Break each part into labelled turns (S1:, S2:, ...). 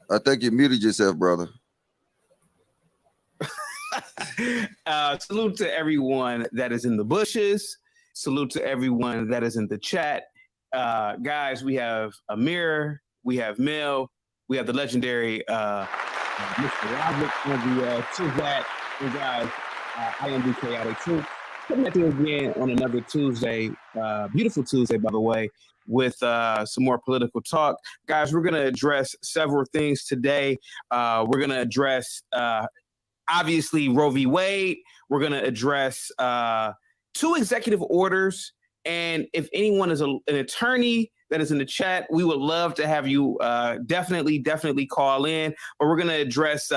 S1: I think you muted yourself, brother.
S2: Salute to everyone that is in the bushes. Salute to everyone that is in the chat. Guys, we have Amir, we have Mel, we have the legendary Mr. Robert on the chat. And guys, I am the Chaotic Truth. Coming at you again on another Tuesday, beautiful Tuesday, by the way, with some more political talk. Guys, we're going to address several things today. We're going to address, obviously, Roe v. Wade. We're going to address 2 executive orders. And if anyone is an attorney that is in the chat, we would love to have you definitely call in. But we're going to address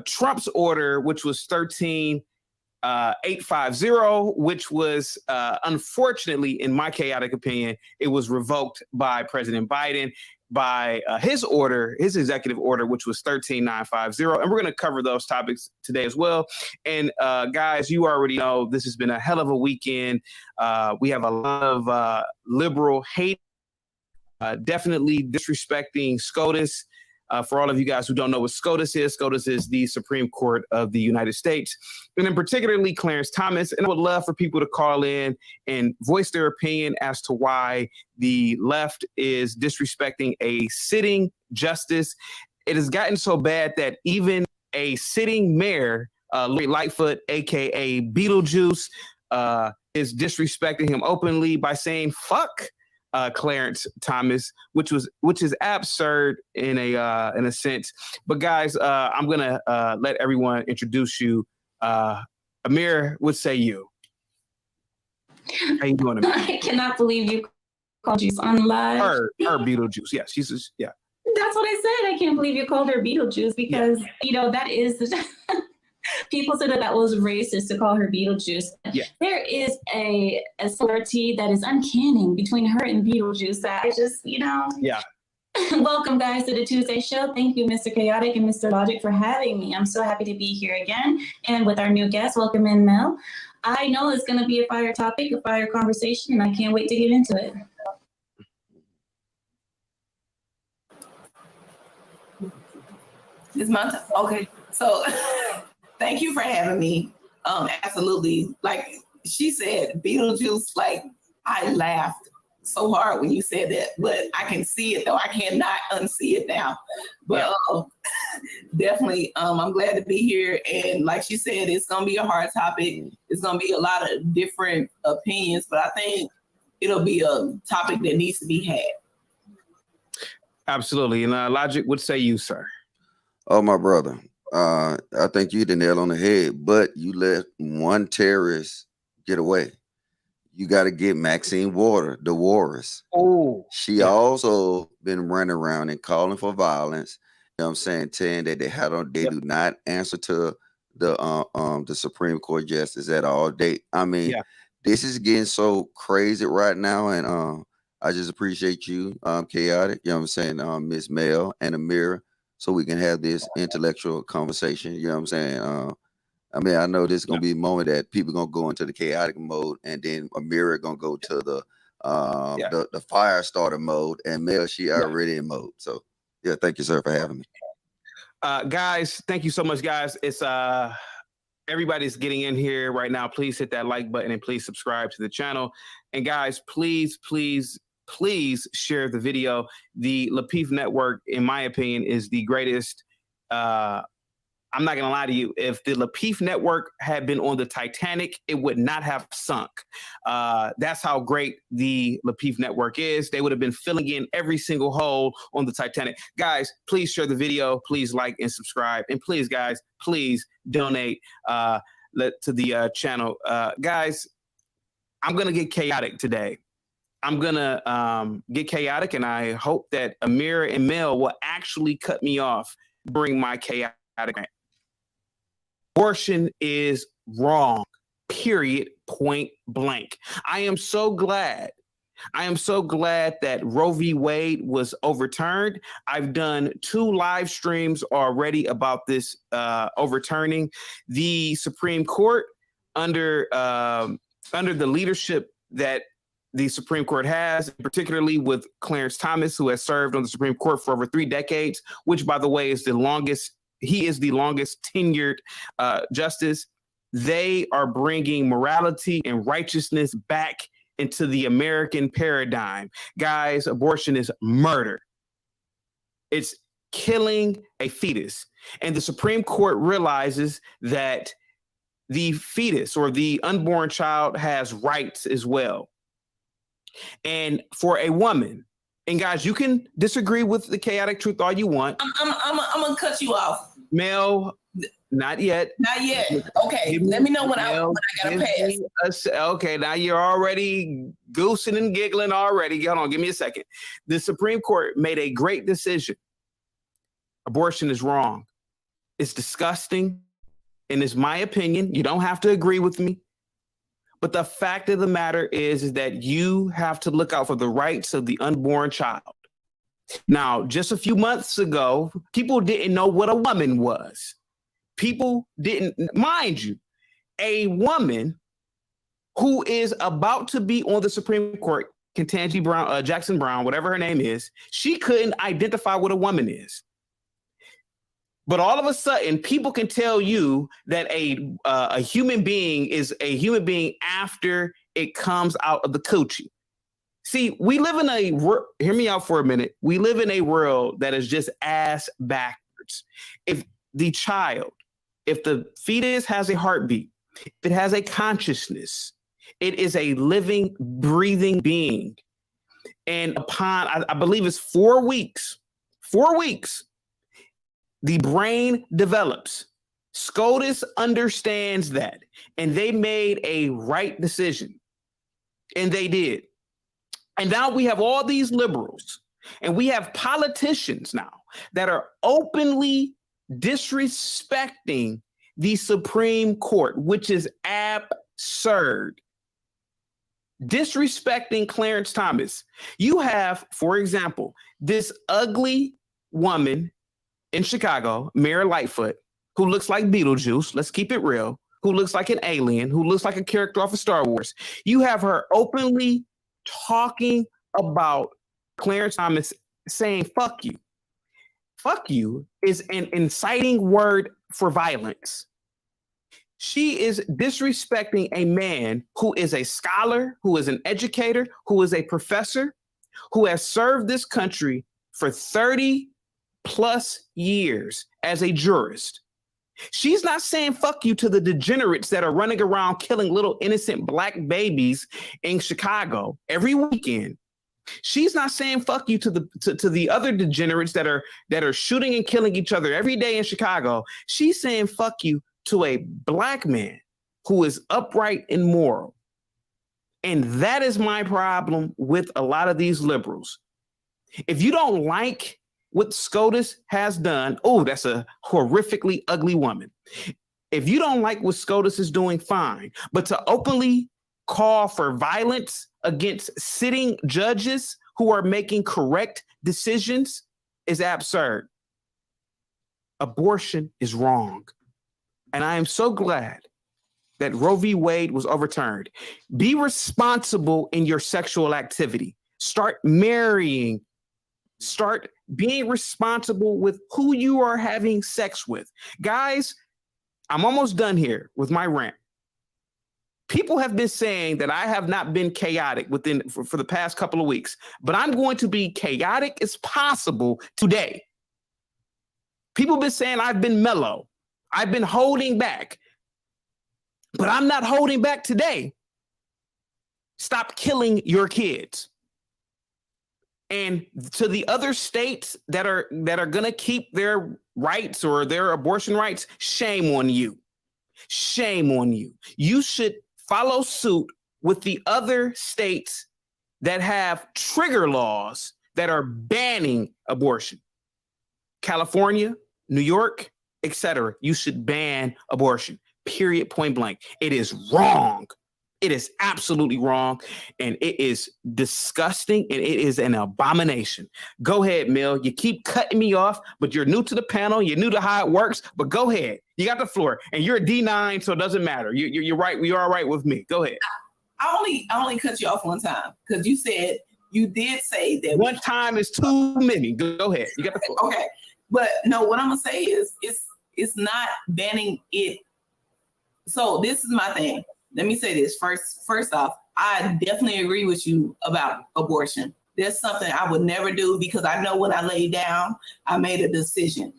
S2: Trump's order, which was 13850, which was unfortunately, in my chaotic opinion, it was revoked by President Biden by his executive order, which was 13950. And we're going to cover those topics today as well. And guys, you already know this has been a hell of a weekend. We have a lot of liberal hate, definitely disrespecting SCOTUS. For all of you guys who don't know what SCOTUS is the Supreme Court of the United States, and in particularly Clarence Thomas. And I would love for people to call in and voice their opinion as to why the left is disrespecting a sitting justice. It has gotten so bad that even a sitting mayor, Lori Lightfoot, aka Beetlejuice, is disrespecting him openly by saying "fuck" Clarence Thomas, which is absurd in a sense. But guys, I'm gonna let everyone introduce you. Amir, what say you? How you doing, Amir?
S3: I cannot believe you called Juice on live.
S2: Her Beetlejuice. Yeah, she's yeah.
S3: That's what I said. I can't believe you called her Beetlejuice because that is the. People said that was racist to call her Beetlejuice.
S2: Yeah.
S3: There is a similarity that is uncanny between her and Beetlejuice that I just,
S2: Yeah.
S3: Welcome, guys, to the Tuesday show. Thank you, Mr. Chaotic and Mr. Logic, for having me. I'm so happy to be here again. And with our new guest, welcome in, Mel. I know it's going to be a fire topic, a fire conversation, and I can't wait to get into it.
S4: It's my time. Okay. So thank you for having me. Absolutely. Like she said, Beetlejuice, like I laughed so hard when you said that, but I can see it though. I cannot unsee it now. But definitely, I'm glad to be here. And like she said, it's going to be a hard topic. It's going to be a lot of different opinions, but I think it'll be a topic that needs to be had.
S2: Absolutely. And Logic, what say you, sir?
S1: Oh, my brother. I think you hit the nail on the head, but you let one terrorist get away. You got to get Maxine Waters, the Walrus.
S2: Oh,
S1: she also been running around and calling for violence. You know what I'm saying? Saying that they do not answer to the Supreme Court justice at all. This is getting so crazy right now, and I just appreciate you, Chaotic. You know what I'm saying, Miss Mel and Amira, so we can have this intellectual conversation. You know what I'm saying? I know this is gonna be a moment that people gonna go into the chaotic mode, and then Amira gonna go to the fire starter mode, and Mel, she already in mode. So thank you, sir, for having me.
S2: Guys, thank you so much, guys. It's everybody's getting in here right now. Please hit that like button and please subscribe to the channel. And guys, please share the video. The Lapeef Network, in my opinion, is the greatest I'm not going to lie to you. If the Lapeef Network had been on the Titanic, it would not have sunk. That's how great the Lapeef Network is. They would have been filling in every single hole on the Titanic. Guys, please share the video. Please like and subscribe. And please, guys, please donate to the channel. Guys, I'm going to get chaotic today. I'm going to get chaotic, and I hope that Amir and Mel will actually cut me off during my chaotic rant. Abortion is wrong, period, point blank. I am so glad that Roe v. Wade was overturned. I've done 2 live streams already about this overturning. The Supreme Court, under the leadership that the Supreme Court has, particularly with Clarence Thomas, who has served on the Supreme Court for over 3 decades, which, by the way, is the longest tenured justice. They are bringing morality and righteousness back into the American paradigm. Guys, abortion is murder. It's killing a fetus. And the Supreme Court realizes that the fetus or the unborn child has rights as well. And for a woman, and guys, you can disagree with the chaotic truth all you want.
S4: I'm gonna cut you off.
S2: Mel, not yet.
S4: Not yet. Okay, let me know when I gotta pass.
S2: Okay, now you're already goosing and giggling already. Hold on, give me a second. The Supreme Court made a great decision. Abortion is wrong. It's disgusting, and it's my opinion. You don't have to agree with me. But the fact of the matter is that you have to look out for the rights of the unborn child. Now, just a few months ago, people didn't know what a woman was. People didn't, mind you, a woman who is about to be on the Supreme Court, Ketanji Brown, Jackson Brown, whatever her name is, she couldn't identify what a woman is. But all of a sudden, people can tell you that a human being is a human being after it comes out of the coochie. See, we live in hear me out for a minute. We live in a world that is just ass backwards. If the fetus has a heartbeat, if it has a consciousness, it is a living, breathing being. And upon, I believe it's 4 weeks, the brain develops. SCOTUS understands that, and they made a right decision, and they did. And now we have all these liberals, and we have politicians now that are openly disrespecting the Supreme Court, which is absurd. Disrespecting Clarence Thomas. You have, for example, this ugly woman in Chicago, Mayor Lightfoot, who looks like Beetlejuice, let's keep it real, who looks like an alien, who looks like a character off of Star Wars. You have her openly talking about Clarence Thomas, saying, fuck you. Fuck you is an inciting word for violence. She is disrespecting a man who is a scholar, who is an educator, who is a professor, who has served this country for 30 plus years as a jurist. She's not saying fuck you to the degenerates that are running around killing little innocent black babies in Chicago every weekend. She's not saying fuck you to the other degenerates that are shooting and killing each other every day in Chicago. She's saying fuck you to a black man who is upright and moral. And that is my problem with a lot of these liberals. If you don't like what SCOTUS has done, oh, that's a horrifically ugly woman. If you don't like what SCOTUS is doing, fine. But to openly call for violence against sitting judges who are making correct decisions is absurd. Abortion is wrong. And I am so glad that Roe v. Wade was overturned. Be responsible in your sexual activity. Start marrying. Start being responsible with who you are having sex with. Guys, I'm almost done here with my rant. People have been saying that I have not been chaotic for the past couple of weeks, but I'm going to be chaotic as possible today. People have been saying I've been mellow. I've been holding back, but I'm not holding back today. Stop killing your kids. And to the other states that are going to keep their rights or their abortion rights, shame on you. Shame on you. You should follow suit with the other states that have trigger laws that are banning abortion. California, New York, etc. You should ban abortion. Period, point blank. It is wrong. It is absolutely wrong, and it is disgusting, and it is an abomination. Go ahead, Mill. You keep cutting me off, but you're new to the panel. You're new to how it works, but go ahead. You got the floor, and you're a D9, so it doesn't matter. You're right. You're all right with me. Go ahead.
S4: I only cut you off one time because you did say that
S2: one time is too many. Go ahead. You got the floor.
S4: Okay, but no, what I'm gonna say is it's not banning it. So this is my thing. Let me say this first off, I definitely agree with you about abortion. There's something I would never do because I know when I lay down, I made a decision.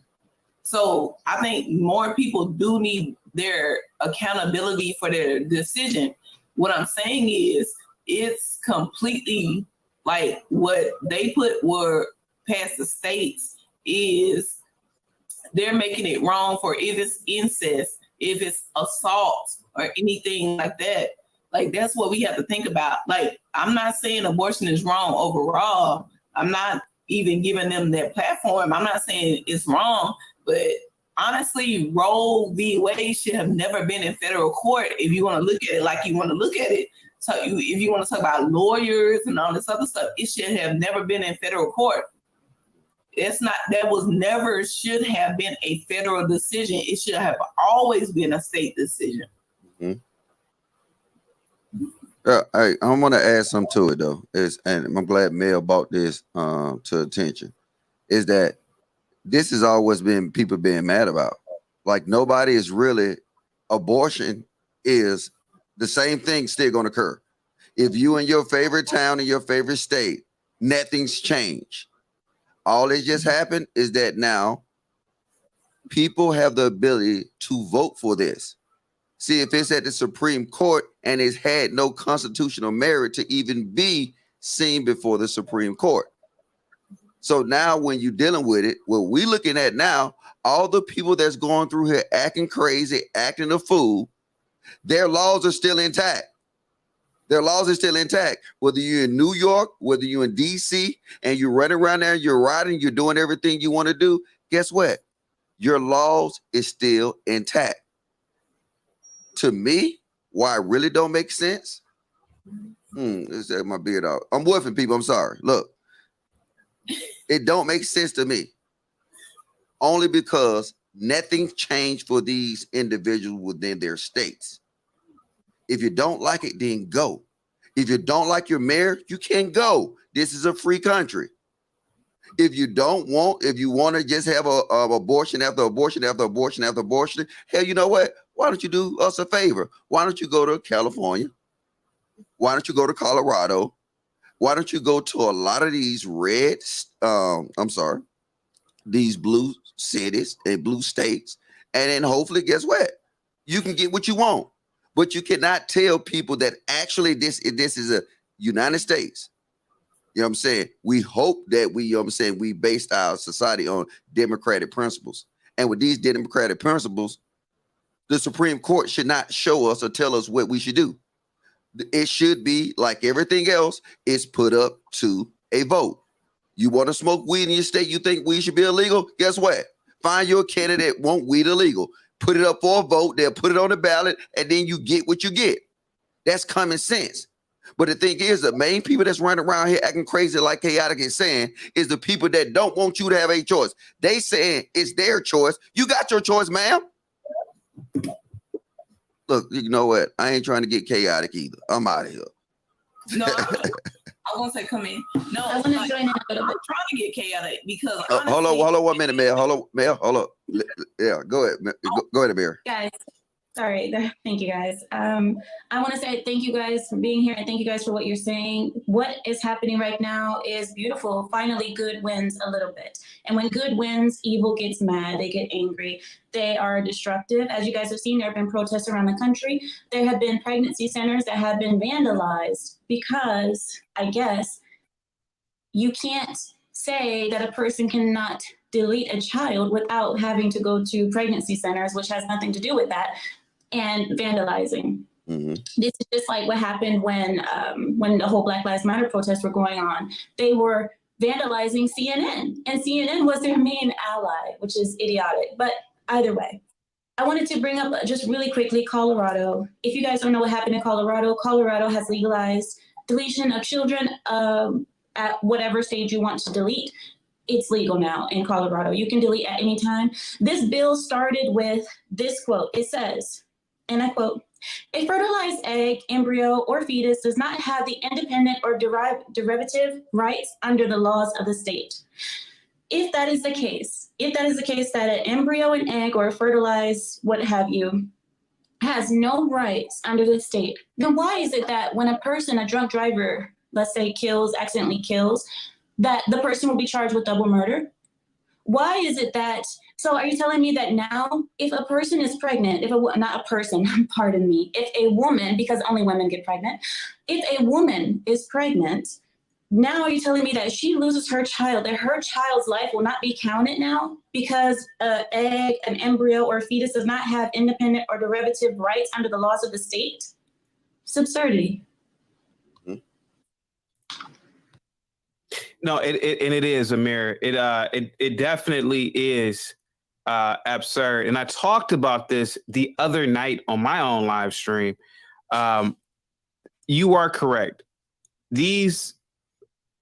S4: So I think more people do need their accountability for their decision. What I'm saying is it's completely like what they were past the states is they're making it wrong for if it's incest, if it's assault, or anything like that. Like, that's what we have to think about. Like, I'm not saying abortion is wrong overall. I'm not even giving them that platform. I'm not saying it's wrong, but honestly, Roe v. Wade should have never been in federal court if you want to look at it like you want to look at it. So if you want to talk about lawyers and all this other stuff, it should have never been in federal court. That should have been a federal decision. It should have always been a state decision.
S1: Mm-hmm. I want to add something to it though. And I'm glad Mel brought this to attention. Is that this has always been people being mad about. Like, nobody is really, abortion is the same thing still going to occur. If you in your favorite town in your favorite state, nothing's changed. All that just happened is that now people have the ability to vote for this. See, if it's at the Supreme Court and it's had no constitutional merit to even be seen before the Supreme Court. So now when you're dealing with it, what we're looking at now, all the people that's going through here acting crazy, acting a fool, their laws are still intact. Their laws are still intact. Whether you're in New York, whether you're in DC, and you're running around there, you're riding, you're doing everything you want to do, guess what? Your laws is still intact. To me, why it really don't make sense? Is that my beard out? I'm woofing people. I'm sorry. Look, it don't make sense to me. Only because nothing changed for these individuals within their states. If you don't like it, then go. If you don't like your mayor, you can't go. This is a free country. If you want to just have a abortion after abortion after abortion after abortion, hell, you know what? Why don't you do us a favor? Why don't you go to California? Why don't you go to Colorado? Why don't you go to a lot of these these blue cities and blue states, and then hopefully, guess what? You can get what you want. But you cannot tell people that actually this is a United States. You know what I'm saying? We hope that we based our society on democratic principles. And with these democratic principles, the Supreme Court should not show us or tell us what we should do. It should be like everything else, it's put up to a vote. You want to smoke weed in your state, you think weed should be illegal? Guess what? Find your candidate want weed illegal. Put it up for a vote, they'll put it on the ballot, and then you get what you get. That's common sense. But the thing is, the main people that's running around here acting crazy like Chaotic is saying is the people that don't want you to have a choice. They saying it's their choice. You got your choice, ma'am. Look, you know what? I ain't trying to get chaotic either. I'm out of here.
S4: No, I won't say come in. No, I'm trying to get chaotic because honestly,
S1: hold on 1 minute, Mel. Hold on. Yeah, go ahead. Go ahead, Mary.
S3: Guys, Sorry. Thank you, guys. I want to say thank you guys for being here and thank you guys for what you're saying. What is happening right now is beautiful. Finally, good wins a little bit. And when good wins, evil gets mad. They get angry. They are destructive. As you guys have seen, there have been protests around the country. There have been pregnancy centers that have been vandalized because, I guess, you can't say that a person cannot delete a child without having to go to pregnancy centers, which has nothing to do with that, and vandalizing. Mm-hmm. This is just like what happened when the whole Black Lives Matter protests were going on. They were vandalizing CNN, and CNN was their main ally, which is idiotic. But either way, I wanted to bring up just really quickly Colorado. If you guys don't know what happened in Colorado, Colorado has legalized deletion of children at whatever stage you want to delete. It's legal now in Colorado. You can delete at any time. This bill started with this quote. It says, and I quote, "A fertilized egg, embryo, or fetus does not have the independent or derivative rights under the laws of the state." If that is the case that an embryo, an egg, or a fertilized what have you has no rights under the state, then why is it that when a person, a drunk driver, let's say accidentally kills, that the person will be charged with double murder? Why is it that, so are you telling me that now if a person is pregnant, not a person, pardon me, if a woman, because only women get pregnant, if a woman is pregnant, now are you telling me that she loses her child, that her child's life will not be counted now because an egg, an embryo, or a fetus does not have independent or derivative rights under the laws of the state? It's absurdity.
S2: No, it is, Amir. It definitely is absurd. And I talked about this the other night on my own live stream. You are correct. These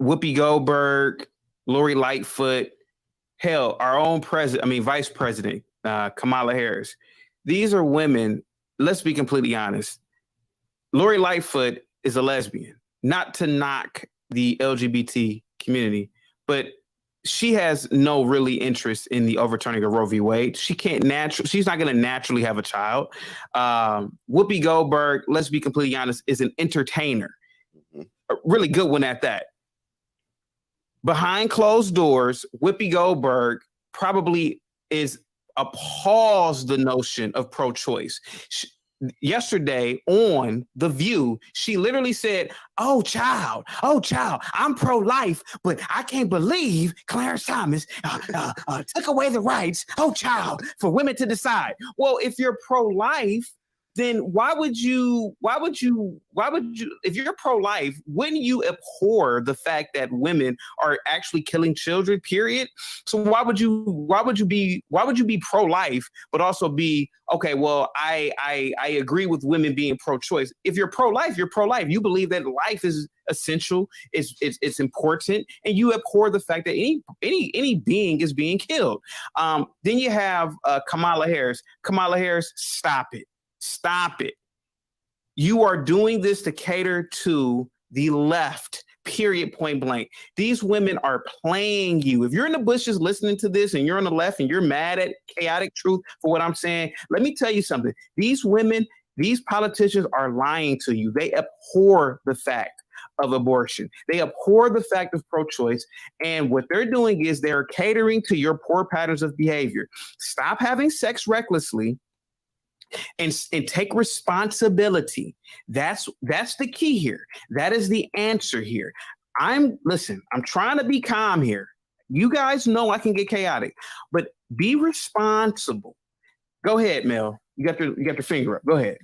S2: Whoopi Goldberg, Lori Lightfoot, hell, our own vice president, Kamala Harris. These are women. Let's be completely honest. Lori Lightfoot is a lesbian. Not to knock the LGBT community, but she has no really interest in the overturning of Roe v. Wade. She's not going to naturally have a child. Whoopi Goldberg, let's be completely honest, is an entertainer. A really good one at that. Behind closed doors, Whoopi Goldberg probably appalls the notion of pro-choice. Yesterday on The View, she literally said, oh child, I'm pro-life, but I can't believe Clarence Thomas took away the rights, oh child, for women to decide. Well, if you're pro-life, then why would you, if you're pro-life, wouldn't you abhor the fact that women are actually killing children, period? So why would you be pro-life, but also be, okay, well, I agree with women being pro-choice. If you're pro-life, you're pro-life. You believe that life is essential, it's important, and you abhor the fact that any being is being killed. Then you have Kamala Harris. Kamala Harris, stop it. Stop it. You are doing this to cater to the left, period, point blank. These women are playing you. If you're in the bushes listening to this and you're on the left and you're mad at Chaotic Truth for what I'm saying, let me tell you something. These women, these politicians are lying to you. They abhor the fact of abortion. They abhor the fact of pro-choice. And what they're doing is they're catering to your poor patterns of behavior. Stop having sex recklessly. And take responsibility. That's the key here. That is the answer here. I'm trying to be calm here. You guys know I can get chaotic, but be responsible. Go ahead, Mel. You got your finger up. Go ahead.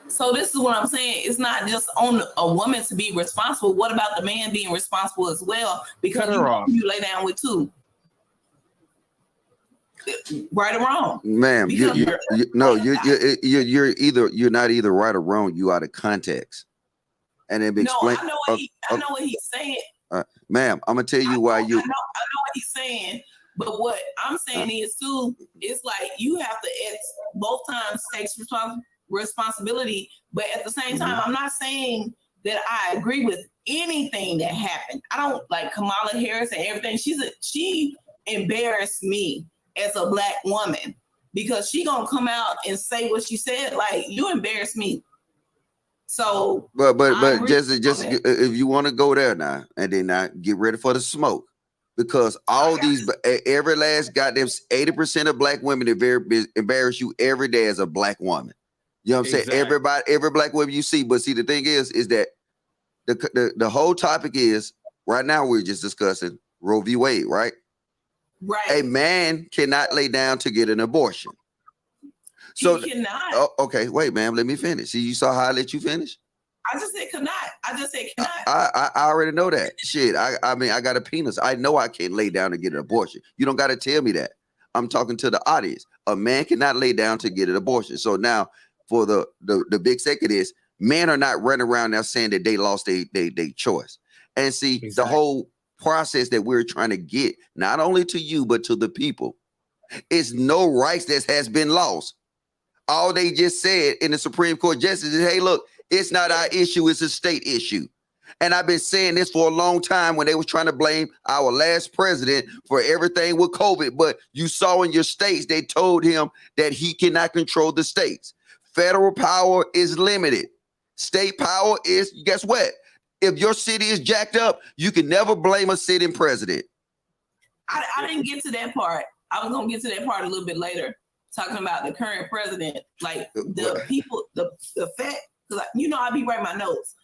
S4: So this is what I'm saying. It's not just on a woman to be responsible. What about the man being responsible as well? Because you lay down with two. Right or wrong,
S1: ma'am? You're not either right or wrong. You out of context, and it explains.
S4: No, I know what he's saying.
S1: Ma'am, I'm gonna tell you why you.
S4: I know what he's saying, but what I'm saying is too. It's like you have to at both times take responsibility, but at the same time, I'm not saying that I agree with anything that happened. I don't like Kamala Harris and everything. She embarrassed me as a Black woman. because she gonna come out and say what she said. Like, you embarrass me. So,
S1: but just if you want to go there now, and then now get ready for the smoke, because all these every last goddamn 80% of black women embarrass you every day as a black woman. You know what I'm saying? Every black woman you see. But see, the thing is that the whole topic is right now we're just discussing Roe v. Wade, right?
S4: Right.
S1: A man cannot lay down to get an abortion. So
S4: he cannot.
S1: Oh, okay, wait, ma'am, let me finish. See, you saw how I let you finish?
S4: I just said cannot. I just said cannot.
S1: I already know that. Shit, I mean, I got a penis. I know I can't lay down to get an abortion. You don't got to tell me that. I'm talking to the audience. A man cannot lay down to get an abortion. So now, for the big second is, men are not running around now saying that they lost their choice. And see, the whole process that we're trying to get, not only to you, but to the people, is no rights that has been lost. All they just said in the Supreme Court justice is, hey, look, it's not our issue, it's a state issue. And I've been saying this for a long time when they was trying to blame our last president for everything with COVID. But you saw in your states, they told him that he cannot control the states. Federal power is limited. State power is, guess what? If your city is jacked up, you can never blame a sitting president.
S4: I didn't get to that part. I was going to get to that part a little bit later, talking about the current president. Like, the people, the fact, because I be writing my notes.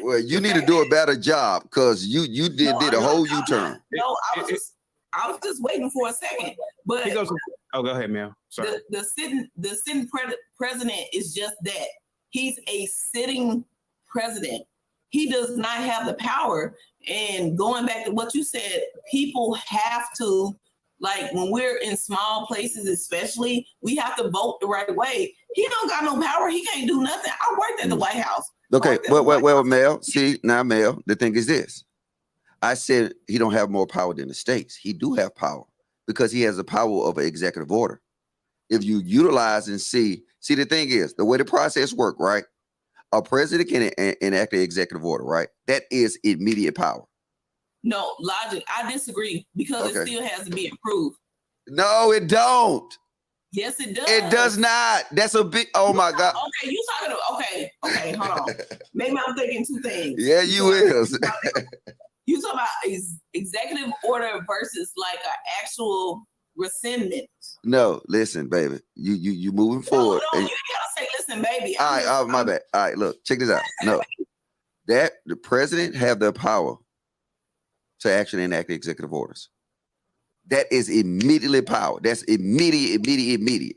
S1: Well, you need to do a better job, because you did a whole U-turn.
S4: No, I was just waiting for a second. But
S2: go ahead, Mel. Sorry.
S4: The sitting president is just that. He's a sitting president. He does not have the power. And going back to what you said, people have to, like, when we're in small places, especially, we have to vote the right way. He don't got no power. He can't do nothing. I worked at the White House.
S1: Okay, well, Mel, see, now, Mel, the thing is this. I said he don't have more power than the states. He do have power, because he has the power of an executive order. If you utilize and see, the thing is, the way the process works, right? A president can enact an executive order, right? That is immediate power.
S4: No, logic. I disagree, because it still has to be approved.
S1: No, it don't.
S4: Yes, it does.
S1: It does not. That's a big. Oh my God.
S4: Okay, you talking to? Okay, hold on. Maybe I'm thinking two things.
S1: Yeah, you is.
S4: You talking about executive order versus like an actual rescindment?
S1: No, listen, baby. You moving forward.
S4: No, you gotta say, listen, baby.
S1: All right, my bad. All right, look, check this out. No, that the president have the power to actually enact executive orders. That is immediately power. That's immediate.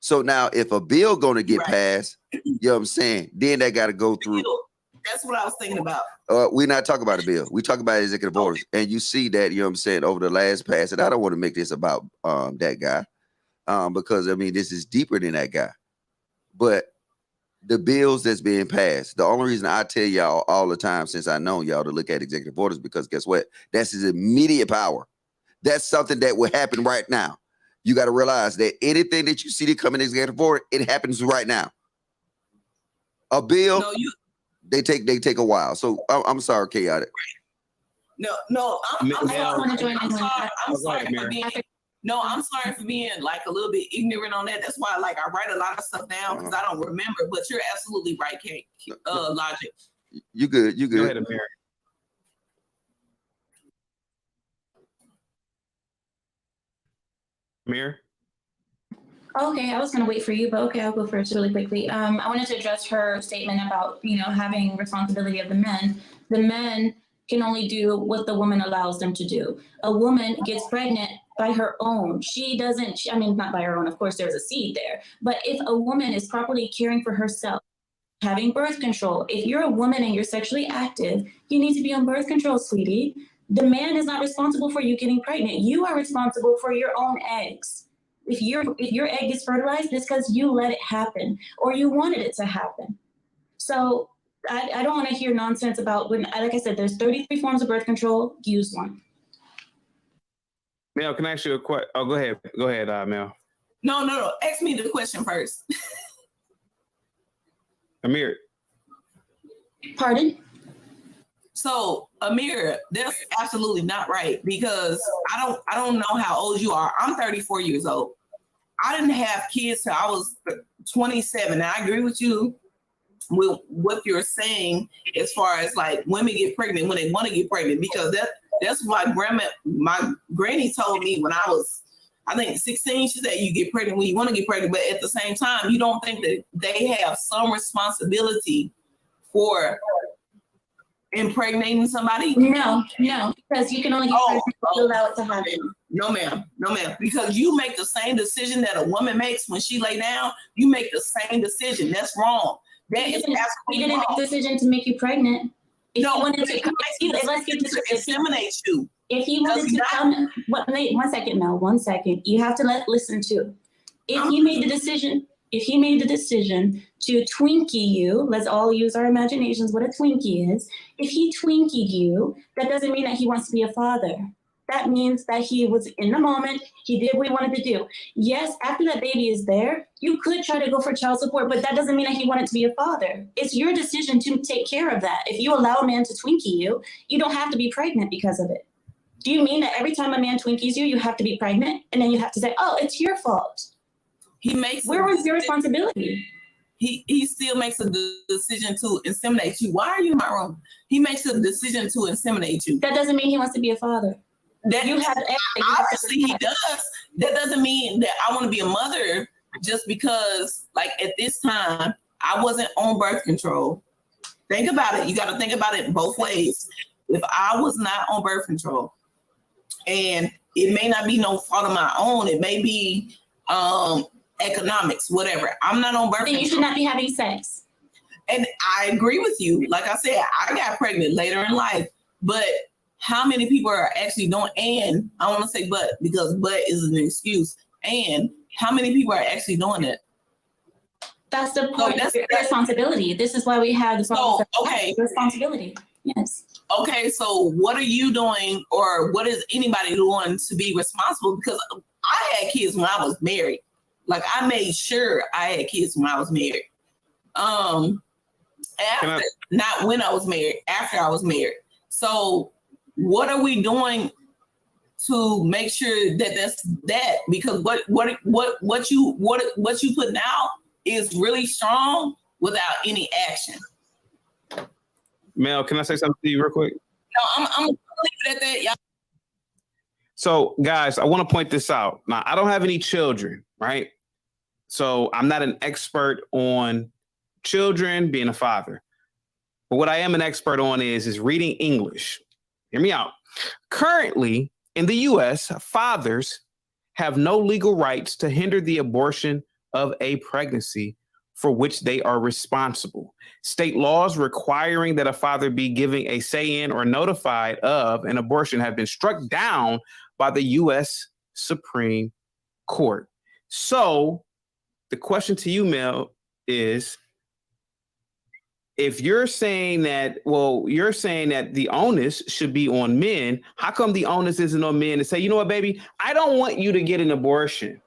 S1: So now, if a bill gonna get passed, you know what I'm saying, then they got to go through.
S4: That's what I was thinking about.
S1: We're not talking about a bill. We talk about executive orders, and you see that, you know what I'm saying, over the last pass. And I don't want to make this about that guy, because I mean, this is deeper than that guy. But the bills that's being passed, the only reason I tell y'all all the time, since I know y'all, to look at executive orders, because guess what? That's his immediate power. That's something that will happen right now. You got to realize that anything that you see that come in executive order, it happens right now. A bill, they take a while. So I'm sorry, chaotic.
S4: I'm sorry for being like a little bit ignorant on that. That's why, like, I write a lot of stuff down, because I don't remember. But you're absolutely right, Logic.
S1: You good?
S2: Go ahead, Amir. Amir?
S3: Okay, I was going to wait for you, but okay, I'll go first really quickly. I wanted to address her statement about, having responsibility of the men. The men can only do what the woman allows them to do. A woman gets pregnant by her own. She doesn't, not by her own, of course, there's a seed there. But if a woman is properly caring for herself, having birth control, if you're a woman and you're sexually active, you need to be on birth control, sweetie. The man is not responsible for you getting pregnant. You are responsible for your own eggs. If your egg gets fertilized, it's because you let it happen or you wanted it to happen. So I don't want to hear nonsense about when, like I said, there's 33 forms of birth control. Use one.
S2: Mel, can I ask you a question? Oh, go ahead. Go ahead, Mel.
S4: No. Ask me the question first.
S2: Amir.
S3: Pardon?
S4: So, Amir, that's absolutely not right, because I don't know how old you are. I'm 34 years old. I didn't have kids till I was 27. And I agree with you with what you're saying as far as like women get pregnant when they want to get pregnant, because that's what my granny told me when I was, I think 16. She said you get pregnant when you want to get pregnant, but at the same time, you don't think that they have some responsibility for impregnating somebody?
S3: No, because you can only get pregnant if you allow it to happen.
S4: No, ma'am. Because you make the same decision that a woman makes when she lay down. You make the same decision. That's wrong. That is absolutely
S3: He didn't
S4: wrong.
S3: make a decision to make you pregnant. If
S4: No,
S3: he wanted to
S4: inseminate you.
S3: If he wanted to come, one second, Mel. 1 second. You have to listen to. If he made the decision to Twinkie you, let's all use our imaginations what a Twinkie is. If he Twinkied you, that doesn't mean that he wants to be a father. That means that he was in the moment, he did what he wanted to do. Yes, after that baby is there, you could try to go for child support, but that doesn't mean that he wanted to be a father. It's your decision to take care of that. If you allow a man to Twinkie you, you don't have to be pregnant because of it. Do you mean that every time a man Twinkies you, you have to be pregnant? And then you have to say, oh, it's your fault. Where was your responsibility?
S4: He still makes a decision to inseminate you. Why are you in my room? He makes a decision to inseminate you.
S3: That doesn't mean he wants to be a father.
S4: That you have obviously he does. That doesn't mean that I want to be a mother just because, like, at this time I wasn't on birth control. Think about it. You got to think about it both ways. If I was not on birth control, and it may not be no fault of my own, it may be economics, whatever. I'm not on birth control.
S3: You should not be having sex.
S4: And I agree with you. Like I said, I got pregnant later in life, but how many people are actually doing, and I want to say but, because but is an excuse, and how many people are actually doing it?
S3: That's the point of responsibility. This is why we have the responsibility. Yes.
S4: Okay, so what are you doing, or what is anybody doing to be responsible? Because I had kids when I was married. Like, I made sure I had kids when I was married. Not when I was married, after I was married. So what are we doing to make sure that that's that? Because what you putting out is really strong without any action.
S2: Mel, can I say something to you real quick?
S4: No, I'm gonna leave it at that, y'all.
S2: So, guys, I want to point this out. Now, I don't have any children, right? So I'm not an expert on children, being a father. But what I am an expert on is reading English. Hear me out. Currently, in the U.S., fathers have no legal rights to hinder the abortion of a pregnancy for which they are responsible. State laws requiring that a father be given a say in or notified of an abortion have been struck down by the U.S. Supreme Court. So the question to you, Mel, is, if you're saying that, you're saying that the onus should be on men, how come the onus isn't on men to say, you know what, baby, I don't want you to get an abortion?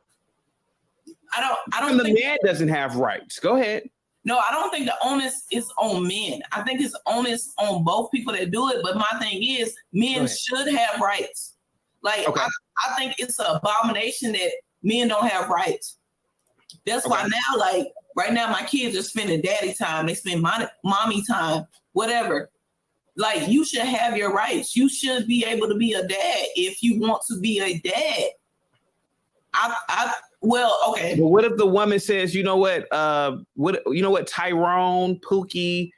S2: I don't think the man doesn't have rights. Go ahead.
S4: No, I don't think the onus is on men. I think it's onus on both people that do it. But my thing is, men should have rights. Like, okay. I think it's an abomination that men don't have rights. That's why now, like, right now, my kids are spending daddy time. They spend mommy time, whatever. Like, you should have your rights. You should be able to be a dad if you want to be a dad. Well, okay.
S2: But what if the woman says, you know what, Tyrone, Pookie,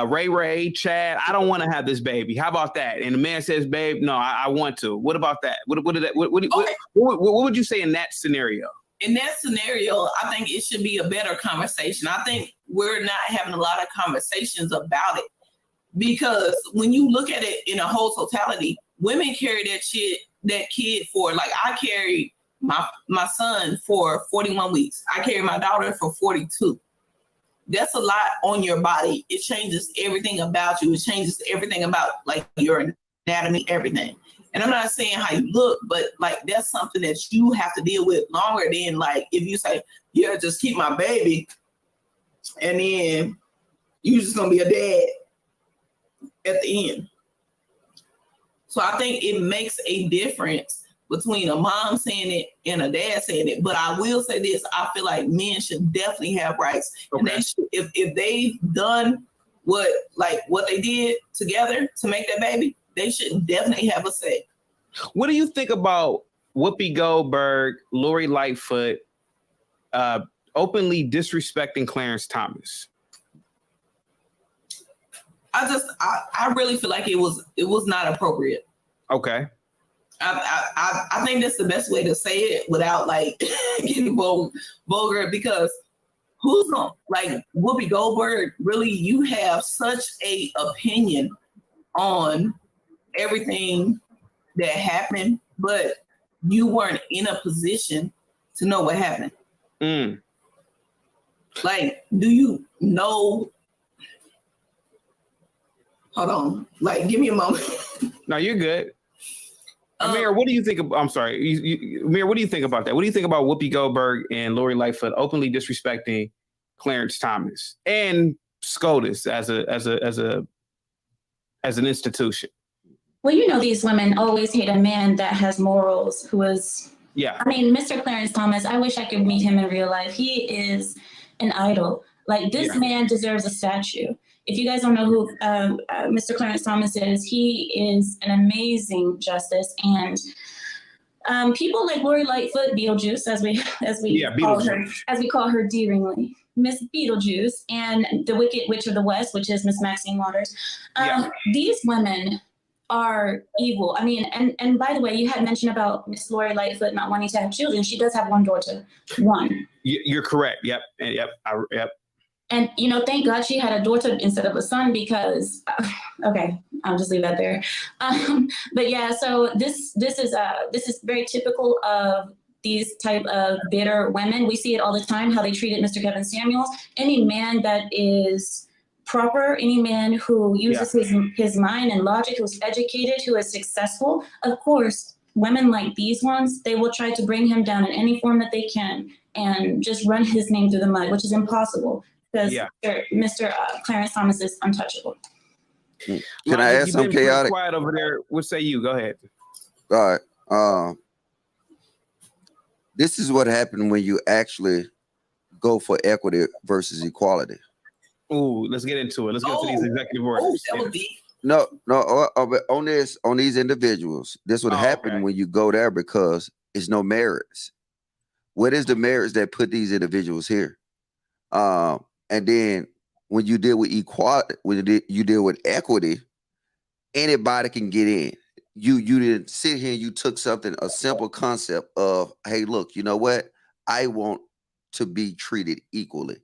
S2: Ray, Chad, I don't want to have this baby. How about that? And the man says, babe, no, I want to. What about that? What would you say in that scenario?
S4: In that scenario, I think it should be a better conversation. I think we're not having a lot of conversations about it, because when you look at it in a whole totality, women carry that kid for, like, I carried my son for 41 weeks. I carried my daughter for 42. That's a lot on your body. It changes everything about you. It changes everything about, like, your anatomy, everything. And I'm not saying how you look, but, like, that's something that you have to deal with longer than, like, if you say, yeah, just keep my baby, and then you just gonna be a dad at the end. So I think it makes a difference between a mom saying it and a dad saying it. But I will say this: I feel like men should definitely have rights, and they should, if they've done what they did together to make that baby, they should definitely have a say.
S2: What do you think about Whoopi Goldberg, Lori Lightfoot, openly disrespecting Clarence Thomas?
S4: I really feel like it was not appropriate.
S2: Okay.
S4: I think that's the best way to say it without like getting vulgar, because who's gonna, like, Whoopi Goldberg, really, you have such a opinion on everything that happened, but you weren't in a position to know what happened. Like, do you know? Hold on, like, give me a moment.
S2: No, you're good. Amir, what do you think of? I'm sorry, Amir, what do you think about that? What do you think about Whoopi Goldberg and Lori Lightfoot openly disrespecting Clarence Thomas and SCOTUS as an institution?
S3: Well, you know, these women always hate a man that has morals, who is, I mean, Mr. Clarence Thomas, I wish I could meet him in real life. He is an idol. Like, this man deserves a statue. If you guys don't know who Mr. Clarence Thomas is, he is an amazing justice. And people like Lori Lightfoot, Beetlejuice, as we call her dearingly, Miss Beetlejuice, and the Wicked Witch of the West, which is Miss Maxine Waters. These women are evil. I mean, and by the way, you had mentioned about Miss Lori Lightfoot not wanting to have children. She does have one daughter. One.
S2: You're correct. Yep.
S3: And, you know, thank God she had a daughter instead of a son, because, okay, I'll just leave that there. But yeah, so this is very typical of these type of bitter women. We see it all the time, how they treated Mr. Kevin Samuels. Any man that is proper, any man who uses his mind and logic, who's educated, who is successful, of course, women like these ones, they will try to bring him down in any form that they can and just run his name through the mud, which is impossible. Because Mr. Clarence Thomas is untouchable.
S1: Can I ask something chaotic?
S2: Quiet over there. What say you? Go ahead.
S1: All right. This is what happened when you actually go for equity versus equality.
S2: Ooh, let's get into it. Let's get into these executive orders.
S1: No. On these individuals, this would happen when you go there, because it's no merits. What is the merits that put these individuals here? And then when you deal with equality, when you deal with equity, anybody can get in. You didn't sit here and you took a simple concept of, hey, look, you know what? I want to be treated equally.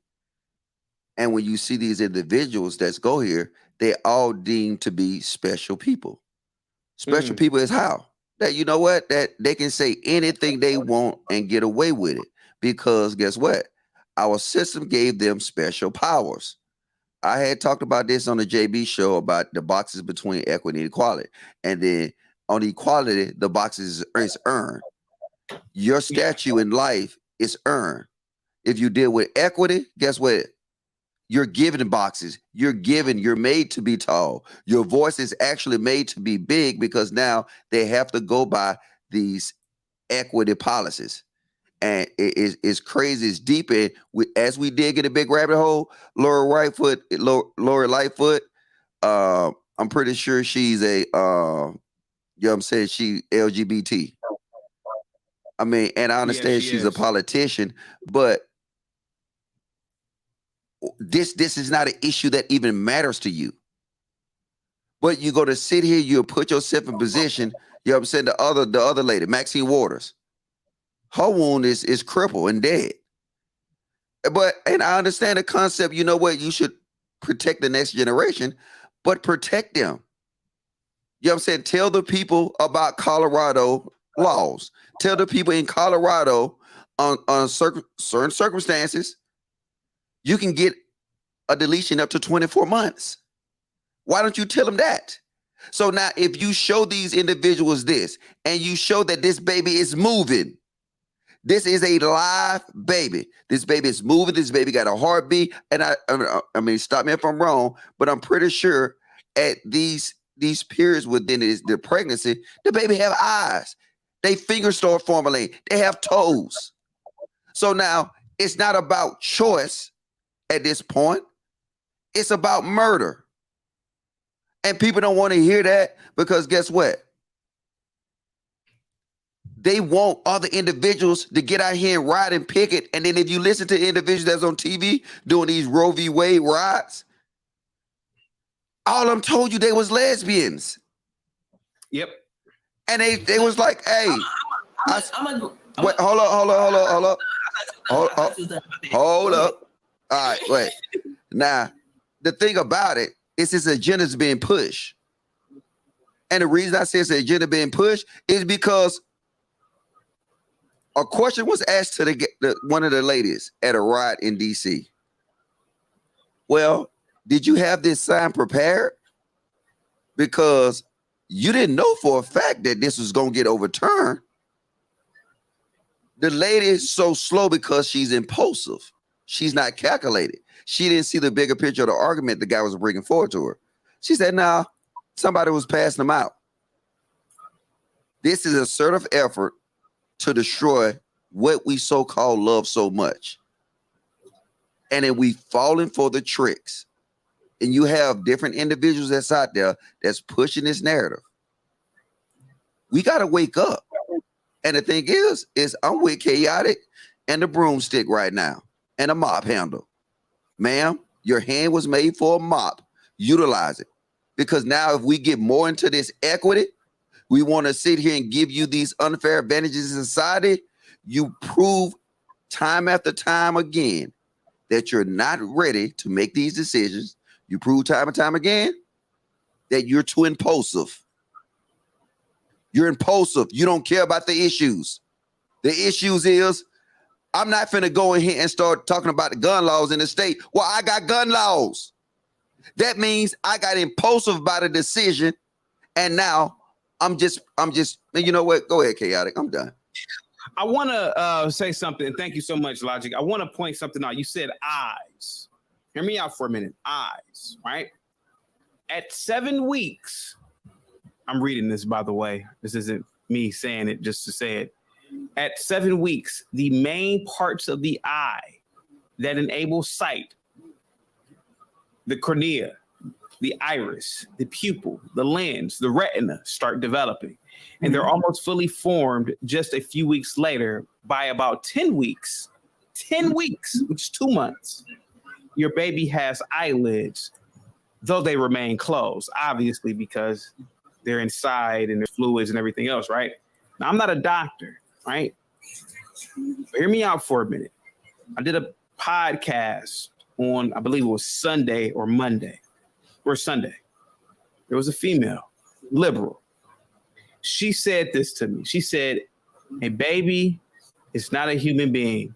S1: And when you see these individuals that go here, they're all deemed to be special people. Special people is how? That, you know what? That they can say anything they want and get away with it. Because guess what? Our system gave them special powers. I had talked about this on the JB show about the boxes between equity and equality. And then on equality, the boxes is earned. Your statue in life is earned. If you deal with equity, guess what? You're given boxes. You're made to be tall. Your voice is actually made to be big, because now they have to go by these equity policies. And it's crazy. It's deep. And as we dig in a big rabbit hole, Lori Lightfoot, I'm pretty sure she's a, you know what I'm saying, she LGBT. I mean, and I understand she's a politician, but this is not an issue that even matters to you. But you're going to sit here, you'll put yourself in position, you know what I'm saying, the other lady, Maxine Waters, her wound is crippled and dead. And I understand the concept, you know what, you should protect the next generation, but protect them. You know what I'm saying? Tell the people about Colorado laws. Tell the people in Colorado on certain circumstances, you can get a deletion up to 24 months. Why don't you tell them that? So now if you show these individuals this, and you show that this baby is moving, this is a live baby. This baby is moving. This baby got a heartbeat. And I mean, stop me if I'm wrong, but I'm pretty sure at these periods within the pregnancy, the baby have eyes. They fingers start formulating. They have toes. So now it's not about choice at this point. It's about murder. And people don't want to hear that because guess what? They want other individuals to get out here and ride and picket. And then if you listen to individuals that's on TV doing these Roe V Wade rides, all of them told you they was lesbians.
S2: Yep.
S1: And they was like, hey, wait, hold up. All right, wait. Now, the thing about it is this agenda's being pushed. And the reason I say it's an agenda being pushed is because a question was asked to one of the ladies at a riot in DC. Well, did you have this sign prepared? Because you didn't know for a fact that this was going to get overturned. The lady is so slow because she's impulsive. She's not calculated. She didn't see the bigger picture of the argument the guy was bringing forward to her. She said, nah, somebody was passing them out. This is a assertive effort to destroy what we so-called love so much. And then we falling for the tricks. And you have different individuals that's out there that's pushing this narrative. We got to wake up. And the thing is I'm with Chaotic and the broomstick right now and a mop handle. Ma'am, your hand was made for a mop. Utilize it. Because now if we get more into this equity, we want to sit here and give you these unfair advantages in society. You prove time after time again that you're not ready to make these decisions. You prove time and time again that you're too impulsive. You're impulsive. You don't care about the issues. The issues is, I'm not finna go in here and start talking about the gun laws in the state. Well, I got gun laws. That means I got impulsive about a decision. And now I'm just, you know what? Go ahead, Chaotic. I'm done.
S2: I want to say something. Thank you so much, Logic. I want to point something out. You said eyes. Hear me out for a minute. Eyes, right? At 7 weeks, I'm reading this, by the way. This isn't me saying it just to say it. At 7 weeks, the main parts of the eye that enable sight, the cornea, the iris, the pupil, the lens, the retina start developing. And they're almost fully formed just a few weeks later. By about 10 weeks, which is 2 months, your baby has eyelids, though they remain closed, obviously, because they're inside and there's fluids and everything else, right? Now, I'm not a doctor, right? But hear me out for a minute. I did a podcast on, I believe it was Sunday or Monday, or Sunday. There was a female, liberal. She said this to me. She said, a baby is not a human being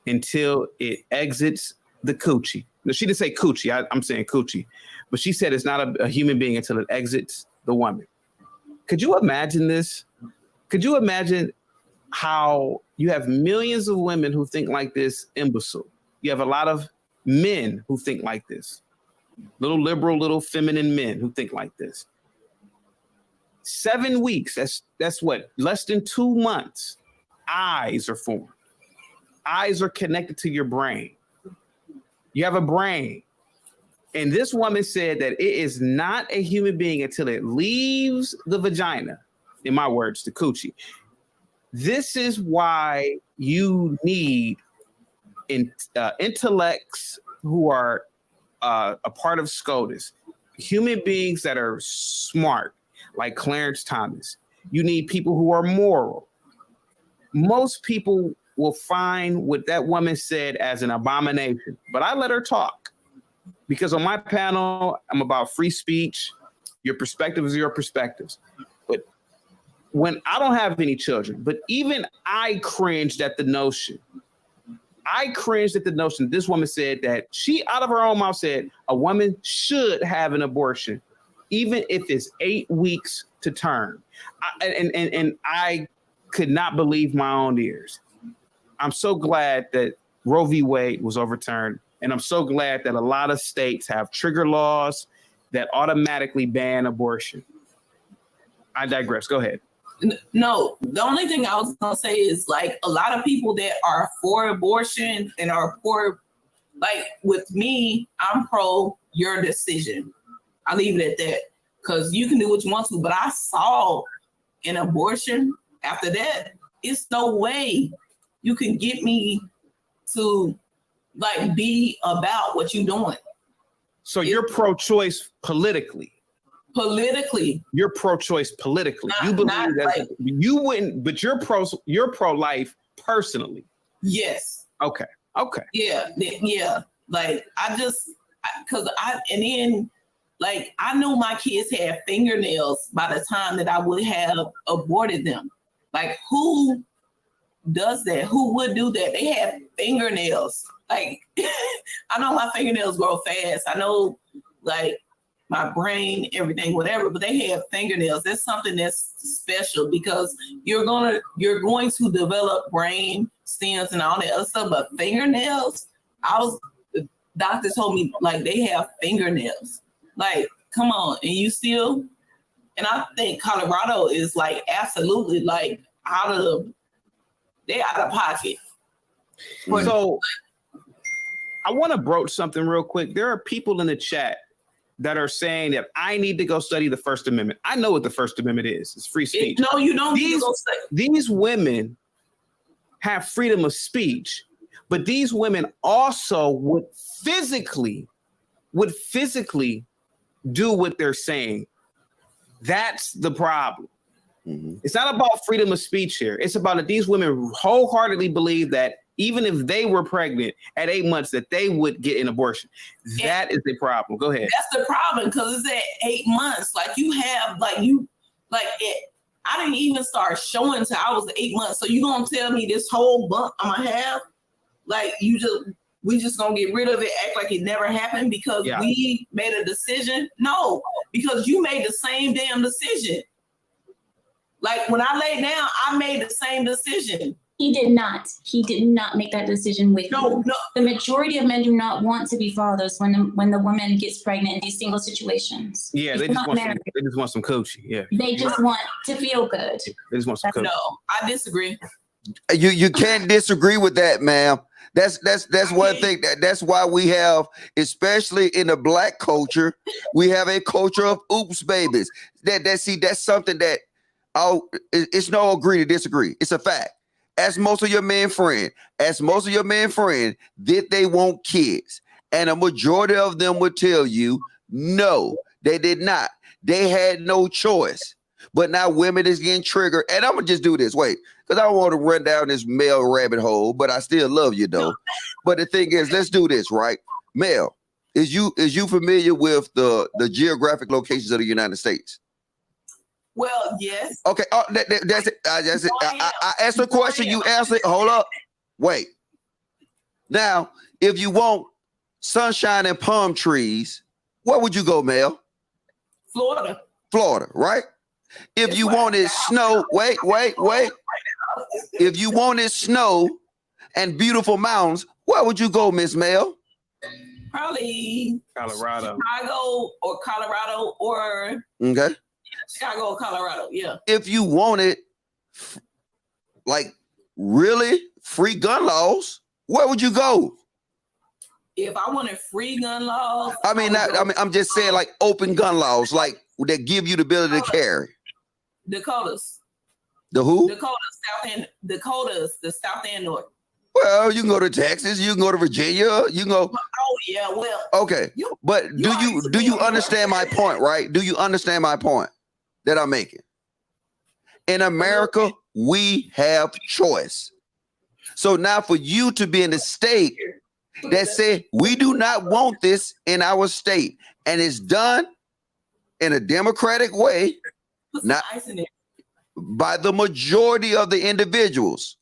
S2: until it exits the coochie. No, she didn't say coochie. I'm saying coochie. But she said it's not a human being until it exits the woman. Could you imagine this? Could you imagine how you have millions of women who think like this imbecile? You have a lot of men who think like this. Little liberal, little feminine men who think like this. 7 weeks, that's what? Less than 2 months. Eyes are formed. Eyes are connected to your brain. You have a brain. And this woman said that it is not a human being until it leaves the vagina. In my words, the coochie. This is why you need intellects who are a part of SCOTUS, human beings that are smart, like Clarence Thomas. You need people who are moral. Most people will find what that woman said as an abomination, but I let her talk because on my panel, I'm about free speech. Your perspective is your perspectives. But when I don't have any children, but even I cringed at the notion. This woman said that she, out of her own mouth, said a woman should have an abortion, even if it's 8 weeks to term. And I could not believe my own ears. I'm so glad that Roe v. Wade was overturned. And I'm so glad that a lot of states have trigger laws that automatically ban abortion. I digress. Go ahead.
S4: No, the only thing I was gonna say is like a lot of people that are for abortion and are for, like with me, I'm pro your decision. I leave it at that because you can do what you want to. But I saw an abortion after that. It's no way you can get me to like be about what you're doing.
S2: So you're pro-choice politically.
S4: Politically,
S2: you're pro-choice politically. You believe that like, you wouldn't, but you're pro-life personally.
S4: Yes.
S2: Okay.
S4: Yeah. Like and then like I know my kids had fingernails by the time that I would have aborted them. Like who does that? Who would do that? They have fingernails. Like I know my fingernails grow fast. I know like my brain, everything, whatever, but they have fingernails. That's something that's special because you're going to develop brain stems and all that other stuff, but fingernails, the doctor told me like they have fingernails. Like, come on, and I think Colorado is like absolutely like they're out of pocket.
S2: So I want to broach something real quick. There are people in the chat that are saying that I need to go study the First Amendment. I know what the First Amendment is. It's free speech.
S4: No, you don't need to go study.
S2: These women have freedom of speech, but these women also would physically do what they're saying. That's the problem. Mm-hmm. It's not about freedom of speech here. It's about that these women wholeheartedly believe that even if they were pregnant at 8 months, that they would get an abortion. That is the problem. Go ahead.
S4: That's the problem because it's at 8 months. Like you have, I didn't even start showing until I was 8 months. So you gonna tell me this whole bump I'm gonna have? Like we just gonna get rid of it, act like it never happened because we made a decision? No, because you made the same damn decision. Like when I laid down, I made the same decision.
S3: He did not. He did not make that decision with you. No. The majority of men do not want to be fathers when the woman gets pregnant in these single situations.
S2: Yeah, they just want some coochie. Yeah.
S3: They just want to feel good.
S2: They just want some coochie.
S4: No, I disagree.
S1: You can't disagree with that, ma'am. That's one thing. That's why we have, especially in the Black culture, we have a culture of oops babies. That's something that it's no agree to disagree. It's a fact. Ask most of your men friends, did they want kids? And a majority of them would tell you, no, they did not. They had no choice. But now women is getting triggered. And I'm going to just do this. Wait, because I don't want to run down this male rabbit hole, but I still love you, though. But the thing is, let's do this, right? Mel, is you familiar with the geographic locations of the United States?
S4: Well, yes.
S1: Okay. Oh, that's it. I asked a question. You answered it. Hold up. Wait. Now, if you want sunshine and palm trees, where would you go, Mel?
S4: Florida,
S1: right? If you wanted snow, wait. If you wanted snow and beautiful mountains, where would you go, Miss Mel?
S4: Probably
S2: Colorado,
S4: Colorado, or
S1: okay.
S4: Chicago, Colorado, yeah.
S1: If you wanted, like, really free gun laws, where would you go?
S4: If I wanted free gun laws,
S1: I'm just saying, like, open gun laws, like that give you the ability to carry.
S4: Dakotas.
S1: The who?
S4: Dakotas, the South and North.
S1: Well, you can go to Texas, you can go to Virginia, you can go.
S4: Oh yeah, well.
S1: Okay, but do you understand my point, right? Do you understand my point that I'm making? In America, we have choice. So now for you to be in a state that say we do not want this in our state, and it's done in a democratic way, not by the majority of the individuals.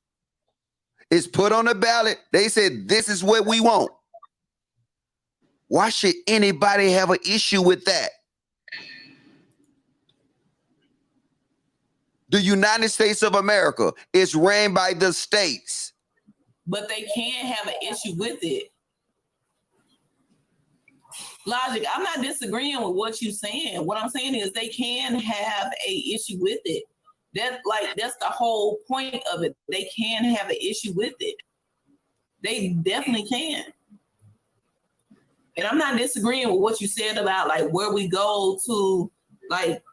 S1: It's put on the ballot. They said, this is what we want. Why should anybody have an issue with that? The United States of America is ran by the states.
S4: But they can't have an issue with it. Logic, I'm not disagreeing with what you're saying. What I'm saying is they can have an issue with it. That's the whole point of it. They can have an issue with it. They definitely can. And I'm not disagreeing with what you said about like where we go to like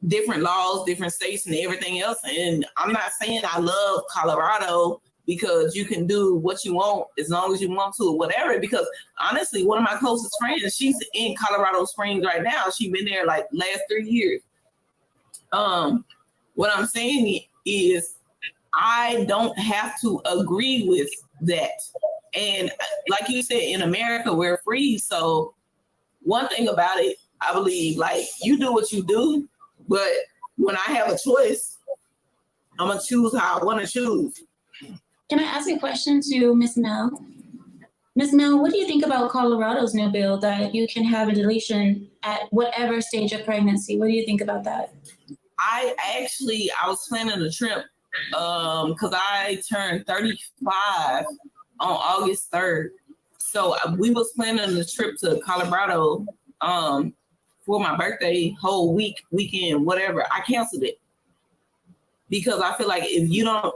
S4: different laws, different states and everything else. And I'm not saying I love Colorado because you can do what you want as long as you want to or whatever. Because honestly, one of my closest friends, she's in Colorado Springs right now. She's been there like last 3 years. What I'm saying is I don't have to agree with that. And like you said, in America, we're free. So one thing about it, I believe, like, you do what you do, but when I have a choice, I'm going to choose how I want to choose.
S3: Can I ask a question to Ms. Mel? Ms. Mel, what do you think about Colorado's new bill that you can have a deletion at whatever stage of pregnancy? What do you think about that?
S4: I was planning a trip because I turned 35 on August 3rd. So we was planning a trip to Colorado for my birthday, whole weekend, whatever. I canceled it because I feel like if you don't,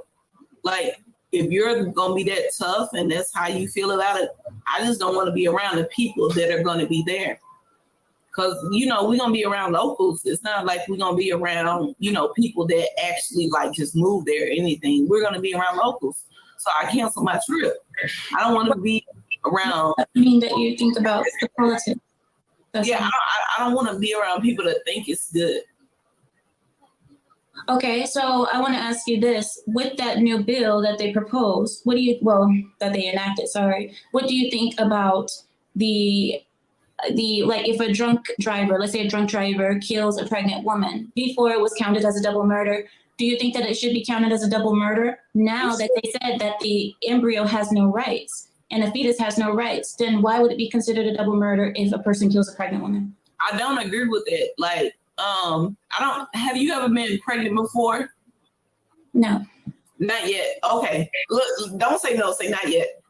S4: like, if you're going to be that tough and that's how you feel about it, I just don't want to be around the people that are going to be there. Because, we're going to be around locals. It's not like we're going to be around, people that actually like just move there or anything. We're going to be around locals. So I canceled my trip. I don't want to be around.
S3: I mean that you think about the politics.
S4: I don't want to be around people that think it's good.
S3: Okay, so I want to ask you this. With that new bill that they proposed, that they enacted, what do you think about the like if a drunk driver, let's say a drunk driver kills a pregnant woman, before it was counted as a double murder, do you think that it should be counted as a double murder? Now that they said that the embryo has no rights and a fetus has no rights, then why would it be considered a double murder if a person kills a pregnant woman?
S4: I don't agree with it. Like, have you ever been pregnant before?
S3: No.
S4: Not yet. Okay. Look, don't say no, say not yet.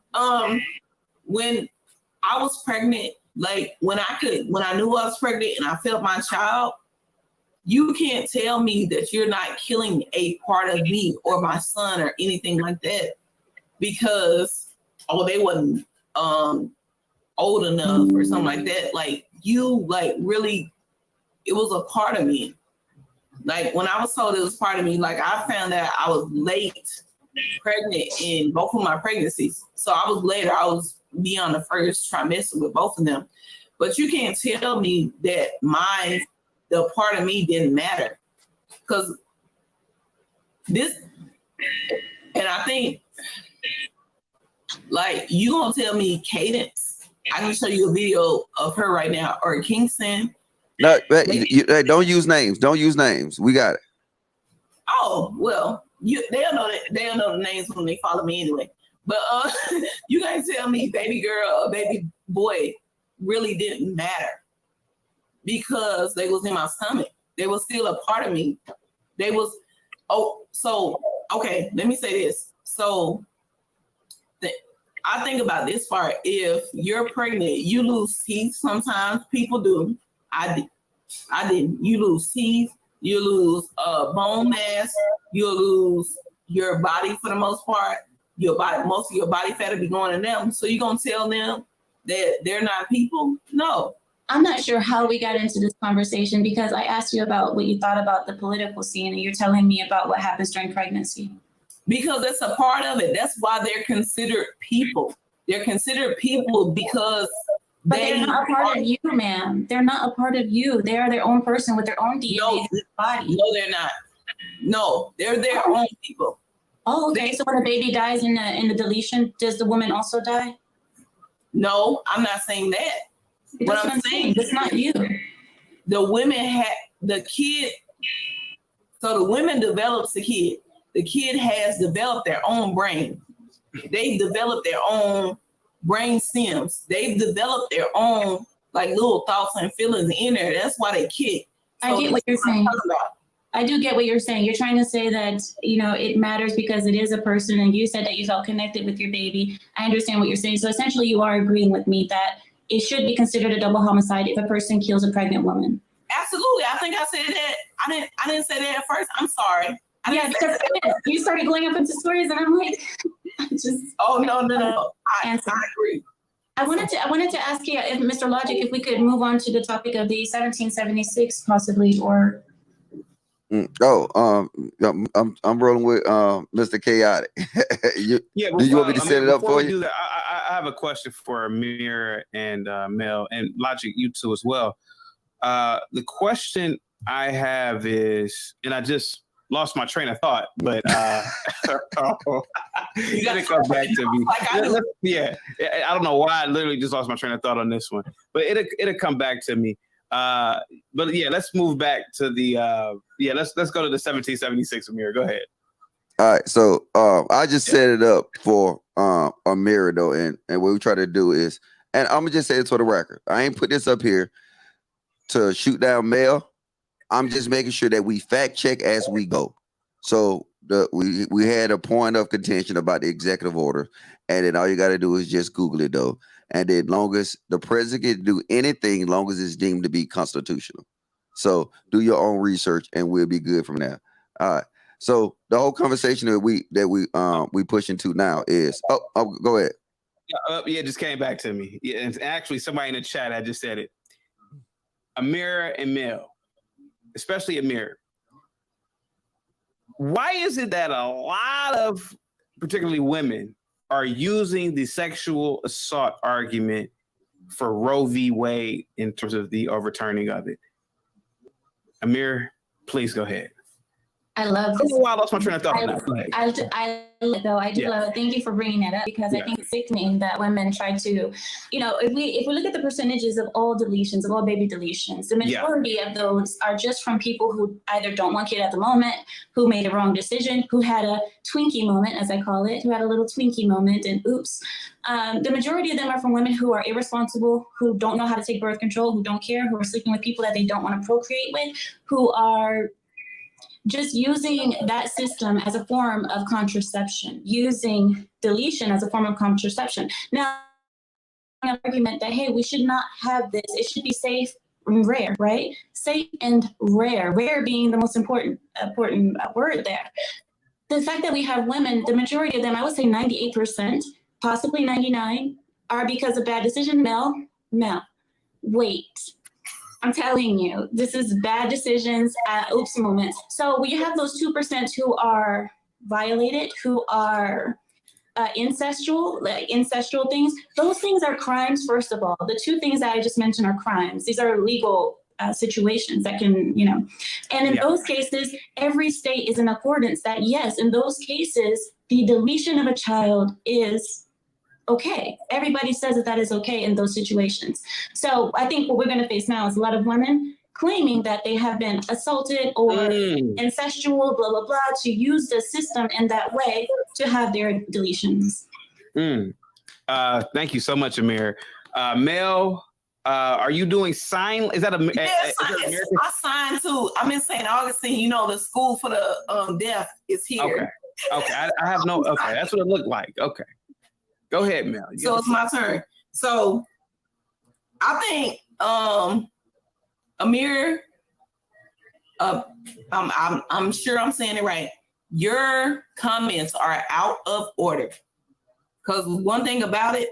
S4: When I was pregnant, like when I knew I was pregnant and I felt my child, you can't tell me that you're not killing a part of me or my son or anything like that because, they wasn't old enough or something like that. Like you, like really, it was a part of me. Like when I was told it was part of me, like I found out I was late pregnant in both of my pregnancies. So I was beyond the first trimester with both of them. But you can't tell me that the part of me didn't matter. Because this, and I think, like, you gonna tell me Cadence? I can show you a video of her right now, or Kingston.
S1: No, don't use names. Don't use names. We got it.
S4: Oh well, they'll know that. They'll know the names when they follow me anyway. But you guys tell me, baby girl or baby boy really didn't matter because they was in my stomach. They was still a part of me. They was. Okay. Let me say this. So. I think about this part. If you're pregnant, you lose teeth. Sometimes people do. I didn't. You lose teeth. You lose bone mass. You lose your body for the most part. Most of your body fat will be going to them. So you're gonna tell them that they're not people? No.
S3: I'm not sure how we got into this conversation because I asked you about what you thought about the political scene, and you're telling me about what happens during pregnancy.
S4: Because it's a part of it. That's why they're considered people. They're considered people because
S3: they're not a part of you, ma'am. They're not a part of you. They are their own person with their own DNA body.
S4: No, they're not. No, they're their own people.
S3: Oh, okay. So when a baby dies in the deletion, does the woman also die?
S4: No, I'm not saying that. What I'm saying,
S3: it's not you.
S4: The women had the kid. So the women develops the kid. The kid has developed their own brain. They've developed their own brain stems. They've developed their own like little thoughts and feelings in there. That's why they kick. So
S3: I get what you're saying. I do get what you're saying. You're trying to say that, it matters because it is a person, and you said that you felt connected with your baby. I understand what you're saying. So essentially you are agreeing with me that it should be considered a double homicide if a person kills a pregnant woman.
S4: Absolutely. I think I said that I didn't say that at first. I'm sorry.
S3: Yeah, because you started going up into stories, and I'm like, just.
S4: Oh no. I agree.
S3: I wanted to ask you, if Mr. Logic, if we could move on to the topic of the 1776, possibly, or.
S1: I'm rolling with Mr. Chaotic. Do you want me to set it up for you?
S2: Do that, I have a question for Amir and Mel and Logic, you two as well. The question I have is, and I just lost my train of thought, but you gotta come back to me. Yeah, I don't know why I literally just lost my train of thought on this one, but it'll come back to me. But yeah, let's move back to the let's go to the 1776. Amir, go ahead.
S1: All right, so I just set it up for Amir though, and what we try to do is, and I'm gonna just say it for the record, I ain't put this up here to shoot down Mel. I'm just making sure that we fact check as we go. So we had a point of contention about the executive order, and then all you got to do is just Google it though. And then long as the president can do anything, long as it's deemed to be constitutional. So do your own research, and we'll be good from there. All right. So the whole conversation that we push into now is go ahead.
S2: Yeah, it just came back to me. Yeah, and actually somebody in the chat I just said it. Amir and Mel. Especially Amir. Why is it that a lot of, particularly women, are using the sexual assault argument for Roe v. Wade in terms of the overturning of it? Amir, please go ahead.
S3: I love this.
S2: I lost my train of thought.
S3: I do love it. Thank you for bringing that up, because I think it's sickening that women try to, if we look at the percentages of all deletions, of all baby deletions, the majority of those are just from people who either don't want kids at the moment, who made a wrong decision, who had a Twinkie moment, as I call it, who had a little Twinkie moment and oops. The majority of them are from women who are irresponsible, who don't know how to take birth control, who don't care, who are sleeping with people that they don't want to procreate with, who are just using that system as a form of contraception, using deletion as a form of contraception. Now, an argument that, hey, we should not have this. It should be safe and rare, right? Safe and rare. Rare being the most important word there. The fact that we have women, the majority of them, I would say 98%, possibly 99%, are because of bad decision. Mel, wait. I'm telling you, this is bad decisions at oops moments. So when you have those 2% who are violated, who are incestual things, those things are crimes, first of all. The two things that I just mentioned are crimes. These are legal situations that can, and in those cases, every state is in accordance that, yes, in those cases, the deletion of a child is okay. Everybody says that is okay in those situations. So I think what we're going to face now is a lot of women claiming that they have been assaulted or incestual, blah, blah, blah, to use the system in that way to have their deletions.
S2: Thank you so much, Amir. Mel, are you doing sign? Is that a?
S4: Yes, I signed too. I'm in St. Augustine. The school for the deaf is here.
S2: Okay. I have no. Okay, that's what it looked like. Okay. Go ahead, Mel.
S4: So it's my turn. So I think Amir, I'm sure I'm saying it right. Your comments are out of order. Because one thing about it,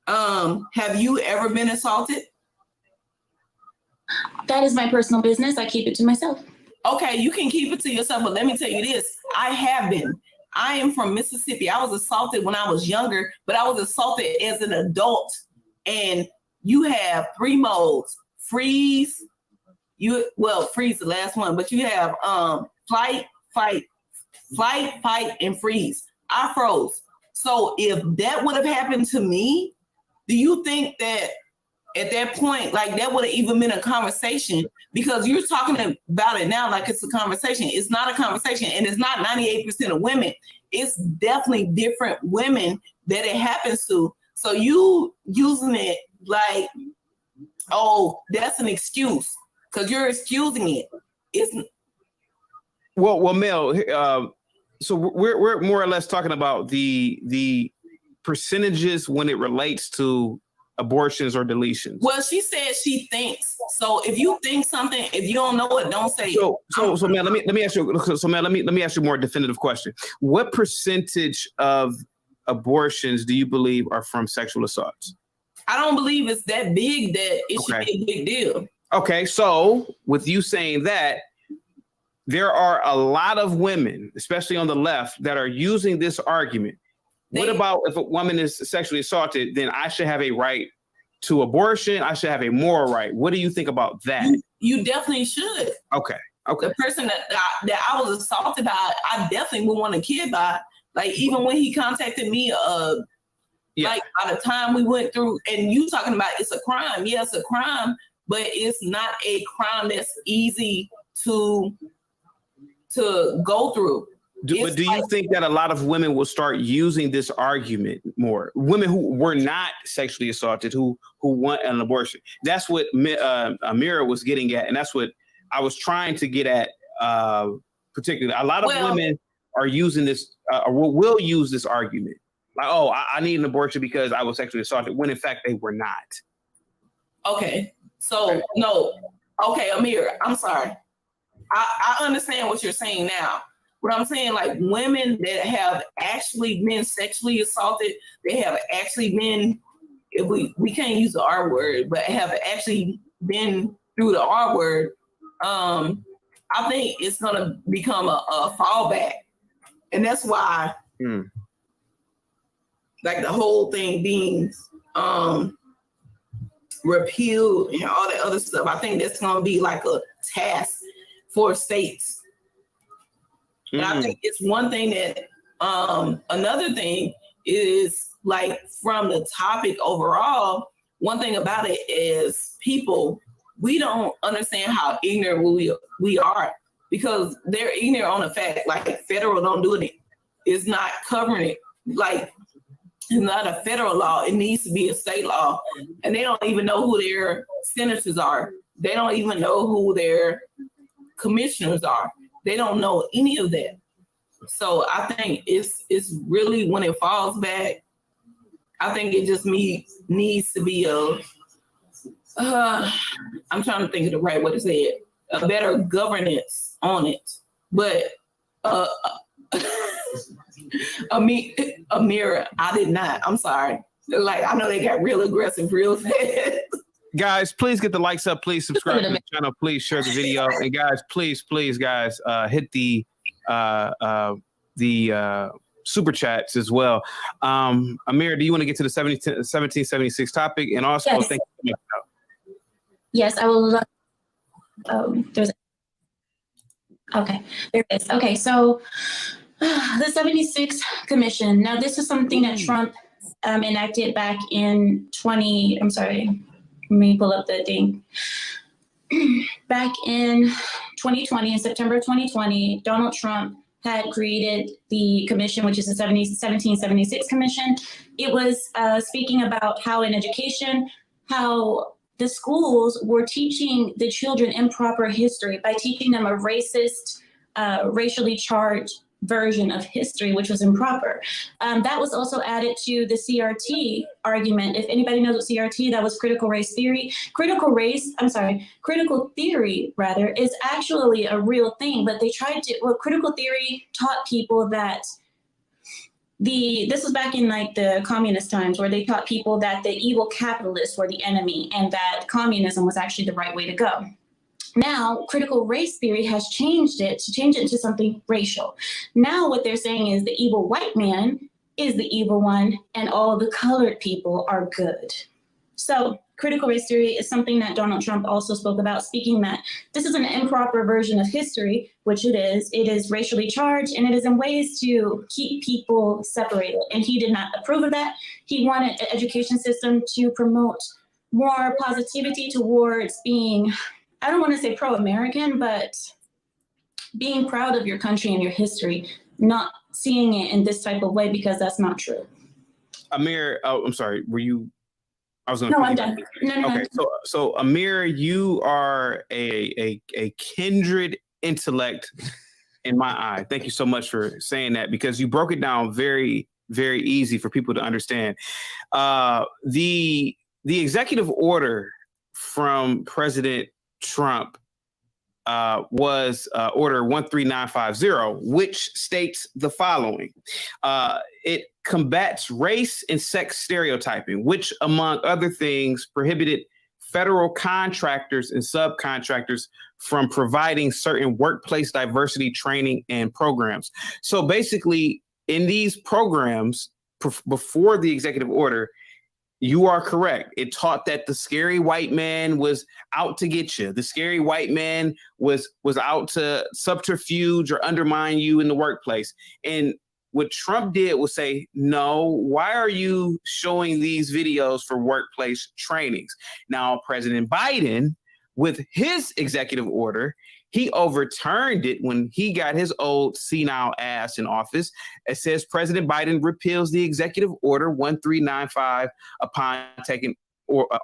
S4: have you ever been assaulted?
S3: That is my personal business. I keep it to myself.
S4: Okay, you can keep it to yourself, but let me tell you this. I have been. I am from Mississippi. I was assaulted when I was younger, but I was assaulted as an adult. And you have 3 modes. Freeze. Freeze the last one, but you have flight, fight, and freeze. I froze. So if that would have happened to me, do you think that at that point, like that would have even been a conversation? Because you're talking about it now like it's a conversation. It's not a conversation, and it's not 98% of women. It's definitely different women that it happens to. So you using it like, oh, that's an excuse because you're excusing it. It's
S2: well, Mel. So we're more or less talking about the percentages when it relates to abortions or deletions?
S4: Well, she said she thinks. So if you think something, if you don't know it, don't say it.
S2: So man, let me ask you. So man, let me ask you a more definitive question. What percentage of abortions do you believe are from sexual assaults?
S4: I don't believe it's that big that it should be a big deal.
S2: Okay, so with you saying that, there are a lot of women, especially on the left, that are using this argument. What about if a woman is sexually assaulted, then I should have a right to abortion? I should have a moral right. What do you think about that?
S4: You definitely should.
S2: Okay.
S4: The person that I was assaulted by, I definitely would want a kid by. Like, even when he contacted me, like by the time we went through, and you talking about it's a crime. Yeah, it's a crime, but it's not a crime that's easy to go through.
S2: But do you think that a lot of women will start using this argument more? Women who were not sexually assaulted, who want an abortion. That's what Amira was getting at, and that's what I was trying to get at. Particularly, a lot of women are using this, or will use this argument, like, "Oh, I need an abortion because I was sexually assaulted," when in fact they were not.
S4: Okay, so no, okay, Amira, I'm sorry. I understand what you're saying now. What I'm saying, like, women that have actually been sexually assaulted, they have actually been, if we can't use the R word, but have actually been through the R word, I think it's going to become a fallback. And that's why, like, the whole thing being repealed and all that other stuff, I think that's going to be like a task for states. And I think it's one thing that, another thing is, like, from the topic overall, one thing about it is people, we don't understand how ignorant we are, because they're ignorant on the fact, like, federal don't do it. It's not covering it. Like, it's not a federal law. It needs to be a state law. And they don't even know who their senators are. They don't even know who their commissioners are. They don't know any of that. So I think it's really, when it falls back, I think it just needs to be I'm trying to think of the right way to say it, a better governance on it. But Amira, I did not. I'm sorry. Like, I know they got real aggressive real fast.
S2: Guys, please get the likes up. Please subscribe to the channel. Please share the video. And guys, please, guys, hit the super chats as well. Amir, do you want to get to the 1776 topic? And also,
S3: yes.
S2: Thank you.
S3: Yes, I will. Okay, there it is. Okay, so the 76 Commission. Now, this is something that Trump enacted back in let me pull up the thing. Back in 2020, in September 2020, Donald Trump had created the commission, which is the 1776 Commission. It was speaking about how in education, how the schools were teaching the children improper history by teaching them a racist, racially charged version of history, which was improper. That was also added to the CRT argument. If anybody knows what CRT, that was critical race theory. Critical theory rather, is actually a real thing, but they tried to, critical theory taught people that this was back in, like, the communist times, where they taught people that the evil capitalists were the enemy and that communism was actually the right way to go. Now, critical race theory has changed it into something racial. Now what they're saying is the evil white man is the evil one and all the colored people are good. So critical race theory is something that Donald Trump also spoke about, speaking that this is an improper version of history, which it is. It is racially charged, and it is in ways to keep people separated. And he did not approve of that. He wanted an education system to promote more positivity towards being, I don't want to say pro-American, but being proud of your country and your history, not seeing it in this type of way, because that's not true.
S2: Amir, I'm sorry, were you?
S3: I'm done. No.
S2: Okay, so Amir, you are a kindred intellect in my eye. Thank you so much for saying that, because you broke it down very, very easy for people to understand. The the executive order from President Trump was Order 13950, which states the following. It combats race and sex stereotyping, which, among other things, prohibited federal contractors and subcontractors from providing certain workplace diversity training and programs. So basically, in these programs, before the executive order, you are correct. It taught that the scary white man was out to get you. The scary white man was out to subterfuge or undermine you in the workplace. And what Trump did was say, no, why are you showing these videos for workplace trainings? Now, President Biden, with his executive order, he overturned it when he got his old senile ass in office. It says President Biden repeals the executive order 1395 upon taking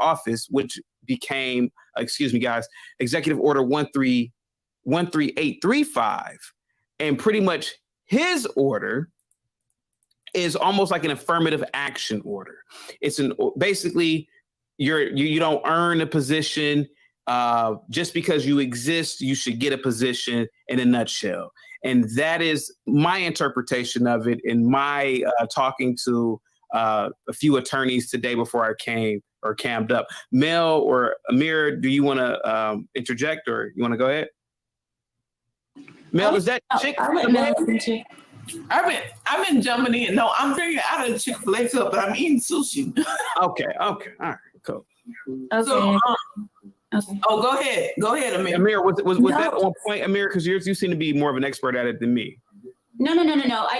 S2: office, which became, executive order 13835. And pretty much his order is almost like an affirmative action order. It's basically you don't earn a position. Just because you exist, you should get a position, in a nutshell. And that is my interpretation of it in my talking to a few attorneys today before I came or camped up. Mel or Amir, do you want to interject, or you want to go ahead? Mel, is that Chick-fil-A?
S4: I've been jumping in. No, I'm drinking out of the Chick-fil-A cup, but I'm eating sushi.
S2: Okay. All right, cool.
S3: Okay.
S4: So, okay. Oh, go ahead, Amir.
S2: Amir, was that on point, Amir? Because you seem to be more of an expert at it than me.
S3: No. I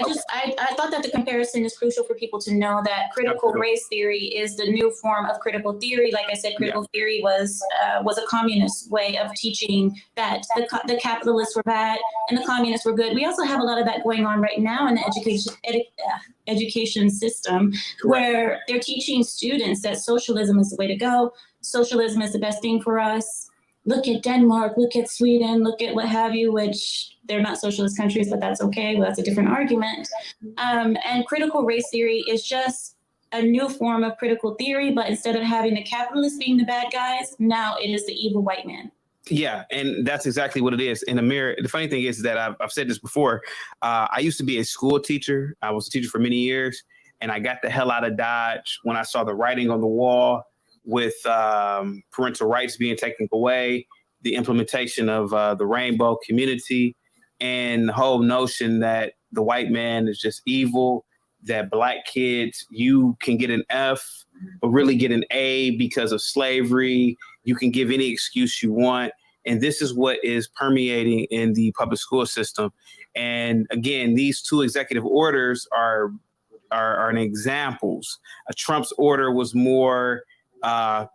S3: thought that the comparison is crucial for people to know that critical race theory is the new form of critical theory. Like I said, critical theory was a communist way of teaching that the capitalists were bad and the communists were good. We also have a lot of that going on right now in the education system, where they're teaching students that socialism is the way to go. Socialism is the best thing for us. Look at Denmark, look at Sweden, look at what have you, which they're not socialist countries, but that's okay. Well, that's a different argument. And critical race theory is just a new form of critical theory, but instead of having the capitalists being the bad guys, now it is the evil white man.
S2: Yeah, and that's exactly what it is. And Amir, the funny thing is that I've said this before. I used to be a school teacher. I was a teacher for many years, and I got the hell out of Dodge when I saw the writing on the wall with parental rights being taken away, the implementation of the rainbow community, and the whole notion that the white man is just evil, that black kids, you can get an F, but really get an A because of slavery. You can give any excuse you want. And this is what is permeating in the public school system. And again, these two executive orders are examples. Trump's order was more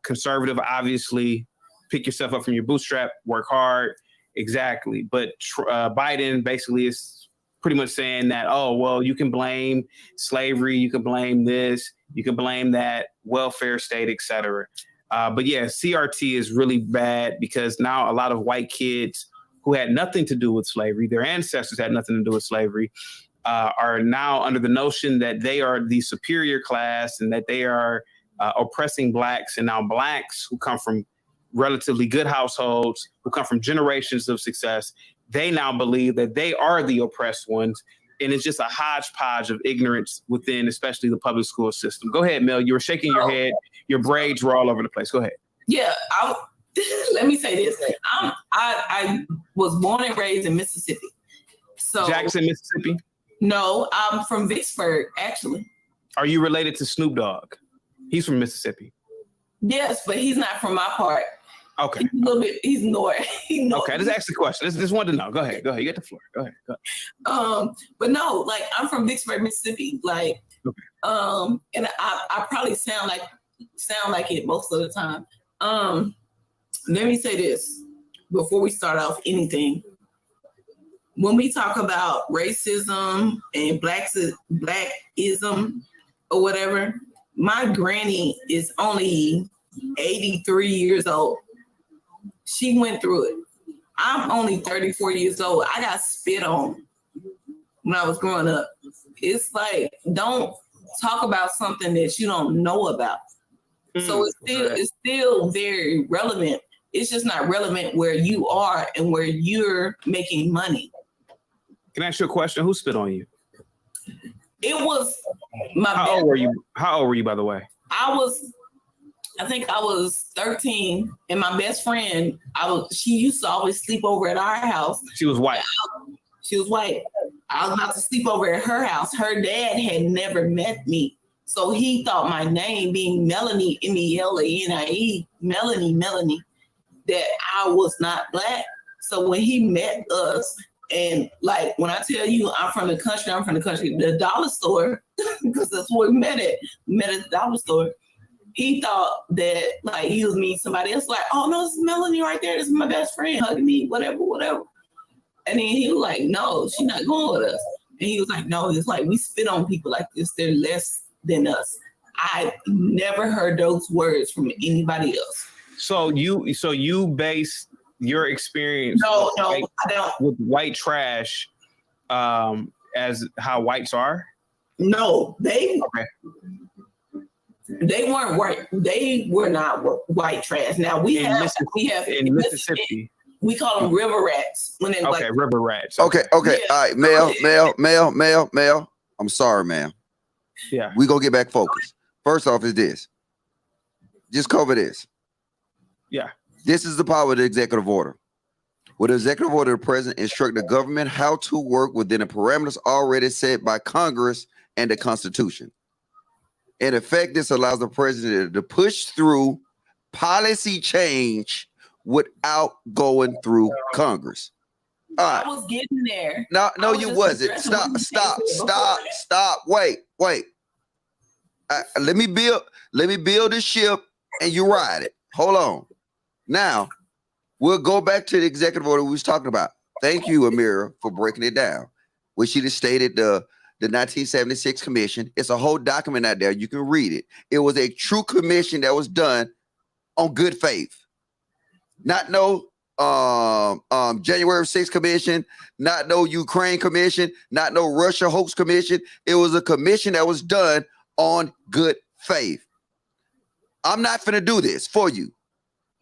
S2: conservative, obviously. Pick yourself up from your bootstrap, work hard. Exactly. But Biden basically is pretty much saying that, oh, well, you can blame slavery, you can blame this, you can blame that, welfare state, etc. But yeah, CRT is really bad because now a lot of white kids who had nothing to do with slavery, their ancestors had nothing to do with slavery, are now under the notion that they are the superior class and that they are oppressing blacks. And now blacks who come from relatively good households, who come from generations of success, they now believe that they are the oppressed ones. And it's just a hodgepodge of ignorance within, especially the public school system. Go ahead, Mel. You were shaking your head. Your braids were all over the place. Go ahead.
S4: Yeah. Let me say this. I was born and raised in Mississippi. So
S2: Jackson, Mississippi?
S4: No, I'm from Vicksburg, actually.
S2: Are you related to Snoop Dogg? He's from Mississippi.
S4: Yes, but he's not from my part.
S2: Okay.
S4: He's a little bit, he's north.
S2: Okay, just ask the question. Just wanted to know. Go ahead. You get the floor. Go ahead.
S4: But no, like I'm from Vicksburg, Mississippi. Like, okay. And I probably sound like it most of the time. Let me say this before we start off anything. When we talk about racism and blackism or whatever, my granny is only 83 years old. She went through it. I'm only 34 years old. I got spit on when I was growing up. It's like, don't talk about something that you don't know about. So it's still very relevant. It's just not relevant where you are and where you're making money.
S2: Can I ask you a question? Who spit on you?
S4: It was my.
S2: How old were you? How old were you, by the way?
S4: I think I was 13, and my best friend, she used to always sleep over at our house.
S2: She was white.
S4: She was white. I was about to sleep over at her house. Her dad had never met me. So he thought my name being Melanie, Melanie, Melanie, that I was not Black. So when he met us, and like when I tell you I'm from the country, the dollar store, because that's where we met at the dollar store. He thought that like he was meeting somebody else, like, oh no, this is Melanie right there. This is my best friend hugging me, whatever. And then he was like, no, she's not going with us. And he was like, no, it's like we spit on people like this. They're less than us. I never heard those words from anybody else.
S2: So you base your experience
S4: I don't.
S2: with white trash as how whites are?
S4: No, they weren't white. They were not white trash. Now we have in Mississippi. We call them river rats when they
S2: river rats.
S1: Okay. Yeah. All right, Mel. I'm sorry, ma'am.
S2: Yeah.
S1: We gonna get back focused. First off is this. Just cover this.
S2: Yeah.
S1: This is the power of the executive order. With the executive order, the president instruct the government how to work within the parameters already set by Congress and the Constitution. In effect, this allows the president to push through policy change without going through Congress. All right.
S4: I was getting there.
S1: No, you wasn't. Stop. Wait. Let me build the ship and you ride it. Hold on. Now, we'll go back to the executive order we was talking about. Thank you, Amira, for breaking it down. Where she just stated the 1976 commission. It's a whole document out there. You can read it. It was a true commission that was done on good faith. Not no January 6th commission, not no Ukraine commission, not no Russia hoax commission. It was a commission that was done on good faith. I'm not finna do this for you.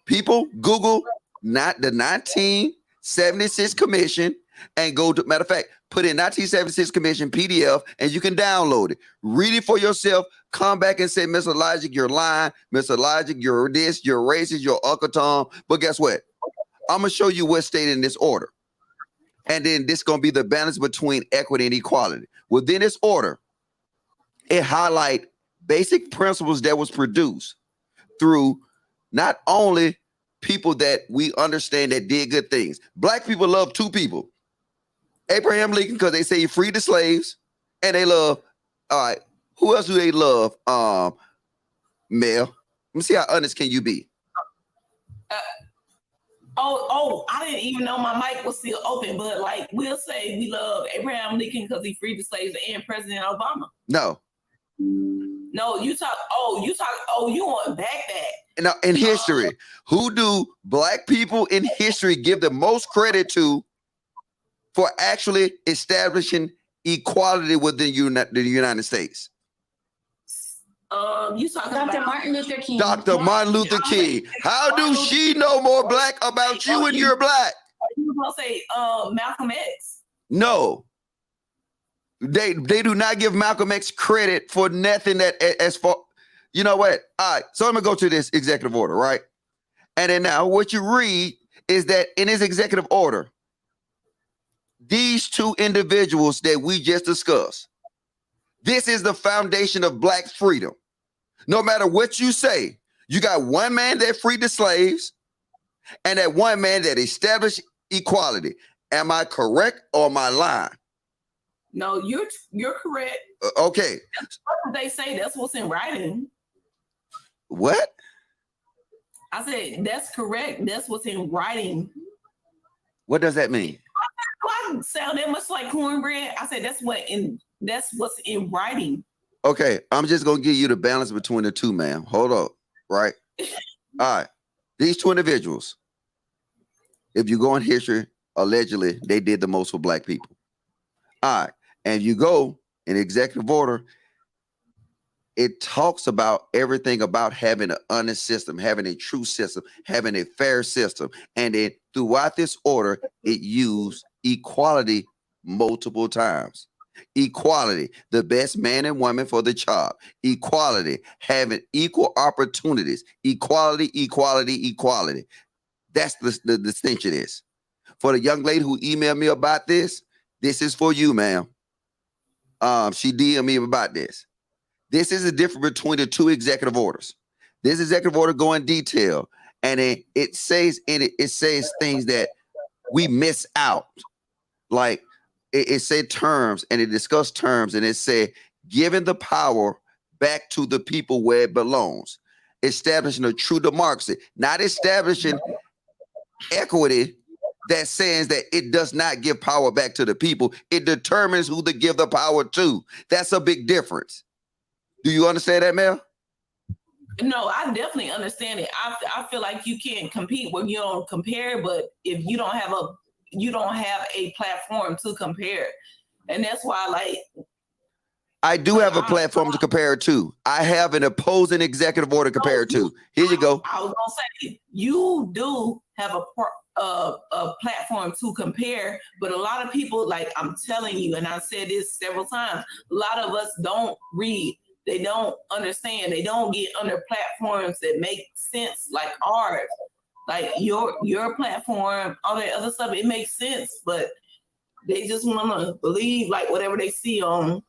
S1: People, Google not the 1976 commission and go to, matter of fact, put in 1976 commission PDF and you can download it. Read it for yourself. Come back and say, Mr. Logic, you're lying. Mr. Logic, you're this, you're racist, you're Uncle Tom. But guess what? I'm going to show you what's stated in this order. And then this is going to be the balance between equity and equality. Within this order, it highlights basic principles that was produced through not only people that we understand that did good things. Black people love two people. Abraham Lincoln, because they say he freed the slaves, and they love, all right, who else do they love? Mel. Let me see how honest can you be.
S4: I didn't even know my mic was still open, but like we'll say we love Abraham Lincoln because he freed the slaves and President Obama. No, you want back.
S1: Now, in history, who do Black people in history give the most credit to for actually establishing equality within the United States?
S4: You talking
S3: Dr.
S4: about
S3: Martin Luther King.
S1: Dr. Martin Luther King. How do she know more Black about you and you're Black?
S4: You were gonna say Malcolm X?
S1: No. They do not give Malcolm X credit for nothing that as far, you know what? All right, so I'm gonna go to this executive order, right? And then now what you read is that in his executive order, these two individuals that we just discussed, this is the foundation of Black freedom. No matter what you say, you got one man that freed the slaves and that one man that established equality. Am I correct or am I lying?
S4: No, you're correct.
S1: Okay.
S4: That's what they say. That's what's in writing.
S1: What?
S4: I said that's correct. That's what's in writing.
S1: What does that mean?
S4: I sound that much like cornbread. I said that's what's in writing.
S1: Okay, I'm just gonna give you the balance between the two, ma'am. Hold up, right? All right, these two individuals, if you go in history, allegedly they did the most for Black people. All right, and you go in executive order, it talks about everything about having an honest system, having a true system, having a fair system. And then throughout this order, it used equality multiple times. Equality, the best man and woman for the job. Equality, having equal opportunities. Equality, equality, equality. That's the distinction is. For the young lady who emailed me about this is for you, ma'am. She DM'd me about this. This is the difference between the two executive orders. This executive order go in detail, and it says in it, it says things that we miss out. Like it said terms, and it discussed terms, and it said giving the power back to the people where it belongs, establishing a true democracy, not establishing equity that says that it does not give power back to the people. It determines who to give the power to. That's a big difference. Do you understand that, Mel?
S4: No, I definitely understand it. I feel like you can't compete when you don't compare, but if you don't have a platform to compare. And that's why, like,
S1: I do have a platform to compare it to. I have an opposing executive order to compare it to. Here you go.
S4: I was gonna say you do have a platform to compare, but a lot of people, like I'm telling you, and I've said this several times, a lot of us don't read. They don't understand. They don't get under platforms that make sense like ours. Like your platform, all that other stuff, it makes sense, but they just want to believe like whatever they see it on.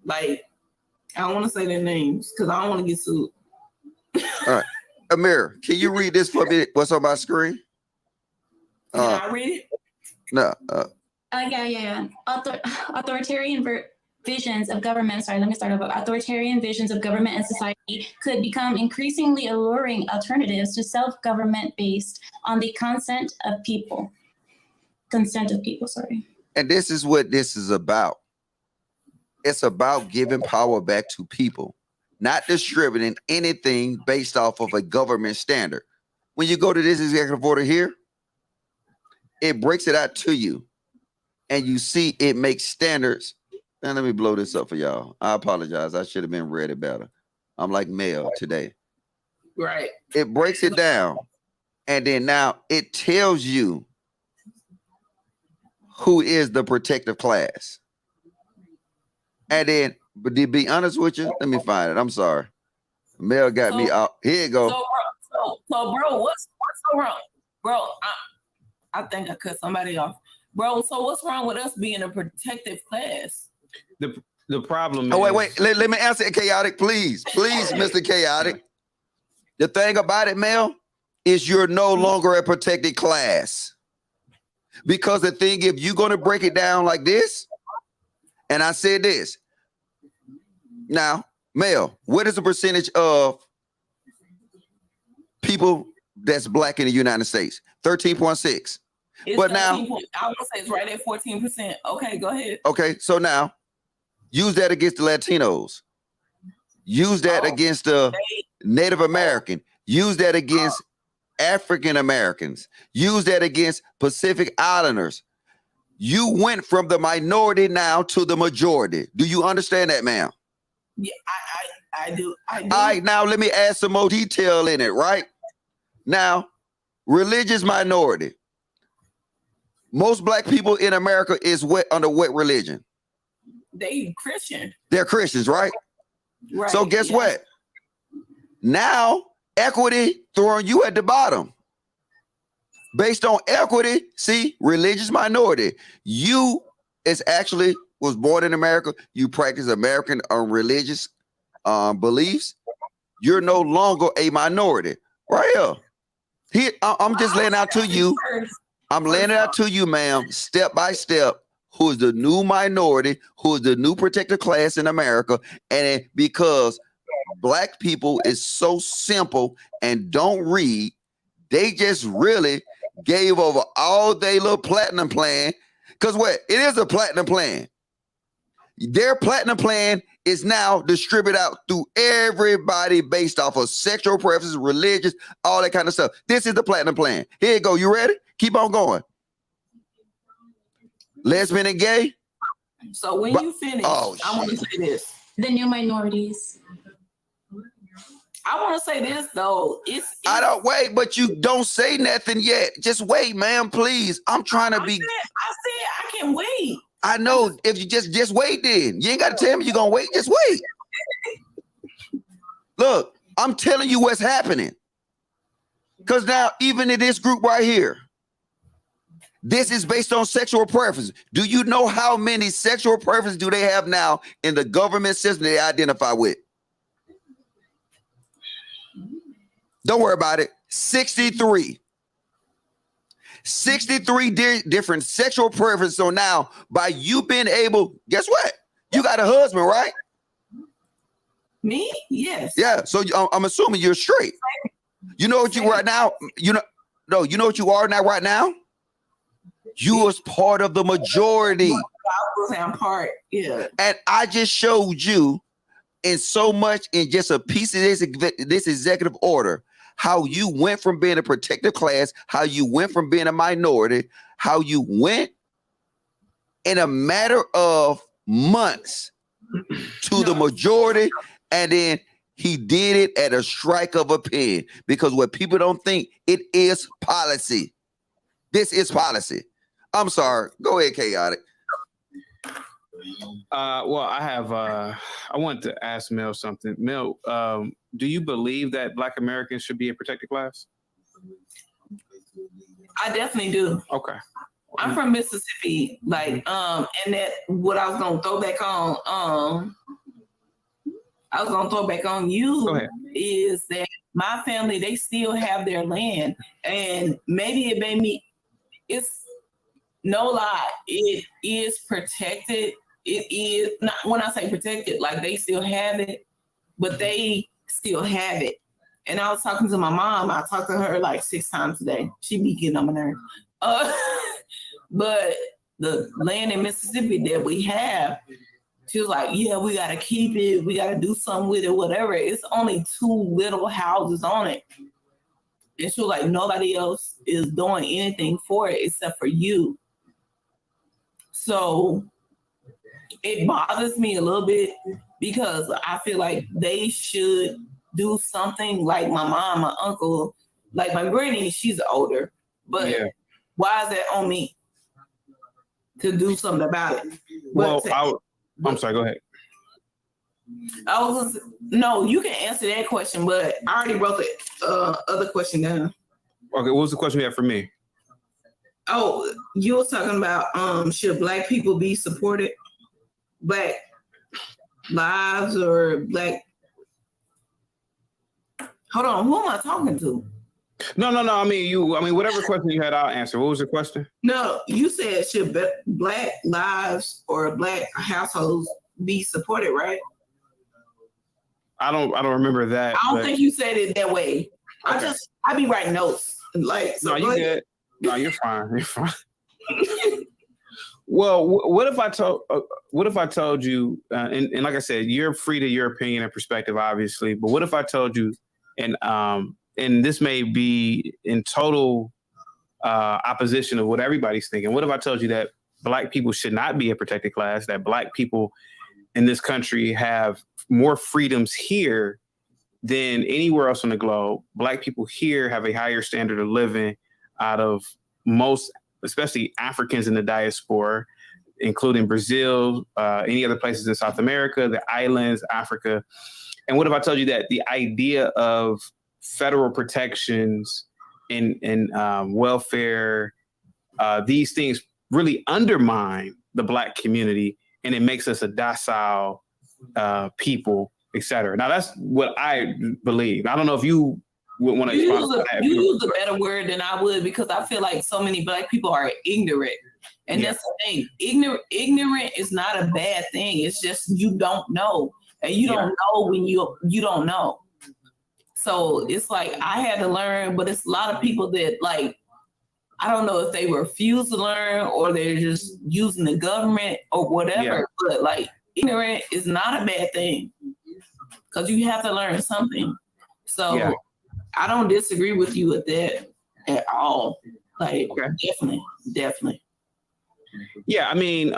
S4: Like, I don't want to say their names because I don't want to get sued.
S1: All right. Amir, can you read this for me? What's on my screen?
S4: Can I read it?
S1: No.
S3: Yeah. Authoritarian visions of government, let me start over. Authoritarian visions of government and society could become increasingly alluring alternatives to self-government based on the consent of people, sorry.
S1: And this is what this is about. It's about giving power back to people, not distributing anything based off of a government standard. When you go to this executive order here, it breaks it out to you, and you see it makes standards. And let me blow this up for y'all. I apologize. I should have been read it better. I'm like Mel today.
S4: Right.
S1: It breaks it down. And then now it tells you who is the protective class. And then, but to be honest with you, let me find it. I'm sorry. Mel got me out. Here you go.
S4: So bro, what's so wrong? Bro, I think I cut somebody off. Bro, so what's wrong with us being a protective class?
S2: The problem
S1: is...
S2: wait.
S1: Let me answer it, Chaotic, please. Please, Mr. Chaotic. The thing about it, Mel, is you're no longer a protected class. Because the thing, if you're going to break it down like this, and I said this, now, Mel, what is the percentage of people that's black in the United States? 13.6. But now,
S4: I would say it's right at 14%. Okay, go ahead.
S1: Okay, so now use that against the Latinos. Use that against the Native American. Use that against African Americans. Use that against Pacific Islanders. You went from the minority now to the majority. Do you understand that, ma'am?
S4: Yeah, I do.
S1: All right, now let me add some more detail in it, right? Now, religious minority. Most black people in America is under what religion?
S4: They Christian.
S1: They're Christians, right?
S4: Right.
S1: So guess what? Now, equity throwing you at the bottom. Based on equity, see, religious minority. You was born in America. You practice American religious beliefs. You're no longer a minority. Right here. I'm just laying out to you. I'm laying it out to you, ma'am, step by step, who is the new minority, who is the new protected class in America. And because black people is so simple and don't read, they just really gave over all their little platinum plan. Because what? It is a platinum plan. Their platinum plan is now distributed out through everybody based off of sexual preferences, religious, all that kind of stuff. This is the platinum plan. Here you go. You ready? Keep on going. Lesbian and gay.
S4: So when you finish, I want to say this.
S3: The new minorities.
S4: I want to say this though.
S1: I don't wait, but you don't say nothing yet. Just wait, ma'am, please. I'm trying to be.
S4: I said I can wait.
S1: I know. If you just wait, then you ain't got to tell me you're gonna wait. Just wait. Look, I'm telling you what's happening. Because now, even in this group right here, this is based on sexual preference. Do you know how many sexual preferences do they have now in the government system they identify with? Don't worry about it. 63. 63 different sexual preferences. So now, by you being able, guess what? You got a husband, right?
S4: Me? Yes.
S1: Yeah. So I'm assuming you're straight. You know what you right now? You know what you are now right now? You was part of the majority.
S4: I was part, yeah.
S1: And I just showed you in so much in just a piece of this executive order how you went from being a protected class, how you went from being a minority, how you went in a matter of months to the majority, and then he did it at a strike of a pen. Because what people don't think, it is policy. This is policy. I'm sorry. Go ahead, Chaotic.
S2: Well, I want to ask Mel something. Mel, do you believe that Black Americans should be a protected class?
S4: I definitely do.
S2: Okay.
S4: I'm from Mississippi, and that what I was gonna throw back on, you is that my family, they still have their land, and maybe it made me. It's no lie, it is protected. It is not, when I say protected, like they still have it, but they still have it. And I was talking to my mom. I talked to her like 6 times a day. She be getting on my nerves. But the land in Mississippi that we have, she was like, yeah, we got to keep it. We got to do something with it, whatever. It's only 2 little houses on it. And she was like, nobody else is doing anything for it except for you. So it bothers me a little bit because I feel like they should do something, like my mom, my uncle, like my granny, she's older, but why is that on me to do something about it?
S2: Well, I'm sorry, go ahead.
S4: No, you can answer that question, but I already wrote the other question down.
S2: Okay, what was the question you had for me?
S4: Oh, you were talking about should Black people be supported? Black lives or Black... Hold on, who am I talking to?
S2: No. I mean, whatever question you had, I'll answer. What was the question?
S4: No, you said should Black lives or Black households be supported, right?
S2: I don't remember that.
S4: I don't think you said it that way. Okay. I be writing notes. So
S2: no, you good. No, you're fine. You're fine. Well, what if I told you, and like I said, you're free to your opinion and perspective, obviously. But what if I told you, and this may be in total opposition of what everybody's thinking. What if I told you that Black people should not be a protected class, that Black people in this country have more freedoms here than anywhere else on the globe? Black people here have a higher standard of living out of most, especially Africans in the diaspora, including Brazil, any other places in South America, the islands, Africa. And what if I told you that the idea of federal protections and welfare, these things really undermine the Black community, and it makes us a docile people, et cetera. Now, that's what I believe. I don't know if you would want to
S4: use a better word than I would, because I feel like so many Black people are ignorant. And that's the thing. Ignorant is not a bad thing. It's just you don't know. And you don't know when you don't know. So it's like I had to learn, but it's a lot of people that, like, I don't know if they refuse to learn or they're just using the government or whatever. But like, ignorant is not a bad thing, because you have to learn something. So I don't disagree with you with that at all. Like, definitely.
S2: Yeah, I mean,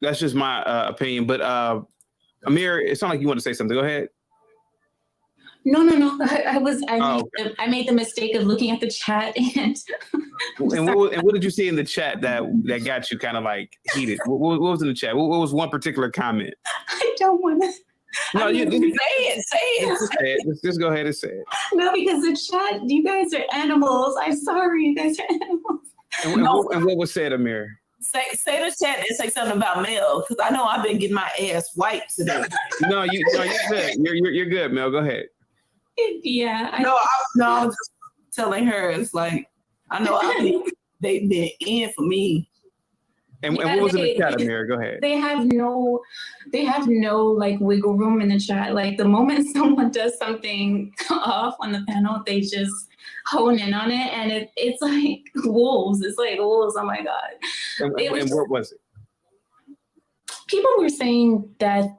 S2: that's just my opinion. But Amir, it sounded like you want to say something. Go ahead.
S3: No. I made the mistake of looking at the chat and.
S2: What did you see in the chat that got you kind of like heated? What was in the chat? What was one particular comment?
S3: I don't want to.
S2: No,
S4: say it.
S2: Just go ahead and say it.
S3: No, because the chat, you guys are animals. I'm sorry, you guys are animals.
S2: And what was said, Amir?
S4: Say the chat and say something about Mel, because I know I've been getting my ass wiped today.
S2: No, you're good. You're good, Mel. Go ahead.
S3: Yeah.
S4: I'm just telling her, it's like, I know they've been in for me.
S2: And what was in the chat, Amir? Go ahead.
S3: They have no like wiggle room in the chat. Like the moment someone does something off on the panel, they just hone in on it, and it's like wolves. It's like wolves. Oh my God.
S2: And what was it?
S3: People were saying that,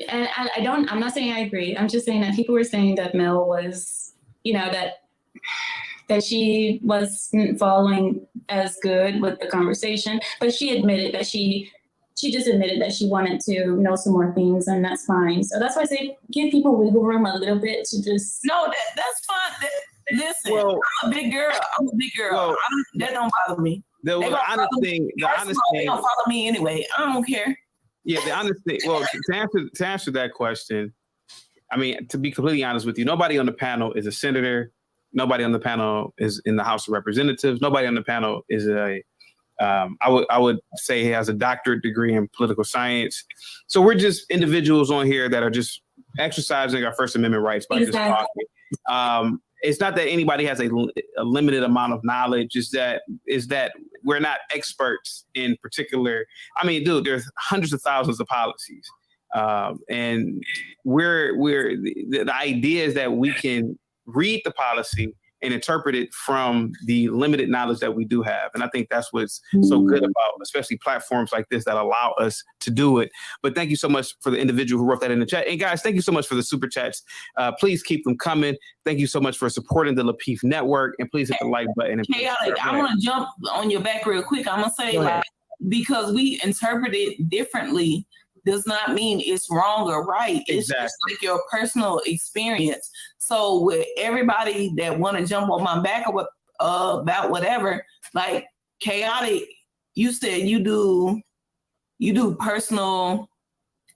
S3: and I'm not saying I agree. I'm just saying that people were saying that Mel was, that she wasn't following as good with the conversation, but she admitted that she just admitted that she wanted to know some more things, and that's fine. So that's why I say give people wiggle room a little bit to just.
S4: No, that's fine. Listen, I'm a big girl. Well, that don't bother me.
S2: The honest thing,
S4: they don't follow me anyway. I don't care.
S2: Yeah, the honest thing. Well, to answer that question, I mean, to be completely honest with you, nobody on the panel is a senator. Nobody on the panel is in the House of Representatives. Nobody on the panel is I would say he has a doctorate degree in political science. So we're just individuals on here that are just exercising our First Amendment rights by just talking. It's not that anybody has a limited amount of knowledge. Is that we're not experts in particular. I mean, dude, there's hundreds of thousands of policies, and the idea is that we can read the policy and interpret it from the limited knowledge that we do have. And I think that's what's so good about, especially platforms like this that allow us to do it. But thank you so much for the individual who wrote that in the chat. And guys, thank you so much for the super chats. Please keep them coming. Thank you so much for supporting the Lapeef Network. And please hit the like button.
S4: I want to jump on your back real quick. I'm going to say, because we interpret it differently does not mean it's wrong or right. It's just like your personal experience. So with everybody that want to jump on my back or about whatever, like Chaotic, you said you do personal.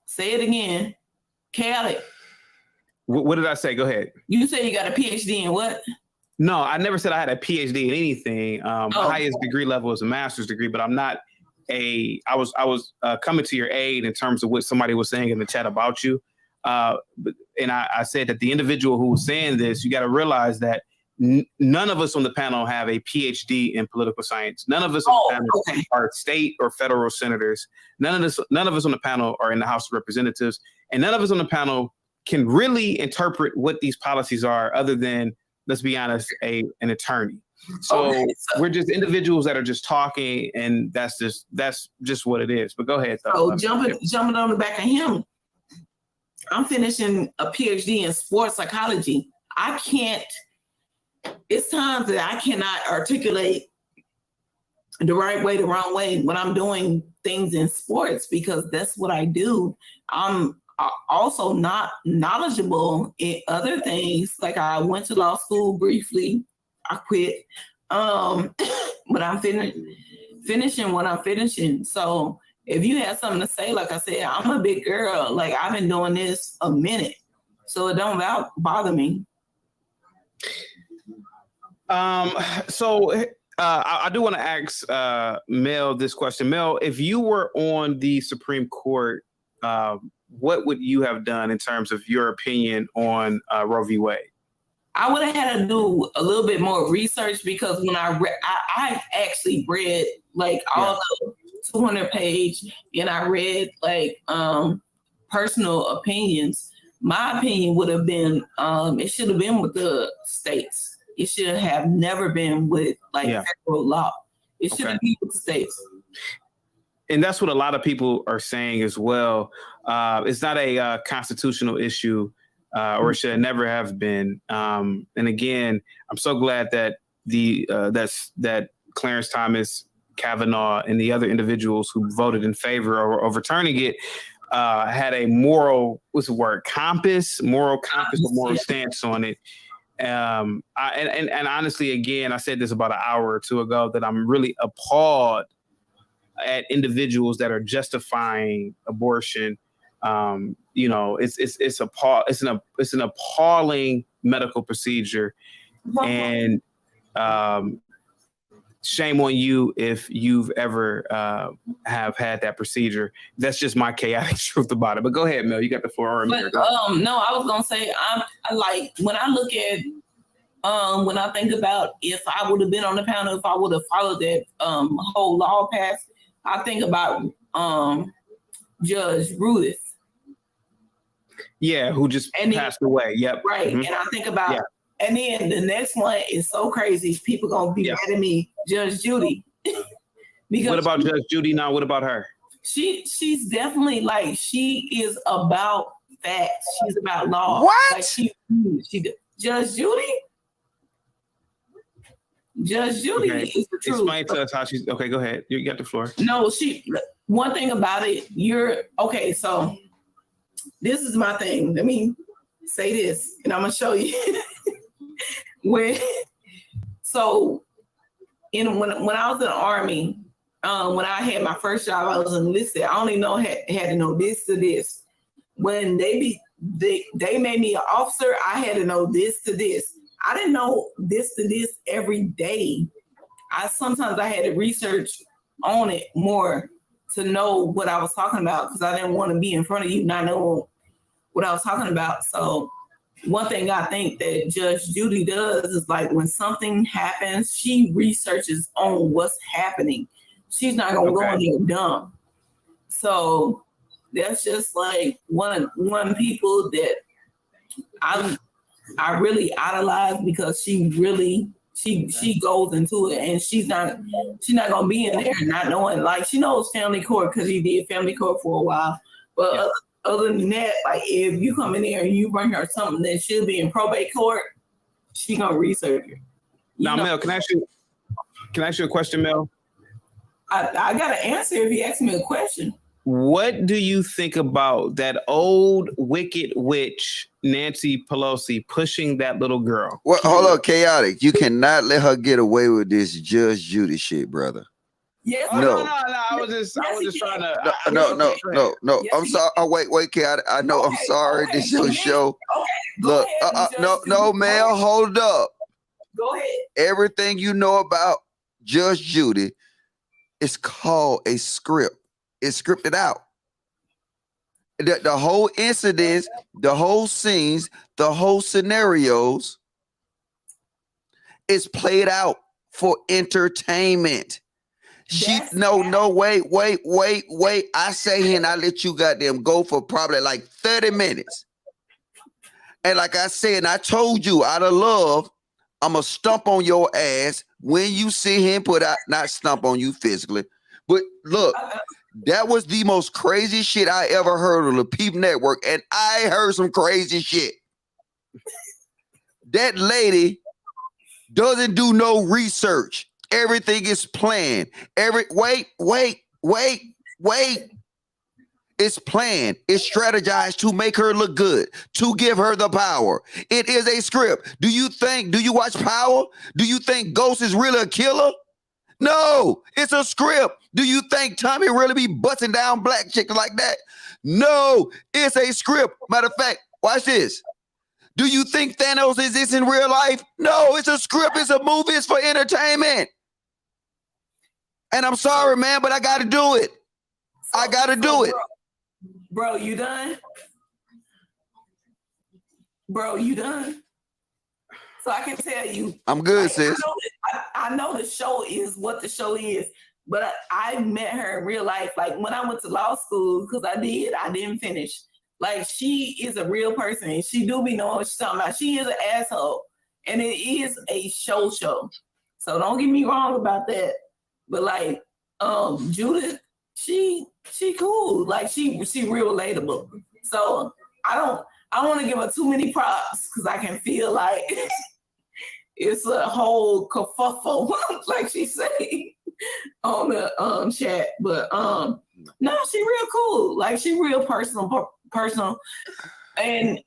S4: Say it again, Chaotic.
S2: What did I say? Go ahead.
S4: You said you got a PhD in what?
S2: No, I never said I had a PhD in anything. My highest degree level is a master's degree, but I'm not. I was coming to your aid in terms of what somebody was saying in the chat about you. And I said that the individual who was saying this, you got to realize that none of us on the panel have a PhD in political science. None of us on the panel are state or federal senators. None of us on the panel are in the House of Representatives. And none of us on the panel can really interpret what these policies are other than, let's be honest, an attorney. So we're just individuals that are just talking, and that's just what it is. But go ahead.
S4: So jumping on the back of him, I'm finishing a PhD in sports psychology. It's times that I cannot articulate the right way, the wrong way when I'm doing things in sports, because that's what I do. I'm also not knowledgeable in other things. Like I went to law school briefly. I quit. But I'm finishing what I'm finishing. So if you have something to say, like I said, I'm a big girl. Like I've been doing this a minute, so it don't bother me.
S2: So I do want to ask Mel this question. Mel, if you were on the Supreme Court, what would you have done in terms of your opinion on Roe v. Wade?
S4: I would have had to do a little bit more research, because when I actually read like all the 200-page, and I read like personal opinions. My opinion would have been it should have been with the states. It should have never been with federal law. It should have been with the states.
S2: And that's what a lot of people are saying as well. It's not a constitutional issue. Or should never have been. And again, I'm so glad that that Clarence Thomas, Kavanaugh, and the other individuals who voted in favor or overturning it had a moral, what's the word, moral compass, or moral stance on it. And honestly, again, I said this about an hour or two ago, that I'm really appalled at individuals that are justifying abortion. It's an appalling medical procedure, and shame on you if you've ever have had that procedure. That's just my chaotic truth about it. But go ahead, Mel. You got the floor.
S4: But no, I was gonna say I like when I look at when I think about if I would have been on the panel, if I would have followed that whole law passed, I think about Judge Ruth.
S2: Yeah, who just passed away. Yep.
S4: Right. Mm-hmm. And I think about, and then the next one is so crazy. People gonna be mad at me, Judge Judy.
S2: Because what about Judge Judy now? What about her?
S4: She's definitely like, she is about facts. She's about law.
S1: What?
S4: Like she Judge Judy? Judge Judy is the truth.
S2: Explain to us how she's okay. Go ahead. You got the floor.
S4: No, one thing about it, so this is my thing. Let me say this, and I'm gonna show you. when I was in the Army, when I had my first job, I was enlisted. I only had to know this to this. When they made me an officer, I had to know this to this. I didn't know this to this every day. Sometimes I had to research on it more to know what I was talking about, because I didn't want to be in front of you not knowing what I was talking about. So one thing I think that Judge Judy does is, like, when something happens, she researches on what's happening. She's not gonna go in there dumb. So that's just like one people that I really idolize, because she goes into it, and she's not gonna be in there not knowing. Like, she knows family court because he did family court for a while, but other than that, like, if you come in there and you bring her something that should be in probate court, she gonna research it.
S2: Now, Mel, can I ask you a question, Mel?
S4: I got an answer if you ask me a question.
S2: What do you think about that old wicked witch, Nancy Pelosi, pushing that little girl?
S1: Well, hold on, chaotic. You cannot let her get away with this Judge Judy shit, brother.
S4: Yes.
S2: No. I was just trying to.
S1: No. I'm sorry. Oh, wait, chaotic. I know. I'm sorry. This is your show. Look, no, Mel, hold up.
S4: Go ahead.
S1: Everything you know about Judge Judy is called a script. It's scripted out. The whole incidents, the whole scenes, the whole scenarios is played out for entertainment. Wait. I say here and I let you goddamn go for probably like 30 minutes. And like I said, I told you, out of love, I'm going to stomp on your ass when you see him not stomp on you physically. But look, that was the most crazy shit I ever heard on the Lapeef Network. And I heard some crazy shit. That lady doesn't do no research. Everything is planned. Wait. It's planned. It's strategized to make her look good, to give her the power. It is a script. Do you watch Power? Do you think Ghost is really a killer? No, it's a script. Do you think Tommy really be busting down black chicks like that? No, it's a script. Matter of fact, watch this. Do you think Thanos exists in real life? No, it's a script. It's a movie. It's for entertainment. And I'm sorry, man, but I got to do it. I got to do it.
S4: Bro, you done? Bro, you done? So I can tell you.
S1: I'm good, sis.
S4: I know the show is what the show is, but I met her in real life. Like, when I went to law school, because I didn't finish. Like, she is a real person, and she do be knowing what she's talking about. She is an asshole, and it is a show. So don't get me wrong about that. But like, Judith, she cool. Like, she real relatable. So I don't want to give her too many props, because I can feel like it's a whole kerfuffle, like she say on the chat. But No, she real cool. Like she real personal. And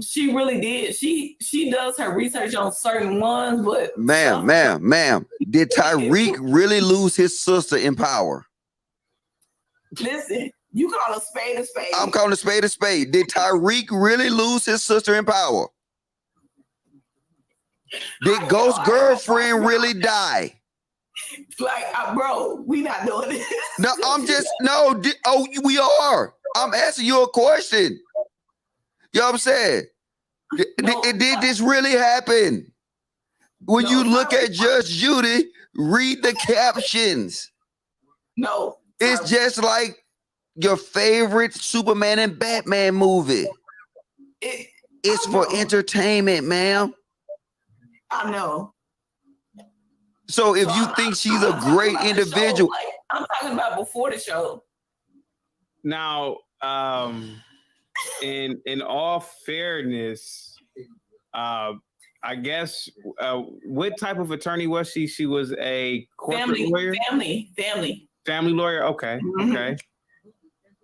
S4: she really did. She does her research on certain ones, but
S1: ma'am, did Tyreek really lose his sister in power?
S4: Listen, you call a spade a spade.
S1: I'm calling a spade a spade. Did Tyreek really lose his sister in power? Did Ghost girlfriend really die?
S4: Like, bro, we not doing this.
S1: No, we are. I'm asking you a question. You know what I'm saying? Did this really happen? When you look at Judge Judy, read the captions.
S4: No.
S1: It's just like your favorite Superman and Batman movie. It's for entertainment, ma'am.
S4: I know.
S1: So if you think she's a great individual.
S4: I'm talking about before the show.
S2: Now, in all fairness, I guess what type of attorney was she? She was a corporate lawyer. Family lawyer. Okay. Mm-hmm.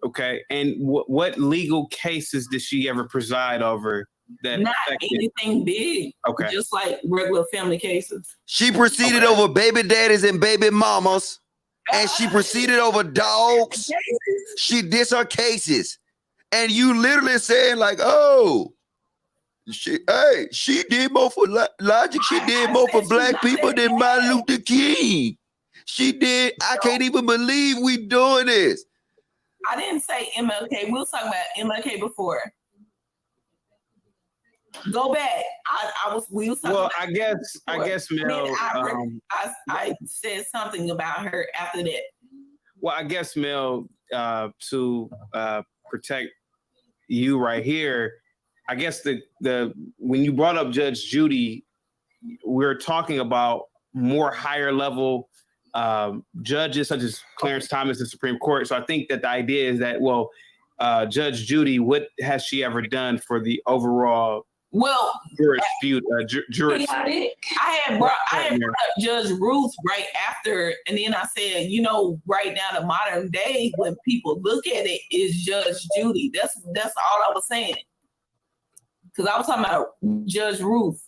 S2: Okay. And what legal cases did she ever preside over? That
S4: not anything big. Okay. Just like regular family cases.
S1: She proceeded over baby daddies and baby mamas, and she proceeded over dogs. She did her cases. And you literally saying like, oh, she did more for Logic. She did more for black people than Martin Luther King. She did. I can't even believe we doing this.
S4: I didn't say MLK. We were talking about MLK before. Go back. We was talking about
S2: I guess Mel.
S4: I said something about her after that.
S2: Well, I guess Mel, to protect you right here, I guess the when you brought up Judge Judy, we're talking about more higher level judges such as Clarence Thomas in the Supreme Court. So I think that the idea is that, Judge Judy, what has she ever done for the overall jurisdiction?
S4: I had brought up Judge Ruth right after, and then I said, right now the modern day when people look at it is Judge Judy. That's all I was saying. Because I was talking about Judge Ruth.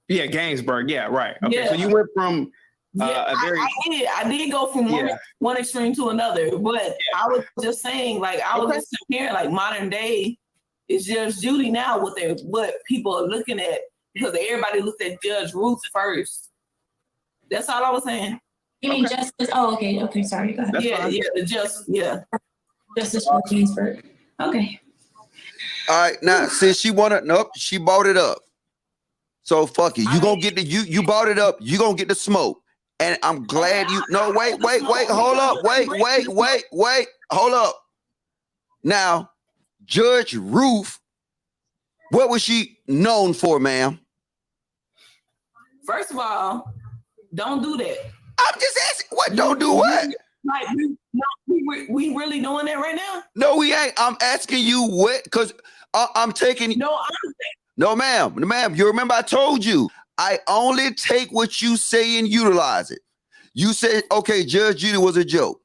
S2: Yeah, Gainsbourg. Yeah, right. Okay, yeah. So you went from I did go from one extreme to another, but I was just saying, like, I was just comparing, like, modern day is Judge Judy now what people are looking at, because everybody looked at Judge Ruth first. That's all I was saying.
S3: You mean Justice? Oh, okay. Sorry, go ahead. Justice for Ginsburg. Okay.
S1: All right, now since she she bought it up. So fuck it. You gonna get you bought it up. You gonna get the smoke. And I'm glad wait, hold up. Wait, hold up. Now, Judge Ruth, what was she known for, ma'am?
S4: First of all, don't do that.
S1: I'm just asking, what? Don't do what?
S4: Like, we really doing that right now?
S1: No, we ain't. I'm asking you what, because I'm taking. No, ma'am. You remember I told you, I only take what you say and utilize it. You said, okay, Judge Judy was a joke.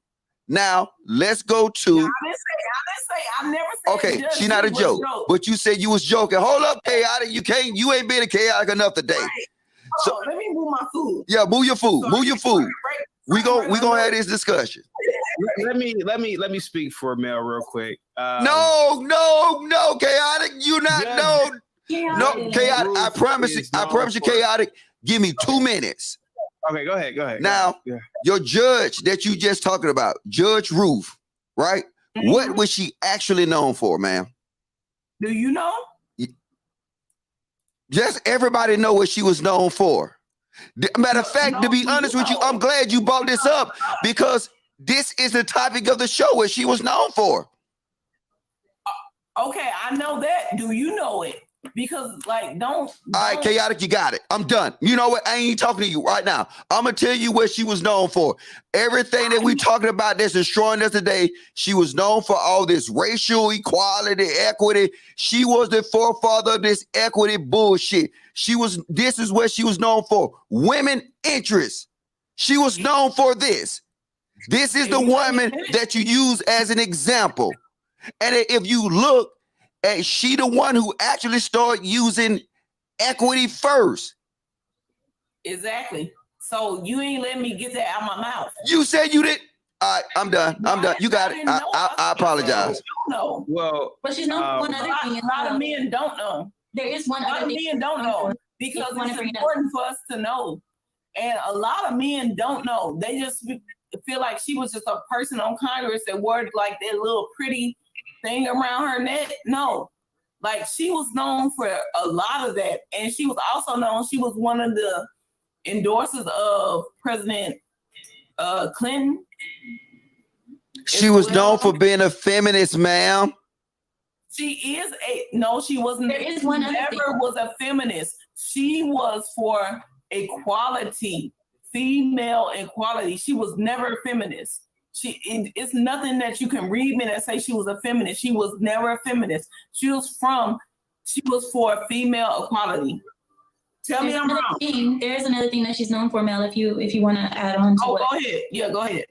S1: Now, let's go to.
S4: I never said.
S1: Okay, she's not a joke, but you said you was joking. Hold up, chaotic. You ain't being chaotic enough today.
S4: Right. So let me move my food.
S1: Yeah, move your food. We gonna have this discussion.
S2: Let me speak for Mel real quick.
S1: No, chaotic. You not no chaotic. I promise you, chaotic. Give me 2 minutes.
S2: Okay, go ahead.
S1: Now, your judge that you just talking about, Judge Ruth, right? Mm-hmm. What was she actually known for, ma'am?
S4: Do you know?
S1: Just everybody know what she was known for. Matter of fact, to be honest with you, I'm glad you brought this up, because this is the topic of the show, what she was known for.
S4: Okay, I know that. Do you know it? Because, like, don't.
S1: All right, chaotic, you got it. I'm done. You know what? I ain't talking to you right now. I'm gonna tell you what she was known for. Everything that we talking about that's destroying us today, she was known for all this racial equality, equity. She was the forefather of this equity bullshit. This is what she was known for. Women interests. She was known for this. This is the woman that you use as an example. And if you look at, she the one who actually started using equity first.
S4: Exactly. So you ain't letting me get that out of my mouth.
S1: You said you did. All right, I'm done. I'm done. You got it. I apologize.
S4: No.
S2: Well,
S3: but she's not one other thing.
S4: A lot of men don't know.
S3: There is one other thing.
S4: Men don't know because it's important for us to know. And a lot of men don't know. They just feel like she was just a person on Congress that wore like that little pretty thing around her neck. No, like she was known for a lot of that. And she was also known, she was one of the endorsers of President Clinton.
S1: She was known for being a feminist, ma'am.
S4: She is she wasn't.
S3: There is one other thing.
S4: Never was a feminist. She was for equality, female equality. She was never a feminist. It's nothing that you can read me that say she was a feminist. She was never a feminist. She was for female equality. Tell me I'm wrong.
S3: There is another thing that she's known for, Mel, if you want to add on to it.
S4: Go ahead. Yeah, go ahead.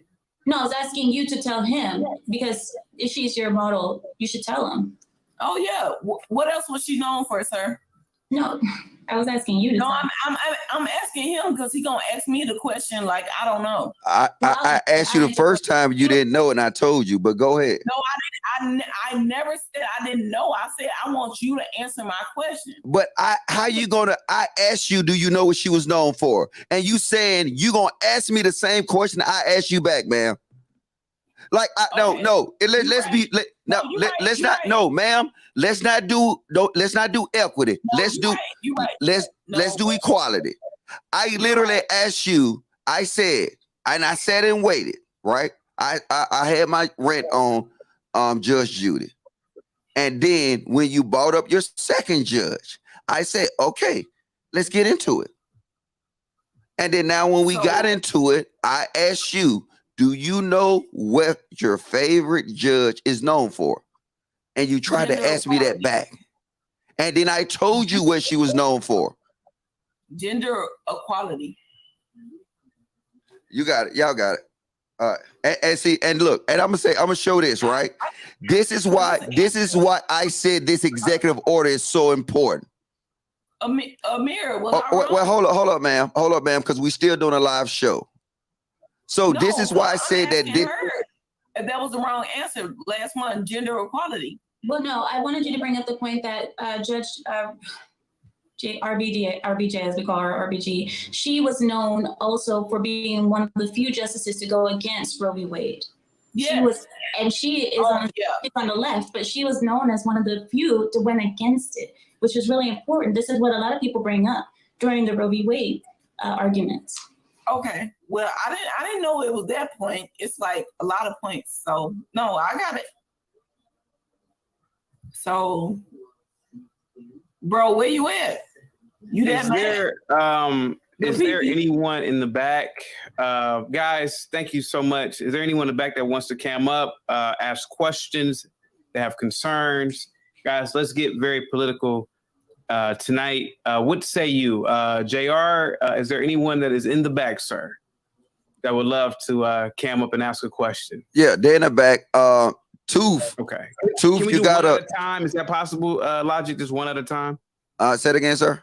S3: No, I was asking you to tell him, because if she's your model, you should tell him.
S4: Oh yeah. What else was she known for, sir?
S3: No, I was asking you to tell him.
S4: I'm asking him because he's gonna ask me the question like I don't know.
S1: I asked you the first time, you didn't know, and I told you, but go ahead.
S4: No, I didn't. I never said I didn't know. I said I want you to answer my question.
S1: But I asked you, do you know what she was known for? And you saying you gonna ask me the same question I asked you back, ma'am. Like no. Let's not do equity. Let's do equality. I literally asked you. I said, and I sat and waited. Right. I had my rent on Judge Judy, and then when you brought up your second judge, I said, okay, let's get into it. And then now when we got into it, I asked you, do you know what your favorite judge is known for? And you tried to ask me that back. And then I told you what she was known for.
S4: Gender equality.
S1: You got it. Y'all got it. And see, and look, and I'm gonna show this, right? This is why I said this executive order is so important.
S4: Amir,
S1: well, hold up, ma'am, because we still doing a live show. So this is why I said that.
S4: That was the wrong answer last month. Gender equality.
S3: Well, no, I wanted you to bring up the point that Judge RBJ, as we call her, RBG, she was known also for being one of the few justices to go against Roe v. Wade. Yes. She is on the left, but she was known as one of the few to went against it, which is really important. This is what a lot of people bring up during the Roe v. Wade arguments.
S4: Okay. Well, I didn't know it was that point. It's like a lot of points. So no, I got it. So, bro, where you at? You
S2: is there anyone in the back? Guys, thank you so much. Is there anyone in the back that wants to cam up, ask questions, that have concerns? Guys, let's get very political tonight. What say you? JR, is there anyone that is in the back, sir, that would love to cam up and ask a question? Yeah,
S1: they're in the back. Tooth.
S2: Okay.
S1: Tooth,
S2: can we
S1: you
S2: do
S1: got
S2: one at a time? Is that possible? Logic, just one at a time?
S1: Say it again, sir.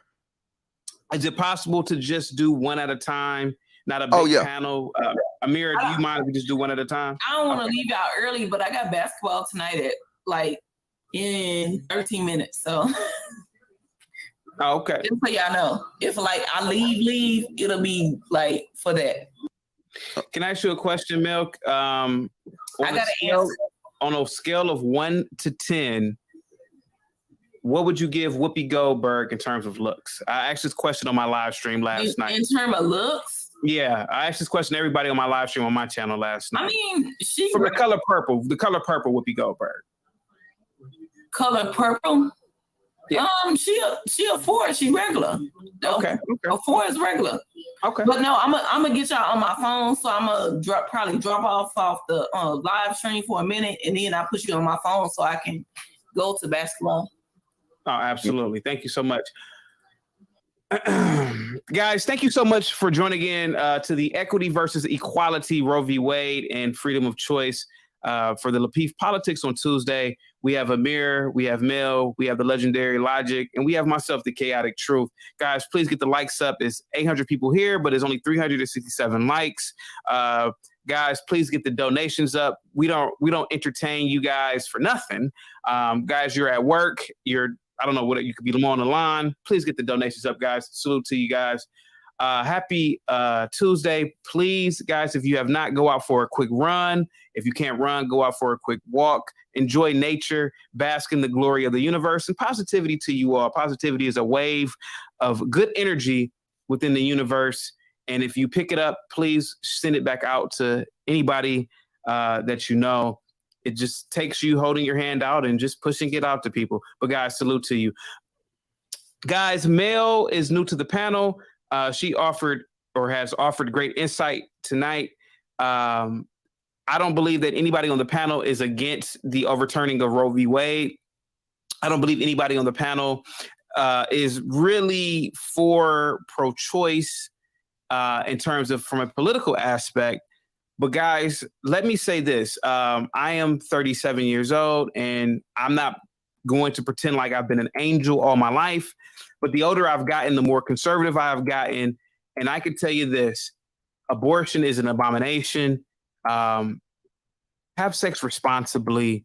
S2: Is it possible to just do one at a time? Not a big panel. Amira, do you mind if we just do one at a time?
S4: I don't want to leave out early, but I got basketball tonight at like in 13 minutes. So
S2: okay.
S4: Just so y'all know. If like I leave, it'll be like for that.
S2: Can I ask you a question, Milk?
S4: I got an answer.
S2: On a scale of 1 to 10, what would you give Whoopi Goldberg in terms of looks? I asked this question on my live stream last night.
S4: In terms of looks?
S2: Yeah, I asked this question to everybody on my live stream on my channel last night.
S4: I mean,
S2: from the color purple Whoopi Goldberg.
S4: Color purple?
S2: Yeah.
S4: She a 4. She regular.
S2: Okay.
S4: A 4 is regular.
S2: Okay.
S4: But no, I'm gonna get y'all on my phone, so I'm gonna probably drop off the live stream for a minute, and then I put you on my phone so I can go to basketball.
S2: Oh, absolutely. Thank you so much. Guys, thank you so much for joining in to the Equity versus Equality Roe v. Wade and Freedom of Choice for the Lapeef Politics on Tuesday. We have Amir, we have Mel, we have the legendary Logic, and we have myself, the Chaotic Truth. Guys, please get the likes up. It's 800 people here, but it's only 367 likes. Guys, please get the donations up. We don't entertain you guys for nothing. Guys, you're at work. I don't know what you could be on the line. Please get the donations up, guys. Salute to you guys. Happy Tuesday. Please, guys, if you have not, go out for a quick run. If you can't run, go out for a quick walk. Enjoy nature. Bask in the glory of the universe. And positivity to you all. Positivity is a wave of good energy within the universe. And if you pick it up, please send it back out to anybody that you know. It just takes you holding your hand out and just pushing it out to people. But guys, salute to you. Guys, Mel is new to the panel. She offered or has offered great insight tonight. I don't believe that anybody on the panel is against the overturning of Roe v. Wade. I don't believe anybody on the panel is really for pro-choice in terms of from a political aspect. But guys, let me say this. I am 37 years old, and I'm not going to pretend like I've been an angel all my life. But the older I've gotten, the more conservative I've gotten. And I can tell you this, abortion is an abomination. Have sex responsibly.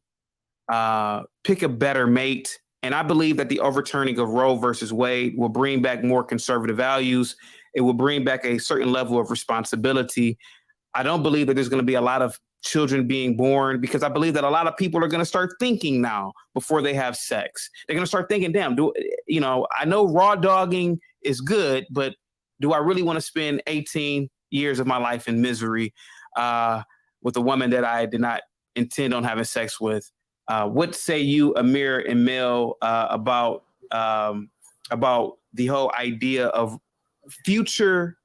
S2: Pick a better mate. And I believe that the overturning of Roe versus Wade will bring back more conservative values. It will bring back a certain level of responsibility. I don't believe that there's going to be a lot of children being born because I believe that a lot of people are going to start thinking now before they have sex. They're going to start thinking, damn, I know raw dogging is good, but do I really want to spend 18 years of my life in misery with a woman that I did not intend on having sex with? What say you, Amir and Mel, about the whole idea of future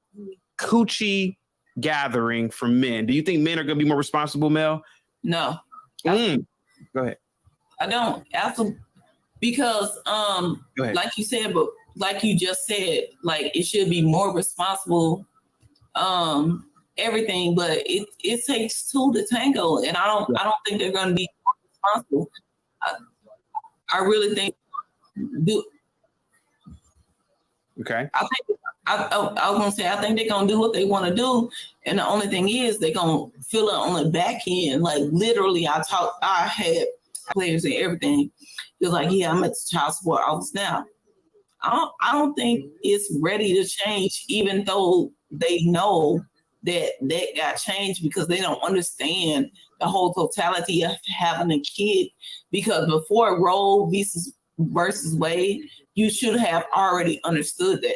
S2: coochie gathering for men? Do you think men are going to be more responsible, Mel?
S4: No.
S2: Go ahead.
S4: I don't. Absolutely. Because, like you said, but like you just said, like it should be more responsible, everything, but it takes two to tango. And I don't think they're going to be responsible. I really think
S2: Okay.
S4: I was gonna say I think they're gonna do what they want to do, and the only thing is they're gonna feel it on the back end. Like literally, I had players and everything. It was like, yeah, I'm at the child support office now. I don't think it's ready to change, even though they know that got changed because they don't understand the whole totality of having a kid. Because before Roe versus Wade, you should have already understood that.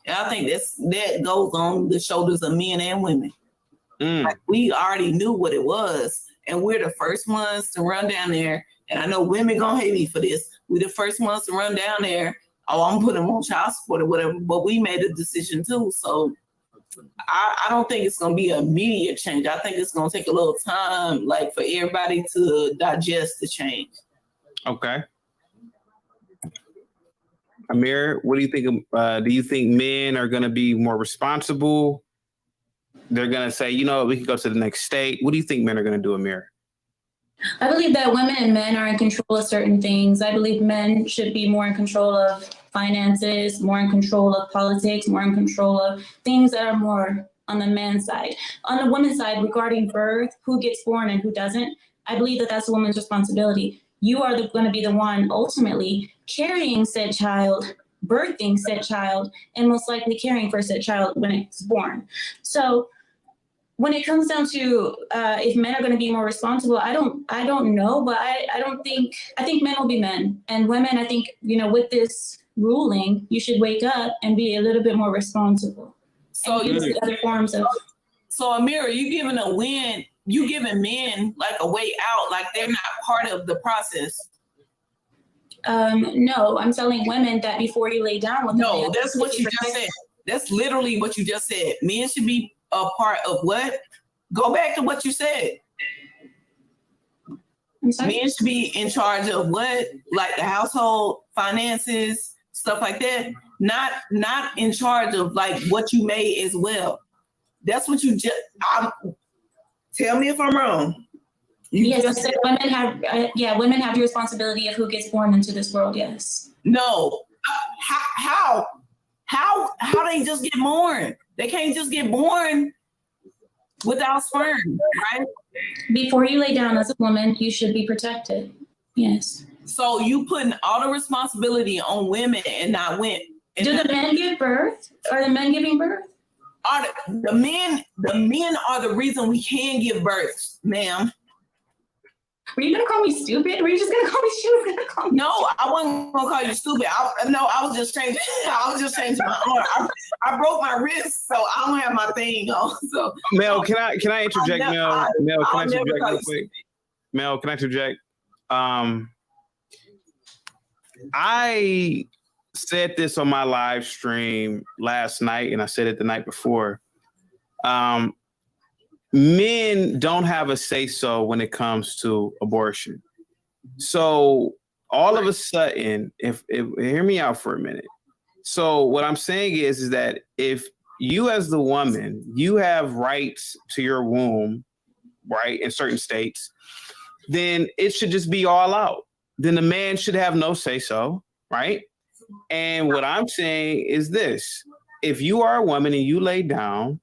S4: And I think that goes on the shoulders of men and women. Like we already knew what it was, and we're the first ones to run down there. And I know women gonna hate me for this. We're the first ones to run down there. Oh, I'm putting them on child support or whatever. But we made a decision too. So I don't think it's gonna be an immediate change. I think it's gonna take a little time, like for everybody to digest the change.
S2: Okay. Amir, what do you think? Do you think men are going to be more responsible? They're going to say, we can go to the next state. What do you think men are going to do, Amir?
S3: I believe that women and men are in control of certain things. I believe men should be more in control of finances, more in control of politics, more in control of things that are more on the man's side. On the woman's side, regarding birth, who gets born and who doesn't, I believe that that's a woman's responsibility. You are going to be the one ultimately carrying said child, birthing said child, and most likely caring for said child when it's born. So when it comes down to if men are going to be more responsible, I don't know, but I think men will be men, and women, I think, with this ruling, you should wake up and be a little bit more responsible. So use other forms of.
S4: So Amira, you giving men like a way out, like they're not part of the process.
S3: No, I'm telling women that before you lay down with them.
S4: No, that's what you just said. That's literally what you just said. Men should be a part of what? Go back to what you said. Men should be in charge of what? Like the household finances, stuff like that. Not in charge of like what you made as well. That's what you just. Tell me if I'm wrong.
S3: Yes, so women have. Women have the responsibility of who gets born into this world. Yes.
S4: No. How they just get born? They can't just get born without sperm, right?
S3: Before you lay down as a woman, you should be protected. Yes.
S4: So you putting all the responsibility on women and not women.
S3: Do the men give birth? Are the men giving birth?
S4: Are the men are the reason we can give birth, ma'am.
S3: Were you gonna call me stupid? Were you just gonna call me stupid?
S4: No, I wasn't gonna call you stupid. I was just changing. I was just changing my arm. I broke my wrist, so I don't have my thing on. So
S2: Mel, can I interject? Mel, can I interject real quick? Mel, can I interject? I said this on my live stream last night, and I said it the night before. Men don't have a say-so when it comes to abortion. So all of a sudden, if hear me out for a minute. So what I'm saying is that if you as the woman, you have rights to your womb, right, in certain states, then it should just be all out. Then the man should have no say-so, right? And what I'm saying is this. If you are a woman and you lay down,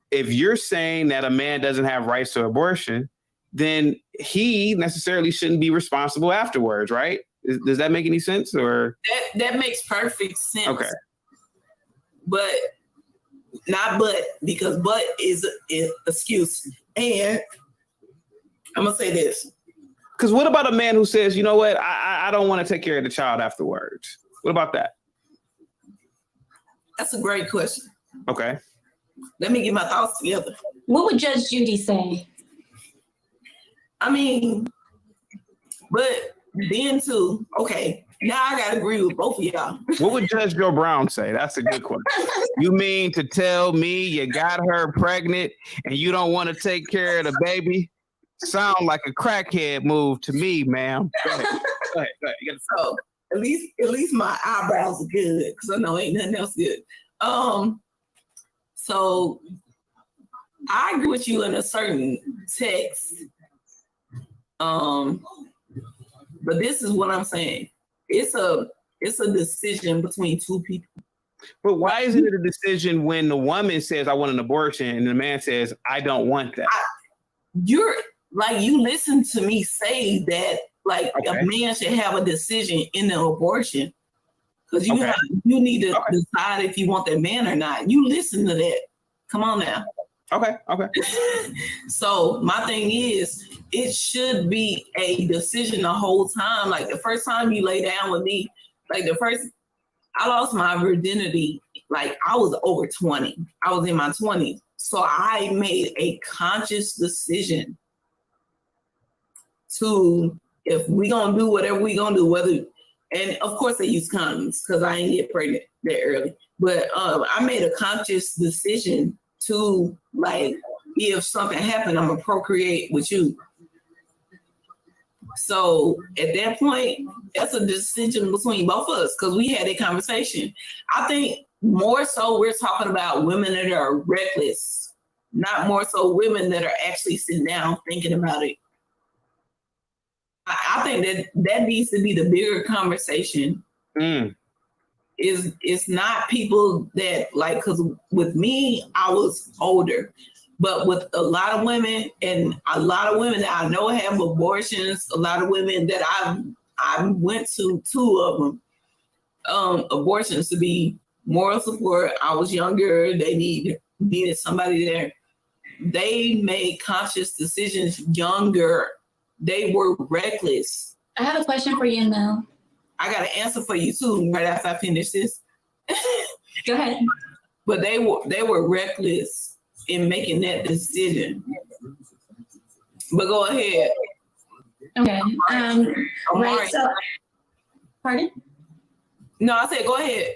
S2: if you're saying that a man doesn't have rights to abortion, then he necessarily shouldn't be responsible afterwards, right? Does that make any sense? Or
S4: that makes perfect sense.
S2: Okay.
S4: But because but is an excuse. And I'm gonna say this.
S2: Because what about a man who says, you know what, I don't want to take care of the child afterwards? What about that?
S4: That's a great question.
S2: Okay.
S4: Let me get my thoughts together.
S3: What would Judge Judy say?
S4: I mean, but then too, okay, now I gotta agree with both of y'all.
S2: What would Judge Joe Brown say? That's a good question. You mean to tell me you got her pregnant and you don't want to take care of the baby? Sound like a crackhead move to me, ma'am. Go ahead. You gotta
S4: so at least my eyebrows are good because I know ain't nothing else good. So I agree with you in a certain text. But this is what I'm saying. It's a decision between two people.
S2: But why isn't it a decision when the woman says I want an abortion and the man says I don't want that?
S4: You listen to me say that a man should have a decision in the abortion. Because you need to decide if you want that man or not. You listen to that. Come on now.
S2: Okay.
S4: So my thing is, it should be a decision the whole time. Like the first time you lay down with me, I lost my virginity. Like I was over 20. I was in my 20s. So I made a conscious decision to, if we gonna do whatever we gonna do, and of course they use condoms because I didn't get pregnant that early. But I made a conscious decision to if something happened, I'm gonna procreate with you. So at that point, that's a decision between both of us because we had a conversation. I think more so we're talking about women that are reckless, not more so women that are actually sitting down thinking about it. I think that needs to be the bigger conversation. It's not people that because with me, I was older, but with a lot of women and a lot of women that I know have abortions, a lot of women that I went to 2 of them, abortions to be moral support. I was younger. They needed somebody there. They made conscious decisions younger. They were reckless.
S3: I have a question for you, Mel.
S4: I got an answer for you too, right after I finish this.
S3: Go ahead.
S4: But they were reckless in making that decision. But go ahead.
S3: Okay. Right. So, pardon?
S4: No, I said go ahead.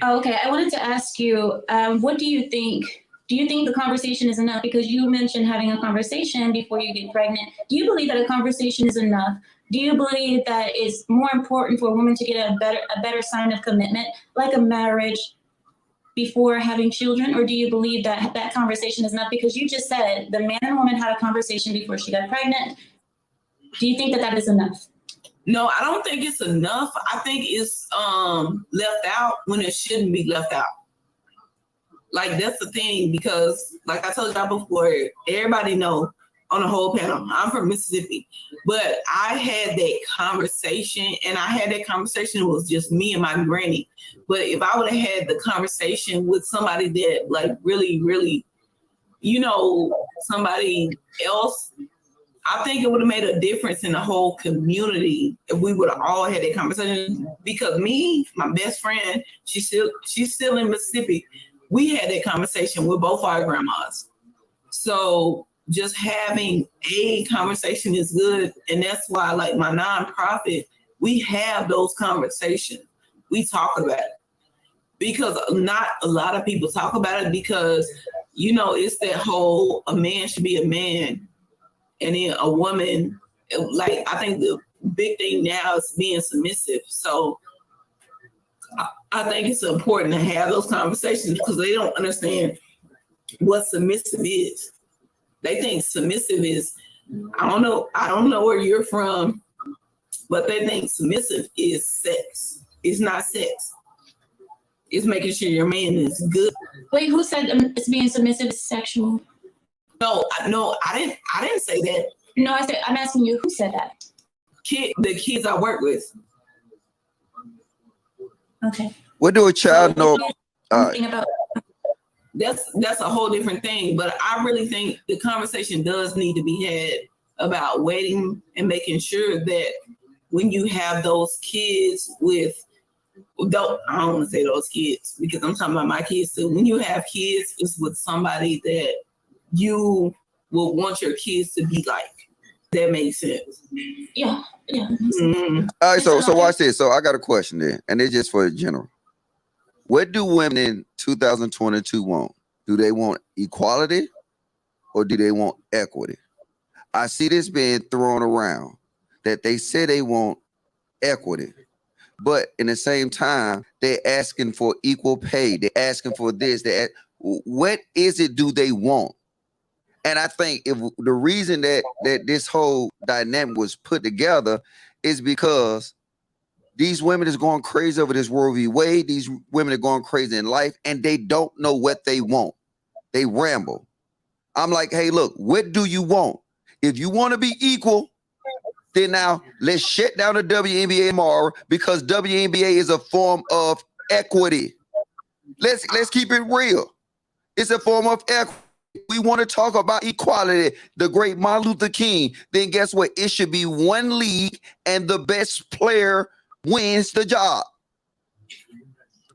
S3: Oh, okay. I wanted to ask you, what do you think Do you think the conversation is enough? Because you mentioned having a conversation before you get pregnant. Do you believe that a conversation is enough? Do you believe that it's more important for a woman to get a better sign of commitment, like a marriage, before having children? Or do you believe that that conversation is enough? Because you just said the man and woman had a conversation before she got pregnant. Do you think that that is enough?
S4: No, I don't think it's enough. I think it's left out when it shouldn't be left out. Like, that's the thing, because like I told y'all before, everybody know on the whole panel, I'm from Mississippi, but I had that conversation, and I had that conversation, it was just me and my granny. But if I would have had the conversation with somebody that like really, really, you know, somebody else, I think it would have made a difference in the whole community if we would have all had that conversation. Because me, my best friend, she's still in Mississippi. We had that conversation with both our grandmas. So just having a conversation is good. And that's why, like, my nonprofit, we have those conversations. We talk about it. Because not a lot of people talk about it, because, you know, it's that whole a man should be a man. And then a woman, like, I think the big thing now is being submissive. So I think it's important to have those conversations, because they don't understand what submissive is. They think submissive is, I don't know where you're from, but they think submissive is sex. It's not sex. It's making sure your man is good.
S3: Wait, who said it's being submissive is sexual?
S4: No, I didn't say that.
S3: No, I'm asking you, who said that?
S4: The kids I work with.
S3: Okay.
S1: What do a child know?
S4: That's a whole different thing. But I really think the conversation does need to be had about waiting and making sure that when you have those kids with, I don't want to say those kids, because I'm talking about my kids too. When you have kids, it's with somebody that you will want your kids to be like. That makes sense.
S3: Yeah.
S1: Mm-hmm. All right, so watch this. So I got a question there, and it's just for the general. What do women in 2022 want? Do they want equality, or do they want equity? I see this being thrown around that they say they want equity, but in the same time, they're asking for equal pay. They're asking for this. What is it do they want? And I think if the reason that this whole dynamic was put together is because these women is going crazy over this Roe V. Wade. These women are going crazy in life, and they don't know what they want. They ramble. I'm like, hey, look, what do you want? If you want to be equal, then now let's shut down the WNBA tomorrow, because WNBA is a form of equity. Let's keep it real. It's a form of equity. We want to talk about equality, the great Martin Luther King. Then guess what? It should be one league, and the best player wins the job.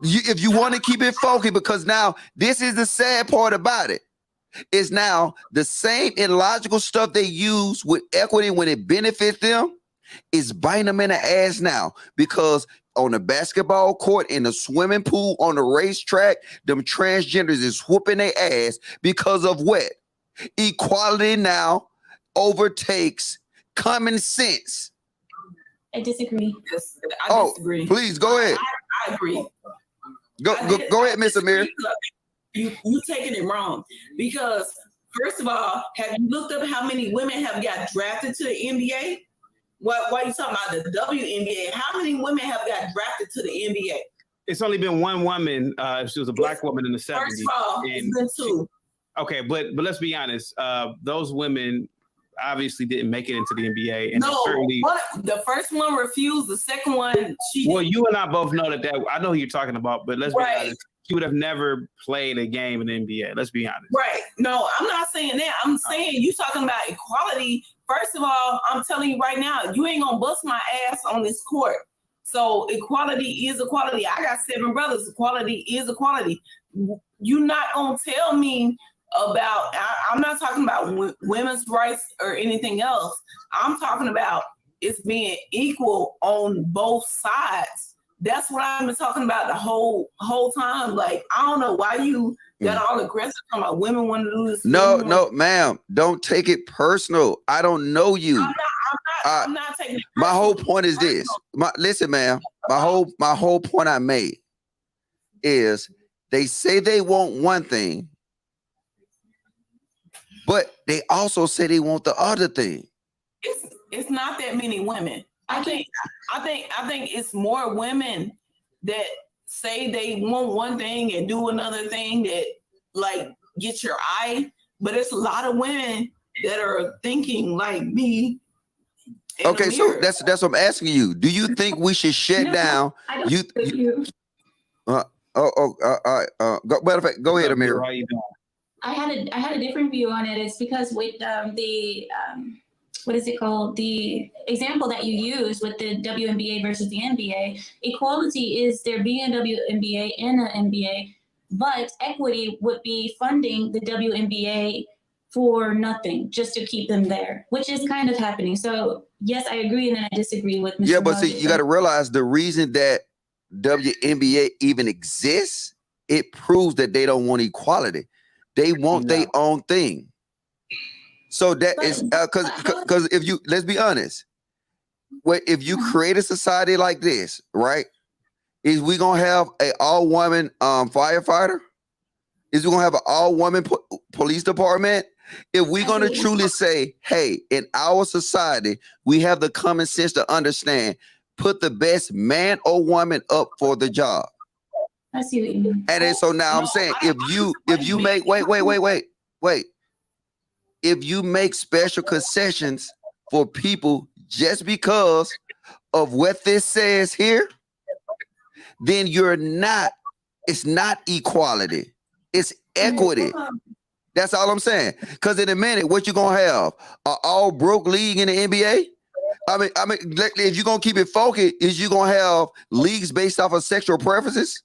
S1: If you want to keep it focused, because now this is the sad part about it. Is now the same illogical stuff they use with equity when it benefits them is biting them in the ass now, because on the basketball court, in the swimming pool, on the racetrack, them transgenders is whooping their ass because of what? Equality now overtakes common sense.
S3: I disagree.
S4: Yes, I disagree.
S1: Please go ahead.
S4: I agree.
S1: Go ahead, Miss Amir.
S4: You taking it wrong, because first of all, have you looked up how many women have got drafted to the NBA? Why are you talking about the WNBA? How many women have got drafted to the NBA?
S2: It's only been one woman. She was a black woman in the 70s.
S4: First of all, it's been two.
S2: Okay, but let's be honest. Those women obviously didn't make it into the NBA. And
S4: no, the first one refused. The second one,
S2: well, you and I both know that I know who you're talking about, but let's be honest. She would have never played a game in the NBA. Let's be honest.
S4: Right. No, I'm not saying that. I'm saying you talking about equality. First of all, I'm telling you right now, you ain't gonna bust my ass on this court. So equality is equality. I got 7 brothers. Equality is equality. You're not gonna tell me about. I'm not talking about women's rights or anything else. I'm talking about it's being equal on both sides. That's what I've been talking about the whole time. Like, I don't know why you got all aggressive from my women want to do this.
S1: No, ma'am. Don't take it personal. I don't know you.
S4: I'm not taking it
S1: personal. My whole point is this. Listen, ma'am. My whole point I made is they say they want one thing, but they also say they want the other thing.
S4: It's not that many women. I think it's more women that say they want one thing and do another thing that like get your eye, but it's a lot of women that are thinking like me.
S1: Okay, so that's what I'm asking you. Do you think we should shut down?
S3: I don't
S1: Go ahead, Amir.
S2: How you doing?
S3: I had a different view on it. It's because with the what is it called? The example that you use with the WNBA versus the NBA, equality is there being a WNBA and an NBA, but equity would be funding the WNBA for nothing, just to keep them there, which is kind of happening. So yes, I agree, and then I disagree with Mr.
S1: Yeah, but see, you got to realize the reason that WNBA even exists, it proves that they don't want equality. They want their own thing. So that is because if you, let's be honest, if you create a society like this, right? Is we gonna have an all-woman firefighter? Is we gonna have an all-woman police department? If we're gonna truly say, hey, in our society, we have the common sense to understand, put the best man or woman up for the job.
S3: I see what you mean.
S1: And then so now I'm saying, if you make wait. If you make special concessions for people just because of what this says here, then it's not equality. It's equity. That's all I'm saying. Because in a minute, what you gonna have? An all broke league in the NBA? I mean, if you're gonna keep it focused, is you gonna have leagues based off of sexual preferences?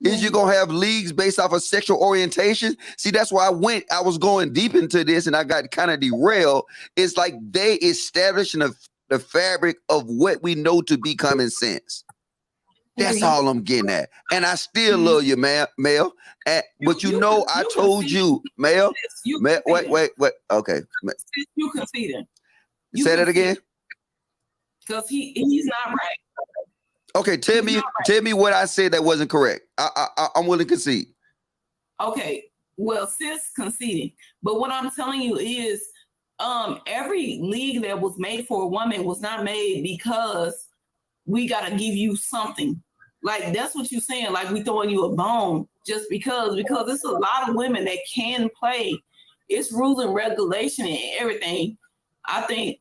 S1: Is you gonna have leagues based off of sexual orientation? See, that's why I was going deep into this and I got kind of derailed. It's like they establishing the fabric of what we know to be common sense. That's all I'm getting at. And I still love you, Mel. But I told you, Mel. Wait. Okay.
S4: You conceding.
S1: Say that again.
S4: Because he's not right.
S1: Okay, tell me what I said that wasn't correct. I'm willing to concede.
S4: Okay, well, sis conceding, but what I'm telling you is, every league that was made for a woman was not made because we gotta give you something. Like that's what you're saying. Like we throwing you a bone just because it's a lot of women that can play. It's rules and regulation and everything. I think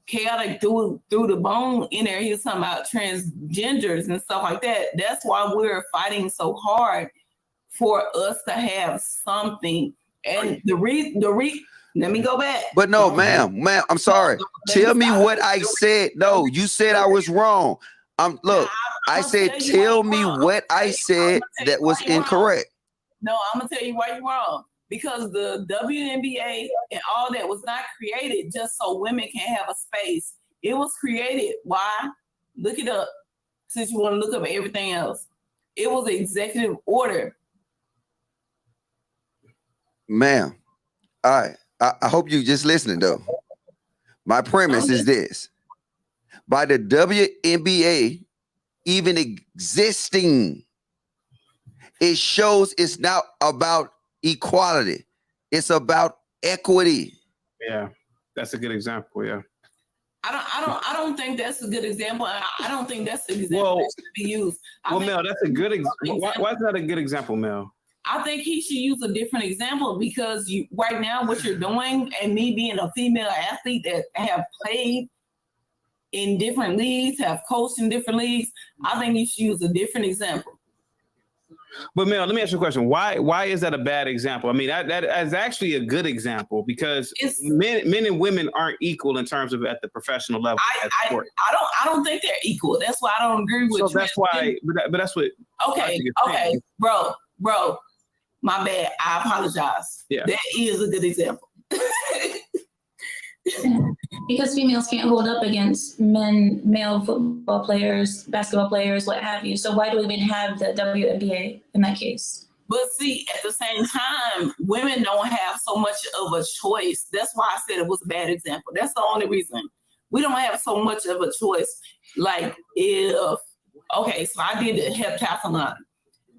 S4: Chaotic threw the bone in there. He was talking about transgenders and stuff like that. That's why we're fighting so hard for us to have something. And let me go back.
S1: But no, ma'am, I'm sorry. Tell me what I said. No, you said I was wrong. I said, tell me what I said that was incorrect.
S4: No, I'm gonna tell you why you're wrong. Because the WNBA and all that was not created just so women can have a space. It was created. Why? Look it up. Since you want to look up everything else. It was an executive order.
S1: Ma'am, I hope you just listening though. My premise is this. By the WNBA even existing, it shows it's not about equality. It's about equity.
S2: Yeah, that's a good example. Yeah.
S4: I don't think that's a good example. I don't think that's the example that should be used.
S2: Mel, that's a good example. Why is that a good example, Mel?
S4: I think he should use a different example because right now what you're doing, and me being a female athlete that have played in different leagues, have coached in different leagues, I think you should use a different example.
S2: But Mel, let me ask you a question. Why is that a bad example? I mean, that is actually a good example because men and women aren't equal in terms of at the professional level.
S4: I don't think they're equal. That's why I don't agree with you.
S2: So that's why, but that's what.
S4: Okay, bro, my bad. I apologize.
S2: Yeah,
S4: that is a good example.
S3: Because females can't hold up against male football players, basketball players, what have you. So why do we even have the WNBA in that case?
S4: But see, at the same time, women don't have so much of a choice. That's why I said it was a bad example. That's the only reason. We don't have so much of a choice. Like so I did the heptathlon.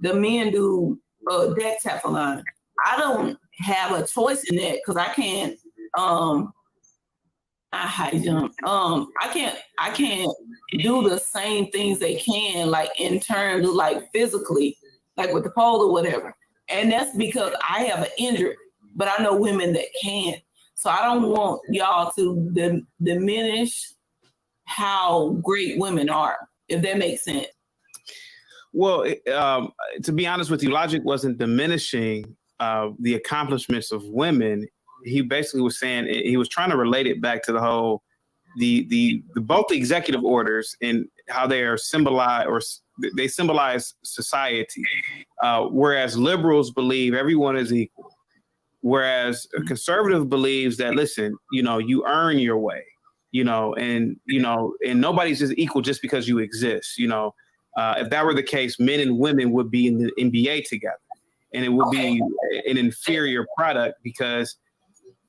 S4: The men do decathlon. I don't have a choice in that because I can't high jump. I can't do the same things they can, like in terms of like physically, like with the pole or whatever. And that's because I have an injury, but I know women that can't. So I don't want y'all to diminish how great women are, if that makes sense.
S2: Well, to be honest with you, Logic wasn't diminishing the accomplishments of women. He basically was saying, he was trying to relate it back to the whole, both the executive orders and how they are symbolized, or they symbolize society. Whereas liberals believe everyone is equal. Whereas a conservative believes that, listen, you earn your way, and nobody's just equal just because you exist. If that were the case, men and women would be in the NBA together, and it would be an inferior product because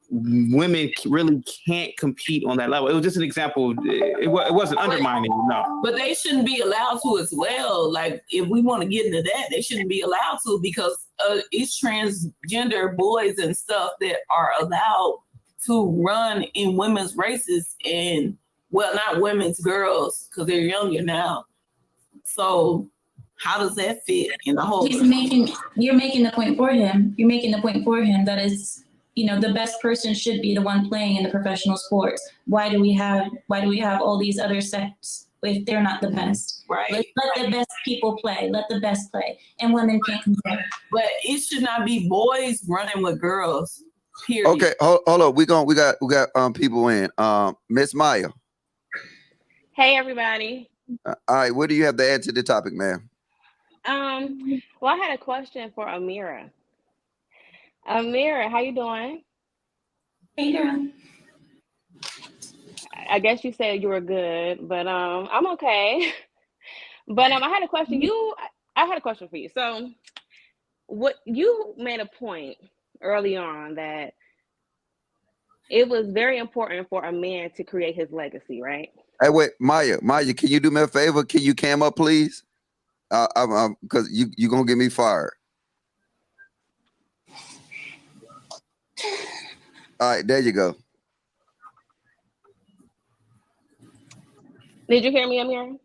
S2: women really can't compete on that level. It was just an example. It wasn't undermining, no.
S4: But they shouldn't be allowed to as well. Like, if we want to get into that, they shouldn't be allowed to because it's transgender boys and stuff that are allowed to run in women's races and, well, not women's, girls, because they're younger now. So how does that fit in the whole?
S3: You're making the point for him. You're making the point for him that is, the best person should be the one playing in the professional sports. Why do we have all these other sects if they're not the best?
S4: Right.
S3: Let the best people play. Let the best play, and women can't compare.
S4: But it should not be boys running with girls. Period.
S1: Okay, hold on. We got people in. Miss Maya.
S5: Hey everybody.
S1: All right, what do you have to add to the topic, ma'am?
S5: Well, I had a question for Amira. Amira, how you doing?
S3: Hey, girl.
S5: I guess you said you were good, but I'm okay. But I had a question. I had a question for you. So, what you made a point early on that it was very important for a man to create his legacy, right?
S1: Hey, wait, Maya, can you do me a favor? Can you cam up, please? Because you're gonna get me fired. All right, there you go.
S5: Did you hear me, Amira?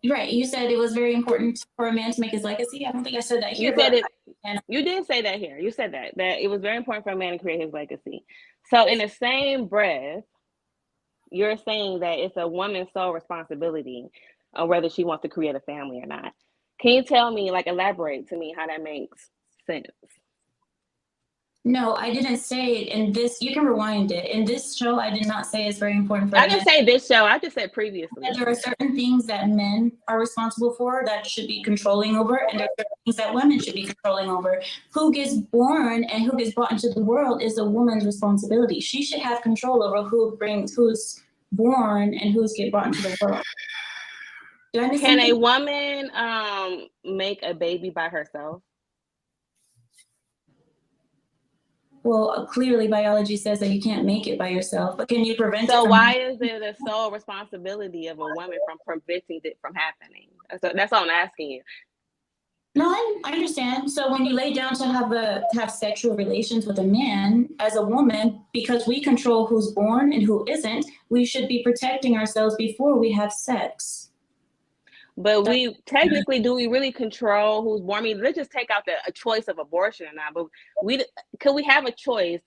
S3: Right. You said it was very important for a man to make his legacy. I don't think I said that here.
S5: You said it. You did say that here. You said that it was very important for a man to create his legacy. So in the same breath, you're saying that it's a woman's sole responsibility on whether she wants to create a family or not. Can you tell me, elaborate to me how that makes sense?
S3: No, I didn't say it in this. You can rewind it. In this show, I did not say it's very important for
S5: I didn't say this show. I just said previously.
S3: There are certain things that men are responsible for that should be controlling over, and there are certain things that women should be controlling over. Who gets born and who gets brought into the world is a woman's responsibility. She should have control over who's born and who's get brought into the world.
S5: Can a woman make a baby by herself?
S3: Well, clearly biology says that you can't make it by yourself, but can you prevent it?
S5: So why is it the sole responsibility of a woman from preventing it from happening? So that's all I'm asking you.
S3: No, I understand. So when you lay down to have sexual relations with a man, as a woman, because we control who's born and who isn't, we should be protecting ourselves before we have sex.
S5: But do we really control who's born? I mean, let's just take out a choice of abortion or not. But could we have a choice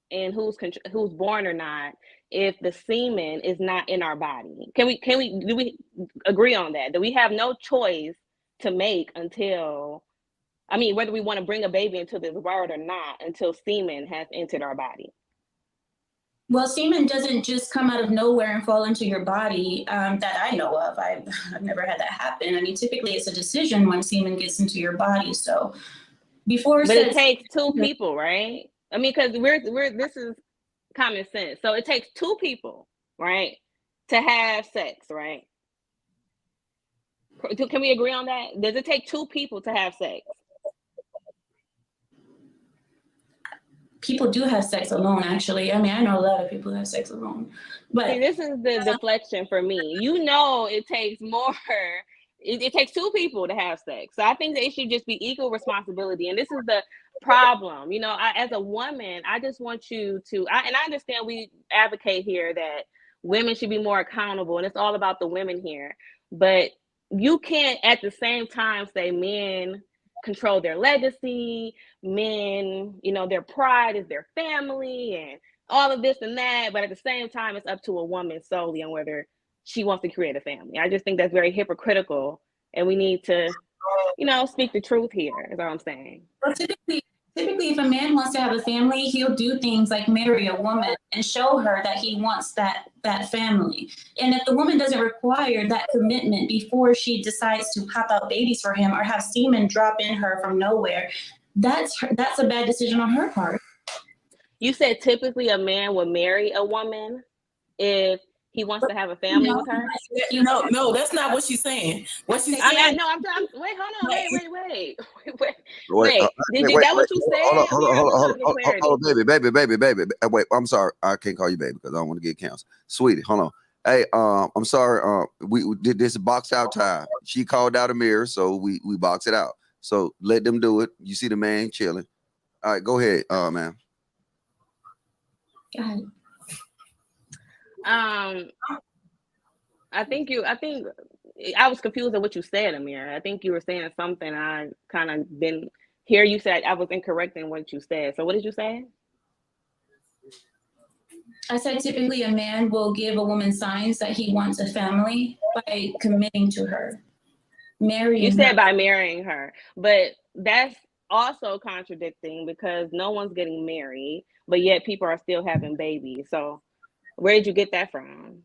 S5: in who's born or not if the semen is not in our body? Do we agree on that? Do we have no choice to make whether we want to bring a baby into this world or not until semen has entered our body?
S3: Well, semen doesn't just come out of nowhere and fall into your body that I know of. I've never had that happen. I mean, typically it's a decision when semen gets into your body. So before,
S5: but it takes two people, right? I mean, because this is common sense. So it takes two people, right, to have sex, right? Can we agree on that? Does it take two people to have sex?
S3: People do have sex alone, actually. I mean, I know a lot of people who have sex alone. But
S5: see, this is the deflection for me. You know, it takes more. It takes two people to have sex. So I think that it should just be equal responsibility. And this is the problem. You know, as a woman, I just want you to, and I understand we advocate here that women should be more accountable, and it's all about the women here. But you can't at the same time say men control their legacy, men, you know, their pride is their family and all of this and that, but at the same time it's up to a woman solely on whether she wants to create a family. I just think that's very hypocritical, and we need to, you know, speak the truth here, is all I'm saying.
S3: Well, typically if a man wants to have a family, he'll do things like marry a woman and show her that he wants that family. And if the woman doesn't require that commitment before she decides to pop out babies for him or have semen drop in her from nowhere, that's a bad decision on her part.
S5: You said typically a man would marry a woman if he wants to have a family with her?
S4: No, that's not what she's saying. What she's saying.
S5: I mean, wait, hold on, wait. Is that what you said?
S1: Hold on, baby. Wait, I'm sorry. I can't call you baby because I don't want to get canceled. Sweetie, hold on. Hey, I'm sorry. We did this boxed out time. She called out a mirror, so we box it out. So let them do it. You see the man chilling. All right, go ahead, man.
S3: Go ahead.
S5: I think I was confused at what you said, Amir. I think you were saying something I kind of didn't hear you say. I was incorrect in what you said. So what did you say?
S3: I said typically a man will give a woman signs that he wants a family by committing to her. Marrying.
S5: You said by marrying her, but that's also contradicting because no one's getting married, but yet people are still having babies. So where did you get that from?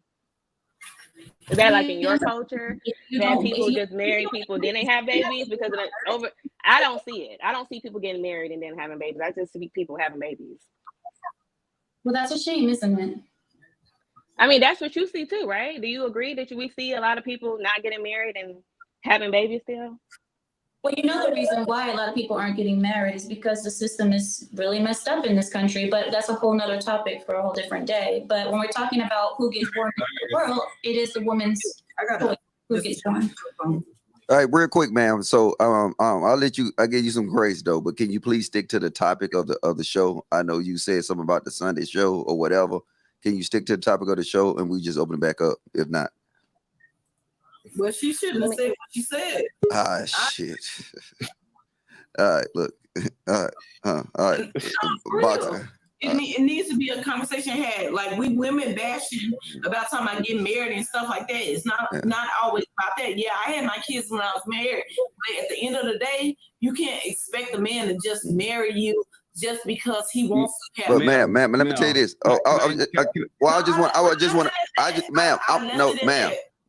S5: Is that like in your culture that people just marry people, then they have babies? Because I don't see it. I don't see people getting married and then having babies. I just see people having babies.
S3: Well, that's a shame, isn't it?
S5: I mean, that's what you see too, right? Do you agree that we see a lot of people not getting married and having babies still?
S3: Well, you know, the reason why a lot of people aren't getting married is because the system is really messed up in this country, but that's a whole nother topic for a whole different day. But when we're talking about who gets born in the world, it is the woman's choice who gets born.
S1: All right, real quick, ma'am. So I'll give you some grace though, but can you please stick to the topic of the show? I know you said something about the Sunday show or whatever. Can you stick to the topic of the show and we just open it back up? If not.
S4: Well, she shouldn't have said what she said.
S1: Ah, shit. All right, look. All right.
S4: It needs to be a conversation had. Like, we women bashing about talking about getting married and stuff like that. It's not always about that. Yeah, I had my kids when I was married, but at the end of the day, you can't expect a man to just marry you just because he wants to have.
S1: But ma'am, let me tell you this.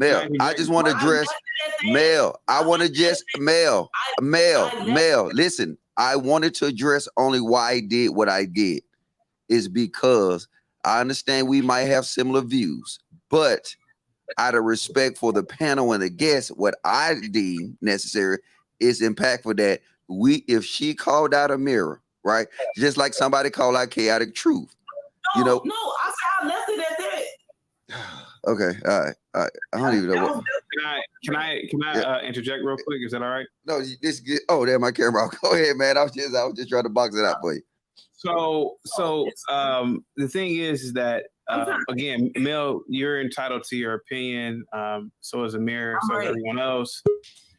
S1: Mel, I just want to address Mel. Listen, I wanted to address only why I did what I did is because I understand we might have similar views, but out of respect for the panel and the guests, what I deem necessary is impactful that if she called out a mirror, right? Just like somebody called out chaotic truth.
S4: No, I left it at that.
S1: Okay, all right. I don't even know what.
S2: Can I interject real quick? Is that all right?
S1: No, there my camera. Go ahead, man. I was just trying to box it out for you.
S2: So the thing is that again, Mel, you're entitled to your opinion. So is Amir. So is everyone else.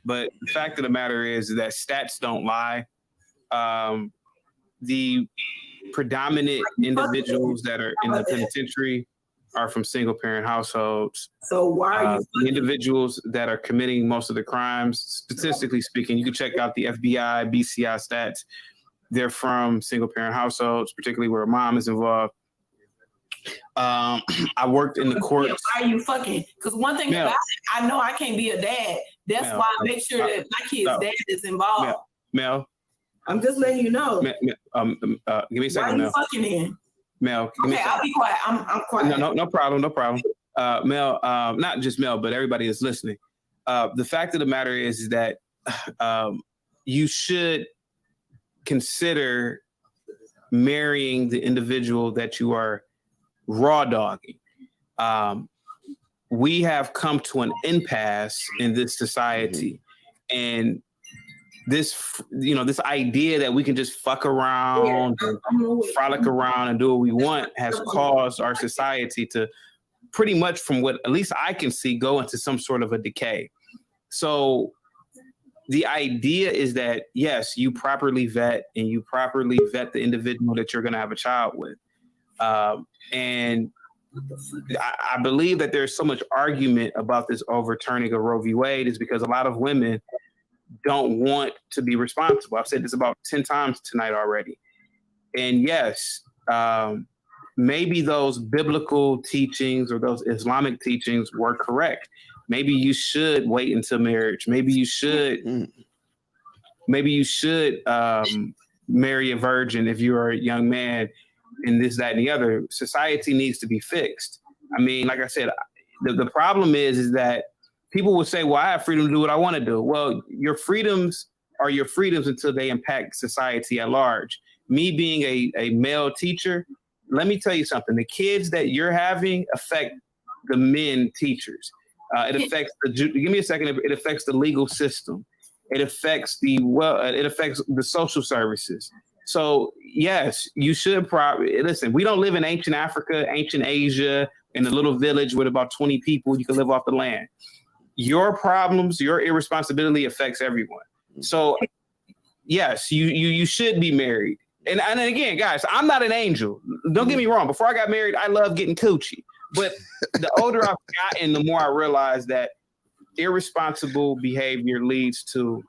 S2: But the fact of the matter is that stats don't lie. The predominant individuals that are in the penitentiary are from single parent households.
S4: So why are you
S2: the individuals that are committing most of the crimes, statistically speaking, you can check out the FBI, BCI stats. They're from single parent households, particularly where a mom is involved. I worked in the courts.
S4: Why are you fucking? Because one thing about it, I know I can't be a dad. That's why I make sure that my kid's dad is involved.
S2: Mel,
S4: I'm just letting you know.
S2: Give me a second.
S4: Why are you fucking in?
S2: Mel.
S4: Okay, I'll be quiet. I'm quiet.
S2: No problem. Mel, not just Mel, but everybody that's listening. The fact of the matter is that you should consider marrying the individual that you are raw dogging. We have come to an impasse in this society, and this idea that we can just fuck around and frolic around and do what we want has caused our society to pretty much, from what at least I can see, go into some sort of a decay. So the idea is that, yes, you properly vet the individual that you're going to have a child with. And I believe that there's so much argument about this overturning of Roe v. Wade is because a lot of women don't want to be responsible. I've said this about 10 times tonight already. And yes, maybe those biblical teachings or those Islamic teachings were correct. Maybe you should wait until marriage. Maybe you should marry a virgin if you're a young man, and this, that, and the other. Society needs to be fixed. I mean, like I said, the problem is that people will say, well, I have freedom to do what I want to do. Well, your freedoms are your freedoms until they impact society at large. Me being a male teacher, let me tell you something. The kids that you're having affect the men teachers. It affects give me a second. It affects the legal system. It affects it affects the social services. So yes, you should probably listen. We don't live in ancient Africa, ancient Asia, in a little village with about 20 people. You can live off the land. Your problems, your irresponsibility affects everyone. So yes, you should be married. And again, guys, I'm not an angel. Don't get me wrong. Before I got married, I loved getting coochie. But the older I've gotten, the more I realize that irresponsible behavior leads to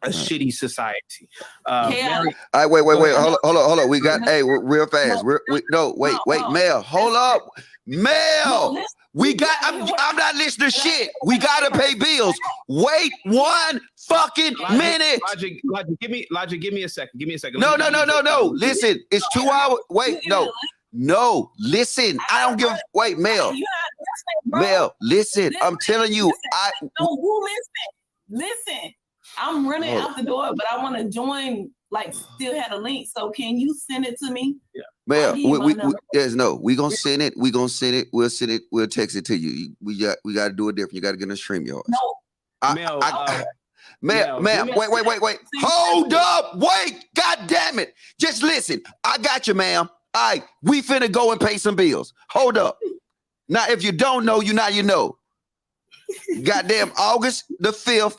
S2: a shitty society.
S1: All right, wait. Hold on. We got, real fast. Wait, Mel. Hold up. Mel. I'm not listening to shit. We got to pay bills. Wait 1 fucking minute.
S2: Logic, give me a second.
S1: No. Listen, it's 2 hours. Wait, no, listen. I don't give. Wait, Mel. Mel, listen. I'm telling you.
S4: Listen. I'm running out the door, but I want to join. Like, still had a link. So can you send it to me?
S1: Yeah. Mel, we gonna send it. We'll send it. We'll text it to you. We got to do it different. You got to get on StreamYard.
S4: No.
S1: Ma'am, wait. Hold up. Wait. God damn it. Just listen. I got you, ma'am. All right. We finna go and pay some bills. Hold up. Now, if you don't know, you know. Goddamn August the 5th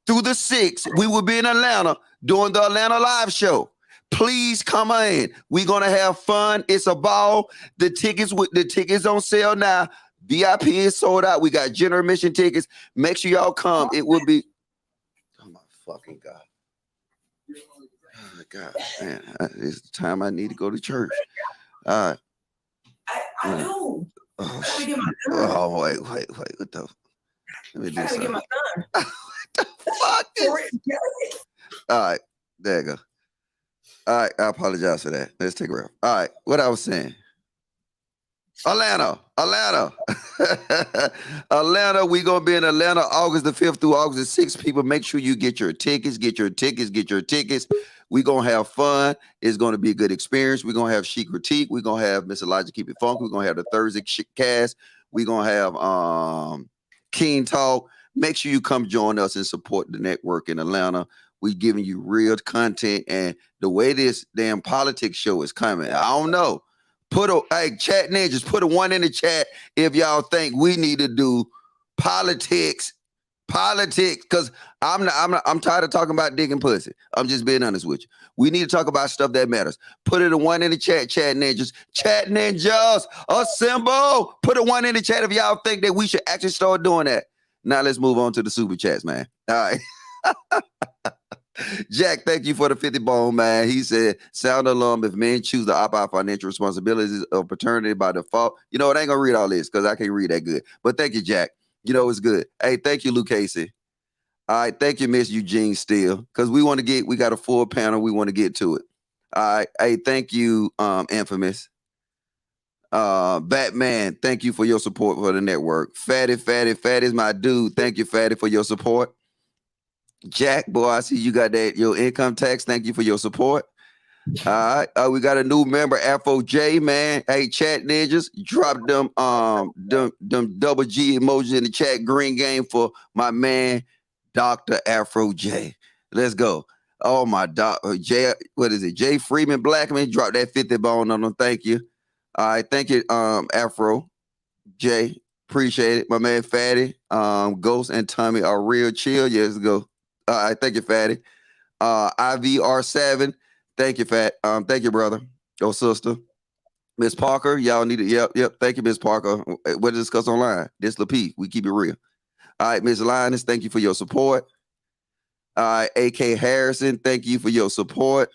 S1: through the 6th, we will be in Atlanta doing the Atlanta live show. Please come in. We're gonna have fun. It's a ball. The tickets on sale now. VIP is sold out. We got general admission tickets. Make sure y'all come. It will be. Oh my fucking God. Oh my God, man. It's the time I need to go to church. All right.
S4: I do.
S1: Oh, shit. Oh, wait. What the? Let me do something.
S4: Get my son.
S1: What the fuck is? All right. There you go. All right. I apologize for that. Let's take a breath. All right. What I was saying. Atlanta. Atlanta. We're going to be in Atlanta August the 5th through August the 6th. People, make sure you get your tickets. We're going to have fun. It's going to be a good experience. We're going to have Chic Critique. We're going to have Miss Elijah Keep It Funky. We're going to have the Thursday cast. We're going to have Keen Talk. Make sure you come join us and support the network in Atlanta. We're giving you real content. And the way this damn politics show is coming, I don't know. Chat ninjas, put a 1 in the chat if y'all think we need to do politics, because I'm tired of talking about dick and pussy. I'm just being honest with you. We need to talk about stuff that matters. Put it a 1 in the chat ninjas. Chat ninjas, assemble. Put a 1 in the chat if y'all think that we should actually start doing that. Now let's move on to the super chats, man. All right. Jack, thank you for the 50 bone, man. He said, sound alarm if men choose to opt out financial responsibilities of paternity by default. You know what? I ain't gonna read all this because I can't read that good. But thank you, Jack. You know, it's good. Hey, thank you, Luke Casey. All right, thank you, Miss Eugene Steele. Because we got a full panel. We want to get to it. All right. Hey, thank you, Infamous. Batman, thank you for your support for the network. Fatty is my dude. Thank you, Fatty, for your support. Jack, boy, I see you got that your income tax. Thank you for your support. All right, we got a new member, Afro J, man. Hey, chat ninjas, drop them double G emojis in the chat. Green game for my man, Dr. Afro J. Let's go. Oh my J, what is it? J Freeman Blackman, drop that 50 bone on them. Thank you. All right, thank you, Afro J. Appreciate it. My man Fatty, Ghost and Tommy are real chill. Yes, go. All right, thank you, Fatty. IVR7. Thank you, Fat. Thank you, brother. Yo, sister. Miss Parker, y'all need it. Yep. Thank you, Miss Parker. What to discuss online? This Lapeef. We keep it real. All right, Miss Linus, thank you for your support. All right, AK Harrison, thank you for your support.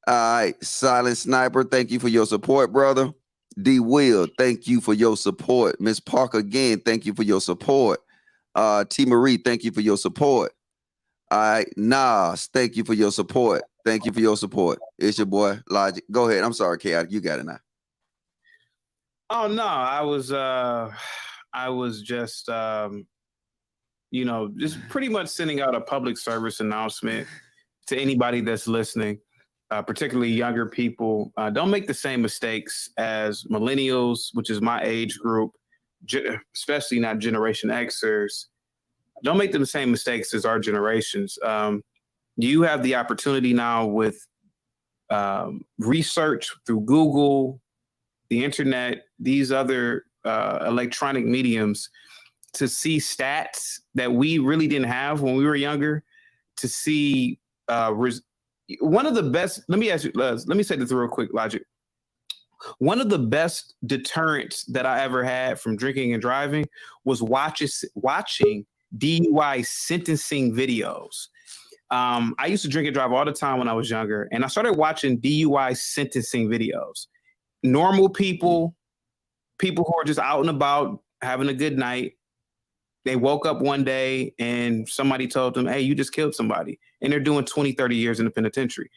S1: All right, Silent Sniper, thank you for your support, brother. D Will, thank you for your support. Miss Parker again, thank you for your support. T Marie, thank you for your support. All right, Nas, thank you for your support. Thank you for your support. It's your boy Logic. Go ahead. I'm sorry, Chaotic. You got it now.
S2: Oh no, I was just just pretty much sending out a public service announcement to anybody that's listening, particularly younger people. Don't make the same mistakes as millennials, which is my age group, especially not Generation Xers. Don't make the same mistakes as our generations. You have the opportunity now with research through Google, the internet, these other electronic mediums to see stats that we really didn't have when we were younger, to see one of the best, let me say this real quick, Logic. One of the best deterrents that I ever had from drinking and driving was watching DUI sentencing videos. I used to drink and drive all the time when I was younger, and I started watching DUI sentencing videos. Normal people who are just out and about having a good night, they woke up one day and somebody told them, hey, you just killed somebody, and they're doing 20, 30 years in the penitentiary.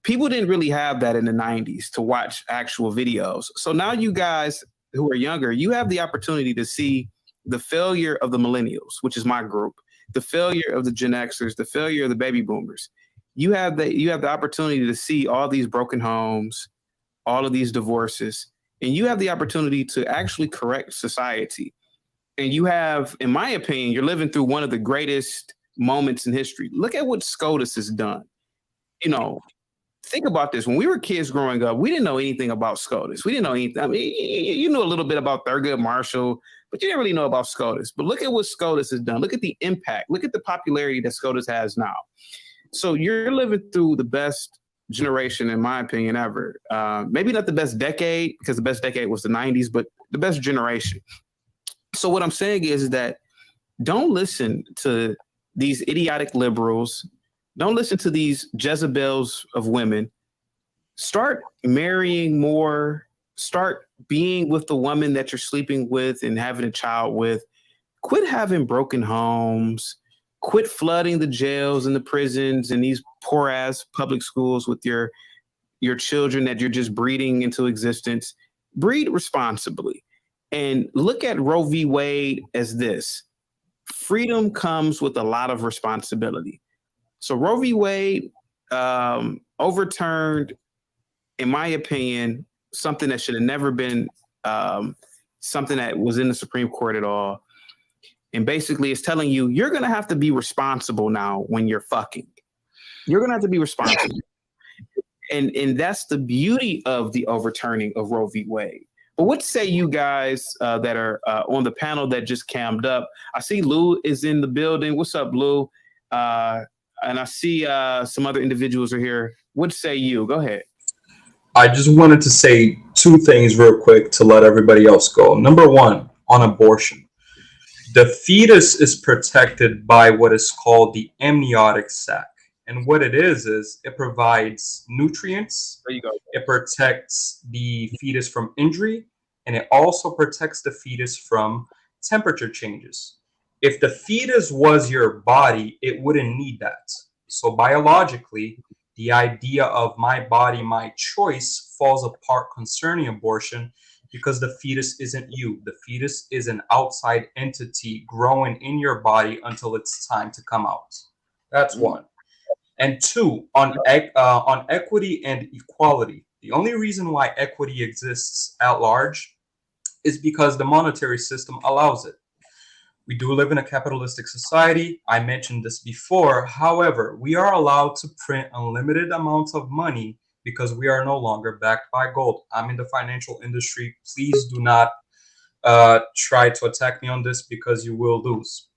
S2: People didn't really have that in the 90s to watch actual videos. So now you guys who are younger, you have the opportunity to see the failure of the millennials, which is my group, the failure of the Gen Xers, the failure of the baby boomers. You have the opportunity to see all these broken homes, all of these divorces, and you have the opportunity to actually correct society. And you have, in my opinion, you're living through one of the greatest moments in history. Look at what SCOTUS has done. Think about this. When we were kids growing up, we didn't know anything about SCOTUS. We didn't know anything. I mean, you knew a little bit about Thurgood Marshall, but you didn't really know about SCOTUS. But look at what SCOTUS has done. Look at the impact. Look at the popularity that SCOTUS has now. So you're living through the best generation, in my opinion, ever. Maybe not the best decade, because the best decade was the 90s, but the best generation. So what I'm saying is that don't listen to these idiotic liberals. Don't listen to these Jezebels of women. Start marrying more. Start being with the woman that you're sleeping with and having a child with. Quit having broken homes. Quit flooding the jails and the prisons and these poor ass public schools with your children that you're just breeding into existence. Breed responsibly. And look at Roe v. Wade as this. Freedom comes with a lot of responsibility. So Roe v. Wade overturned, in my opinion, something that should have never been something that was in the Supreme Court at all. And basically it's telling you, you're going to have to be responsible now when you're fucking. You're going to have to be responsible. And that's the beauty of the overturning of Roe v. Wade. But what say you guys that are on the panel that just cammed up? I see Lou is in the building. What's up, Lou? And I see some other individuals are here. What say you? Go ahead.
S6: I just wanted to say two things real quick to let everybody else go. Number one, on abortion. The fetus is protected by what is called the amniotic sac. And what it is it provides nutrients.
S2: There you go.
S6: It protects the fetus from injury, and it also protects the fetus from temperature changes. If the fetus was your body, it wouldn't need that. So biologically, the idea of my body, my choice falls apart concerning abortion because the fetus isn't you. The fetus is an outside entity growing in your body until it's time to come out. That's one. And two, on equity and equality, the only reason why equity exists at large is because the monetary system allows it. We do live in a capitalistic society. I mentioned this before. However, we are allowed to print unlimited amounts of money because we are no longer backed by gold. I'm in the financial industry. Please do not try to attack me on this because you will lose.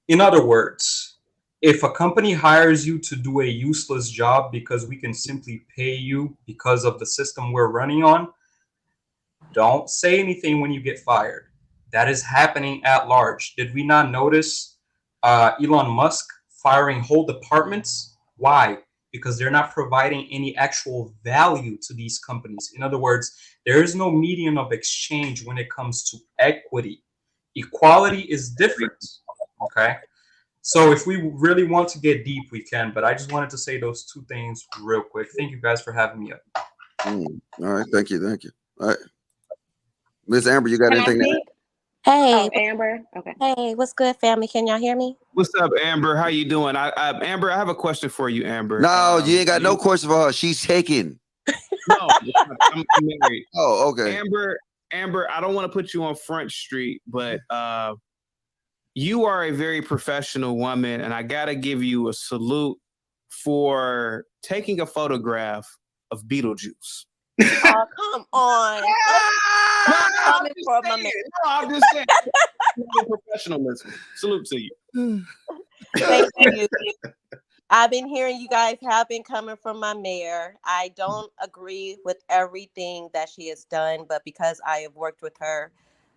S6: In other words, if a company hires you to do a useless job because we can simply pay you because of the system we're running on, don't say anything when you get fired. That is happening at large. Did we not notice Elon Musk firing whole departments? Why? Because they're not providing any actual value to these companies. In other words, there is no medium of exchange when it comes to equity. Equality is different, okay? So if we really want to get deep, we can, but I just wanted to say those two things real quick. Thank you guys for having me up.
S1: All right, thank you. All right. Miss Amber, you got anything to add?
S5: Hey, Amber. Okay.
S7: Hey, what's good, family? Can y'all hear me?
S2: What's up, Amber? How you doing? Amber, I have a question for you, Amber.
S1: No, you ain't got no question for her. She's taken.
S2: No, I'm married.
S1: Oh, okay.
S2: Amber, I don't want to put you on Front Street, but you are a very professional woman, and I gotta give you a salute for taking a photograph of Beetlejuice.
S7: Oh, come on.
S2: I'm just saying. Professionalism. Salute to you.
S7: Thank you. I've been hearing you guys have been coming from my mayor. I don't agree with everything that she has done, but because I have worked with her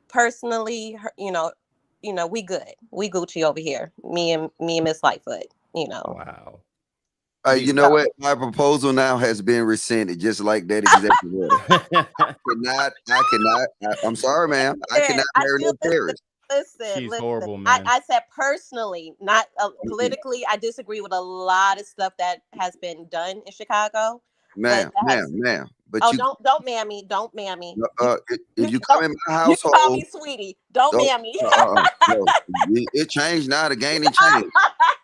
S7: personally, we good. We Gucci over here. Me and Miss Lightfoot,
S8: Wow.
S1: You know what? My proposal now has been rescinded, just like that executive order. I'm sorry, ma'am. I cannot marry no terrorist.
S7: Listen,
S8: horrible, man.
S7: I said personally, not politically. I disagree with a lot of stuff that has been done in Chicago.
S1: Ma'am. But
S7: don't man me. Don't man me.
S1: If you come in my household,
S7: you call me sweetie. Don't man me.
S1: No, it changed now. The game ain't changed.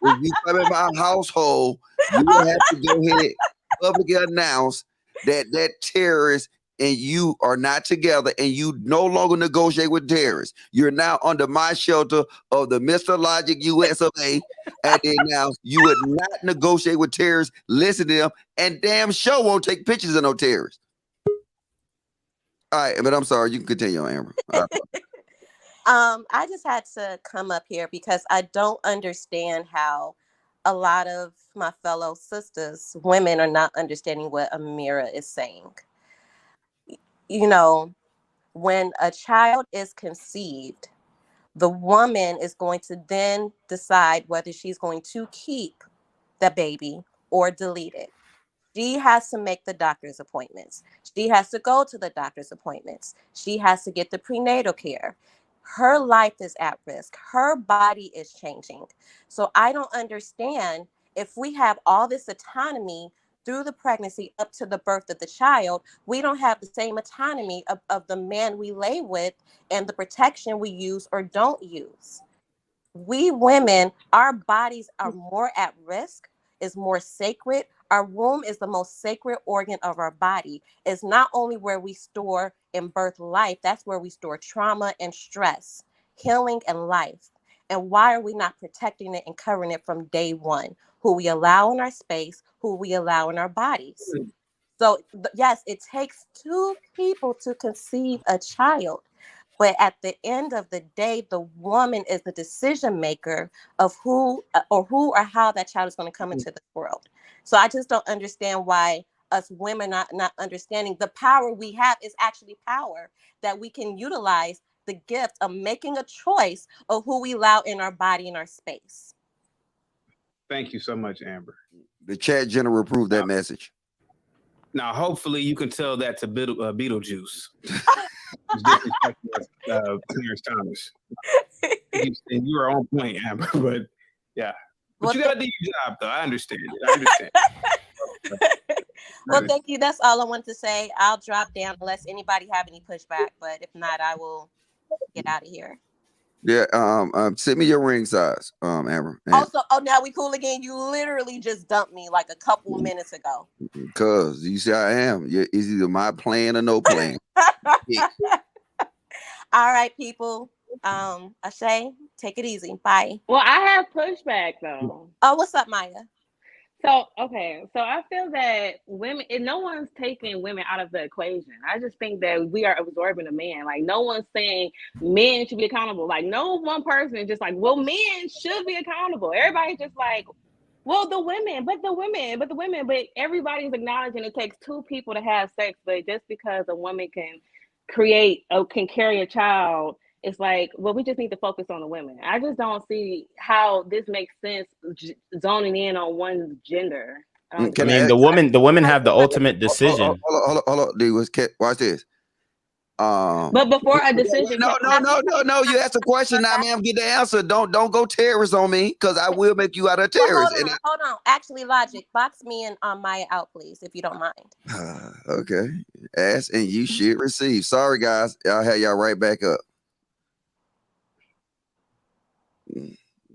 S1: If you come in my household, you will have to go ahead and publicly announce that terrorist and you are not together, and you no longer negotiate with terrorists. You're now under my shelter of the Mr. Logic US of A, and then now you would not negotiate with terrorists, listen to them, and damn sure won't take pictures of no terrorists. All right, but I'm sorry. You can continue, Amber.
S7: I just had to come up here because I don't understand how a lot of my fellow sisters, women, are not understanding what Amira is saying. When a child is conceived, the woman is going to then decide whether she's going to keep the baby or delete it. She has to make the doctor's appointments. She has to go to the doctor's appointments. She has to get the prenatal care. Her life is at risk. Her body is changing. So I don't understand, if we have all this autonomy through the pregnancy up to the birth of the child, we don't have the same autonomy of the man we lay with and the protection we use or don't use. We women, our bodies are more at risk, is more sacred. Our womb is the most sacred organ of our body. It's not only where we store and birth life, that's where we store trauma and stress, healing and life. And why are we not protecting it and covering it from day one? Who we allow in our space, who we allow in our bodies. So yes, it takes two people to conceive a child. But at the end of the day, the woman is the decision maker of who or how that child is going to come into the world. So I just don't understand why us women are not understanding the power we have is actually power that we can utilize, the gift of making a choice of who we allow in our body and our space.
S2: Thank you so much, Amber.
S1: The chat general approved that message.
S2: Now, hopefully, you can tell that to Beetlejuice. Clarence Thomas. And you are on point, Amber. But yeah, but you gotta do your job, though. I understand.
S7: Well, thank you. That's all I want to say. I'll drop down unless anybody have any pushback, but if not, I will get out of here.
S1: Yeah, send me your ring size, Amber.
S7: Also, now we cool again. You literally just dumped me like a couple minutes ago.
S1: Cause you see, I am. It's either my plan or no plan. Yeah.
S7: All right, people. Ashay, take it easy. Bye.
S5: Well, I have pushback though.
S7: Oh, what's up, Maya?
S5: So, okay. So I feel that women, and no one's taking women out of the equation. I just think that we are absorbing a man. Like, no one's saying men should be accountable. Like, no one person is just like, well, men should be accountable. Everybody's just like, well, the women, but everybody's acknowledging it takes two people to have sex. But just because a woman can can carry a child, it's like, well, we just need to focus on the women. I just don't see how this makes sense zoning in on one gender.
S8: The women have the ultimate decision.
S1: Hold on, dude. Watch this.
S5: But before a decision,
S1: no. You asked a question now, ma'am. Get the answer. Don't go terrorist on me, because I will make you out a terrorist.
S7: Hold on. Actually, Logic, box me and Maya out, please, if you don't mind.
S1: Okay. Ask and you should receive. Sorry, guys. I'll have y'all right back up.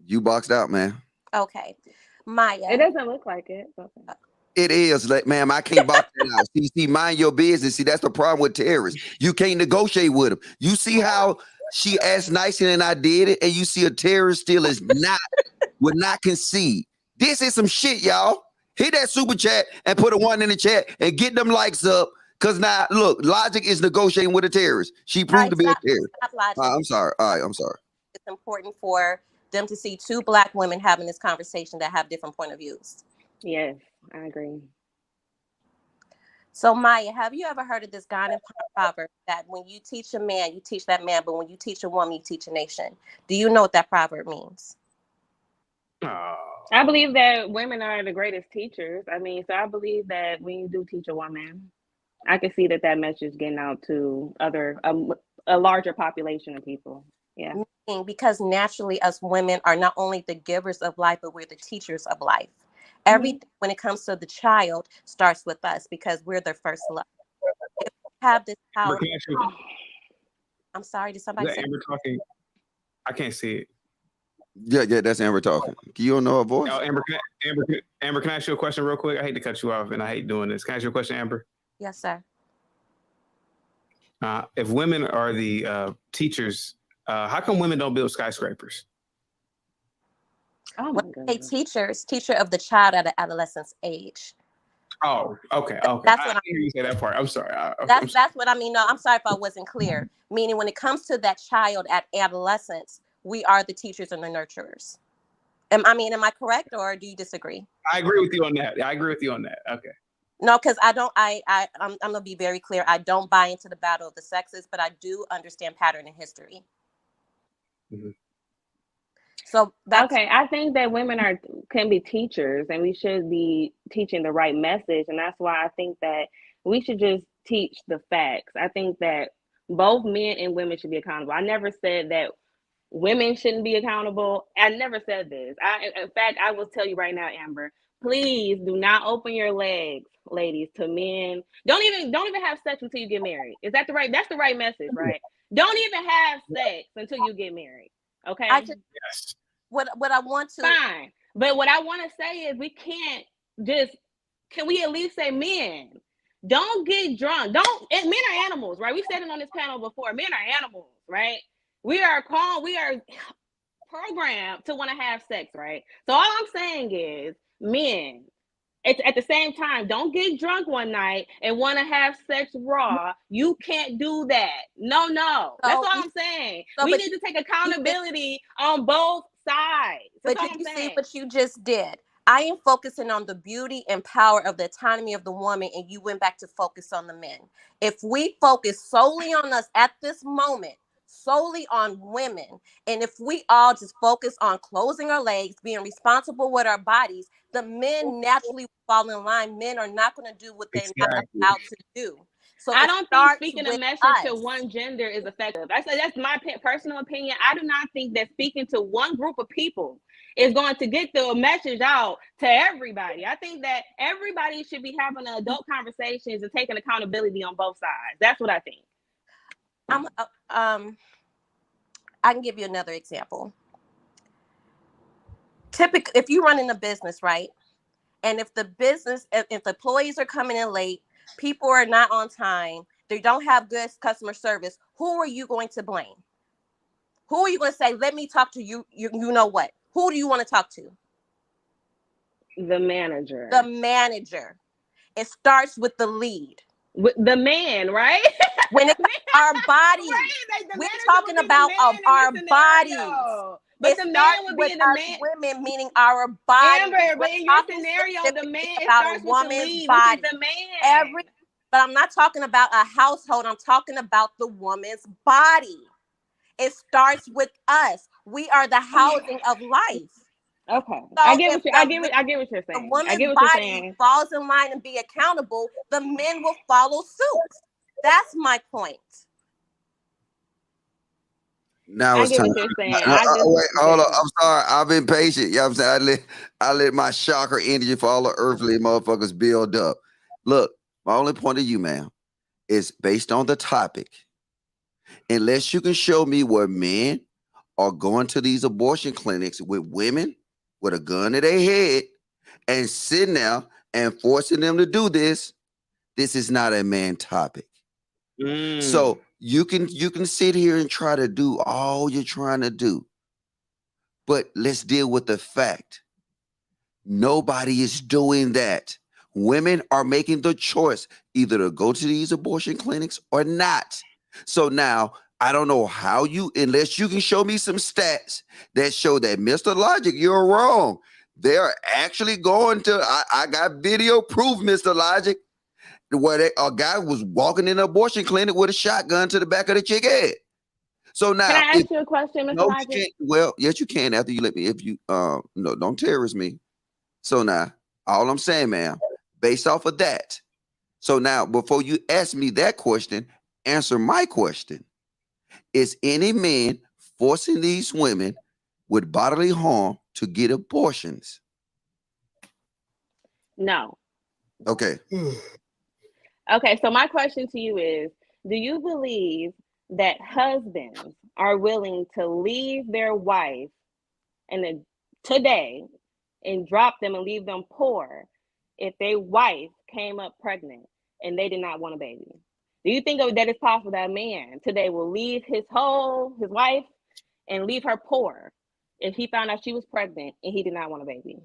S1: You boxed out, man.
S7: Okay, Maya.
S5: It doesn't look like it. Okay.
S1: It is, ma'am. I can't box that out. See, mind your business. See, that's the problem with terrorists. You can't negotiate with them. You see how she asked nicer than I did it, and you see a terrorist still would not concede. This is some shit, y'all. Hit that super chat and put a 1 in the chat and get them likes up. Cause now, look, Logic is negotiating with a terrorist. She proved to be a terrorist. I'm sorry. All right, I'm sorry.
S7: It's important for them to see two Black women having this conversation that have different point of views.
S5: Yes, I agree.
S7: So, Maya, have you ever heard of this Ghanaian proverb that when you teach a man, you teach that man, but when you teach a woman, you teach a nation? Do you know what that proverb means?
S5: I believe that women are the greatest teachers. So I believe that when you do teach a woman, I can see that message getting out to a larger population of people. Yeah.
S7: Because naturally, us women are not only the givers of life, but we're the teachers of life. Everything when it comes to the child starts with us because we're their first love. If we have this power. I'm sorry, did somebody say
S2: Amber talking? I can't see it.
S1: Yeah, that's Amber talking. You don't know her voice?
S2: Oh, Amber, can I ask you a question real quick? I hate to cut you off and I hate doing this. Can I ask you a question, Amber?
S7: Yes, sir.
S2: If women are the teachers, how come women don't build skyscrapers?
S5: Oh,
S7: when they teacher of the child at an adolescence age.
S2: Oh, okay.
S7: That's what
S2: I hear you say that part. I'm sorry.
S7: That's what I mean. No, I'm sorry if I wasn't clear. Meaning, when it comes to that child at adolescence, we are the teachers and the nurturers. Am I correct, or do you disagree?
S2: I agree with you on that. Okay.
S7: No, because I'm gonna be very clear. I don't buy into the battle of the sexes, but I do understand pattern in history.
S2: Mm-hmm.
S7: So
S5: I think that women can be teachers, and we should be teaching the right message, and that's why I think that we should just teach the facts. I think that both men and women should be accountable. I never said that women shouldn't be accountable. I never said this. In fact, I will tell you right now, Amber, please do not open your legs, ladies, to men. Don't even have sex until you get married. That's the right message, right? Don't even have sex until you get married. Okay.
S2: Yes.
S7: What I want to
S5: fine, but what I want to say is we can't just. Can we at least say men? Don't get drunk. Men are animals, right? We've said it on this panel before. Men are animals, right? We are programmed to want to have sex, right? So all I'm saying is, men, at the same time, don't get drunk one night and want to have sex raw. You can't do that. No. That's all I'm saying. We need to take accountability on both sides. That's
S7: but you see what you just did. I am focusing on the beauty and power of the autonomy of the woman, and you went back to focus on the men. If we focus solely on us at this moment, solely on women, and if we all just focus on closing our legs, being responsible with our bodies, the men naturally fall in line. Men are not going to do what they're not allowed to do. So
S5: I don't think speaking a message to one gender is effective. That's my personal opinion. I do not think that speaking to one group of people is going to get the message out to everybody. I think that everybody should be having adult conversations and taking accountability on both sides. That's what I think.
S7: I can give you another example. Typically, if you run in a business, right? And if the employees are coming in late, people are not on time, they don't have good customer service, who are you going to blame? Who are you going to say, let me talk to you? You know what? Who do you want to talk to?
S5: The manager.
S7: The manager. It starts with the lead.
S5: With the man, right?
S7: When it's our body.
S5: Right? Like
S7: we're talking about our bodies.
S5: But the man would be the man.
S7: Women, meaning our body.
S5: Amber, but in your scenario, the man, it starts with the lead, which is the man.
S7: But I'm not talking about a household. I'm talking about the woman's body. It starts with us. We are the housing of life.
S5: Okay,
S7: so
S5: I get what you're saying.
S7: The woman's body falls in line and be accountable. The men will follow suit. That's my point.
S1: Now it's time.
S5: Wait,
S1: hold on. I'm sorry. I've been patient. You know what I'm saying? I let my chakra energy for all the earthly motherfuckers build up. Look, my only point to you, ma'am, is based on the topic. Unless you can show me where men are going to these abortion clinics with women with a gun to their head and sitting there and forcing them to do this, this is not a man topic. So you can sit here and try to do all you're trying to do, but let's deal with the fact. Nobody is doing that. Women are making the choice either to go to these abortion clinics or not. So now I don't know how unless you can show me some stats that show that, Mr. Logic, you're wrong. They're actually going to, I got video proof, Mr. Logic, where a guy was walking in an abortion clinic with a shotgun to the back of the chick head. So now,
S5: can I ask you a question, Mr. Logic?
S1: Well, yes, you can after you let me. If you no, don't terrorize me. So now, all I'm saying, ma'am, based off of that. So now, before you ask me that question, answer my question. Is any man forcing these women with bodily harm to get abortions?
S5: No.
S1: Okay.
S5: Okay, so my question to you is, do you believe that husbands are willing to leave their wife today and drop them and leave them poor if their wife came up pregnant and they did not want a baby? Do you think that it's possible that a man today will leave his wife and leave her poor if he found out she was pregnant and he did not want a baby?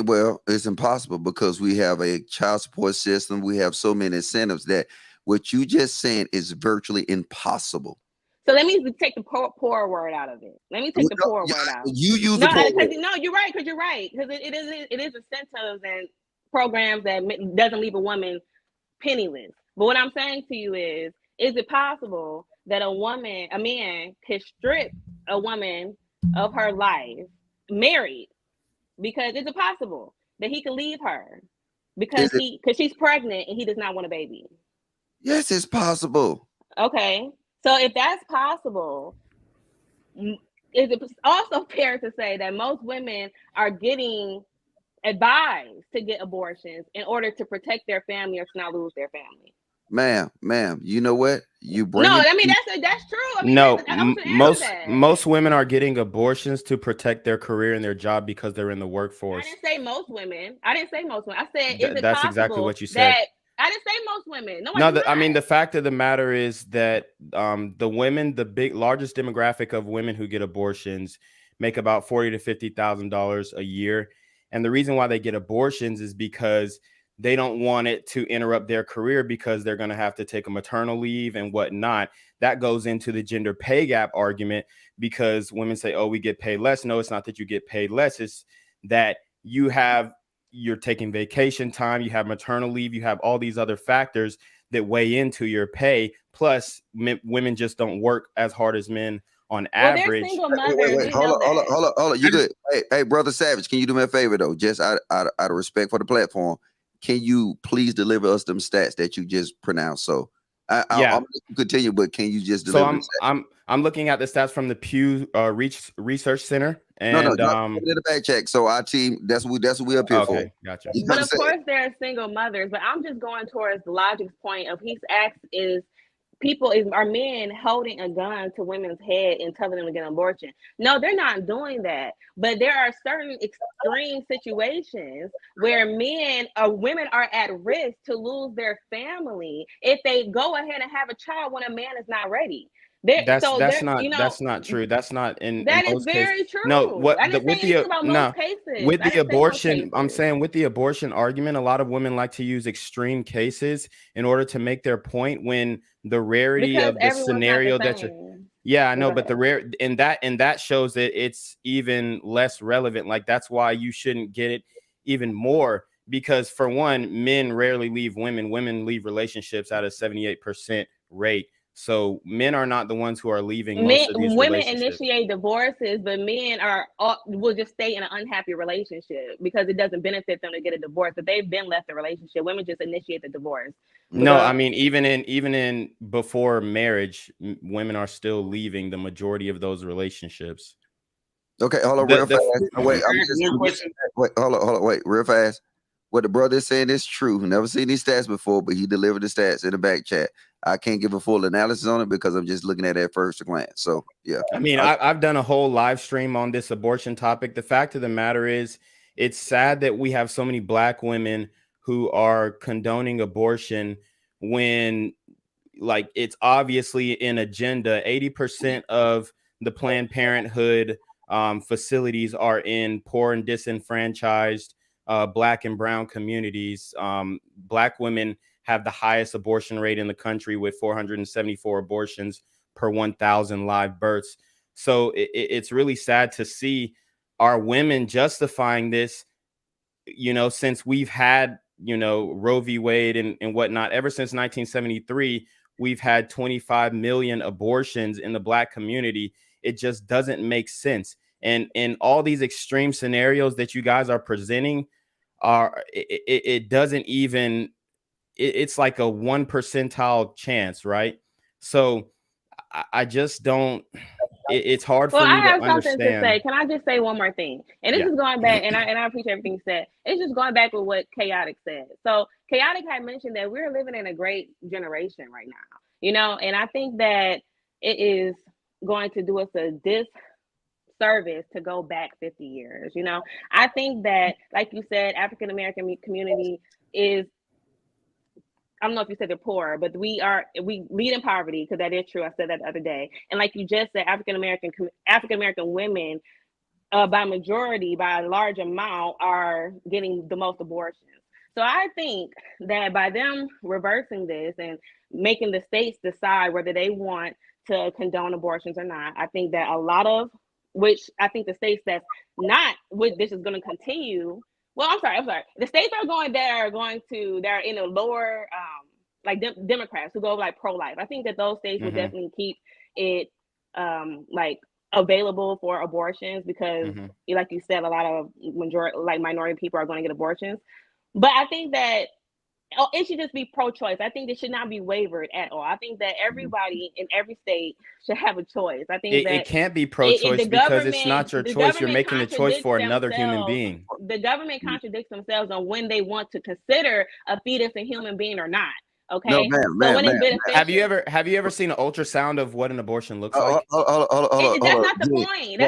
S1: Well, it's impossible because we have a child support system. We have so many incentives that what you just saying is virtually impossible.
S5: So let me take the poor word out of it. Let me take the poor word out.
S1: You use the poor word.
S5: No, you're right, because you're right. Because it is incentives and programs that doesn't leave a woman penniless. But what I'm saying to you is it possible that a man could strip a woman of her life, married, because is it possible that he can leave her because she's pregnant and he does not want a baby?
S1: Yes, it's possible.
S5: Okay. So if that's possible, is it also fair to say that most women are getting advised to get abortions in order to protect their family or to not lose their family?
S1: Ma'am, you know what? You bring
S5: that's true. I mean,
S8: most women are getting abortions to protect their career and their job because they're in the workforce.
S5: I didn't say most women. I said
S8: that's exactly what you said.
S5: I didn't say most women.
S8: I mean, the fact of the matter is that the women, the largest demographic of women who get abortions make about $40,000 to $50,000 a year. And the reason why they get abortions is because they don't want it to interrupt their career because they're going to have to take a maternal leave and whatnot. That goes into the gender pay gap argument because women say, oh, we get paid less. No, it's not that you get paid less. It's that you're taking vacation time, you have maternal leave, you have all these other factors that weigh into your pay. Plus, women just don't work as hard as men on average.
S1: Wait, hold on. You good? Hey, Brother Savage, can you do me a favor though? Just out of respect for the platform, can you please deliver us them stats that you just pronounced? So I'll continue, but can you just deliver?
S8: So I'm looking at the stats from the Pew Research Center, and
S1: in the back check. So our team, that's what we up here for.
S8: Okay, gotcha.
S5: But of course, there are single mothers. But I'm just going towards the logic's point of he's asked are men holding a gun to women's head and telling them to get an abortion? No, they're not doing that. But there are certain extreme situations where men or women are at risk to lose their family if they go ahead and have a child when a man is not ready.
S8: That's not true. That's not in
S5: that
S8: in
S5: is very
S8: cases.
S5: True.
S8: No, with the abortion,
S5: cases.
S8: I'm saying with the abortion argument, a lot of women like to use extreme cases in order to make their point when the rarity of the scenario that you're I know, but the rare and that shows that it's even less relevant. Like that's why you shouldn't get it even more, because for one, men rarely leave women leave relationships at a 78% rate. So men are not the ones who are leaving most of these
S5: women
S8: relationships.
S5: Initiate divorces, but men will just stay in an unhappy relationship because it doesn't benefit them to get a divorce. But they've been left the relationship. Women just initiate the divorce.
S8: No, I mean even in before marriage, women are still leaving the majority of those relationships.
S1: Okay, hold on, real fast. Hold on, wait, real fast. What the brother is saying is true. Never seen these stats before, but he delivered the stats in the back chat. I can't give a full analysis on it because I'm just looking at it at first glance. So yeah.
S8: I mean, I've done a whole live stream on this abortion topic. The fact of the matter is, it's sad that we have so many Black women who are condoning abortion when, like, it's obviously an agenda. 80% of the Planned Parenthood facilities are in poor and disenfranchised Black and brown communities. Black women have the highest abortion rate in the country with 474 abortions per 1,000 live births. So it's really sad to see our women justifying this, since we've had, Roe v. Wade and whatnot. Ever since 1973, we've had 25 million abortions in the Black community. It just doesn't make sense. And in all these extreme scenarios that you guys are presenting, it doesn't even, it's like a 1 percentile chance, right? So I just don't, it's hard for me to understand.
S5: Well, I have something to say. Can I just say one more thing? And this is going back, and I appreciate everything you said. It's just going back with what Chaotic said. So Chaotic had mentioned that we're living in a great generation right now, and I think that it is going to do us a disservice to go back 50 years. I think that, like you said, African American community is, I don't know if you said they're poor, but we lead in poverty, because that is true. I said that the other day. And like you just said, African American women, by a large amount, are getting the most abortions. So I think that by them reversing this and making the states decide whether they want to condone abortions or not, I think that which I think the states that's not, this is going to continue. Well, I'm sorry. The states that are in a lower, like Democrats who go like pro-life. I think that those states will definitely keep it like available for abortions because, like you said, a lot of minority people are going to get abortions. But I think that it should just be pro-choice. I think it should not be wavered at all. I think that everybody in every state should have a choice. I think
S8: it can't be pro-choice because it's not your choice. You're making a choice for another human being.
S5: The government contradicts themselves on when they want to consider a fetus a human being or not. Okay.
S1: No, ma'am.
S8: Have you ever seen an ultrasound of what an abortion looks like?
S5: That's not the point.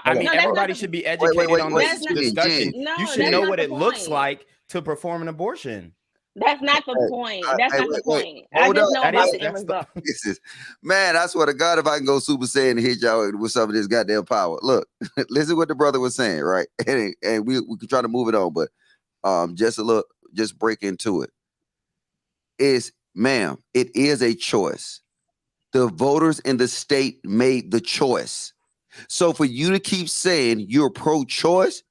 S8: I mean, everybody should be educated on this discussion. You should know what it looks like to perform an abortion.
S5: That's not the point. That's not the point. I just know about the end result.
S1: Man, I swear to God, if I can go Super Saiyan and hit y'all with some of this goddamn power. Look, listen to what the brother was saying, right? And we can try to move it on, but just break into it. Ma'am, it is a choice. The voters in the state made the choice. So for you to keep saying you're pro-choice,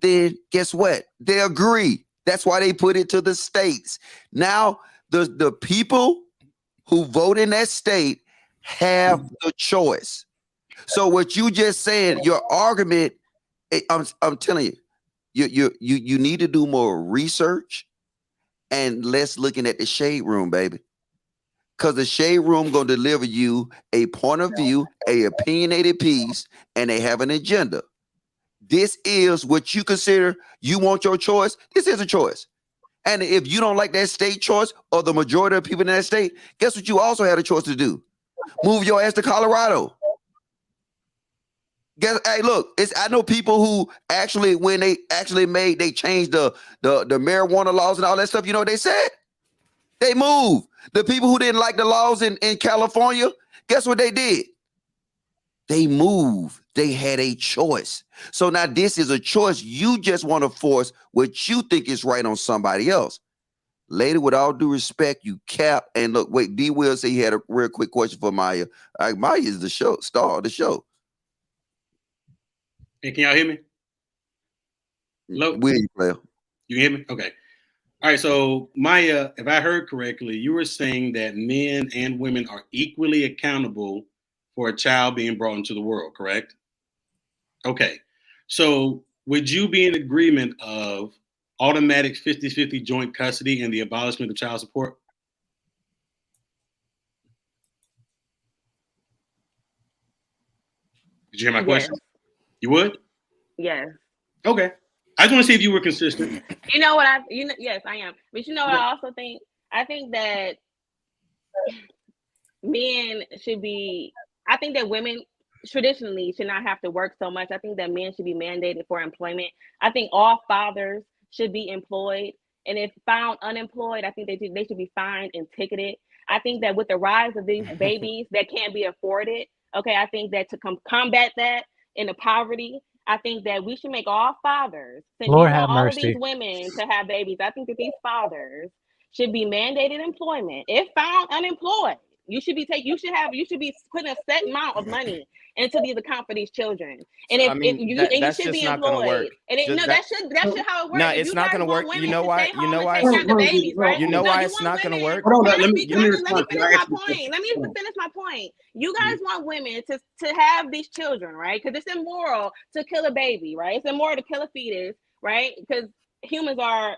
S1: then guess what? They agree. That's why they put it to the states. Now, the people who vote in that state have the choice. So what you just said, your argument, I'm telling you, you need to do more research and less looking at the shade room, baby. Because the shade room gonna deliver you a point of view, a opinionated piece, and they have an agenda. This is what you consider you want your choice. This is a choice. And if you don't like that state choice or the majority of people in that state, guess what you also had a choice to do? Move your ass to Colorado. Hey, look, I know people who actually, when they changed the marijuana laws and all that stuff, you know what they said? They moved. The people who didn't like the laws in California, guess what they did? They moved. They had a choice. So now this is a choice. You just want to force what you think is right on somebody else. Lady, with all due respect, you cap. And look, wait, D Will say he had a real quick question for Maya. Maya is the star of the show.
S9: Hey, can y'all hear me? Hello?
S1: Will you, player?
S9: You hear me? Okay. All right. So Maya, if I heard correctly, you were saying that men and women are equally accountable for a child being brought into the world, correct? Okay. So would you be in agreement of automatic 50-50 joint custody and the abolishment of child support? Did you hear my question? You would?
S5: Yes.
S9: Okay. I just want to see if you were consistent.
S5: You know what yes, I am. But you know what I also think? I think that men should be, I think that women traditionally should not have to work so much. I think that men should be mandated for employment. I think all fathers should be employed. And if found unemployed, I think they should be fined and ticketed. I think that with the rise of these babies that can't be afforded, okay, I think that to combat that in the poverty, I think that we should make all fathers, since
S10: Lord
S5: you want
S10: have
S5: all
S10: mercy.
S5: of these women to have babies, I think that these fathers should be mandated employment. If found unemployed, you should be putting a set amount of money into these account for these children. And you should be employed. And that's how it works.
S8: No, it's not going to work. You know why? You know why?
S5: Right?
S8: You know why it's not going to work?
S9: Hold on,
S5: Let me finish my point. You guys want women to have these children, right? Because it's immoral to kill a baby, right? It's immoral to kill a fetus, right? Because humans are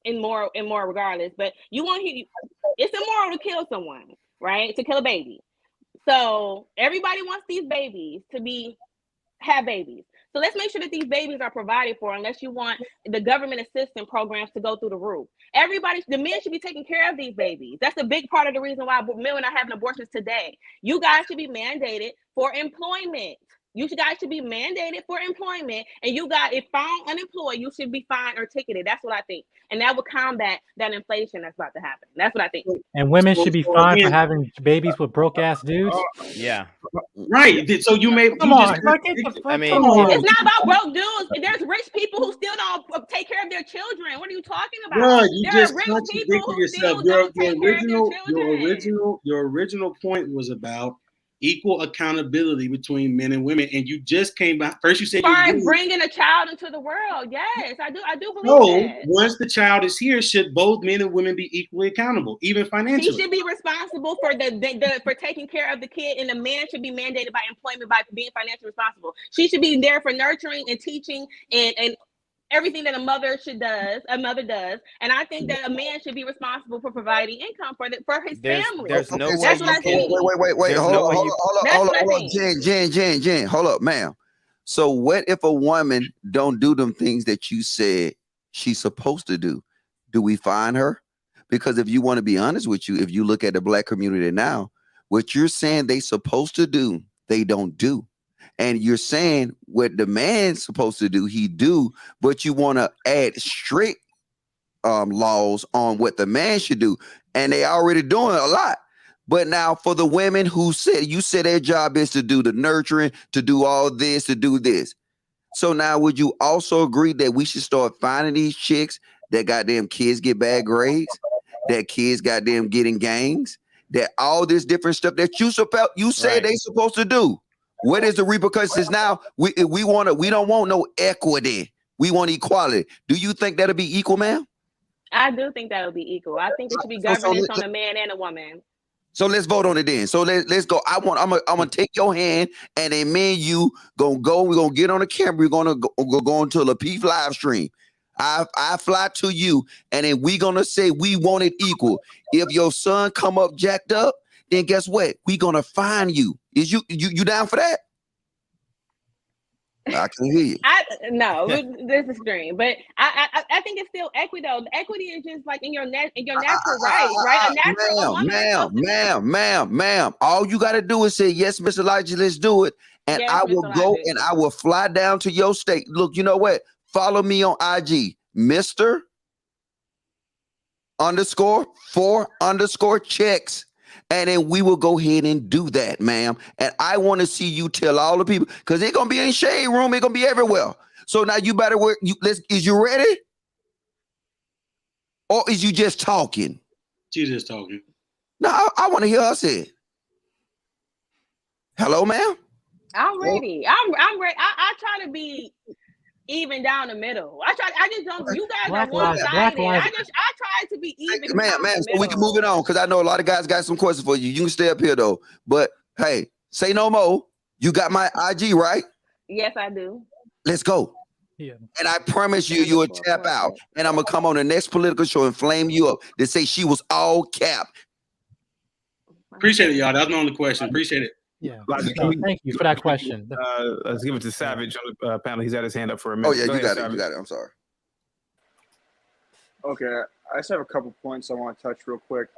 S5: immoral regardless. But it's immoral to kill someone, right? To kill a baby. So everybody wants these babies to have babies. So let's make sure that these babies are provided for, unless you want the government assistance programs to go through the roof. The men should be taking care of these babies. That's a big part of the reason why men are not having abortions today. You guys should be mandated for employment. You guys should be mandated for employment, and if found unemployed, you should be fined or ticketed. That's what I think, and that would combat that inflation that's about to happen. That's what I think.
S10: And women should be fined for having babies with broke ass dudes.
S8: Yeah.
S9: Right. So you may.
S10: Come on.
S8: I mean,
S5: it's not about broke dudes. There's rich people who still don't take care of their children. What are you talking about?
S9: Bro, you
S5: there
S9: just
S5: are rich people
S9: contradicted
S5: who
S9: yourself.
S5: still don't take care of their children.
S9: Your original point was about equal accountability between men and women, and you just came back. First, you said
S5: by bringing a child into the world. Yes, I do believe that.
S9: Once the child is here, should both men and women be equally accountable, even financially?
S5: She should be responsible for for taking care of the kid, and the man should be mandated by employment by being financially responsible. She should be there for nurturing and teaching and everything that a mother does, and I think that a man should be responsible for providing income for his family.
S8: There's no way.
S5: That's what I think.
S1: Wait. Hold on. Jen. Hold up, ma'am. So what if a woman don't do them things that you said she's supposed to do? Do we fine her? Because if you want to be honest with you, if you look at the black community now, what you're saying they supposed to do, they don't do. And you're saying what the man's supposed to do, he do, but you want to add strict laws on what the man should do. And they already doing a lot. But now for the women who you said their job is to do the nurturing, to do all this, to do this. So now would you also agree that we should start finding these chicks that goddamn kids get bad grades, that kids goddamn get in gangs, that all this different stuff that you said they supposed to do? What is the repercussions now? We don't want no equity. We want equality. Do you think that'll be equal, ma'am?
S5: I do think that'll be equal. I think it should be governance on a man and a woman.
S1: So let's vote on it then. So let's go. I'm gonna take your hand, and then me and you gonna go. We're gonna get on the camera. We're gonna go into a Lapeef live stream. I fly to you, and then we gonna say we want it equal. If your son come up jacked up, then guess what? We gonna fine you. Is you down for that? I can hear you.
S5: No, this is extreme, but I think it's still equity though. The equity is just like in your natural rights, right?
S1: Ma'am. All you gotta do is say yes, Mr. Elijah, let's do it, and
S5: yes,
S1: I will go and I will fly down to your state. Look, you know what? Follow me on IG, Mr. _4_ checks. And then we will go ahead and do that, ma'am. And I want to see you tell all the people, because it's gonna be in shade room, it's gonna be everywhere. So now you better work. Is you ready? Or is you just talking?
S9: She's just talking.
S1: No, I want to hear her say it. Hello, ma'am.
S5: I'm ready. I'm ready. I try to be even down the middle. I just don't. You guys are one-sided. I try to be even.
S1: Man, so we can move it on, because I know a lot of guys got some questions for you. You can stay up here though. But hey, say no more. You got my IG, right?
S5: Yes, I do.
S1: Let's go. Yeah. And I promise you will tap out. And I'm gonna come on the next political show and flame you up to say she was all cap.
S9: Appreciate it, y'all. That's my only question. Appreciate it.
S10: Yeah. Thank you for that question.
S2: Let's give it to Savage on the panel. He's had his hand up for a minute.
S1: Oh yeah, you got it. I'm sorry.
S11: Okay, I just have a couple points I want to touch real quick.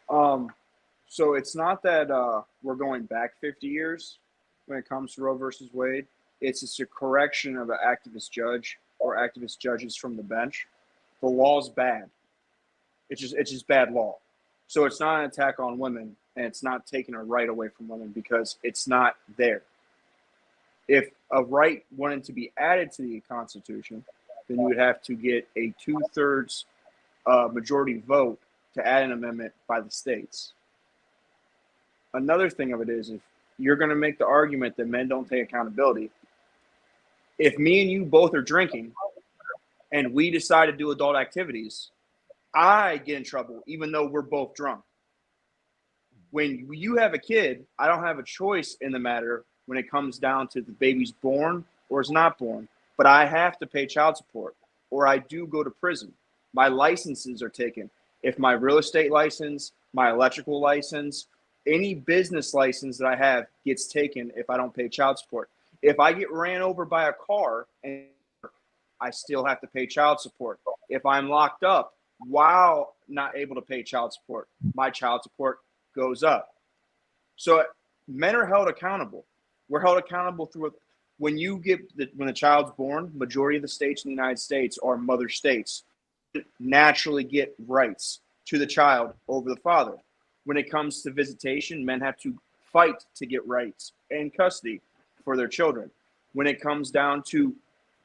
S11: So it's not that we're going back 50 years when it comes to Roe versus Wade. It's just a correction of an activist judge or activist judges from the bench. The law's bad. It's just bad law. So it's not an attack on women, and it's not taking a right away from women because it's not there. If a right wanted to be added to the Constitution, then you would have to get a 2/3 majority vote to add an amendment by the states. Another thing of it is, if you're going to make the argument that men don't take accountability, if me and you both are drinking and we decide to do adult activities, I get in trouble even though we're both drunk. When you have a kid, I don't have a choice in the matter when it comes down to the baby's born or is not born, but I have to pay child support or I do go to prison. My licenses are taken. If my real estate license, my electrical license, any business license that I have gets taken if I don't pay child support. If I get ran over by a car, and I still have to pay child support. If I'm locked up while not able to pay child support, my child support goes up. So men are held accountable. We're held accountable through when the child's born. Majority of the states in the United States are mother states, naturally get rights to the child over the father. When it comes to visitation, men have to fight to get rights and custody for their children. When it comes down to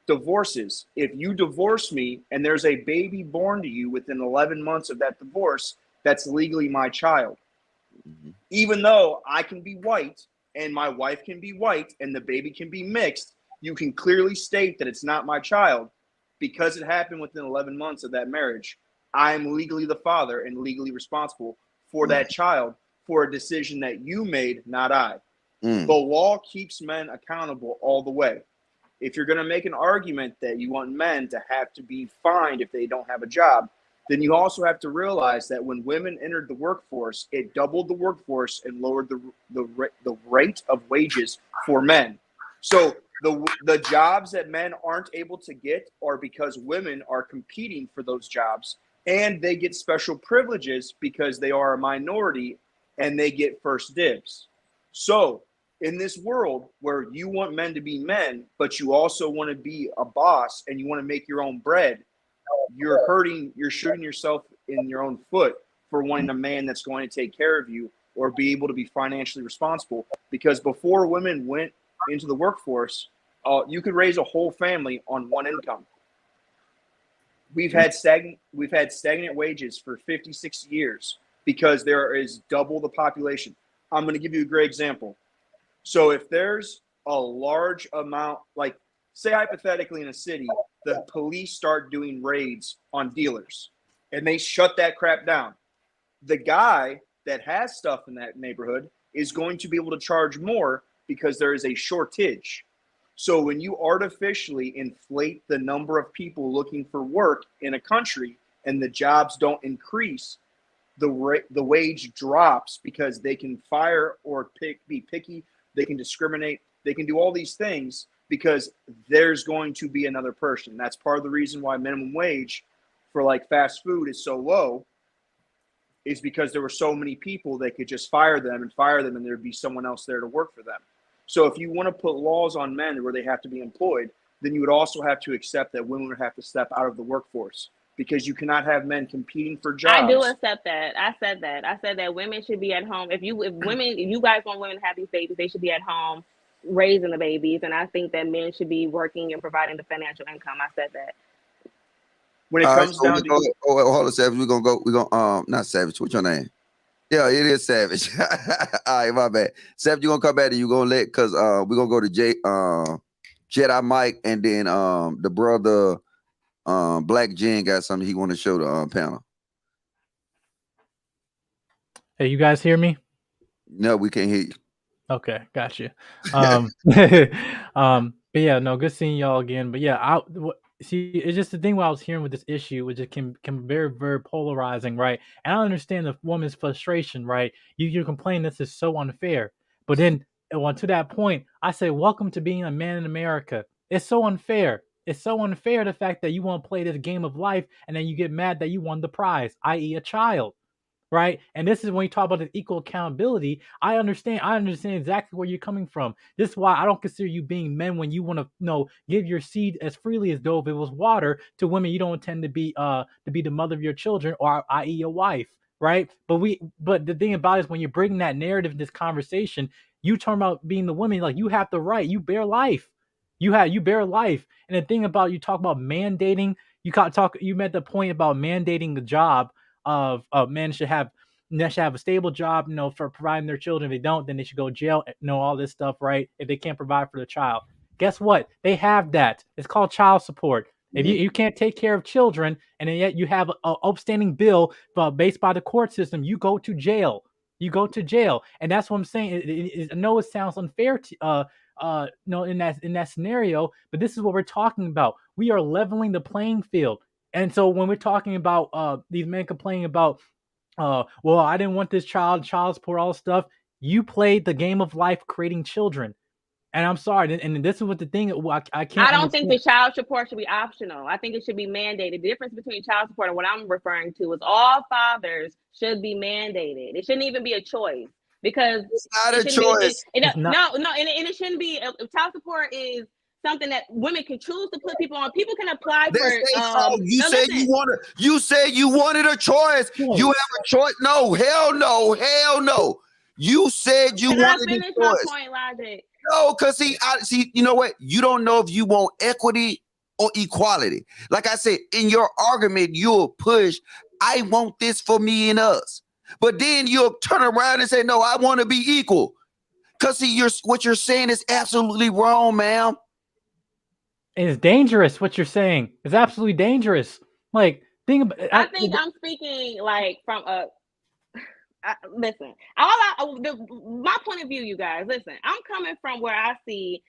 S11: divorces, if you divorce me and there's a baby born to you within 11 months of that divorce, that's legally my child. Mm-hmm. Even though I can be white and my wife can be white and the baby can be mixed, you can clearly state that it's not my child because it happened within 11 months of that marriage. I am legally the father and legally responsible for that child for a decision that you made, not I. The law keeps men accountable all the way. If you're going to make an argument that you want men to have to be fined if they don't have a job, then you also have to realize that when women entered the workforce, it doubled the workforce and lowered the rate of wages for men. So the jobs that men aren't able to get are because women are competing for those jobs, and they get special privileges because they are a minority and they get first dibs. So in this world where you want men to be men, but you also want to be a boss and you want to make your own bread, you're shooting yourself in your own foot for wanting a man that's going to take care of you or be able to be financially responsible. Because before women went into the workforce, you could raise a whole family on one income. We've had stagnant wages for 50, 60 years because there is double the population. I'm going to give you a great example. So if there's a large amount, like say hypothetically in a city, the police start doing raids on dealers and they shut that crap down. The guy that has stuff in that neighborhood is going to be able to charge more because there is a shortage. So when you artificially inflate the number of people looking for work in a country and the jobs don't increase, the wage drops because they can fire or be picky. They can discriminate. They can do all these things because there's going to be another person. That's part of the reason why minimum wage for like fast food is so low, is because there were so many people they could just fire them and there'd be someone else there to work for them. So if you want to put laws on men where they have to be employed, then you would also have to accept that women would have to step out of the workforce, because you cannot have men competing for jobs.
S5: I do accept that. I said that women should be at home. If you guys want women to have these babies, they should be at home raising the babies. And I think that men should be working and providing the financial income. I said that.
S11: When it comes down
S1: to hold on, Savage, we're gonna not Savage, what's your name? Yeah, it is Savage. All right, my bad. Savage, you're gonna come back and you're gonna because we're gonna go to Jedi Mike, and then the brother Black Jen got something he want to show the panel.
S10: Hey, you guys hear me?
S1: No, we can't hear you.
S10: Okay, got you. But yeah, no, good seeing y'all again. But yeah, see, it's just the thing what I was hearing with this issue, which it can be very, very polarizing, right? And I understand the woman's frustration, right? You complain this is so unfair, but then to that point, I say, welcome to being a man in America. It's so unfair. It's so unfair, the fact that you want to play this game of life and then you get mad that you won the prize, i.e. a child. Right. And this is when you talk about the equal accountability. I understand exactly where you're coming from. This is why I don't consider you being men when you want to give your seed as freely as though if it was water to women you don't intend to be the mother of your children, or i.e. your wife. Right. But the thing about it is, when you're bringing that narrative in this conversation, you talk about being the woman, like you have the right, you bear life. You bear life. And the thing about, you talk about mandating, you made the point about mandating the job of men should have a stable job, for providing their children. If they don't, then they should go to jail, all this stuff, right? If they can't provide for the child. Guess what? They have that. It's called child support. If you can't take care of children, and yet you have an upstanding bill based by the court system, you go to jail. And that's what I'm saying. I know it sounds unfair to in that scenario, but this is what we're talking about. We are leveling the playing field. And so when we're talking about these men complaining about, well, I didn't want this child support, all stuff. You played the game of life creating children. And I'm sorry. And this is what the thing, I can't.
S5: I don't think the child support should be optional. I think it should be mandated. The difference between child support and what I'm referring to is all fathers should be mandated. It shouldn't even be a choice, because
S1: it's not a choice.
S5: No, and it shouldn't be. Child support is something that women can choose to put people on. People can apply for.
S1: You said you wanted a choice. You have a choice. No, hell no, hell no. You said you wanted a choice.
S5: My point, Logic?
S1: No, because see, you know what? You don't know if you want equity or equality. Like I said, in your argument, you'll push, I want this for me and us. But then you'll turn around and say, no, I want to be equal. Because see, what you're saying is absolutely wrong, ma'am.
S10: It's dangerous. What you're saying is absolutely dangerous. Like,
S5: I think I'm speaking like from a. Listen, my point of view, you guys. Listen, I'm coming from where I see,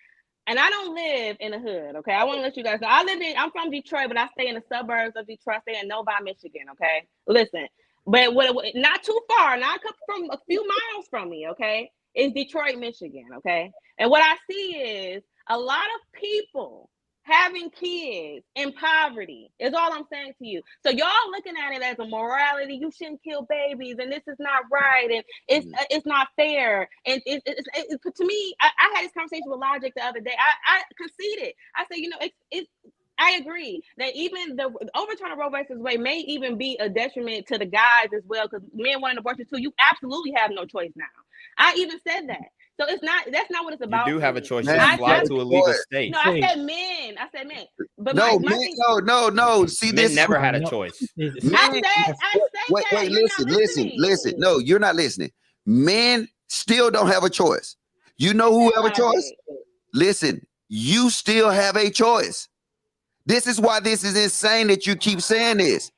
S5: and I don't live in the hood. Okay, I want to let you guys know. I'm from Detroit, but I stay in the suburbs of Detroit. I stay in Novi, Michigan. Okay, listen, but not too far, not from a few miles from me. Okay, it's Detroit, Michigan. Okay, and what I see is a lot of people having kids in poverty is all I'm saying to you. So y'all looking at it as a morality, you shouldn't kill babies, and this is not right, and it's not fair. And it's to me, I had this conversation with Logic the other day. I conceded. I said, I agree that even the overturn of Roe versus Wade may even be a detriment to the guys as well, because men want an abortion too. You absolutely have no choice now. I even said that. So that's not what it's about.
S8: You do have a choice to fly to a legal state.
S5: No, I said men. But
S1: no. See,
S8: men never had a choice.
S1: Wait, listen. No, you're not listening. Men still don't have a choice. You know who have a choice? Listen, you still have a choice. This is why this is insane that you keep saying this.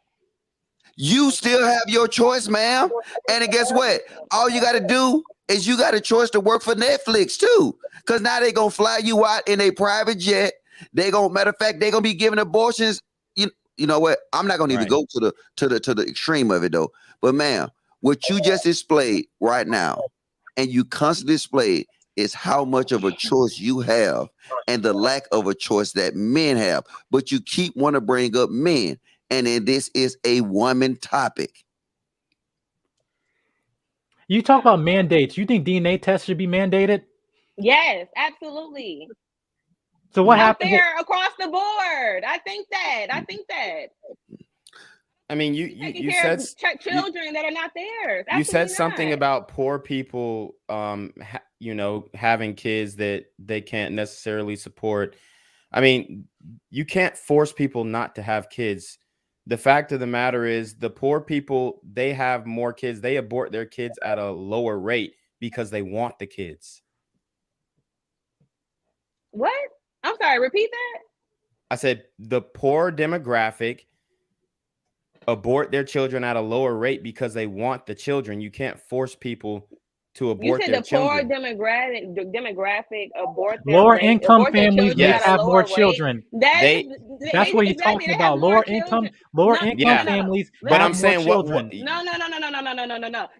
S1: You still have your choice, ma'am. And guess what? All you got to do is you got a choice to work for Netflix too. Because now they're going to fly you out in a private jet. Matter of fact, they're going to be giving abortions you know what? I'm not gonna even go to the extreme of it though. But man, what you just displayed right now, and you constantly displayed, is how much of a choice you have and the lack of a choice that men have. But you keep want to bring up men, and then this is a woman topic.
S10: You talk about mandates. You think DNA tests should be mandated?
S5: Yes, absolutely.
S10: So what
S5: Out
S10: happens
S5: there across the board? I think that.
S8: I mean, you said
S5: children that are not theirs.
S8: You said something
S5: not.
S8: about poor people, you know, having kids that they can't necessarily support. I mean, you can't force people not to have kids. The fact of the matter is, the poor people, they have more kids. They abort their kids at a lower rate because they want the kids.
S5: What? I'm sorry, repeat that.
S8: I said the poor demographic abort their children at a lower rate because they want the children. You can't force people to abort their children.
S5: You said the poor demographic abort their
S10: lower income families may have more
S5: rate.
S10: children. That's what you're talking about. Lower income families.
S8: But I'm saying
S5: No.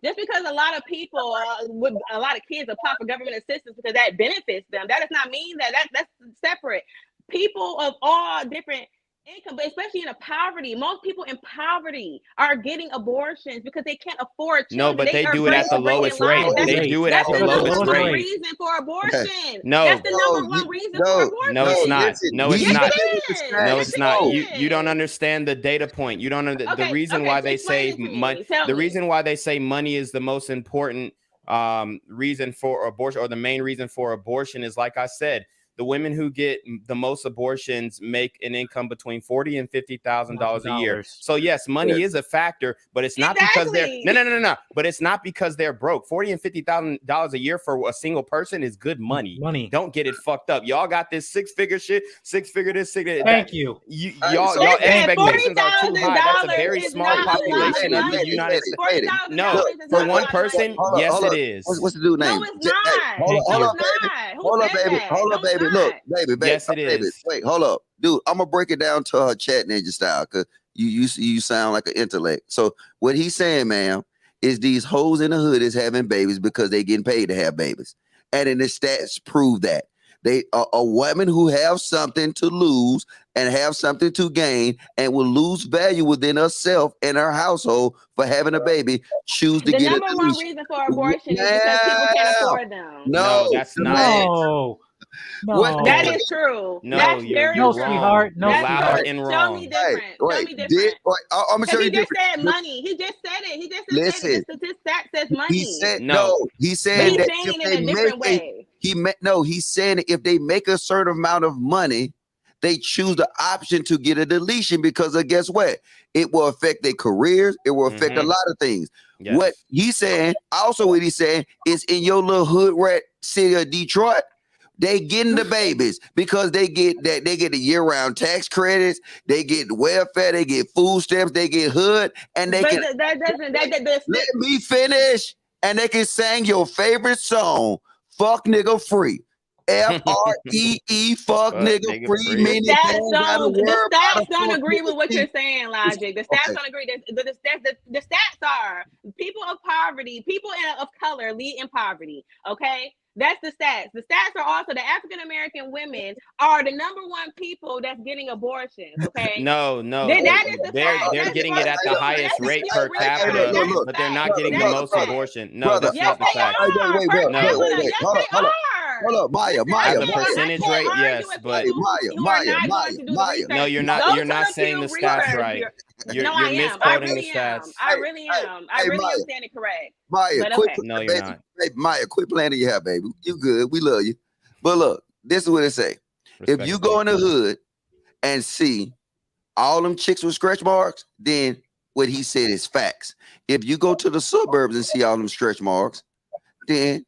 S5: Just because a lot of people with a lot of kids apply for government assistance because that benefits them, that does not mean that's separate. People of all different income, but especially in poverty, most people in poverty are getting abortions because they can't afford children.
S8: No, but they do it at the lowest rate. They do it at the lowest rate.
S5: That's the number one reason for abortion.
S8: No,
S5: that's the number one reason for abortion.
S8: No, it's not. No, it's not. No, it's not.
S5: Yes,
S8: You don't understand the data point. You don't understand the reason why they say money. The reason why they say money is the most important reason for abortion, or the main reason for abortion, is, like I said, the women who get the most abortions make an income between $40,000 and $50,000 a year. So yes, money is a factor, but it's not because they're no. But it's not because they're broke. $40,000 and $50,000 a year for a single person is good money. Don't get it fucked up. Y'all got this six-figure shit, six-figure this, six-figure.
S10: Thank you.
S8: Y'all expectations are too high. That's a very small population of the United States. No, for one person, yes, it is.
S1: What's the dude's name?
S5: No, it's not.
S1: Hold up, baby. Look, baby.
S8: Yes, it is.
S1: Wait, hold up, dude. I'm gonna break it down to her chat ninja style, because you sound like an intellect. So what he's saying, ma'am, is these hoes in the hood is having babies because they getting paid to have babies, and then the stats prove that they are a woman who have something to lose and have something to gain and will lose value within herself and her household for having a baby, choose to get a
S5: number one reason for abortion is because people can't afford them.
S1: No,
S8: that's not.
S10: No,
S5: that is true.
S8: No,
S5: that's
S8: you're
S10: no,
S8: wrong.
S10: sweetheart. No,
S8: loud
S10: sweetheart.
S8: and wrong.
S5: Show me different. Show me different.
S1: I'm gonna show you
S5: different.
S1: He
S5: just said money. He just said it. He just said
S1: Listen,
S5: it. The stat says money.
S1: He said
S8: no.
S1: He said
S5: but
S1: that
S5: he's saying
S1: if
S5: it in
S1: they
S5: a different way.
S1: He's saying that if they make a certain amount of money, they choose the option to get a deletion because of, guess what? It will affect their careers. It will affect a lot of things.
S8: Yes.
S1: What he's saying, also what he's saying, is in your little hood rat city of Detroit, they getting the babies because they get the year-round tax credits, they get welfare, they get food stamps, they get hood, and they let me finish, and they can sing your favorite song, "Fuck Nigga Free." FREE, fuck nigga free. Meaning
S5: the stats don't agree with what you're saying, Logic. The stats don't agree. The stats are people of poverty, people of color lead in poverty. Okay. That's the stats. The stats are also the African American women are the number one people that's getting abortions. Okay.
S8: No.
S5: That is the fact.
S8: They're getting it at the highest rate per capita, but they're not getting the most abortion. No, that's not the fact.
S1: Wait. Hold up, Maya.
S8: As a percentage rate, yes, but
S1: Maya.
S8: No, you're not. You're not saying the stats right. You're misquoting the stats.
S5: I really am. I really am saying it correct.
S1: Maya,
S8: no, you're not.
S1: Hey, Maya, quit playing in your hair, baby. You good? We love you. But look, this is what it say. If you go in the hood and see all them chicks with stretch marks, then what he said is facts. If you go to the suburbs and see all them stretch marks, then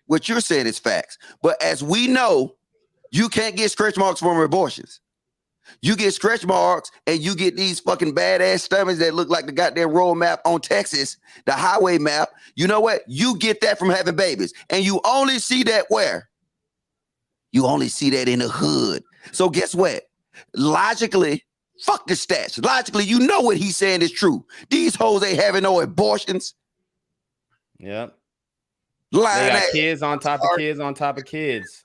S1: what you're saying is facts. But as we know, you can't get stretch marks from abortions. You get stretch marks and you get these fucking badass stomachs that look like the goddamn road map on Texas, the highway map. You know what? You get that from having babies. And you only see that where? You only see that in the hood. So guess what? Logically, Fuck the stats. Logically, you know what he's saying is true. These hoes ain't having no abortions.
S8: Yep.
S1: Lying
S8: They got
S1: ass.
S8: kids on top of kids on top of kids.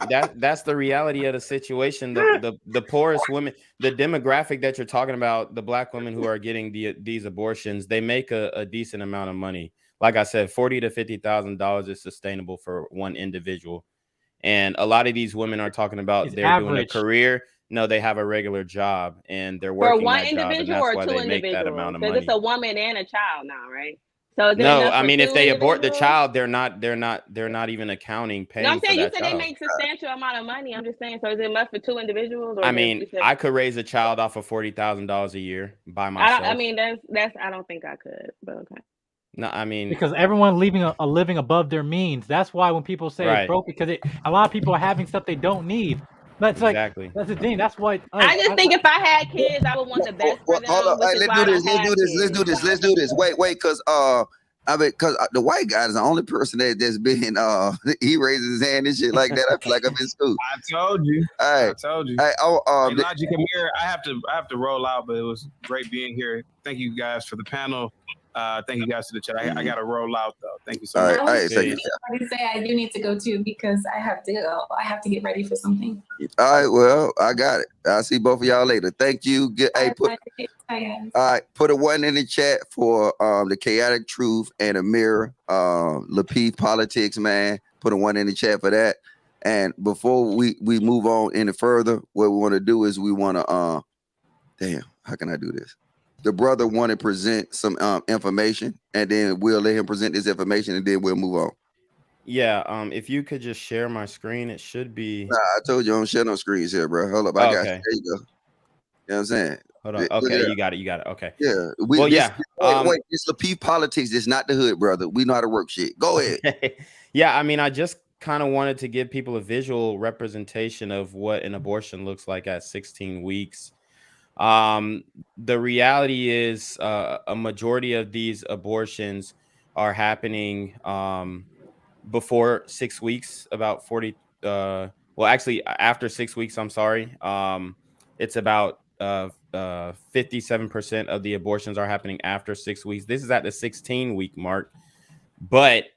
S8: That's the reality of the situation. The poorest women, the demographic that you're talking about, the black women who are getting these abortions, they make a decent amount of money. Like I said, $40,000 to $50,000 is sustainable for one individual. And a lot of these women are talking about
S10: It's
S8: they're
S10: average.
S8: doing a career. No, they have a regular job and they're
S5: For
S8: working
S5: one
S8: that job, and
S5: individual
S8: that's
S5: or
S8: why
S5: two
S8: they make that amount
S5: individuals?
S8: of
S5: Because
S8: money.
S5: it's a woman and a child now, right? So is it
S8: No,
S5: enough
S8: I
S5: for
S8: mean, if
S5: two
S8: they abort the
S5: individuals?
S8: child, they're not even accounting
S5: No, I'm
S8: paying for
S5: saying you
S8: that
S5: said they
S8: child.
S5: make substantial amount of money. I'm just saying, so is it enough for two individuals? Or
S8: I
S5: just,
S8: mean,
S5: you said,
S8: I could raise a child off of $40,000 a year by
S5: I
S8: myself.
S5: mean, that's I don't think I could, but okay.
S8: No, I mean,
S10: Because everyone leaving a living above their means. That's why when people say
S8: Right.
S10: it's broke, because a lot of people are having stuff they don't need. That's
S8: exactly.
S10: like that's the thing. That's what
S5: I just think if I had kids, I would want the best for them.
S1: Hold up. Hey,
S5: Which is
S1: let's
S5: why
S1: do
S5: I
S1: this.
S5: don't have kids.
S1: Let's do this. Wait, because I mean, because the white guy is the only person that's been he raises his hand and shit like that. I feel like I'm in school.
S2: I told you.
S1: All right.
S2: I told you.
S1: Hey,
S2: Hey, Logic Amir, I have to roll out, but it was great being here. Thank you guys for the panel. Thank you guys to the chat. I got to roll out though. Thank you so
S1: all
S2: much.
S1: right. All right. Thank you.
S3: I would say I do need to go too because I have to go. I have to get ready for something.
S1: All right. Well, I got it. I'll see both of y'all later. Thank you. Hey,
S3: Bye, guys.
S1: all right. Put a 1 in the chat for the chaotic truth and Amir Lapeef politics, man. Put a 1 in the chat for that. And before we move on any further, what we want to do is we want to damn, how can I do this? The brother want to present some information, and then we'll let him present this information, and then we'll move on.
S8: Yeah. If you could just share my screen, it should be.
S1: Nah, I told you I don't share no screens here, bro. Hold up, I got you.
S8: Okay.
S1: There you go. You know what I'm saying?
S8: Hold on. Okay, you got it. Okay.
S1: Yeah. Wait, it's Lapeef politics. It's not the hood, brother. We know how to work shit. Go ahead.
S8: Yeah, I mean, I just kind of wanted to give people a visual representation of what an abortion looks like at 16 weeks. The reality is a majority of these abortions are happening before 6 weeks, about 40 well, actually after 6 weeks, I'm sorry. It's about 57% of the abortions are happening after 6 weeks. This is at the 16-week mark. But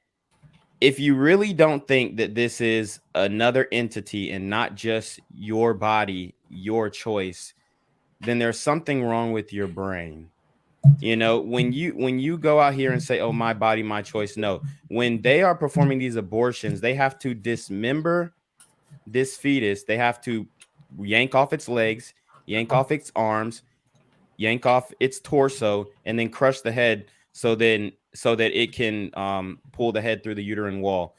S8: if you really don't think that this is another entity and not just your body, your choice, then there's something wrong with your brain. You know, when you go out here and say, oh, my body, my choice. No, when they are performing these abortions, they have to dismember this fetus. They have to yank off its legs, yank off its arms, yank off its torso, and then crush the head so that it can pull the head through the uterine wall.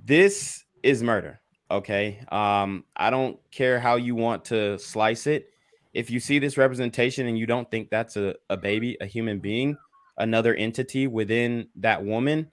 S8: This is murder. Okay. I don't care how you want to slice it. If you see this representation and you don't think that's a baby, a human being, another entity within that woman,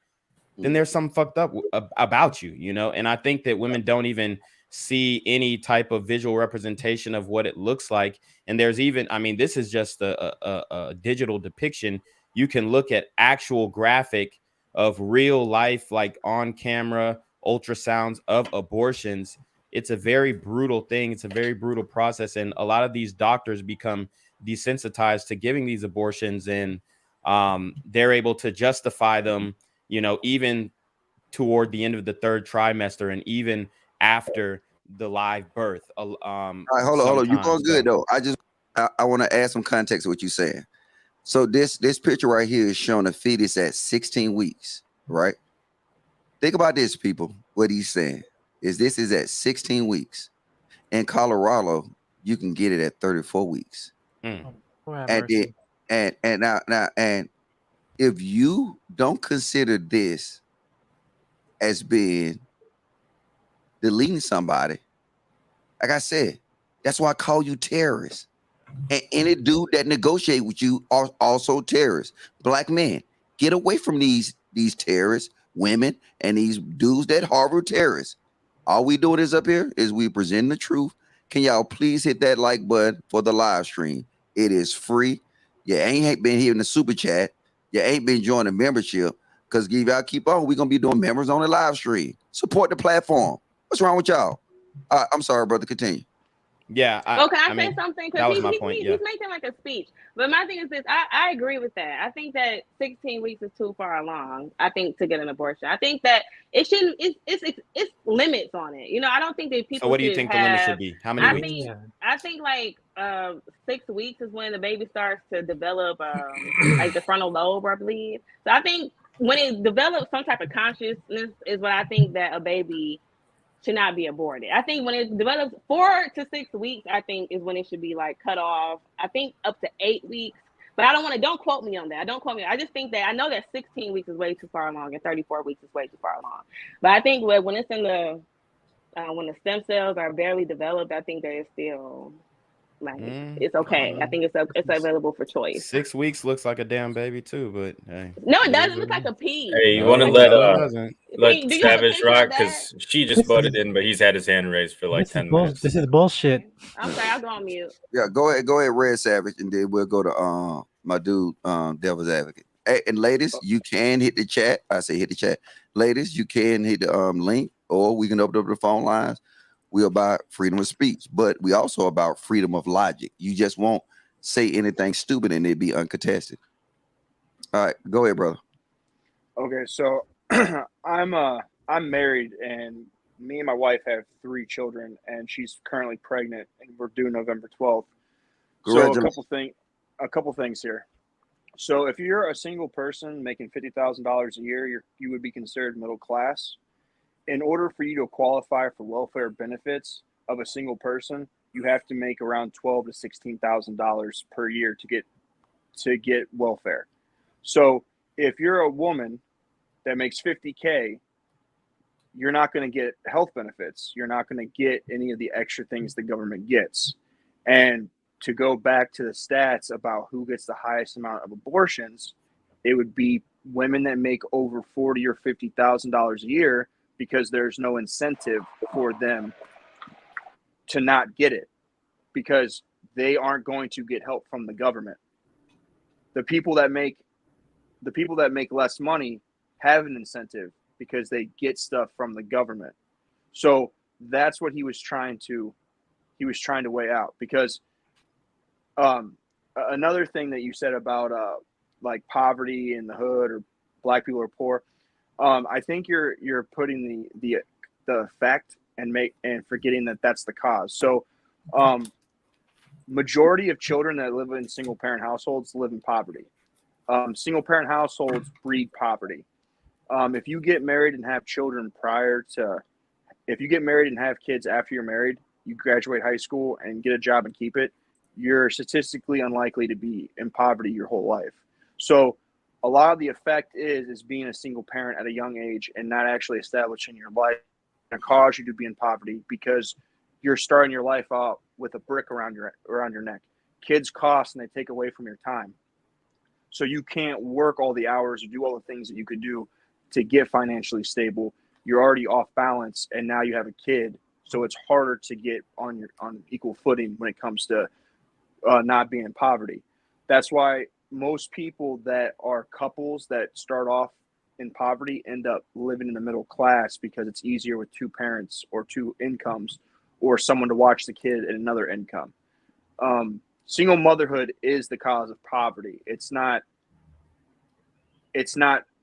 S8: then there's something fucked up about you, you know? And I think that women don't even see any type of visual representation of what it looks like. And there's even, I mean, this is just a digital depiction. You can look at actual graphic of real life, like on camera ultrasounds of abortions. It's a very brutal thing. It's a very brutal process. And a lot of these doctors become desensitized to giving these abortions, and they're able to justify them, you know, even toward the end of the 3rd trimester and even after the live birth.
S1: All right, hold on. You're going good though. I want to add some context to what you're saying. So this picture right here is showing a fetus at 16 weeks, right? Think about this, people. What he's saying is this is at 16 weeks. In Colorado, you can get it at 34 weeks. And if you don't consider this as being deleting somebody, like I said, that's why I call you terrorists. And any dude that negotiate with you are also terrorists. Black men, get away from these terrorists, women, and these dudes that harbor terrorists. All we doing is up here is we present the truth. Can y'all please hit that like button for the live stream? It is free. You ain't been here in the super chat. You ain't been joining the membership. Because if y'all keep on, we're going to be doing members on the live stream. Support the platform. What's wrong with y'all? I'm sorry, brother. Continue.
S8: Yeah.
S5: Can I say something?
S8: That was
S5: Because
S8: my point.
S5: he's making like a speech. But my thing is this: I agree with that. I think that 16 weeks is too far along. I think to get an abortion. I think that it shouldn't. It's limits on it. You know, I don't think that people.
S8: So what do you think the limit should
S5: have,
S8: be? How many weeks?
S5: I think like 6 weeks is when the baby starts to develop like the frontal lobe, I believe. So I think when it develops some type of consciousness is what I think that a baby should not be aborted. I think when it develops 4 to 6 weeks, I think is when it should be like cut off. I think up to 8 weeks, but I don't quote me on that. Don't quote me. I just think that I know that 16 weeks is way too far along and 34 weeks is way too far along. But I think when it's in the when the stem cells are barely developed, I think that it's still like it's okay. I think it's available for choice.
S8: 6 weeks looks like a damn baby too, but hey.
S5: No, it doesn't look like a pea.
S12: Hey, you want to let Savage rock because she just butted in, but he's had his hand raised for like 10 minutes.
S10: This is bullshit.
S5: I'm sorry, I'll go on mute.
S1: Yeah, go ahead, Red Savage, and then we'll go to my dude, Devil's Advocate. Hey, and ladies, you can hit the chat. I say hit the chat. Ladies, you can hit the link, or we can open up the phone lines. We're about freedom of speech, but we also about freedom of logic. You just won't say anything stupid and it be uncontested. All right, go ahead, brother.
S11: Okay, so I'm married, and me and my wife have 3 children, and she's currently pregnant, and we're due November 12th. So a couple things here. So if you're a single person making $50,000 a year, you would be considered middle class. In order for you to qualify for welfare benefits of a single person, you have to make around $12,000 to $16,000 per year to get welfare. So if you're a woman that makes $50K, you're not going to get health benefits. You're not going to get any of the extra things the government gets. And to go back to the stats about who gets the highest amount of abortions, it would be women that make over $40,000 or $50,000 a year, because there's no incentive for them to not get it, because they aren't going to get help from the government. The people that make less money have an incentive because they get stuff from the government. So that's what he was trying to weigh out. Because another thing that you said about like poverty in the hood or black people are poor, I think you're putting the effect and forgetting that that's the cause. So majority of children that live in single parent households live in poverty. Single parent households breed poverty. If you get married and have children if you get married and have kids after you're married, you graduate high school and get a job and keep it, you're statistically unlikely to be in poverty your whole life. So a lot of the effect is being a single parent at a young age and not actually establishing your life and cause you to be in poverty, because you're starting your life out with a brick around your neck. Kids cost and they take away from your time. So you can't work all the hours or do all the things that you could do to get financially stable. You're already off balance, and now you have a kid. So it's harder to get on equal footing when it comes to not being in poverty. That's why most people that are couples that start off in poverty end up living in the middle class, because it's easier with 2 parents or 2 incomes, or someone to watch the kid and another income. Single motherhood is the cause of poverty. It's not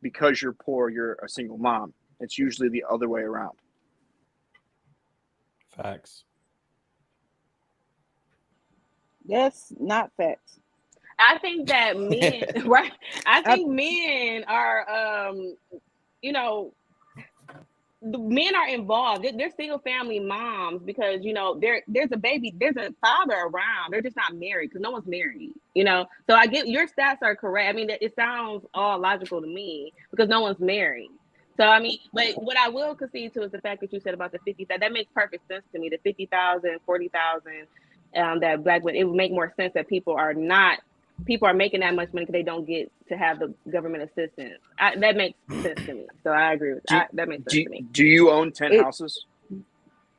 S11: because you're poor, you're a single mom. It's usually the other way around.
S8: Facts.
S13: That's not facts.
S5: I think that men, right? I think men are, the men are involved. They're single family moms because, there's a father around. They're just not married because no one's married, So I get your stats are correct. I mean, it sounds all logical to me because no one's married. So, I mean, but what I will concede to is the fact that you said about the 50,000. That makes perfect sense to me. The 50,000, 40,000, that black women, it would make more sense that people are making that much money because they don't get to have the government assistance. That makes sense to me. So I agree with that. That makes sense to me.
S11: Do you own 10 houses?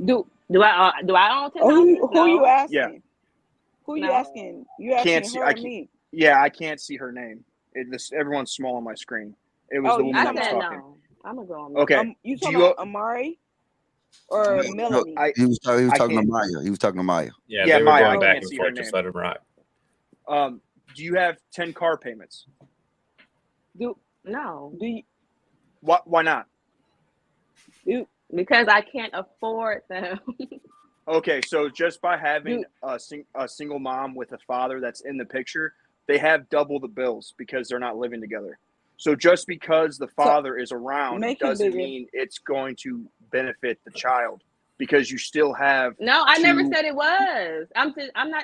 S5: Do I own 10 houses?
S13: Who you asking?
S11: Yeah.
S13: Who you asking? You asking her or me?
S11: Yeah, I can't see her name. Everyone's small on my screen. It was the woman that was talking.
S5: No. I'm gonna go on.
S11: Okay.
S13: You talking about Amari? or
S1: No,
S13: Melanie?
S1: he was talking to
S11: can't.
S1: Maya. He was talking to Maya.
S12: Yeah,
S11: Yeah,
S12: they were
S11: Maya,
S12: going
S11: I
S12: back
S11: can't
S12: and
S11: see her
S12: forth. Just
S11: name.
S12: let him rock.
S11: Do you have 10 car payments?
S5: No.
S13: Do you?
S11: Why not?
S5: Because I can't afford them.
S11: Okay, so just by having a single mom with a father that's in the picture, they have double the bills because they're not living together. So just because the father is around doesn't mean it's going to benefit the child, because you still have.
S5: No, I never said it was. I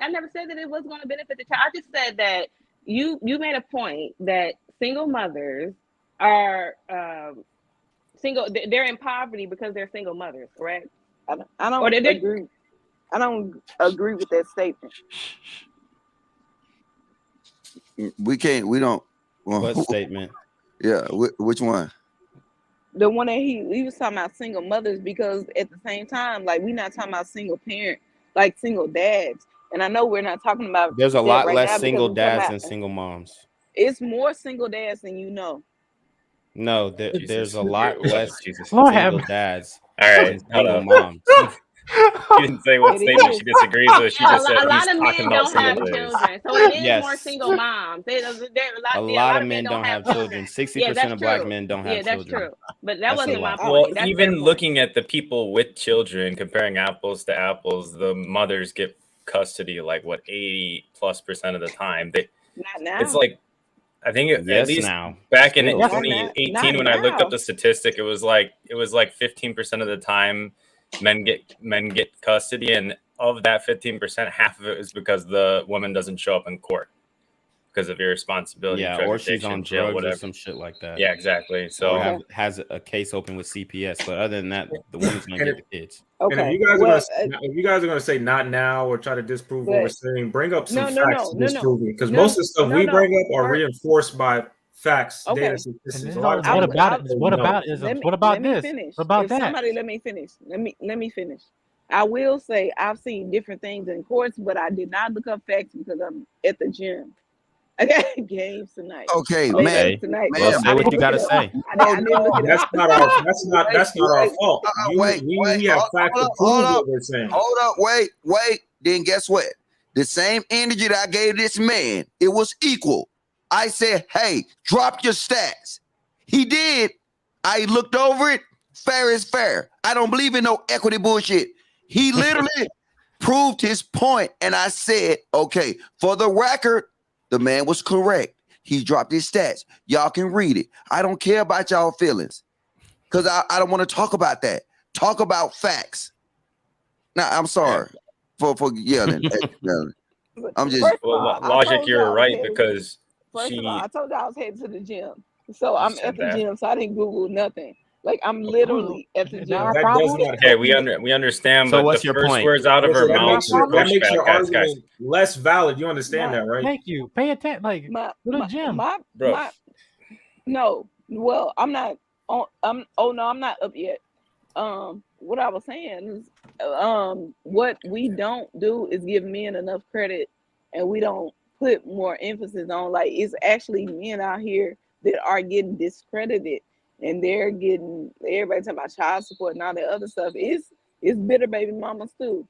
S5: never said that it was going to benefit the child. I just said that you made a point that single mothers are single. They're in poverty because they're single mothers, correct?
S13: I don't agree. I don't agree with that statement.
S1: We can't. We don't.
S8: What statement?
S1: Yeah. Which one?
S13: The one that he was talking about single mothers, because at the same time, like, we're not talking about single parent, like single dads. And I know we're not talking about.
S8: There's a lot
S13: right
S8: less single dads than single moms.
S13: It's more single dads than you know.
S8: No, there's a lot less
S10: Lord
S8: single dads
S12: All right,
S8: than single moms.
S12: She didn't say what statement she disagrees with. She just said
S5: a lot
S12: he's
S5: of
S12: talking
S5: men
S12: about
S5: don't have
S12: single dads.
S5: children, so it is
S8: Yes.
S5: more single moms.
S8: A lot of men don't have children. 60% of black men don't have children.
S5: Yeah, that's true. But that wasn't my
S12: Well,
S5: point. That's
S12: even looking at the people with children, comparing apples to apples, the mothers get custody like what 80+% of the time.
S13: Not now.
S12: It's like, I think at least
S8: now.
S12: back in
S8: Still.
S12: 2018
S13: Not
S12: when I looked
S13: now.
S12: up the statistic, it was like 15% of the time men get custody, and of that 15%, half of it is because the woman doesn't show up in court because of irresponsibility.
S8: Yeah, or she's on drugs or some shit like that.
S12: Yeah, exactly. So
S8: or has a case open with CPS, but other than that, the woman's gonna get the kids.
S14: And if you guys are gonna say not now or try to disprove what we're saying, bring up some facts to disprove it, because most of the stuff we bring up are reinforced by facts, data, statistics.
S10: What about this? What about this? What about that?
S13: Somebody let me finish. Let me finish. I will say I've seen different things in courts, but I did not look up facts because I'm at the gym. I got games tonight.
S1: Okay,
S8: man.
S13: Tonight.
S8: Well, say what you gotta say.
S14: That's not our fault. We have facts to prove what we're saying.
S1: Hold up, wait. Then guess what? The same energy that I gave this man, it was equal. I said, hey, drop your stats. He did. I looked over it. Fair is fair. I don't believe in no equity bullshit. He literally proved his point, and I said, okay, for the record, the man was correct. He dropped his stats. Y'all can read it. I don't care about y'all feelings, because I don't want to talk about that. Talk about facts. Now, I'm sorry for yelling. I'm just
S12: Logic. You're right, because
S13: first of all, I told you I was headed to the gym, so I'm at the gym, so I didn't Google nothing. Like, I'm literally at the gym.
S12: Okay, we understand.
S8: So
S12: but
S8: what's
S12: the
S8: your
S12: first
S8: point?
S12: words out of her mouth
S14: That makes your
S12: guys.
S14: argument less valid. You understand that, right?
S10: Thank you. Pay attention. Like, go to the gym.
S13: No. Well, I'm not. I'm not up yet. What I was saying is, what we don't do is give men enough credit, and we don't put more emphasis on, like, it's actually men out here that are getting discredited. And they're getting, everybody talking about child support and all that other stuff. It's bitter baby mamas too.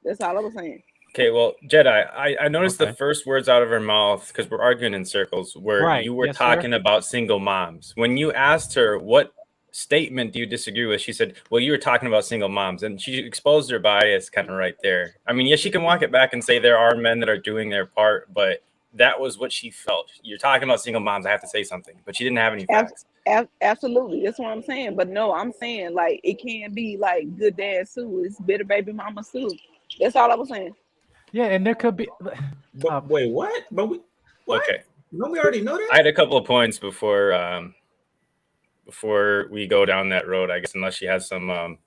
S13: That's all I was saying.
S12: Okay, well, Jedi, I noticed the first words out of her mouth, because we're arguing in circles, where you were talking about single moms. When you asked her what statement do you disagree with, she said, well, you were talking about single moms, and she exposed her bias kind of right there. I mean, yes, she can walk it back and say there are men that are doing their part, but that was what she felt. You're talking about single moms, I have to say something, but she didn't have any facts.
S13: Absolutely, that's what I'm saying. But no, I'm saying, like, it can't be like good dads too. It's bitter baby mama too. That's all I was saying.
S10: Yeah, and there could be.
S14: But wait, what? But what?
S12: Okay.
S14: No, we already know that.
S12: I had a couple of points before we go down that road, I guess, unless she has some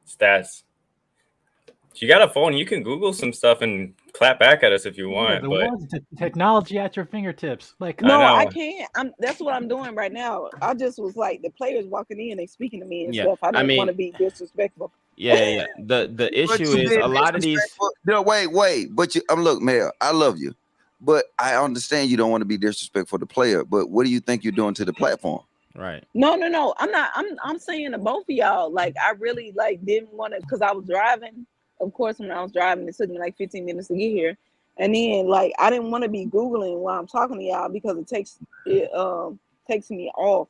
S12: stats. She got a phone. You can Google some stuff and clap back at us if you want.
S10: Technology at your fingertips. Like,
S13: no, I can't. That's what I'm doing right now. I just was like, the players walking in, they speaking to me and stuff. I don't want to be disrespectful.
S8: Yeah. The issue is a lot of these.
S1: No, wait. But look, Mayor, I love you, but I understand you don't want to be disrespectful to the player. But what do you think you're doing to the platform?
S8: Right.
S13: No. I'm not. I'm saying to both of y'all. Like, I really didn't want to, because I was driving. Of course, when I was driving, it took me like 15 minutes to get here, and then I didn't want to be Googling while I'm talking to y'all, because it takes me off.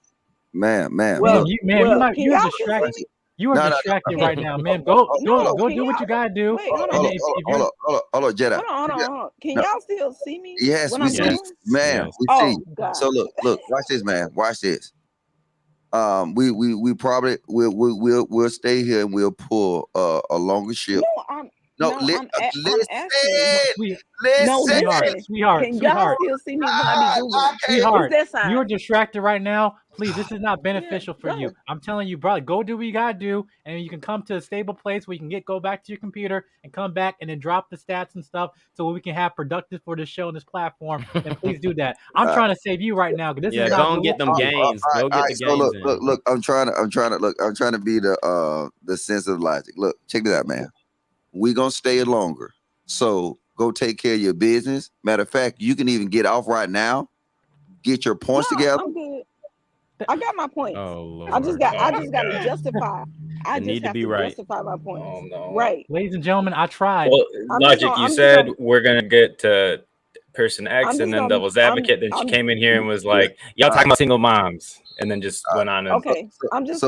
S1: Ma'am,
S10: Well,
S13: can y'all still see me?
S10: You are distracted right now, man. Go do what you gotta do.
S13: Wait, hold
S1: Hold on, Jedi.
S13: on. Hold on. Can y'all still see me?
S1: Yes,
S13: when
S1: we
S13: I'm
S1: see,
S13: going?
S1: ma'am.
S8: Yes.
S1: We see.
S13: God.
S1: So look, watch this, man. Watch this. We probably we'll stay here and we'll pull a longer ship.
S13: I'm asking.
S1: Listen,
S10: sweetheart.
S13: Can y'all still see me when I be Googling?
S10: Sweetheart,
S13: Is that sign?
S10: you're distracted right now. Please, this is not beneficial for you. I'm telling you, brother, go do what you gotta do, and you can come to a stable place where you can go back to your computer and come back and then drop the stats and stuff, so we can have productive for this show and this platform. And please do that. I'm trying to save you right now, because this is not.
S8: Go and get them gains. Go get the gains.
S1: So look. I'm trying to be the sense of logic. Look, check this out, man. We gonna stay longer, so go take care of your business. Matter of fact, you can even get off right now. Get your points together.
S13: I'm good. I got my points.
S8: Oh Lord.
S13: I just got to justify. I just
S8: need to
S13: have
S8: be
S13: to
S8: right.
S13: justify my points.
S12: Oh, no.
S13: Right.
S10: Ladies and gentlemen, I tried.
S12: Well, Logic, you said we're gonna get to person X and then devil's advocate. Then she came in here and was like, "Y'all talking about single moms," and then just went on. And
S13: okay, I'm just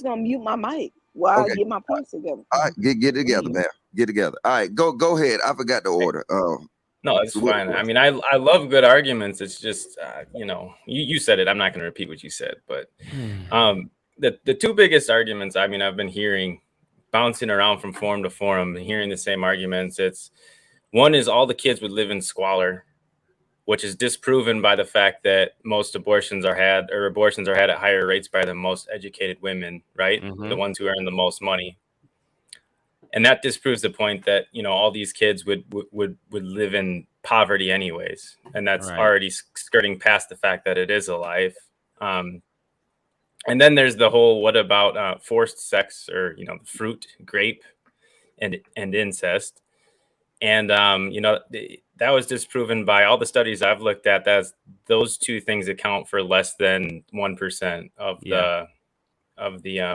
S13: gonna mute my mic while I get my points together.
S1: All right, get together, man. Get together. All right, go ahead. I forgot the order.
S12: No, it's fine. I mean, I love good arguments. It's just you said it. I'm not going to repeat what you said, but the two biggest arguments, I mean, I've been hearing bouncing around from forum to forum, hearing the same arguments. It's one is all the kids would live in squalor, which is disproven by the fact that most abortions are had at higher rates by the most educated women, right? The ones who earn the most money. And that disproves the point that, all these kids would live in poverty anyways. And that's already skirting past the fact that it is a life. And then there's the whole, what about forced sex, or, fruit, grape, and incest. And, that was disproven by all the studies I've looked at. Those two things account for less than 1% of the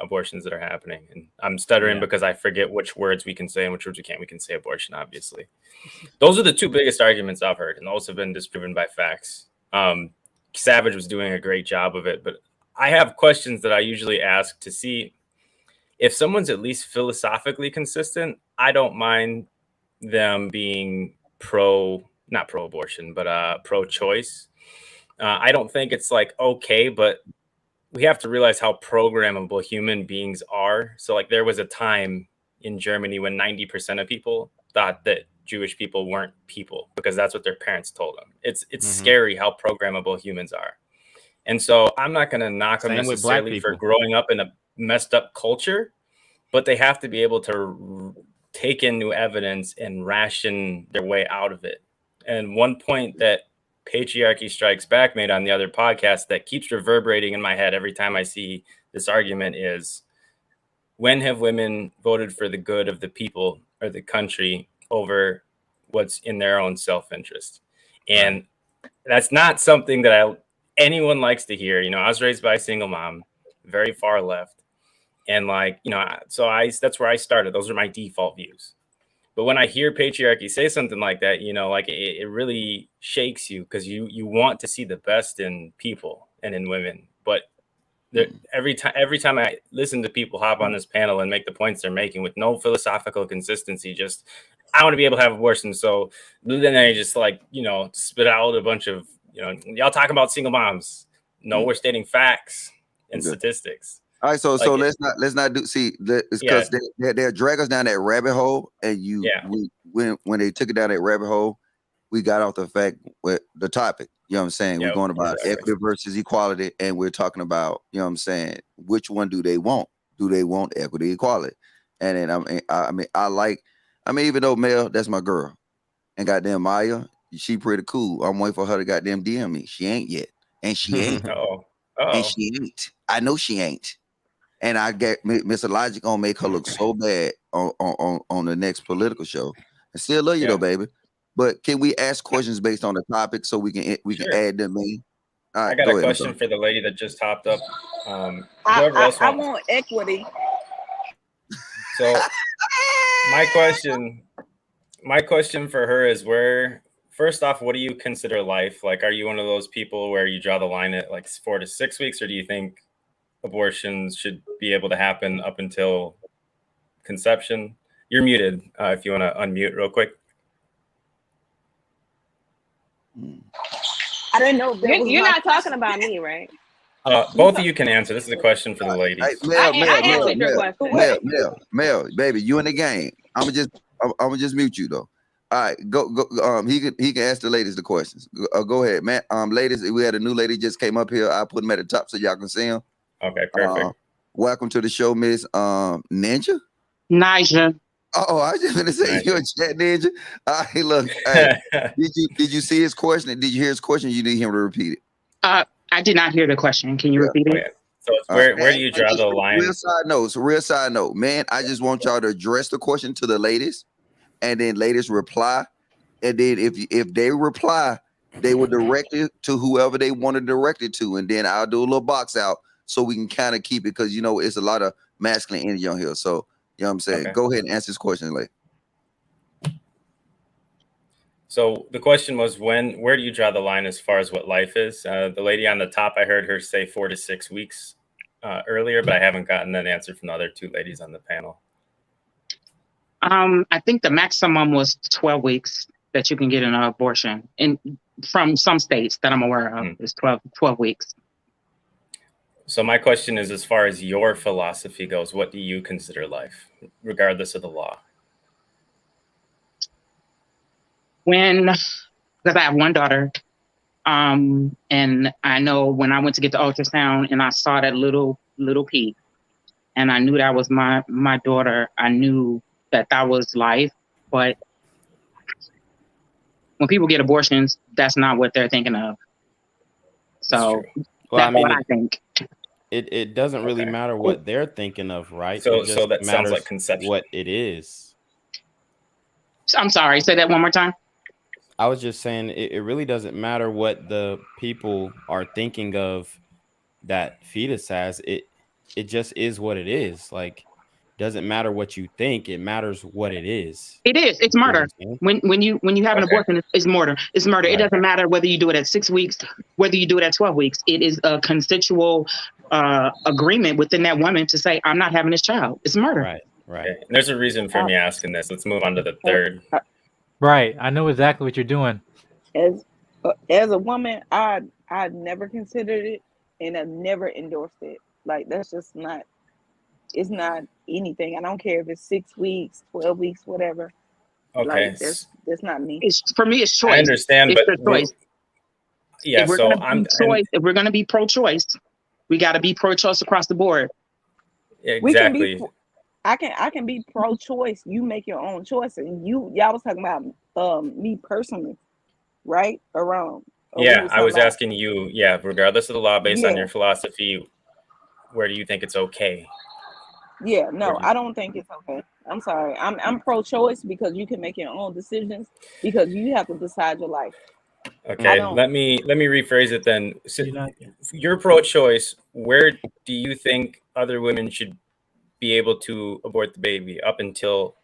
S12: abortions that are happening. And I'm stuttering because I forget which words we can say and which words we can't. We can say abortion, obviously. Those are the two biggest arguments I've heard, and those have been disproven by facts. Savage was doing a great job of it, but I have questions that I usually ask to see if someone's at least philosophically consistent. I don't mind them being not pro-abortion, but pro-choice. I don't think it's okay, but we have to realize how programmable human beings are. So there was a time in Germany when 90% of people thought that Jewish people weren't people, because that's what their parents told them. It's scary how programmable humans are. And so I'm not going to knock them necessarily for growing up in a messed up culture, but they have to be able to take in new evidence and ration their way out of it. And one point that Patriarchy Strikes Back made on the other podcast that keeps reverberating in my head every time I see this argument is, when have women voted for the good of the people or the country over what's in their own self-interest? And that's not something that anyone likes to hear. I was raised by a single mom, very far left. And so that's where I started. Those are my default views. But when I hear patriarchy say something like that, it really shakes you, because you want to see the best in people and in women. But every time I listen to people hop on this panel and make the points they're making with no philosophical consistency, just, I want to be able to have abortion. So then they just spit out a bunch of, y'all talk about single moms. No, we're stating facts and statistics.
S1: All right, so let's not do. See, it's because they'll drag us down that rabbit hole, and when they took it down that rabbit hole, we got off the fact with the topic. You know what I'm saying? We're going about equity versus equality, and we're talking about, which one do they want? Do they want equity, equality? And then even though Mel, that's my girl, and goddamn Maya, she pretty cool. I'm waiting for her to goddamn DM me. She ain't yet, and she ain't, and she ain't. I know she ain't. And I get Mr. Logic gonna make her look so bad on the next political show. I still love you though, baby. But can we ask questions based on the topic so we can add them in? All right,
S12: I got a question for the lady that just hopped up. Whoever else
S13: I want equity.
S12: So my question for her is first off, what do you consider life? Like, are you one of those people where you draw the line at like 4 to 6 weeks, or do you think abortions should be able to happen up until conception? You're muted. If you want to unmute real quick.
S13: I didn't know.
S5: You're not talking about me, right?
S12: Both of you can answer. This is a question for the ladies.
S1: Hey, Mel, baby, you in the game. I'm gonna just mute you though. All right, go. He can ask the ladies the questions. Go ahead, man. Ladies, we had a new lady just came up here. I'll put them at the top so y'all can see them.
S12: Okay, perfect.
S1: Welcome to the show, Miss Ninja.
S15: Naja.
S1: Oh, I was just gonna say you're a chat ninja. All right, look. Hey, did you see his question? Did you hear his question? You need him to repeat it.
S15: I did not hear the question. Can you repeat it?
S12: Okay. So where do you draw the line?
S1: Real side note, man. I just want y'all to address the question to the ladies, and then ladies reply, and then if they reply, they will direct it to whoever they want to direct it to, and then I'll do a little box out so we can kind of keep it, because it's a lot of masculine energy on here. So you know what I'm saying. Okay. Go ahead and answer this question, lady.
S12: So the question was, where do you draw the line as far as what life is? The lady on the top, I heard her say 4 to 6 weeks earlier, but I haven't gotten an answer from the other two ladies on the panel.
S15: I think the maximum was 12 weeks that you can get an abortion. And from some states that I'm aware of, is 12 weeks.
S12: So my question is, as far as your philosophy goes, what do you consider life, regardless of the law?
S15: Because I have one daughter, and I know when I went to get the ultrasound and I saw that little pea, and I knew that was my daughter, I knew that was life. But when people get abortions, that's not what they're thinking of. So that's what I think.
S8: It doesn't really matter what they're thinking of, right?
S12: So that sounds like conception.
S8: What it is.
S15: I'm sorry, say that one more time.
S8: I was just saying it really doesn't matter what the people are thinking of that fetus as. It just is what it is. Like, doesn't matter what you think, it matters what it is.
S15: It is. It's murder. When you have an abortion, it's murder. It's murder. Right. It doesn't matter whether you do it at 6 weeks, whether you do it at 12 weeks. It is a consensual agreement within that woman to say, I'm not having this child. It's murder.
S8: Right.
S12: Okay. There's a reason for me asking this. Let's move on to the third.
S10: Right. I know exactly what you're doing.
S13: As a woman, I never considered it, and I've never endorsed it. Like, that's just not. It's not anything. I don't care if it's 6 weeks, 12 weeks, whatever.
S12: Okay,
S13: like, that's not me.
S15: For me, it's choice.
S12: I understand,
S15: it's
S12: but
S15: choice.
S12: Yeah.
S15: If we're gonna be pro-choice, we got to be pro-choice across the board.
S12: Exactly.
S13: I can be pro-choice. You make your own choice, and y'all was talking about me personally, right or wrong?
S12: Yeah, I was asking you. Yeah, regardless of the law, based on your philosophy, where do you think it's okay?
S13: Yeah, no, I don't think it's okay. I'm sorry. I'm pro-choice because you can make your own decisions, because you have to decide your life.
S12: Okay, let me rephrase it then. So you're pro-choice. Where do you think other women should be able to abort the baby up until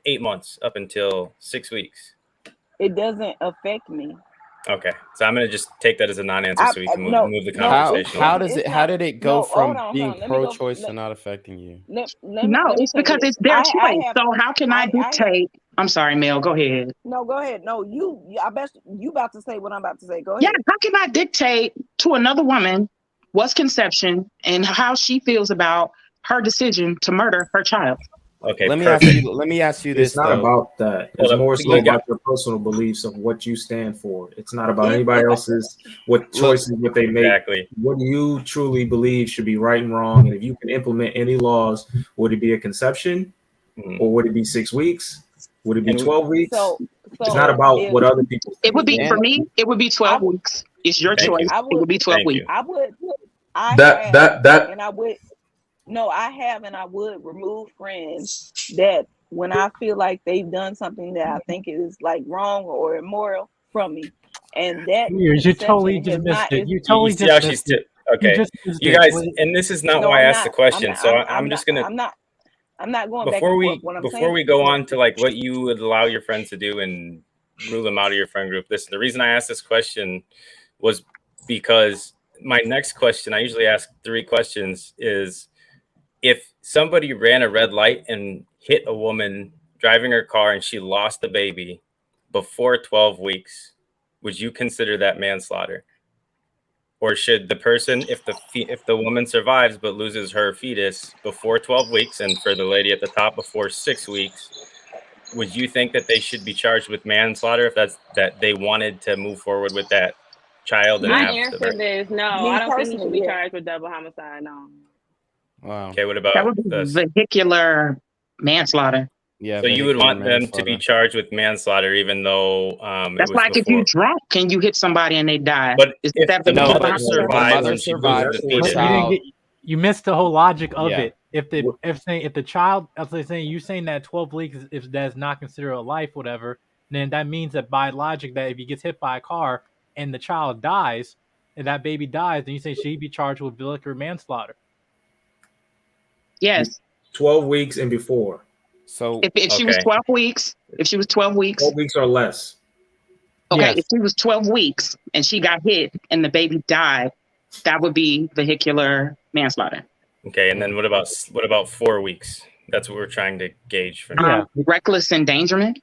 S12: 8 months, up until 6 weeks?
S13: It doesn't affect me.
S12: Okay, so I'm gonna just take that as a non-answer, so we can move the conversation.
S8: How did it go from being pro-choice to not affecting you?
S15: It's because it's their choice. So how can I dictate? I'm sorry, Mel. Go ahead.
S13: No, go ahead. No, I bet you about to say what I'm about to say. Go ahead.
S15: Yeah, how can I dictate to another woman what's conception and how she feels about her decision to murder her child?
S12: Okay,
S8: let me ask you this.
S14: It's not about that. It's more so about your personal beliefs of what you stand for. It's not about anybody else's choices what they make.
S12: Exactly.
S14: What do you truly believe should be right and wrong? And if you can implement any laws, would it be a conception, or would it be 6 weeks? Would it be 12 weeks? It's not about what other people think.
S15: It would be for me. It would be 12 weeks. It's your choice. It would be 12 weeks.
S13: I would. No, I have, and I would remove friends that when I feel like they've done something that I think is like wrong or immoral from me. and that
S10: you totally just missed it. You totally
S12: see
S10: just
S12: how
S10: missed
S12: she's
S10: it.
S12: okay. You guys, and this is not why I asked the question. I'm just gonna.
S13: I'm not going
S12: before
S13: back
S12: we
S13: and forth. What I'm
S12: before
S13: saying,
S12: we go on to like what you would allow your friends to do and rule them out of your friend group. The reason I asked this question was because my next question, I usually ask 3 questions, is if somebody ran a red light and hit a woman driving her car and she lost the baby before 12 weeks, would you consider that manslaughter? Or should the person, if the woman survives but loses her fetus before 12 weeks, and for the lady at the top before 6 weeks, would you think that they should be charged with manslaughter if that's that they wanted to move forward with that child? And
S5: My
S12: have
S5: answer is no. I don't think he should be charged with double homicide. No.
S8: Wow.
S12: Okay, what about
S15: that would be vehicular manslaughter?
S8: Yeah.
S12: So you would want them to be charged with manslaughter, even though
S15: that's like before. If you drunk and you hit somebody and they die.
S12: But
S15: is
S12: if
S15: that
S12: the mother survives and she loses the fetus,
S10: you missed the whole logic of it. If the child, as they saying, you saying that 12 weeks, if that's not considered a life, whatever, then that means that by logic, that if he gets hit by a car and the child dies, and that baby dies, then you say she'd be charged with vehicular manslaughter.
S15: Yes.
S14: 12 weeks and before.
S8: So
S15: if she was 12 weeks, 12
S14: weeks or less.
S15: Okay,
S10: yes.
S15: If she was 12 weeks and she got hit and the baby died, that would be vehicular manslaughter.
S12: Okay, and then what about 4 weeks? That's what we're trying to gauge for now.
S15: Reckless endangerment.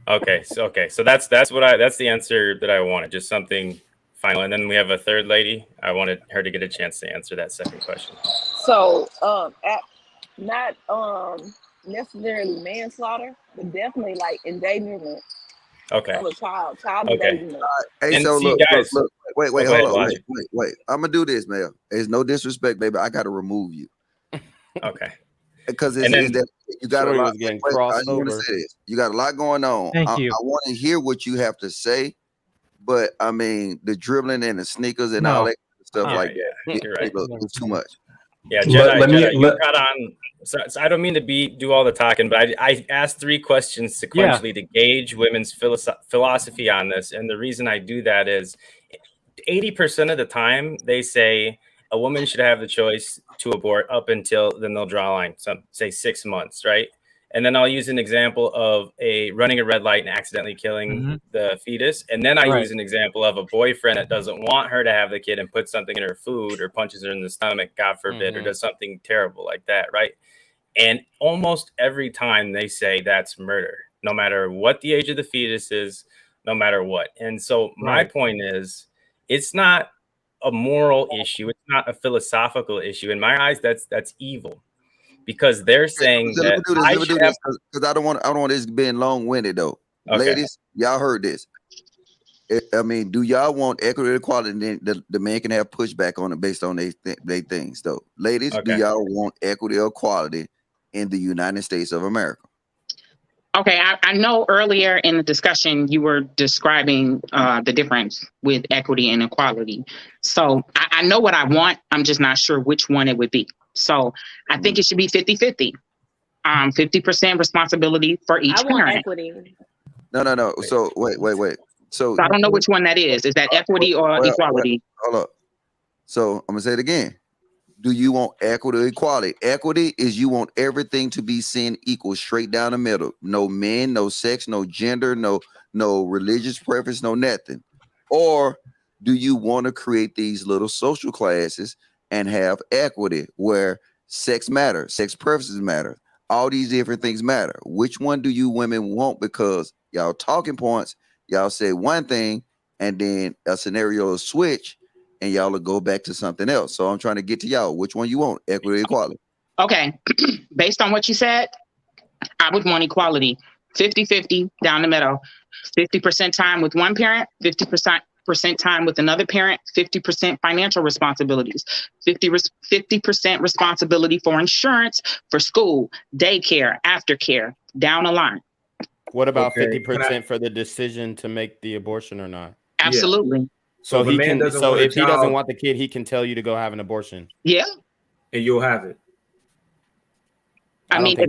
S12: Okay, so that's the answer that I wanted. Just something final, and then we have a third lady. I wanted her to get a chance to answer that second question.
S13: So, not necessarily manslaughter, but definitely like endangerment.
S12: Okay.
S13: Of a child endangerment.
S1: Hey,
S12: and
S1: so
S12: see,
S1: look,
S12: guys,
S1: wait, hold on, wait. I'm gonna do this, Mel. There's no disrespect, baby. I gotta remove you.
S12: Okay.
S1: Because it's that you got a lot.
S8: Getting
S1: I
S8: crossed
S1: just want to
S8: over.
S1: say this. You got a lot going on.
S10: Thank you.
S1: I want to hear what you have to say, but I mean the dribbling and the sneakers and all that stuff like that.
S12: You're right.
S1: It's too much.
S12: Yeah, Jedi, you got on. So I don't mean to do all the talking, but I asked 3 questions sequentially to gauge women's philosophy on this. And the reason I do that is 80% of the time they say a woman should have the choice to abort up until then they'll draw a line, say 6 months, right? And then I'll use an example of running a red light and accidentally killing the fetus. And then I use an example of a boyfriend that doesn't want her to have the kid and puts something in her food or punches her in the stomach, God forbid, or does something terrible like that, right? And almost every time they say that's murder, no matter what the age of the fetus is, no matter what. And so my point is, it's not a moral issue. It's not a philosophical issue. In my eyes, that's evil. Because they're saying that
S1: because I don't want this being long-winded though. Okay. Ladies, y'all heard this. I mean, do y'all want equity and equality? And then the man can have pushback on it based on they things though. Ladies, do y'all want equity or equality in the United States of America?
S15: Okay, I know earlier in the discussion you were describing the difference with equity and equality. So I know what I want. I'm just not sure which one it would be. So I think it should be 50-50. 50% responsibility for each parent.
S5: I want equity.
S1: No. So wait. So
S15: I don't know which one that is. Is that equity or equality?
S1: Hold up. So I'm gonna say it again. Do you want equity or equality? Equity is you want everything to be seen equal, straight down the middle. No men, no sex, no gender, no religious preference, no nothing. Or do you want to create these little social classes and have equity where sex matters, sex preferences matter, all these different things matter? Which one do you women want? Because y'all talking points, y'all say one thing and then a scenario will switch and y'all will go back to something else. So I'm trying to get to y'all. Which one you want? Equity or equality?
S15: Okay. Based on what you said, I would want equality. 50-50 down the middle. 50% time with one parent, 50% time with another parent, 50% financial responsibilities, 50% responsibility for insurance, for school, daycare, aftercare, down the line.
S8: What about 50% for the decision to make the abortion or not?
S15: Absolutely.
S8: Yeah. So he can. So if he doesn't want the kid, he can tell you to go have an abortion.
S15: Yeah.
S14: And you'll have it.
S15: I mean, if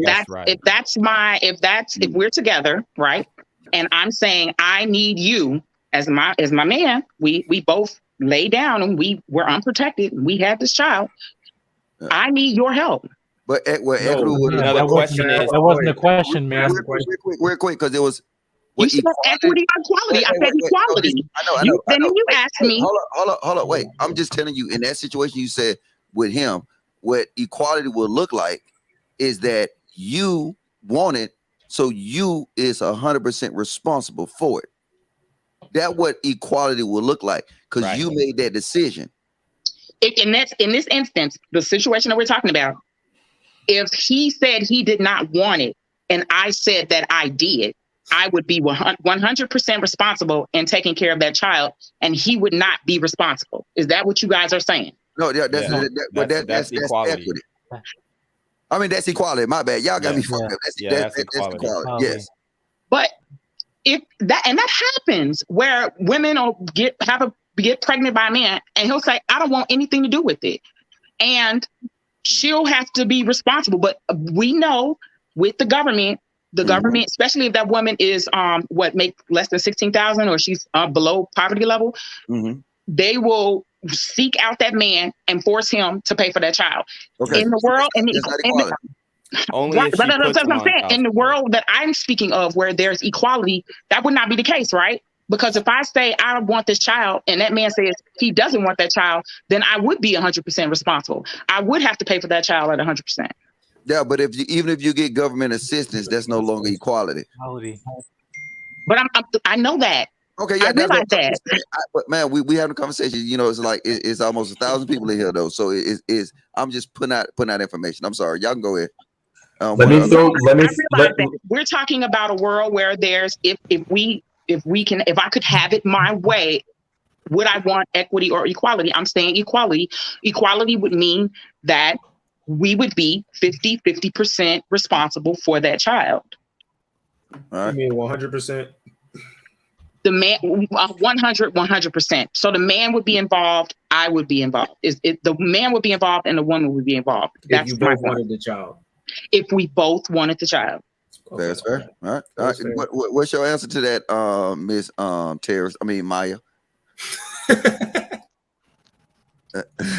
S15: we're together, right? And I'm saying I need you as my man, we both lay down and we were unprotected. We had this child. I need your help.
S1: But
S10: that wasn't the question, man.
S1: Real quick, because it was.
S15: You said equity or equality. I said equality.
S1: I know.
S15: Then you asked me.
S1: Hold up. Wait. I'm just telling you, in that situation you said with him, what equality would look like is that you want it, so you is 100% responsible for it. That's what equality will look like, because you made that decision.
S15: In this instance, the situation that we're talking about, if he said he did not want it and I said that I did, I would be 100% responsible in taking care of that child, and he would not be responsible. Is that what you guys are saying?
S1: No, that's equality. I mean, that's equality. My bad. Y'all got me fucked up. That's equality. Yes.
S15: But if that happens where women get pregnant by a man, and he'll say, I don't want anything to do with it. And she'll have to be responsible. But we know with the government, especially if that woman is make less than 16,000 or she's below poverty level, they will seek out that man and force him to pay for that child. In the world, in the world that I'm speaking of, where there's equality, that would not be the case, right? Because if I say I want this child and that man says he doesn't want that child, then I would be 100% responsible. I would have to pay for that child at 100%.
S1: Yeah, but even if you get government assistance, that's no longer equality.
S15: But I know that.
S1: Okay, yeah,
S15: I realize that.
S1: But man, we having a conversation. You know, it's like it's almost 1,000 people in here though. So it is. I'm just putting out information. I'm sorry. Y'all can go ahead.
S15: We're talking about a world where there's if I could have it my way, would I want equity or equality? I'm saying equality. Equality would mean that we would be 50% responsible for that child.
S14: All right. You mean 100%?
S15: The man 100%. So the man would be involved, I would be involved. The man would be involved and the woman would be involved.
S14: If you both wanted the child.
S15: If we both wanted the child.
S1: Okay. That's fair. All right. What's your answer to that, Miss Maya?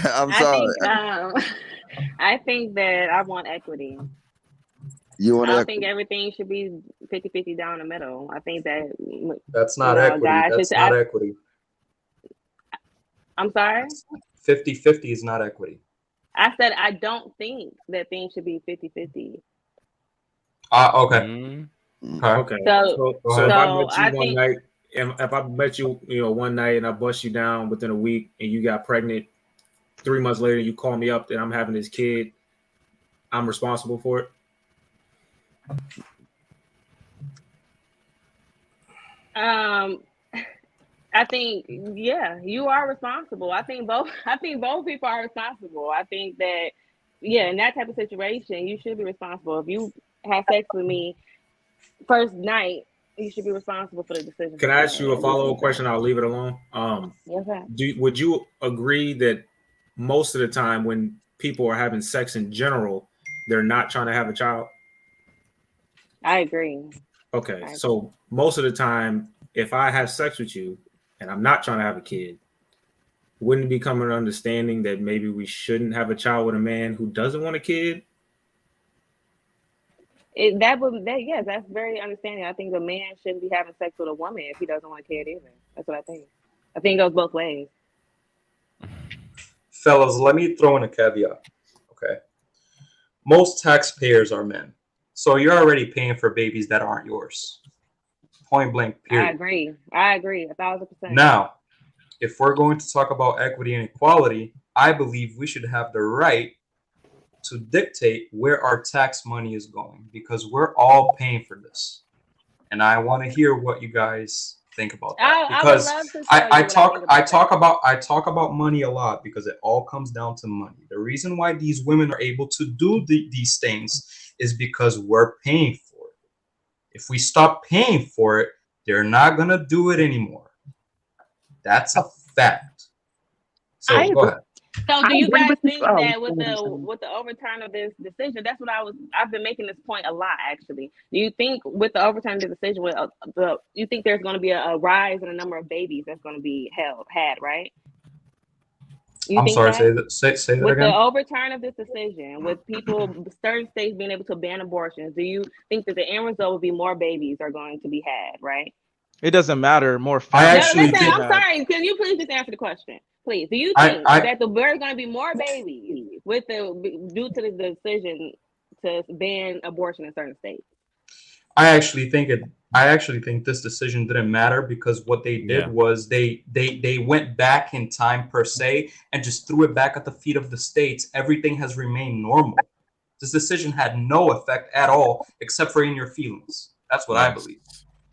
S1: I'm sorry.
S5: I think that I want equity. I think everything should be 50-50 down the middle. I think
S6: that's not equity. That's not equity.
S5: I'm sorry?
S6: 50-50 is not equity.
S5: I said I don't think that things should be 50-50.
S6: Okay.
S14: Okay. So if I met you one night and I bust you down within a week and you got pregnant, 3 months later you call me up that I'm having this kid, I'm responsible for it.
S5: I think you are responsible. I think both people are responsible. I think that in that type of situation you should be responsible. If you have sex with me first night, you should be responsible for the decision.
S14: Can I ask you a follow-up question? I'll leave it alone.
S5: Yes, sir.
S14: Would you agree that most of the time when people are having sex in general, they're not trying to have a child?
S5: I agree.
S14: Okay, so most of the time, if I have sex with you and I'm not trying to have a kid, wouldn't it become an understanding that maybe we shouldn't have a child with a man who doesn't want a kid?
S5: That's very understanding. I think a man shouldn't be having sex with a woman if he doesn't want a kid either. That's what I think. I think it goes both ways.
S6: Fellas, let me throw in a caveat. Okay. Most taxpayers are men. So you're already paying for babies that aren't yours. Point blank, period.
S5: I agree 1,000%.
S6: Now, if we're going to talk about equity and equality, I believe we should have the right to dictate where our tax money is going, because we're all paying for this. And I want to hear what you guys think about that, because I talk about money a lot, because it all comes down to money. The reason why these women are able to do these things is because we're paying for it. If we stop paying for it, they're not gonna do it anymore. That's a fact. So go ahead.
S5: So do you guys think that with the overturn of this decision, that's what I've been making this point a lot actually. Do you think with the overturn of the decision, you think there's going to be a rise in the number of babies that's going to be had, right?
S6: I'm sorry, say that again.
S5: With the overturn of this decision, with certain states being able to ban abortions, do you think that the end result will be more babies are going to be had, right?
S16: It doesn't matter. More
S5: families. I'm sorry. Can you please just answer the question, please? Do you think that there's going to be more babies due to the decision to ban abortion in certain states?
S6: I actually think this decision didn't matter because what they did was they went back in time per se and just threw it back at the feet of the states. Everything has remained normal. This decision had no effect at all except for in your feelings. That's what I believe.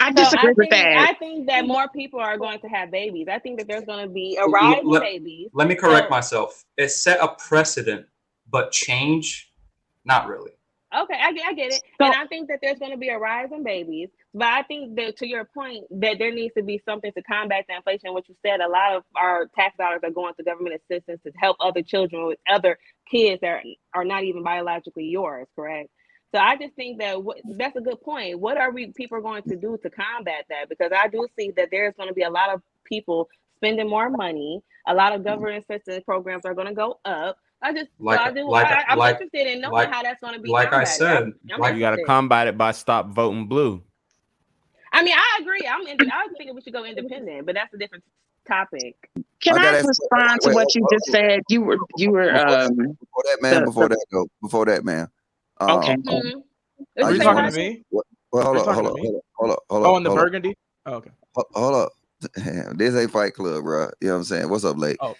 S15: I disagree with that.
S5: I think that more people are going to have babies. I think that there's going to be a rise in babies.
S6: Let me correct myself. It set a precedent, but change, not really.
S5: Okay, I get it. And I think that there's going to be a rise in babies. But I think that to your point, that there needs to be something to combat the inflation. What you said, a lot of our tax dollars are going to government assistance to help other children with other kids that are not even biologically yours, correct? So I just think that that's a good point. What are people going to do to combat that? Because I do see that there's going to be a lot of people spending more money. A lot of government assistance programs are going to go up. I'm interested in knowing how that's going to be.
S6: Like I said,
S8: you got to combat it by stop voting blue.
S5: I mean, I agree. I think we should go independent, but that's a different topic.
S15: Can I respond to what you just said? You were
S1: before that, man.
S16: Okay. Are you talking to me?
S1: Well, hold up.
S16: Oh, on the burgundy? Oh, okay.
S1: Hold up. Damn, this ain't Fight Club, bro. You know what I'm saying? What's up, Lake?
S16: Oh,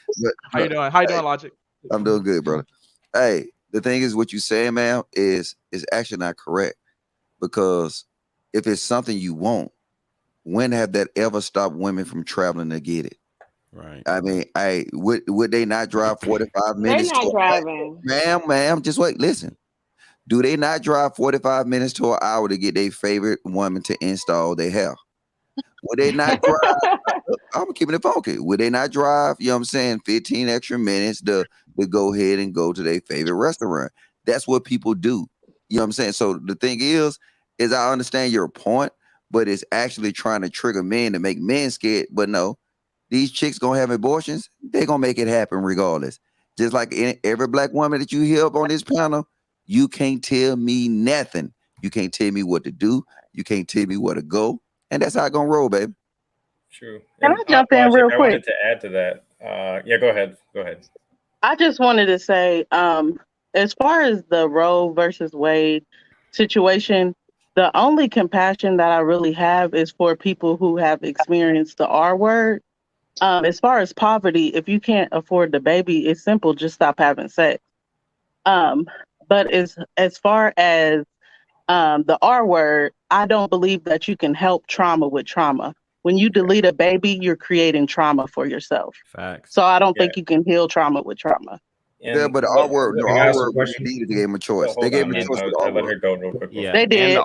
S16: how you doing? How you doing, Logic?
S1: I'm doing good, brother. Hey, the thing is, what you saying, man, is actually not correct. Because if it's something you want, when have that ever stopped women from traveling to get it?
S8: Right.
S1: I mean, would they not drive 45 minutes?
S5: They're not driving.
S1: Ma'am, just wait. Listen. Do they not drive 45 minutes to an hour to get their favorite woman to install their hair? Would they not drive? I'm keeping it funky. Would they not drive, you know what I'm saying, 15 extra minutes to go ahead and go to their favorite restaurant? That's what people do. You know what I'm saying? So the thing is I understand your point, but it's actually trying to trigger men to make men scared. But no, these chicks gonna have abortions. They're gonna make it happen regardless. Just like every black woman that you hear up on this panel, you can't tell me nothing. You can't tell me what to do. You can't tell me where to go. And that's how it's going to roll, baby.
S12: True.
S17: Can I jump in real quick?
S12: I wanted to add to that. Yeah, go ahead.
S17: I just wanted to say, as far as the Roe versus Wade situation, the only compassion that I really have is for people who have experienced the R word. As far as poverty, if you can't afford the baby, it's simple. Just stop having sex. But as far as the R word, I don't believe that you can help trauma with trauma. When you delete a baby, you're creating trauma for yourself.
S8: Facts.
S17: So I don't think you can heal trauma with trauma.
S1: But the R word, they gave him a choice. They gave him a choice.
S12: I let her go real quick.
S8: Yeah,
S17: they did,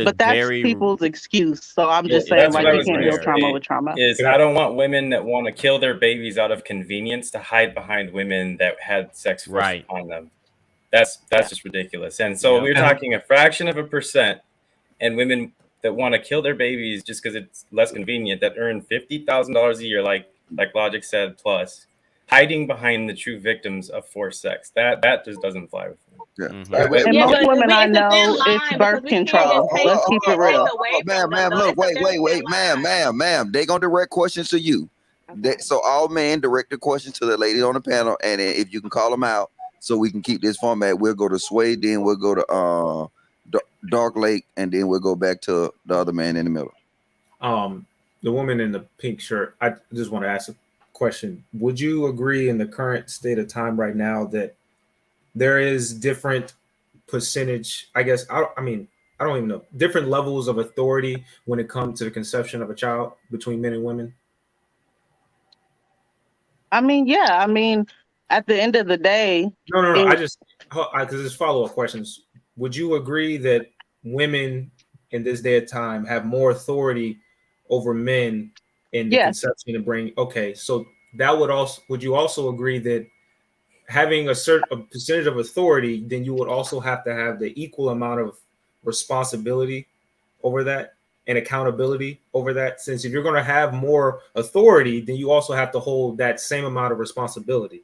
S17: but that's people's excuse. So I'm just saying, like, you can't heal trauma with trauma.
S12: I don't want women that want to kill their babies out of convenience to hide behind women that had sex forced on them. That's just ridiculous. And so we're talking a fraction of a percent, and women that want to kill their babies just because it's less convenient, that earn $50,000 a year, like Logic said, plus hiding behind the true victims of forced sex. That just doesn't fly with me.
S1: Yeah.
S17: And most women I know, it's birth control. Let's keep it real.
S1: Ma'am, look, wait, ma'am. They gonna direct questions to you. So all men direct the questions to the ladies on the panel, and if you can call them out, so we can keep this format. We'll go to Sway, then we'll go to Dark Lake, and then we'll go back to the other man in the middle.
S14: The woman in the pink shirt, I just want to ask a question. Would you agree in the current state of time right now that there is different percentage, I guess, I don't even know, different levels of authority when it comes to the conception of a child between men and women?
S17: At the end of the day.
S14: No. Because it's follow-up questions. Would you agree that women in this day of time have more authority over men in the conception and bring? Okay, so that would you also agree that having a certain percentage of authority, then you would also have to have the equal amount of responsibility over that and accountability over that. Since if you're going to have more authority, then you also have to hold that same amount of responsibility.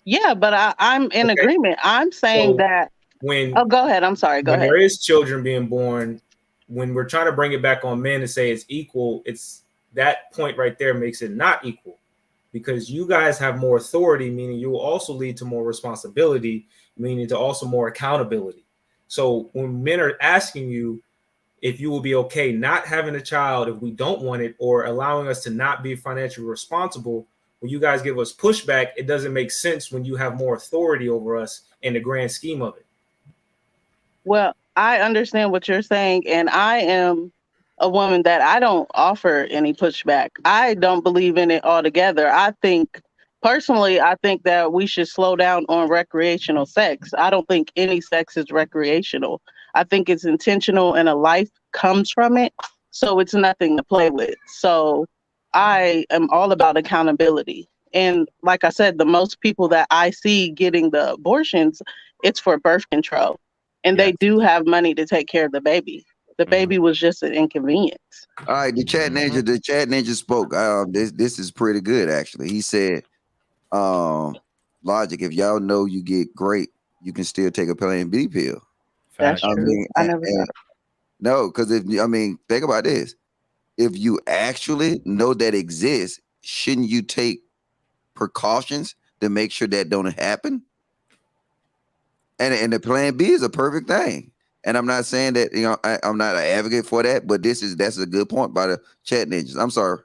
S17: Yeah, but I'm in agreement. I'm saying that
S14: when
S17: go ahead. I'm sorry. Go ahead.
S14: There is children being born, when we're trying to bring it back on men and say it's equal, it's that point right there makes it not equal, because you guys have more authority, meaning you will also lead to more responsibility, meaning to also more accountability. So when men are asking you if you will be okay not having a child if we don't want it, or allowing us to not be financially responsible, when you guys give us pushback, it doesn't make sense when you have more authority over us in the grand scheme of it.
S17: Well, I understand what you're saying, and I am a woman that I don't offer any pushback. I don't believe in it altogether. I think that we should slow down on recreational sex. I don't think any sex is recreational. I think it's intentional and a life comes from it. So it's nothing to play with. So I am all about accountability. And like I said, the most people that I see getting the abortions, it's for birth control. And they do have money to take care of the baby. The baby was just an inconvenience.
S1: All right, the chat ninja spoke. This is pretty good actually. He said, Logic, if y'all know you get great, you can still take a Plan B pill.
S17: That's true. I never got it.
S1: No, because think about this. If you actually know that exists, shouldn't you take precautions to make sure that don't happen? And the Plan B is a perfect thing. And I'm not saying that, I'm not an advocate for that, but that's a good point by the chat ninjas. I'm sorry.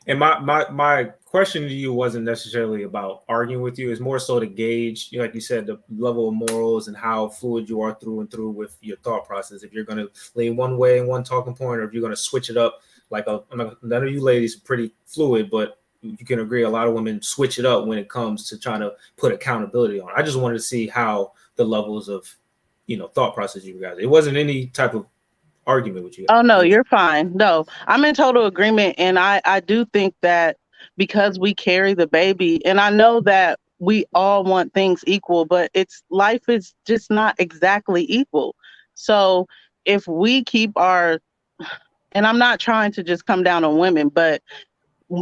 S14: And my question to you wasn't necessarily about arguing with you. It's more so to gauge, like you said, the level of morals and how fluid you are through and through with your thought process. If you're going to lean one way in one talking point, or if you're going to switch it up, none of you ladies are pretty fluid, but you can agree a lot of women switch it up when it comes to trying to put accountability on. I just wanted to see how the levels of, thought process you guys. It wasn't any type of argument with you.
S17: Oh no, you're fine. No, I'm in total agreement. And I do think that because we carry the baby, and I know that we all want things equal, but life is just not exactly equal. So if we keep and I'm not trying to just come down on women, but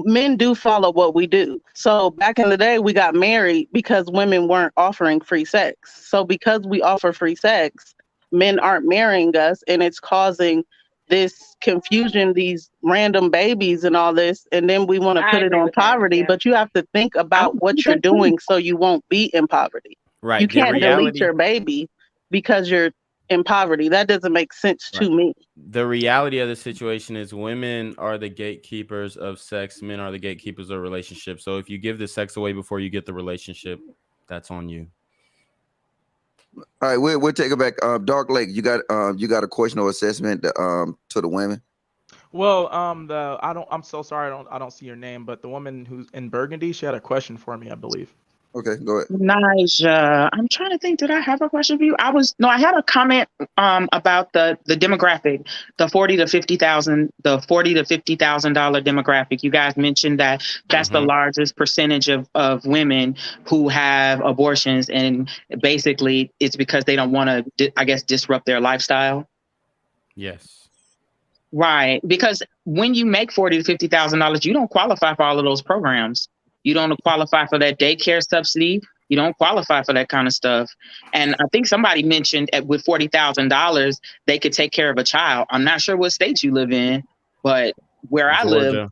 S17: men do follow what we do. So back in the day, we got married because women weren't offering free sex. So because we offer free sex, men aren't marrying us, and it's causing this confusion, these random babies and all this. And then we want to put it on poverty, but you have to think about what you're doing so you won't be in poverty.
S8: Right.
S17: You can't delete your baby because you're in poverty. That doesn't make sense to me.
S8: The reality of the situation is women are the gatekeepers of sex. Men are the gatekeepers of relationships. So if you give the sex away before you get the relationship, that's on you.
S1: All right, we'll take it back. Dark Lake, you got a question or assessment to the women?
S16: Well, I'm so sorry, I don't see your name, but the woman who's in Burgundy, she had a question for me, I believe.
S1: Okay, go ahead.
S15: Naija, I'm trying to think. Did I have a question for you? I had a comment about the demographic, the $40,000 to $50,000, the $40,000 to $50,000 demographic. You guys mentioned that that's the largest percentage of women who have abortions, and basically it's because they don't want to, I guess, disrupt their lifestyle.
S8: Yes.
S15: Right, because when you make $40,000 to $50,000, you don't qualify for all of those programs. You don't qualify for that daycare subsidy. You don't qualify for that kind of stuff. And I think somebody mentioned with $40,000, they could take care of a child. I'm not sure what state you live in, but where I live,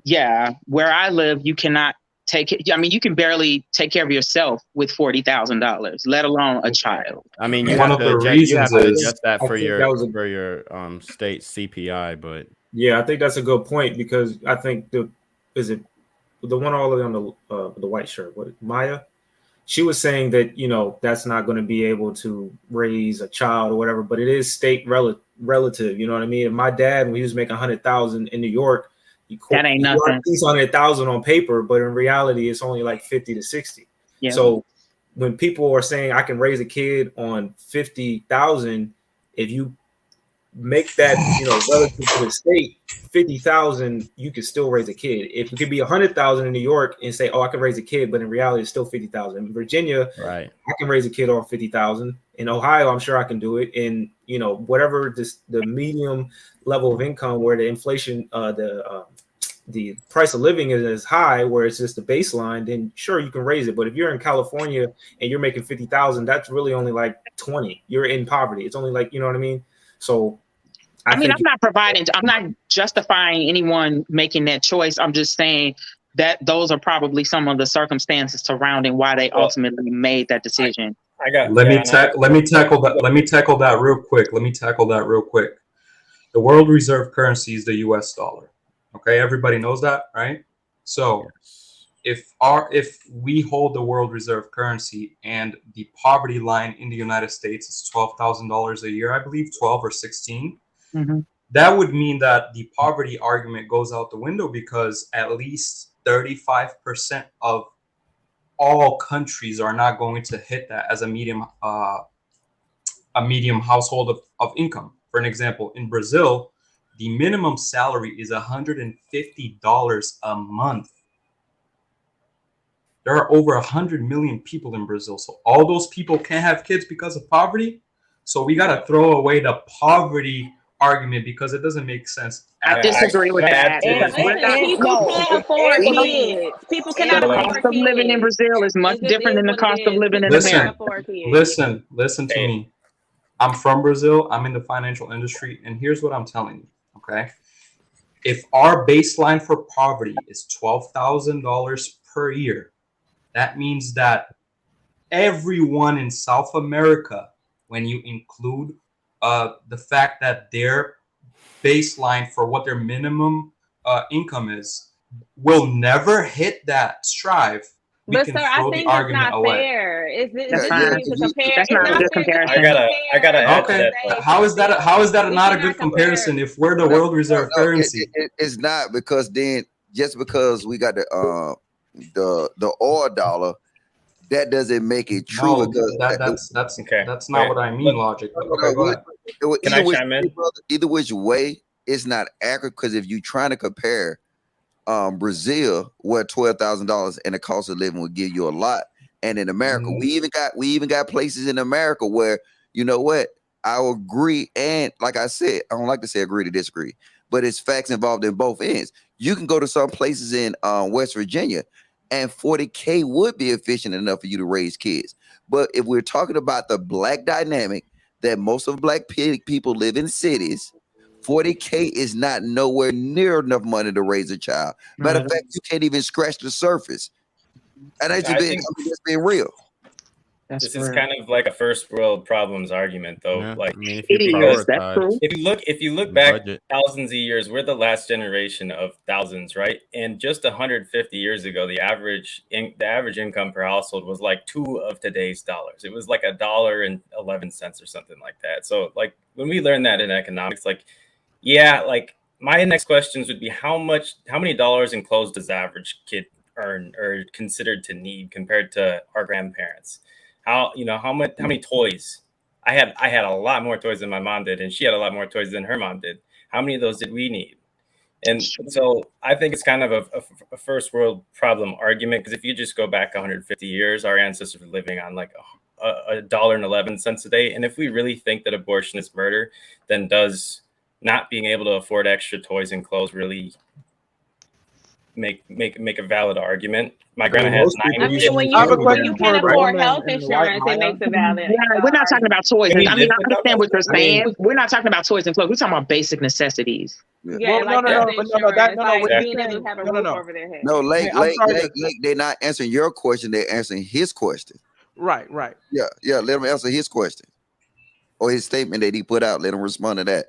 S15: you cannot take it. I mean, you can barely take care of yourself with $40,000, let alone a child.
S8: I mean, you have to adjust that for your state CPI, but
S14: yeah, I think that's a good point, because I think the one all the way on the white shirt, Maya, she was saying that that's not going to be able to raise a child or whatever, but it is state relative. You know what I mean? And my dad, when he was making $100,000 in New York,
S15: that ain't nothing.
S14: He's $100,000 on paper, but in reality, it's only like 50 to 60. Yeah. So when people are saying I can raise a kid on 50,000, if you make that, relative to the state, 50,000, you could still raise a kid. If it could be 100,000 in New York and say, oh, I can raise a kid, but in reality, it's still 50,000. In Virginia,
S8: right,
S14: I can raise a kid off 50,000. In Ohio, I'm sure I can do it. In whatever the medium level of income where the inflation, the price of living is high, where it's just the baseline, then sure you can raise it. But if you're in California and you're making 50,000, that's really only like 20. You're in poverty. It's only like, you know what I mean? So
S15: I'm not justifying anyone making that choice. I'm just saying that those are probably some of the circumstances surrounding why they ultimately made that decision.
S6: Let me tackle that real quick. The world reserve currency is the US dollar. Okay, everybody knows that, right? So if we hold the world reserve currency and the poverty line in the United States is $12,000 a year, I believe 12 or 16.
S15: Mm-hmm.
S6: That would mean that the poverty argument goes out the window, because at least 35% of all countries are not going to hit that as a medium household of income. For an example, in Brazil, the minimum salary is $150 a month. There are over 100 million people in Brazil. So all those people can't have kids because of poverty. So we got to throw away the poverty argument, because it doesn't make sense.
S15: I disagree with that.
S5: People can't afford kids. People cannot afford kids.
S15: The cost of living in Brazil is much different than the cost of living in America.
S6: Listen to me. I'm from Brazil. I'm in the financial industry. And here's what I'm telling you, okay? If our baseline for poverty is $12,000 per year, that means that everyone in South America, when you include the fact that their baseline for what their minimum income is, will never hit that strive.
S5: But sir, I think it's not fair. That's not a good comparison.
S12: I gotta add to that.
S6: How is that not a good comparison if we're the world reserve currency?
S1: It's not, because then just because we got the oil dollar, that doesn't make it true.
S6: No,
S1: because
S6: that's not what I mean, Logic. Okay, go ahead.
S12: Can I chime in?
S1: Either which way, it's not accurate, because if you're trying to compare Brazil, where $12,000 and the cost of living would give you a lot, and in America, we even got places in America where, you know what, I agree, and like I said, I don't like to say agree to disagree, but it's facts involved in both ends. You can go to some places in West Virginia, and $40K would be efficient enough for you to raise kids. But if we're talking about the black dynamic, that most of black people live in cities, $40K is not nowhere near enough money to raise a child. Matter of fact, you can't even scratch the surface. And that's just being real.
S12: This is kind of like a first world problems argument, though.
S8: Yeah,
S12: like,
S8: I mean,
S12: if you look back thousands of years, we're the last generation of thousands, right? And just 150 years ago, the average income per household was like 2 of today's dollars. It was like $1.11 or something like that. So, like, when we learn that in economics, like, yeah, like, my next questions would be how many dollars in clothes does the average kid earn or considered to need compared to our grandparents? How many toys? I had a lot more toys than my mom did, and she had a lot more toys than her mom did. How many of those did we need? And so I think it's kind of a first world problem argument, because if you just go back 150 years, our ancestors were living on like $1.11 a day. And if we really think that abortion is murder, then does not being able to afford extra toys and clothes really make a valid argument? My grandma has 9
S5: when you can afford health insurance, it makes a valid.
S15: Yeah, we're not talking about toys. I mean, I understand what you're saying. We're not talking about toys and clothes. We're talking about basic necessities.
S5: Yeah,
S10: well, no,
S1: Lake, they're not answering your question. They're answering his question.
S10: Right.
S1: Yeah. Let him answer his question or his statement that he put out. Let him respond to that.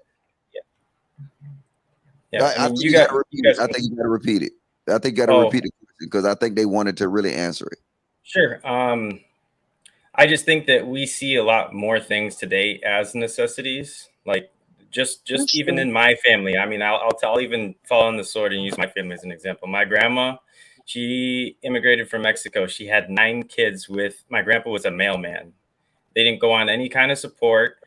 S12: Yeah.
S1: I think you got to repeat it. I think you got to repeat it. I think you got to repeat it, because I think they wanted to really answer it.
S12: Sure. I just think that we see a lot more things today as necessities. Like just even in my family. I mean, I'll even fall on the sword and use my family as an example. My grandma, she immigrated from Mexico. She had 9 kids with my grandpa was a mailman. They didn't go on any kind of support.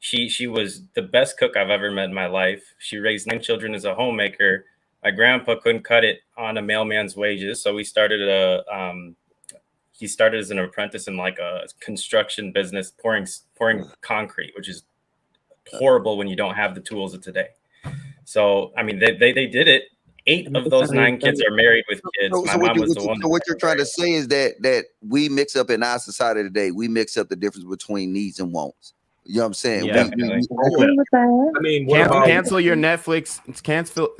S12: She was the best cook I've ever met in my life. She raised 9 children as a homemaker. My grandpa couldn't cut it on a mailman's wages, so he started as an apprentice in like a construction business, pouring concrete, which is horrible when you don't have the tools of today. So I mean, they did it. 8 of those 9 kids are married with kids. My mom was the one.
S1: So what you're trying to say is that we mix up in our society today. We mix up the difference between needs and wants. You know what I'm saying?
S8: Yeah,
S14: I mean,
S8: cancel your Netflix.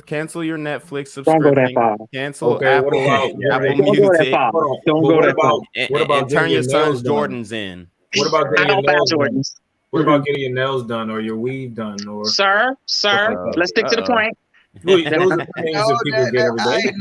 S8: Cancel your Netflix subscription.
S18: Don't go that far.
S8: Cancel Apple Music.
S18: Don't go that far.
S8: And turn your son's Jordans in.
S14: What about getting your nails done? What about getting your nails done or your weave done? Or
S18: Sir, let's stick to the point.
S14: Those are things that people get every day.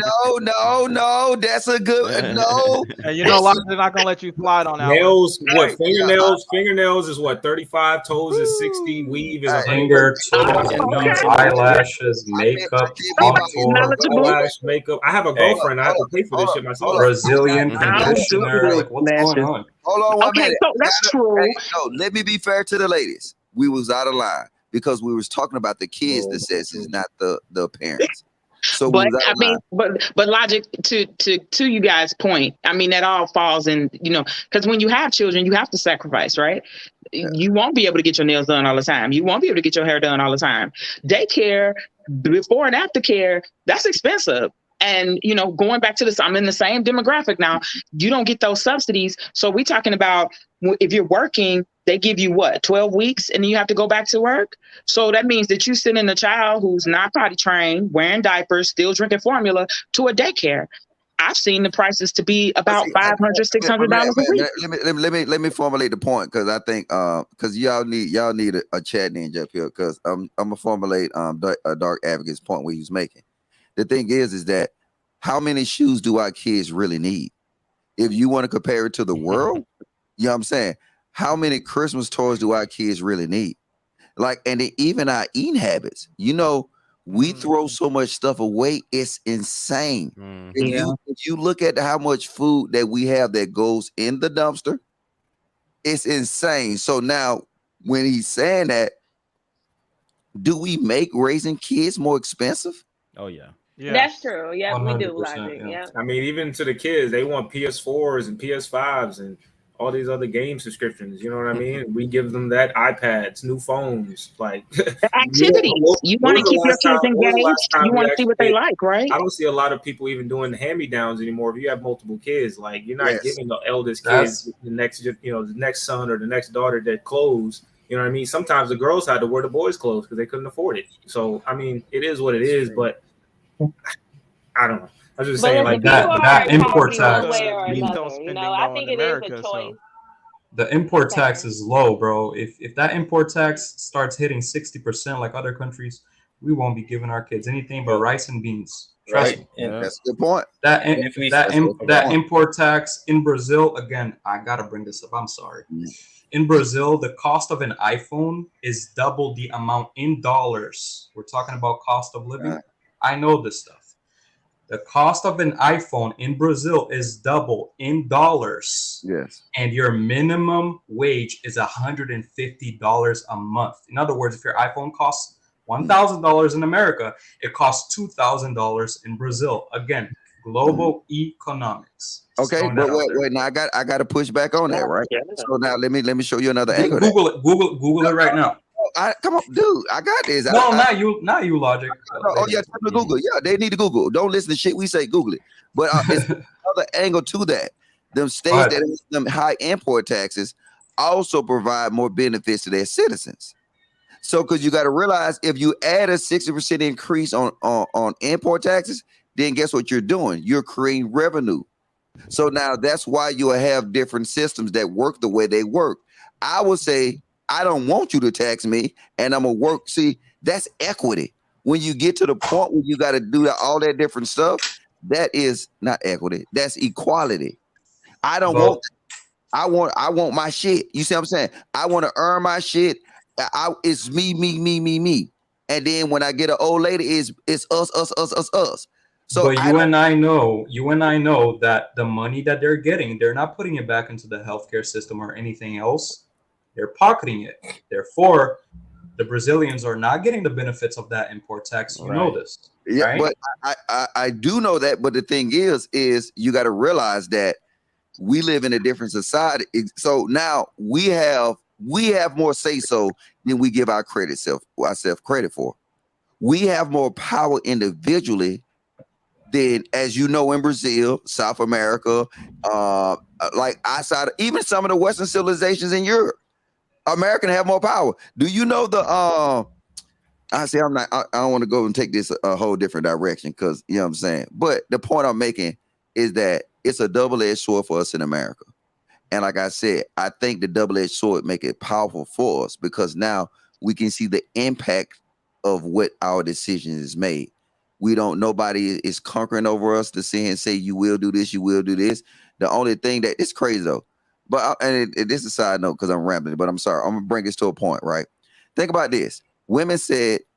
S1: No, that's a good no.
S16: And you know, a lot of they're not gonna let you slide on that.
S14: Nails, what fingernails? Fingernails is what 35, toes is 60, weave is 100.
S6: Eyelashes, makeup,
S14: eyelash, makeup. I have a girlfriend. I have to pay for this shit myself.
S6: Brazilian conditioner. Like, what's going on?
S1: Hold on one minute.
S18: So that's true.
S1: No, let me be fair to the ladies. We was out of line because we was talking about the kids' necessities, not the parents. So,
S18: but I mean, but logic to you guys' point. I mean, that all falls in, because when you have children, you have to sacrifice, right? Yeah. You won't be able to get your nails done all the time. You won't be able to get your hair done all the time. Daycare, before and after care, that's expensive. And, going back to this, I'm in the same demographic now. You don't get those subsidies. So we're talking about if you're working, they give you 12 weeks and then you have to go back to work. So that means that you send in a child who's not potty trained, wearing diapers, still drinking formula to a daycare. I've seen the prices to be about $500, $600 a week.
S1: Let me formulate the point, because I think because y'all need a chat ninja up here, because I'm gonna formulate a dark advocate's point where he was making. The thing is that how many shoes do our kids really need? If you want to compare it to the world, you know what I'm saying? How many Christmas toys do our kids really need? And even our eating habits, we throw so much stuff away. It's insane. If you look at how much food that we have that goes in the dumpster, it's insane. So now when he's saying that, do we make raising kids more expensive?
S8: Oh, yeah.
S5: Yeah. That's true. Yeah, we do. Logic.
S14: Yeah. I mean, even to the kids, they want PS4s and PS5s and all these other game subscriptions. You know what I mean? We give them that, iPads, new phones, like
S18: activities. You want to keep your kids engaged. You want to see what they like, right?
S14: I don't see a lot of people even doing the hand-me-downs anymore. If you have multiple kids, like you're not giving the eldest kids the next son or the next daughter that clothes. You know what I mean? Sometimes the girls had to wear the boys' clothes because they couldn't afford it. So I mean, it is what it is, but I don't know. I was just saying, like
S6: that import tax.
S5: I think it is a choice.
S6: The import tax is low, bro. If that import tax starts hitting 60% like other countries, we won't be giving our kids anything but rice and beans. Trust me.
S1: That's a good point.
S6: That import tax in Brazil, again, I gotta bring this up. I'm sorry. In Brazil, the cost of an iPhone is double the amount in dollars. We're talking about cost of living. I know this stuff. The cost of an iPhone in Brazil is double in dollars.
S1: Yes.
S6: And your minimum wage is $150 a month. In other words, if your iPhone costs $1,000 in America, it costs $2,000 in Brazil. Again, global economics.
S1: Okay, but wait. Now I got to push back on that, right? So now let me show you another angle.
S6: Google it right now.
S1: Come on, dude. I got this.
S6: Not you, Logic.
S1: Oh yeah, tell them to Google. Yeah, they need to Google. Don't listen to shit we say. Google it. But it's another angle to that. Them states that have them high import taxes also provide more benefits to their citizens. So, because you got to realize, if you add a 60% increase on import taxes, then guess what you're doing? You're creating revenue. So now that's why you have different systems that work the way they work. I would say, I don't want you to tax me, and I'm gonna work. See, that's equity. When you get to the point where you got to do all that different stuff, that is not equity. That's equality. I don't want. I want my shit. You see what I'm saying? I want to earn my shit. It's me. And then when I get an old lady, it's us. So
S6: but you and I know that the money that they're getting, they're not putting it back into the healthcare system or anything else. They're pocketing it. Therefore, the Brazilians are not getting the benefits of that import tax. You know this.
S1: Yeah,
S6: right?
S1: but I do know that. But the thing is you got to realize that we live in a different society. So now we have more say so than we give ourselves credit for. We have more power individually than, as you know, in Brazil, South America, like outside, even some of the Western civilizations in Europe. American have more power. Do you know the I don't want to go and take this a whole different direction, because you know what I'm saying. But the point I'm making is that it's a double-edged sword for us in America. And like I said, I think the double-edged sword make it powerful for us, because now we can see the impact of what our decision is made. Nobody is conquering over us to sit and say, you will do this, you will do this. The only thing that it's crazy though. But this is a side note because I'm rambling, but I'm sorry. I'm gonna bring this to a point, right? Think about this. Women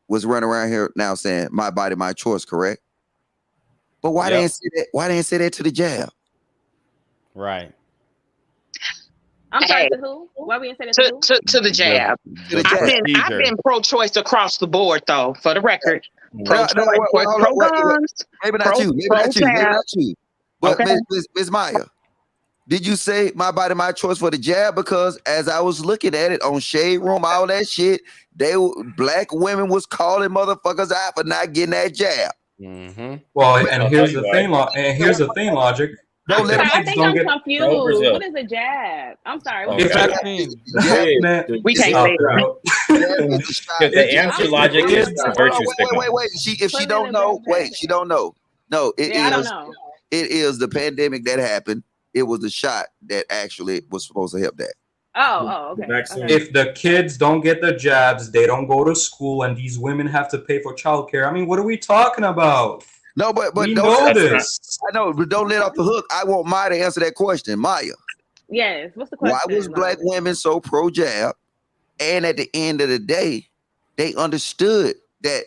S1: was running around here now saying my body, my choice, correct? But why didn't say that? Why didn't say that to the jab?
S8: Right.
S5: I'm sorry, to who? Why we didn't say that to who?
S18: To the jab. I've been pro-choice across the board, though. For the record, pro-choice, pro-guns,
S1: maybe not you. But okay. Ms. Maya, did you say my body, my choice for the jab? Because as I was looking at it on Shade Room, all that shit, black women was calling motherfuckers out for not getting that jab.
S6: Mm-hmm. Well, and here's the thing, Logic.
S5: I'm sorry, I think I'm confused. What is a jab? I'm sorry.
S12: We can't say that. The answer, Logic, is the virtue signal.
S1: Wait. If she don't know, she don't know. No, I don't know. It is the pandemic that happened. It was the shot that actually was supposed to help that.
S5: Oh, okay.
S6: If the kids don't get the jabs, they don't go to school, and these women have to pay for childcare. I mean, what are we talking about?
S1: No, but
S6: we know this.
S1: I know, but don't let off the hook. I want Maya to answer that question. Maya.
S5: Yes. What's the question?
S1: Why was black women so pro jab? And at the end of the day, they understood that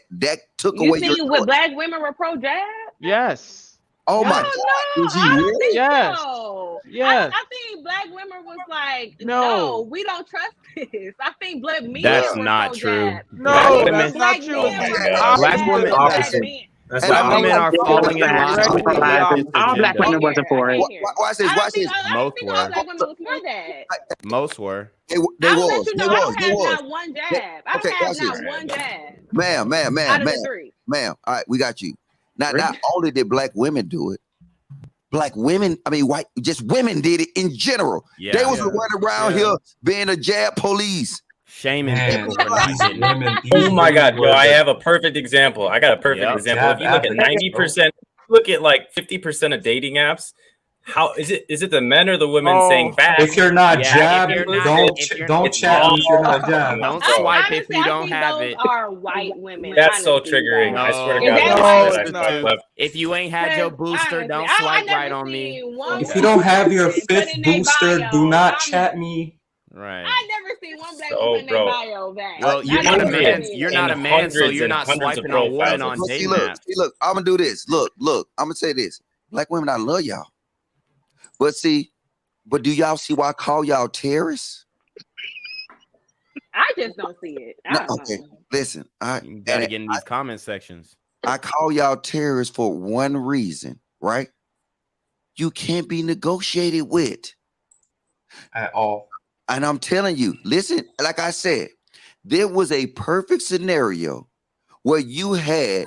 S1: took away your choice.
S5: What black women were pro jab?
S16: Yes.
S1: Oh my God!
S5: No, I don't think
S16: yes.
S5: so.
S16: Yes.
S5: I think black women was like, no, we don't trust this. I think black men.
S8: That's not true.
S16: No, that's not true.
S8: Black women opposite. Black women are falling in line.
S18: All black women wasn't for it.
S1: Watch this.
S8: Most were.
S1: They
S5: was. Not one jab. I have not one jab.
S1: Ma'am. All right, we got you. Now, not only did black women do it, black women, white, just women did it in general. Yeah, they was running around here being a jab police.
S8: Shaming people.
S12: Oh my God, yo, I have a perfect example. I got a perfect example. If you look at 90%, look at like 50% of dating apps. How is it? Is it the men or the women saying back?
S6: If you're not jabbed, don't chat if you're not jabbed.
S8: Don't swipe if you don't have it.
S5: Are white women?
S12: That's so triggering. I swear to God.
S8: If you ain't had your booster, don't swipe right on me.
S6: If you don't have your 5th booster, do not chat me.
S8: Right.
S5: I never seen one black woman in their bio back.
S8: Well, you're not a man. You're not a man, so you're not swiping on women on dating apps.
S1: Look, I'm gonna do this. Look, I'm gonna say this. Black women, I love y'all. But do y'all see why I call y'all terrorists?
S5: I just don't see it.
S1: Okay, listen.
S8: You gotta get in these comment sections.
S1: I call y'all terrorists for one reason, right? You can't be negotiated with
S6: at all.
S1: And I'm telling you, listen, like I said, there was a perfect scenario where you had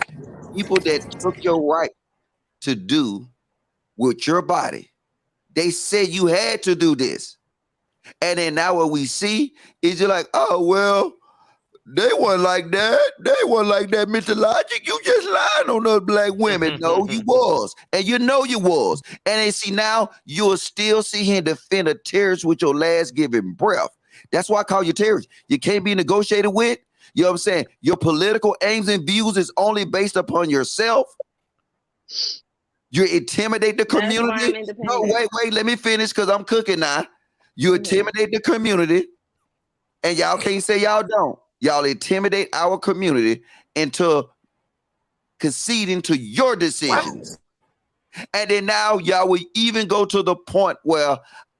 S1: people that took your right to do with your body. They said you had to do this. And then now what we see is you're like, oh, well, they weren't like that. They weren't like that, Mr. Logic. You just lying on us black women. No, you was. And you know you was. And then see, now you'll still see him defend a terrorist with your last giving breath. That's why I call you terrorist. You can't be negotiated with. You know what I'm saying? Your political aims and views is only based upon yourself. You intimidate the community. No, wait, let me finish because I'm cooking now. You intimidate the community, and y'all can't say y'all don't. Y'all intimidate our community into conceding to your decisions. And then now y'all will even go to the point where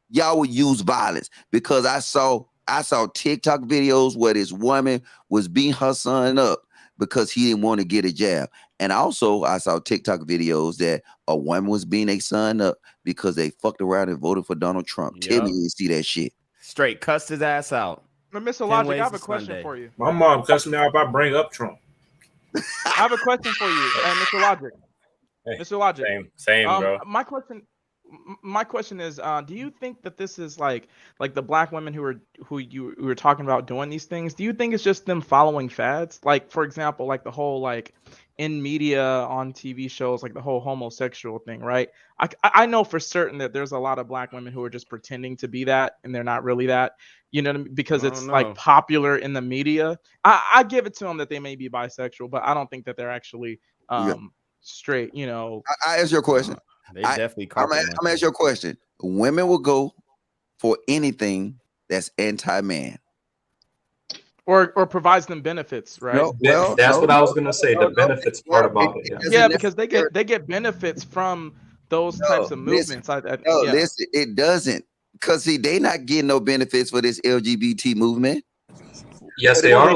S1: y'all will use violence, because I saw I saw TikTok videos where this woman was beating her son up because he didn't want to get a jab. And also, I saw TikTok videos that a woman was beating a son up because they fucked around and voted for Donald Trump.
S8: Yep.
S1: Tell me you see that shit.
S8: Straight cussed his ass out.
S16: Mr. Logic, I have a question for you.
S14: My mom cussed me out if I bring up Trump.
S16: I have a question for you, Mr. Logic. Mr. Logic.
S12: Same, bro.
S16: My question is, do you think that this is like the black women who you were talking about doing these things? Do you think it's just them following fads? Like, for example, like the whole like in media on TV shows, like the whole homosexual thing, right? I know for certain that there's a lot of black women who are just pretending to be that and they're not really that, you know, because it's like popular in the media. I give it to them that they may be bisexual, but I don't think that they're actually straight, you know.
S1: I ask your question.
S8: They definitely.
S1: I'm gonna ask you a question. Women will go for anything that's anti-man,
S16: or provides them benefits, right?
S6: No, that's what I was gonna say. The benefits part about it.
S16: Yeah, because they get benefits from those types of movements.
S1: Listen, it doesn't, because see, they not getting no benefits for this LGBT movement.
S6: Yes, they are.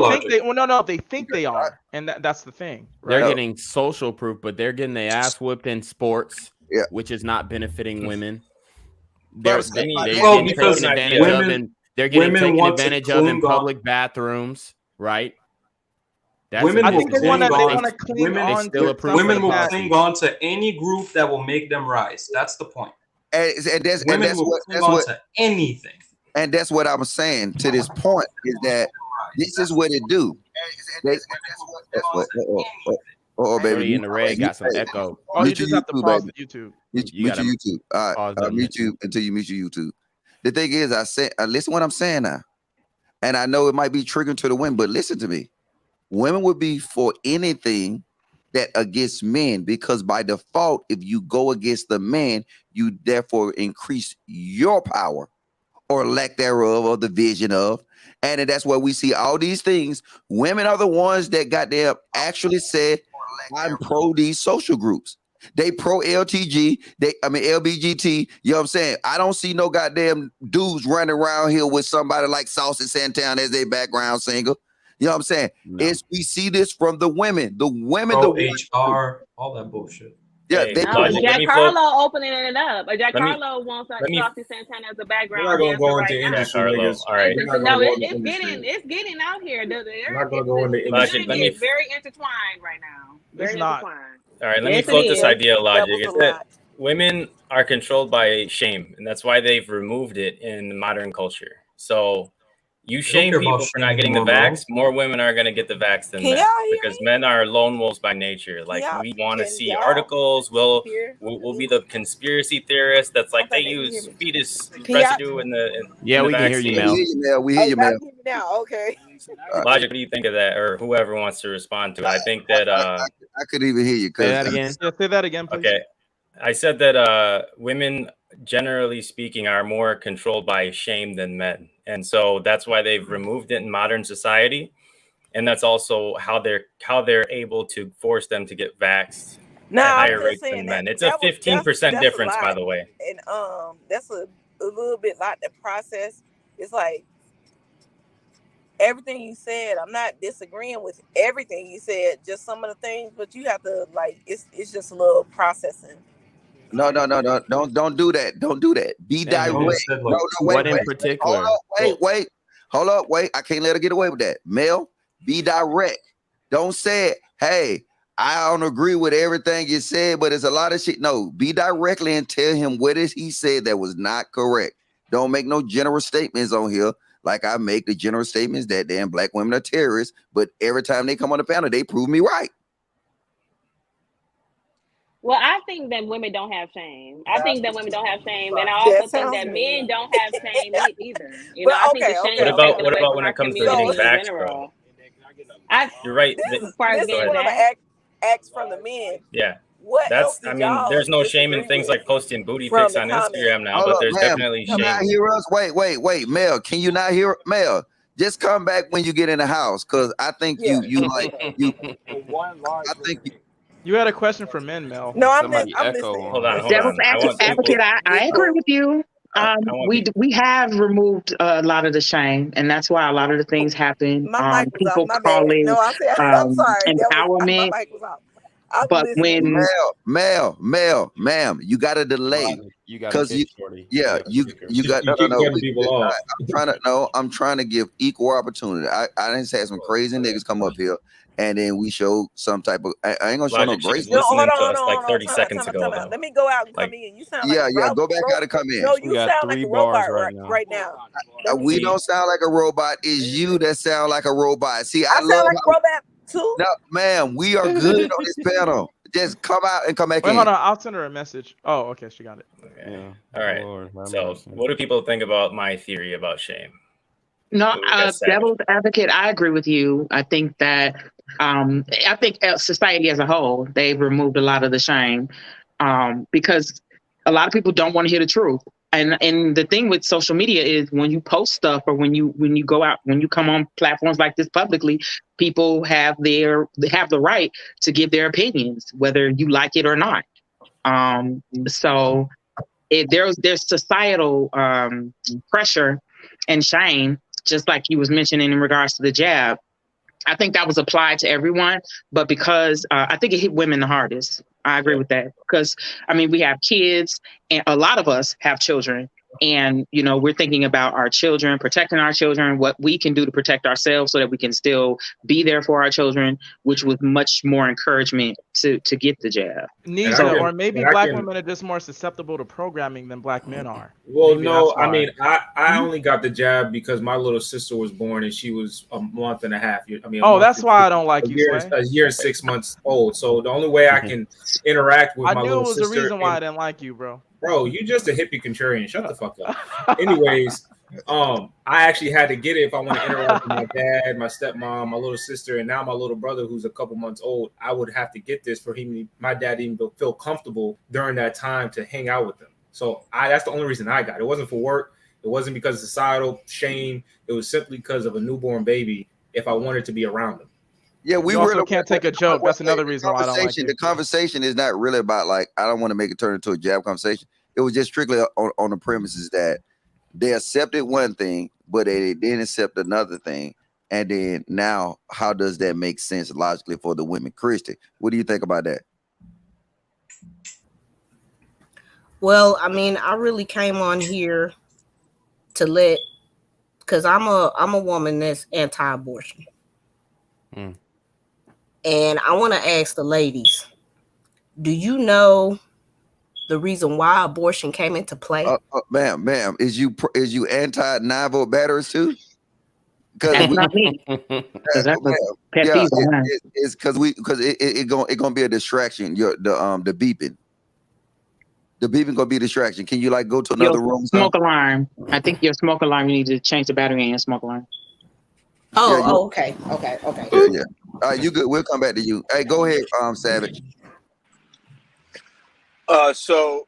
S16: They think they are, and that's the thing.
S8: Right? They're getting social proof, but they're getting their ass whooped in sports. Yeah. Which is not benefiting women. They're getting taken advantage of in public bathrooms, right?
S6: Women will cling on to any group that will make them rise. That's the point.
S1: That's
S6: anything.
S1: And that's what I'm saying to this point, is that this is what it do. Oh, baby,
S8: in the red got some echo.
S16: Oh, you just have to pause YouTube.
S1: Mute your YouTube. All right, mute you until you mute your YouTube. The thing is, listen what I'm saying now, and I know it might be triggering to the women, but listen to me. Women would be for anything that against men, because by default, if you go against the man, you therefore increase your power or lack thereof, or the vision of. And that's why we see all these things. Women are the ones that got there actually said, I'm pro these social groups. They pro LTG, LBGT, you know what I'm saying? I don't see no goddamn dudes running around here with somebody like Saucy Santana as their background singer. You know what I'm saying? No. We see this from the women. The women,
S6: pro HR, all that bullshit.
S1: Yeah,
S5: Jack Harlow opening it up. Jack Harlow wants Saucy Santana as a background.
S14: We're not gonna go into industry, niggas.
S5: All right. No, it's getting out here.
S14: I'm not gonna go into industry.
S5: It's very intertwined right now. Very intertwined.
S12: All right, let me float this idea of logic. It's that women are controlled by shame, and that's why they've removed it in modern culture. So you shame people for not getting the vax, more women are going to get the vax than men, because men are lone wolves by nature. Like, we want to see articles. We'll be the conspiracy theorists. That's like they use fetus residue in the
S8: we can hear you, Mel.
S1: We hear you, Mel.
S19: Now, okay.
S12: Logic, what do you think of that, or whoever wants to respond to it? I think that
S1: I could even hear you.
S8: Say that again.
S16: Say that again, please.
S12: Okay, I said that women, generally speaking, are more controlled by shame than men, and so that's why they've removed it in modern society, and that's also how they're able to force them to get vaxxed at higher rates than men. It's a 15% difference, by the way.
S19: And that's a little bit like the process. It's like everything you said. I'm not disagreeing with everything you said, just some of the things, but you have to it's just a little processing.
S1: No. Don't do that. Don't do that. Be direct.
S8: What in particular?
S1: Hold up. Wait. I can't let her get away with that. Mel, be direct. Don't say, hey, I don't agree with everything you said, but it's a lot of shit. No, be directly and tell him what is he said that was not correct. Don't make no general statements on here. Like I make the general statements that damn black women are terrorists, but every time they come on the panel, they prove me right.
S5: Well, I think that women don't have shame. And I also think that men don't have shame either. You know, I think the shame.
S12: What about when it comes to getting vaxxed, bro? You're right.
S19: This is what I'm gonna ask from the men.
S12: Yeah. There's no shame in things like posting booty pics on Instagram now, but there's definitely shame.
S1: Can you not hear us? Wait, Mel, can you not hear Mel? Just come back when you get in the house, because I think you
S16: You had a question for men, Mel.
S19: No, I'm listening.
S12: Hold on.
S18: Devil's advocate, I agree with you. We have removed a lot of the shame, and that's why a lot of the things happen.
S19: My mic was off.
S18: People
S19: My
S18: call
S19: bad.
S18: it
S19: No, I said I'm sorry.
S18: empowerment.
S19: My mic was off. I'm
S18: But
S19: listening.
S1: Ma'am, you got a delay.
S8: You got to pick, Shorty.
S1: Yeah, you got
S14: You keep cutting people off.
S1: I'm trying to give equal opportunity. I didn't say some crazy niggas come up here and then we show some type of. I ain't gonna show no grace.
S19: No, hold on. 30 seconds ago. Let me go out and come in. You sound like
S1: go back out and come in.
S19: No, you sound like a robot right now.
S1: We don't sound like a robot. It's you that sound like a robot. See,
S19: I sound like a robot too.
S1: No, ma'am, we are good on this panel. Just come out and come back in.
S16: Hold on, I'll send her a message. Oh, okay, she got it.
S12: Okay. Yeah. All right. Lord, so, what do people think about my theory about shame?
S18: No, devil's advocate, I agree with you. I think that society as a whole, they've removed a lot of the shame because a lot of people don't want to hear the truth. And the thing with social media is when you post stuff or when you go out, when you come on platforms like this publicly, people have the right to give their opinions, whether you like it or not. So there's societal pressure and shame, just like you was mentioning in regards to the jab. I think that was applied to everyone, but because I think it hit women the hardest. I agree with that because, I mean, we have kids and a lot of us have children and, you know, we're thinking about our children, protecting our children, what we can do to protect ourselves so that we can still be there for our children, which was much more encouragement to get the jab.
S16: Or maybe black women are just more susceptible to programming than black men are.
S14: Well, no, I mean, I only got the jab because my little sister was born and she was a month and a half.
S16: That's why I don't like you,
S14: a year and 6 months old. So the only way I can interact with my little sister.
S16: I knew it was the reason why I didn't like you, bro.
S14: Bro, you just a hippie contrarian. Shut the fuck up. Anyways, I actually had to get it if I want to interact with my dad, my stepmom, my little sister, and now my little brother who's a couple months old. I would have to get this for my dad even feel comfortable during that time to hang out with them. So that's the only reason I got it. It wasn't for work. It wasn't because of societal shame. It was simply because of a newborn baby if I wanted to be around them.
S1: Yeah, we
S16: also can't take a joke. That's another reason why I don't like it.
S1: The conversation is not really about like, I don't want to make it turn into a jab conversation. It was just strictly on the premises that they accepted one thing, but they didn't accept another thing. And then now, how does that make sense logically for the women? Christy, what do you think about that?
S19: Well, I mean, I really came on here to because I'm a woman that's anti-abortion. And I want to ask the ladies, do you know the reason why abortion came into play?
S1: Ma'am, is you anti 9-volt batteries too?
S18: That's not me.
S1: It's because it's gonna be a distraction. The beeping. The beeping gonna be a distraction. Can you like go to another room?
S18: Smoke alarm. I think your smoke alarm. You need to change the battery in your smoke alarm.
S19: Okay.
S1: Yeah. All right, you good. We'll come back to you. Hey, go ahead, Savage.
S11: So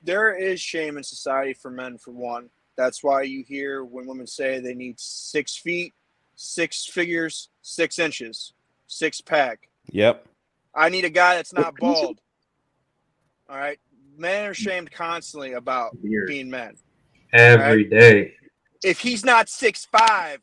S11: there is shame in society for men, for one. That's why you hear when women say they need 6 feet, 6 figures, 6 inches, 6-pack.
S8: Yep.
S11: I need a guy that's not bald. All right. Men are shamed constantly about being men.
S6: Every day.
S11: If he's not 6'5",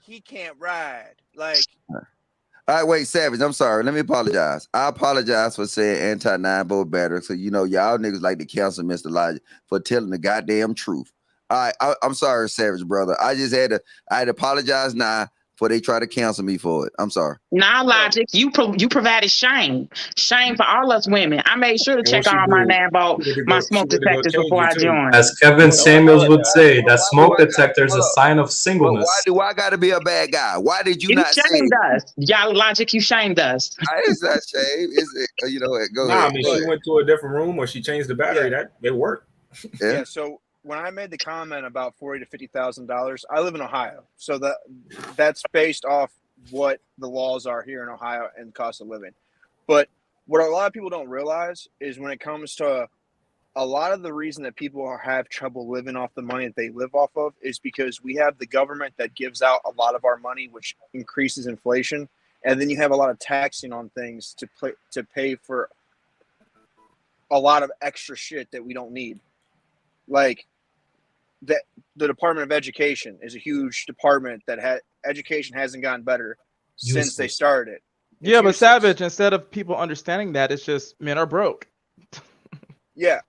S11: he can't ride. Like.
S1: All right, wait, Savage. I'm sorry. Let me apologize. I apologize for saying anti 9-volt battery. So y'all niggas like to cancel Mr. Logic for telling the goddamn truth. All right, I'm sorry, Savage brother. I had to apologize now before they try to cancel me for it. I'm sorry.
S18: Nah, Logic, you provided shame for all us women. I made sure to check all my 9-volt, my smoke detectors before I joined.
S6: As Kevin Samuels would say, that smoke detector is a sign of singleness.
S1: Why do I got to be a bad guy? Why did you not
S18: shamed us? Y'all, Logic, you shamed us.
S1: It's not shame. Is it? Go ahead.
S14: I mean, she went to a different room or she changed the battery. That it worked.
S11: Yeah. So when I made the comment about $40,000 to $50,000, I live in Ohio, so that's based off what the laws are here in Ohio and cost of living. But what a lot of people don't realize is when it comes to a lot of the reason that people have trouble living off the money that they live off of is because we have the government that gives out a lot of our money, which increases inflation, and then you have a lot of taxing on things to pay for a lot of extra shit that we don't need. Like, that the Department of Education is a huge department that education hasn't gotten better since they started it.
S16: Yeah, but Savage, instead of people understanding that, it's just men are broke.
S11: Yeah.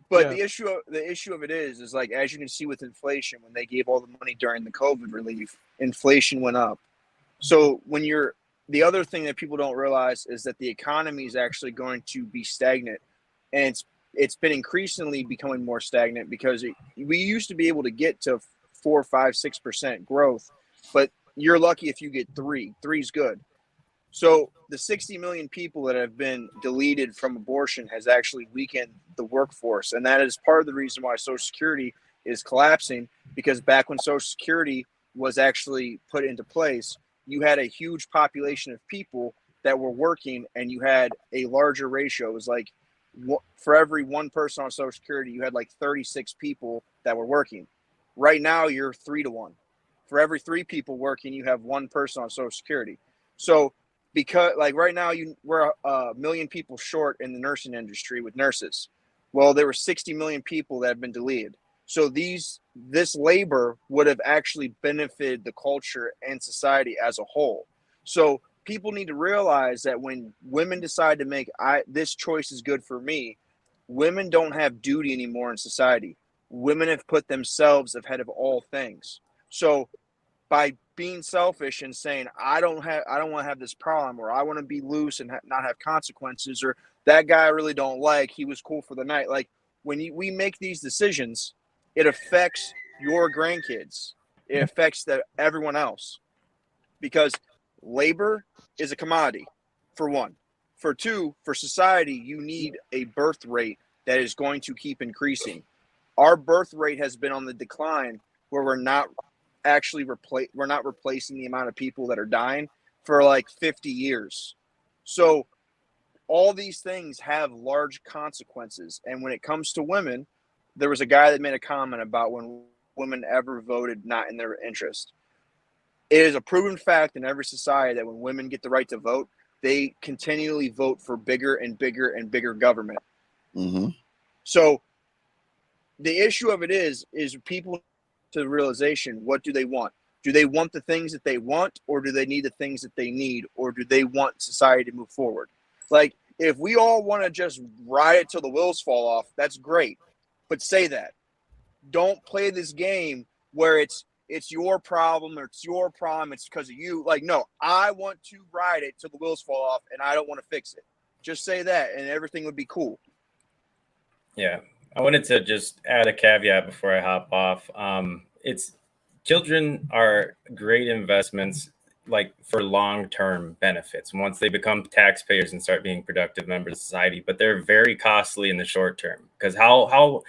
S11: But the issue of it is like, as you can see with inflation, when they gave all the money during the COVID relief, inflation went up. So the other thing that people don't realize is that the economy is actually going to be stagnant, and it's been increasingly becoming more stagnant because we used to be able to get to 4, 5, 6% growth, but you're lucky if you get 3. 3's good. So the 60 million people that have been deleted from abortion has actually weakened the workforce. And that is part of the reason why Social Security is collapsing, because back when Social Security was actually put into place, you had a huge population of people that were working, and you had a larger ratio. It was like for every one person on Social Security, you had like 36 people that were working. Right now, you're 3 to 1. For every 3 people working, you have 1 person on Social Security. So because like right now we're a million people short in the nursing industry with nurses. Well, there were 60 million people that have been deleted. So this labor would have actually benefited the culture and society as a whole. So people need to realize that when women decide to make this choice is good for me, women don't have duty anymore in society. Women have put themselves ahead of all things. So by being selfish and saying, I don't want to have this problem, or I want to be loose and not have consequences, or that guy I really don't like, he was cool for the night. Like when we make these decisions, it affects your grandkids. It affects everyone else, because labor is a commodity, for one. For two, for society, you need a birth rate that is going to keep increasing. Our birth rate has been on the decline, where we're not replacing the amount of people that are dying for like 50 years. So all these things have large consequences. And when it comes to women, there was a guy that made a comment about when women ever voted not in their interest. It is a proven fact in every society that when women get the right to vote, they continually vote for bigger and bigger and bigger government.
S1: Mm-hmm.
S11: So the issue of it is people to the realization, what do they want? Do they want the things that they want, or do they need the things that they need, or do they want society to move forward? Like, if we all want to just ride it till the wheels fall off, that's great. But say that. Don't play this game where it's your problem, or it's your problem, it's because of you. Like, no, I want to ride it till the wheels fall off, and I don't want to fix it. Just say that, and everything would be cool.
S12: Yeah. I wanted to just add a caveat before I hop off. Children are great investments, like for long-term benefits once they become taxpayers and start being productive members of society, but they're very costly in the short term, because how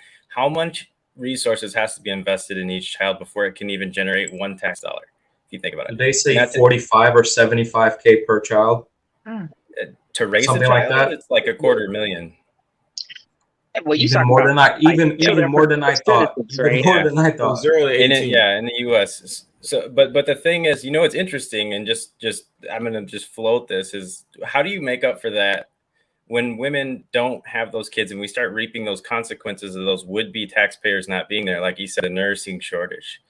S12: much resources has to be invested in each child before it can even generate one tax dollar, if you think about it.
S6: Did they say 45 or 75K per child?
S12: To raise
S6: something
S12: a child,
S6: like that?
S12: It's like $250,000.
S15: Well,
S6: even more than I thought. Even more than I thought.
S14: 0 to 18.
S12: In the U.S. So, but the thing is, it's interesting, and just I'm gonna just float this, is how do you make up for that when women don't have those kids, and we start reaping those consequences of those would-be taxpayers not being there, like you said, a nursing shortage?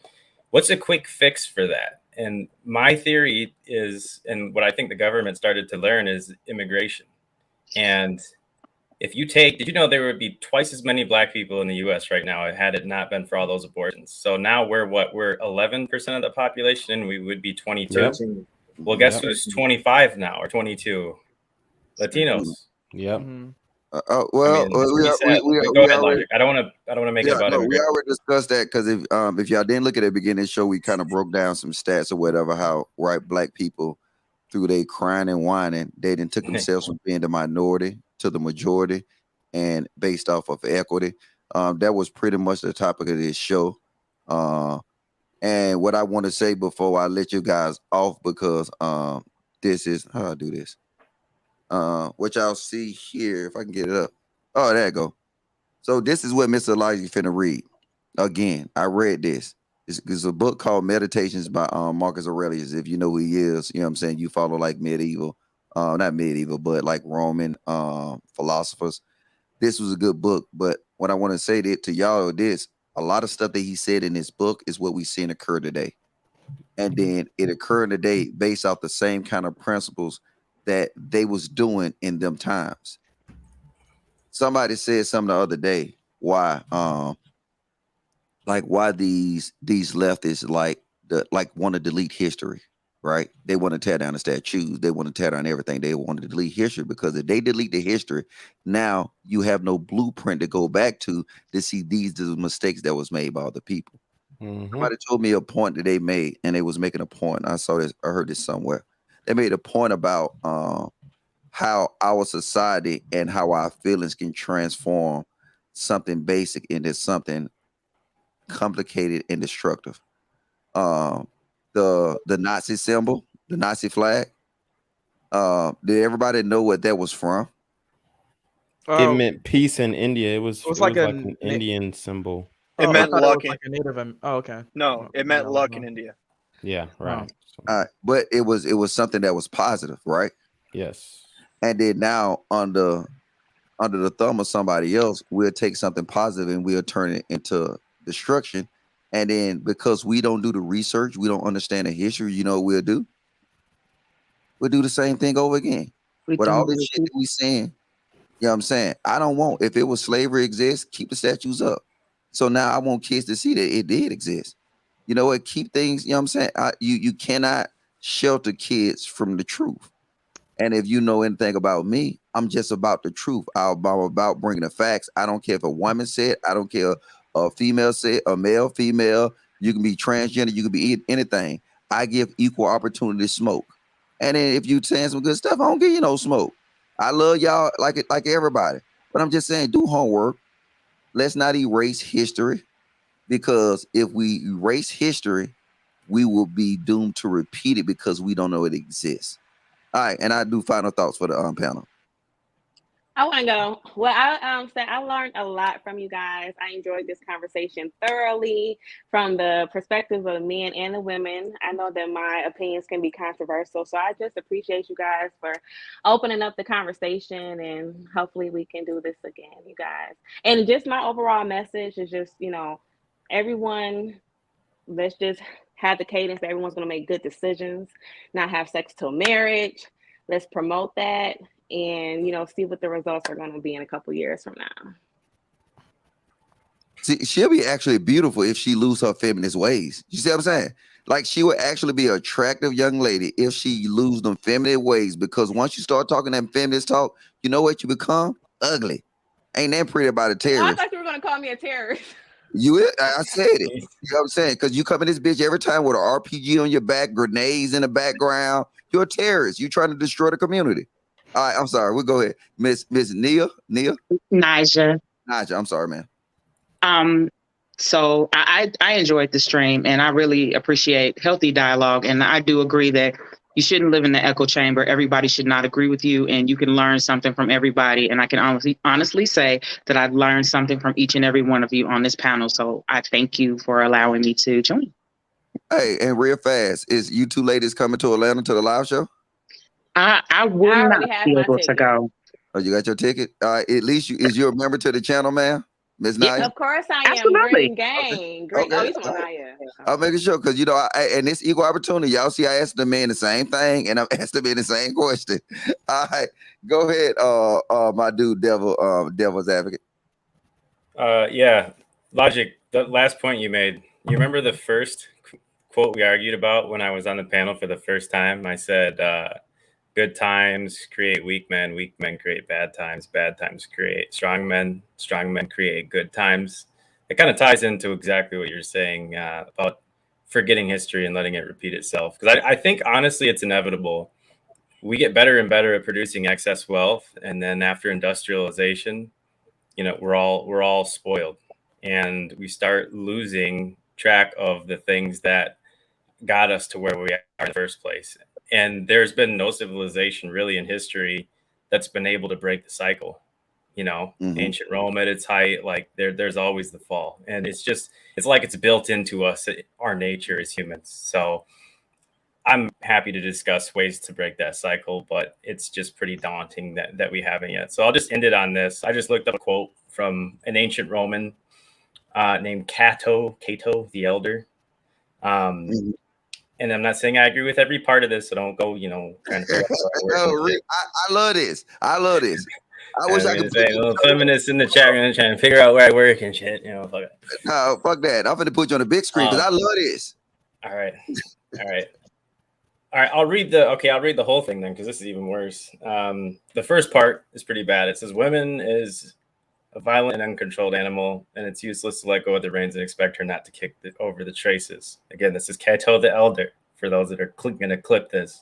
S12: What's a quick fix for that? And my theory is, and what I think the government started to learn, is immigration. And if you did you know there would be twice as many Black people in the U.S. right now had it not been for all those abortions? So now we're 11% of the population, and we would be 22.
S8: Yep.
S12: Well, guess who's 25 now, or 22? Latinos.
S8: Yep.
S12: Go ahead, Logic. I don't want to make it about immigration.
S1: We already discussed that, because if y'all didn't look at the beginning of the show, we kind of broke down some stats or whatever, how Black people, through their crying and whining, they didn't took themselves from being the minority to the majority, and based off of equity. That was pretty much the topic of this show. And what I want to say before I let you guys off, because this is how I do this. Which I'll see here if I can get it up. Oh, there you go. So this is what Mr. Elijah finna read. Again, I read this. It's a book called Meditations by Marcus Aurelius. If you know who he is, you know what I'm saying, you follow like not medieval, but like Roman philosophers. This was a good book, but what I want to say to y'all is this: a lot of stuff that he said in his book is what we seen occur today. And then it occurred today based off the same kind of principles that they was doing in them times. Somebody said something the other day, why these leftists like want to delete history, right? They want to tear down the statues, they want to tear down everything. They want to delete history because if they delete the history, now you have no blueprint to go back to see these the mistakes that was made by other people. Somebody told me a point that they made, and they was making a point. I saw this, I heard this somewhere. They made a point about how our society and how our feelings can transform something basic into something complicated and destructive. The Nazi symbol, the Nazi flag. Did everybody know what that was from?
S8: It meant peace in India. It was like an Indian symbol.
S10: It meant luck.
S16: Like a native. Okay.
S10: No, it meant luck in India.
S8: Yeah, right.
S1: But it was something that was positive, right?
S8: Yes.
S1: And then now under the thumb of somebody else, we'll take something positive and we'll turn it into destruction. And then because we don't do the research, we don't understand the history, you know what we'll do? We'll do the same thing over again. With all this shit that we saying, you know what I'm saying? I don't want, if it was slavery exists, keep the statues up. So now I want kids to see that it did exist. You know what? Keep things, you know what I'm saying? You cannot shelter kids from the truth. And if you know anything about me, I'm just about the truth. I'm about bringing the facts. I don't care if a woman said, I don't care a female said, a male, female, you can be transgender, you can be anything. I give equal opportunity to smoke. And then if you saying some good stuff, I don't give you no smoke. I love y'all like everybody. But I'm just saying, do homework. Let's not erase history, because if we erase history, we will be doomed to repeat it because we don't know it exists. All right, and I do final thoughts for the panel.
S5: I want to go. Well, I learned a lot from you guys. I enjoyed this conversation thoroughly from the perspective of the men and the women. I know that my opinions can be controversial, so I just appreciate you guys for opening up the conversation, and hopefully we can do this again, you guys. And just my overall message is just, everyone, let's just have the cadence that everyone's going to make good decisions, not have sex till marriage. Let's promote that. And see what the results are going to be in a couple years from now.
S1: See, she'll be actually beautiful if she lose her feminist ways. You see what I'm saying? Like, she would actually be an attractive young lady if she lose them feminine ways, because once you start talking that feminist talk, you know what you become? Ugly. Ain't that pretty about a terrorist?
S5: I thought you were going to call me a terrorist.
S1: I said it. You know what I'm saying? Because you come in this bitch every time with an RPG on your back, grenades in the background. You're a terrorist. You're trying to destroy the community. All right, I'm sorry. We'll go ahead. Miss Nia?
S18: Naija.
S1: I'm sorry, man.
S18: So I enjoyed the stream, and I really appreciate healthy dialogue. And I do agree that you shouldn't live in the echo chamber. Everybody should not agree with you, and you can learn something from everybody. And I can honestly say that I've learned something from each and every one of you on this panel. So I thank you for allowing me to join.
S1: Hey, and real fast, is you two ladies coming to Atlanta to the live show?
S18: I will not be able to go.
S1: Oh, you got your ticket? At least is you a member to the channel, man? Ms. Naya?
S5: Of course I am.
S18: Absolutely.
S5: Green gang. Green.
S1: Okay.
S5: Oh, you talking about Naya.
S1: I'm making sure, because and this equal opportunity. Y'all see, I asked the man the same thing, and I'm asked the man the same question. All right, go ahead, my dude, Devil's Advocate.
S12: Yeah, Logic. The last point you made. You remember the first quote we argued about when I was on the panel for the first time? I said, good times create weak men create bad times create strong men create good times. It kind of ties into exactly what you're saying about forgetting history and letting it repeat itself. Because I think, honestly, it's inevitable. We get better and better at producing excess wealth. And then after industrialization, we're all spoiled. And we start losing track of the things that got us to where we are in the first place. And there's been no civilization really in history that's been able to break the cycle. Ancient Rome at its height, like there's always the fall. And it's like it's built into us, our nature as humans. So I'm happy to discuss ways to break that cycle, but it's just pretty daunting that we haven't yet. So I'll just end it on this. I just looked up a quote from an ancient Roman named Cato the Elder. And I'm not saying I agree with every part of this, so don't go, trying to figure out
S1: I love this. I love this. I wish I could
S12: say little feminists in the chat room trying to figure out where I work and shit. Fuck it.
S1: No, fuck that. I'm gonna put you on the big screen because I love this.
S12: All right. I'll read the whole thing then, because this is even worse. The first part is pretty bad. It says women is a violent and uncontrolled animal, and it's useless to let go of the reins and expect her not to kick over the traces. Again, this is Cato the Elder, for those that are going to clip this.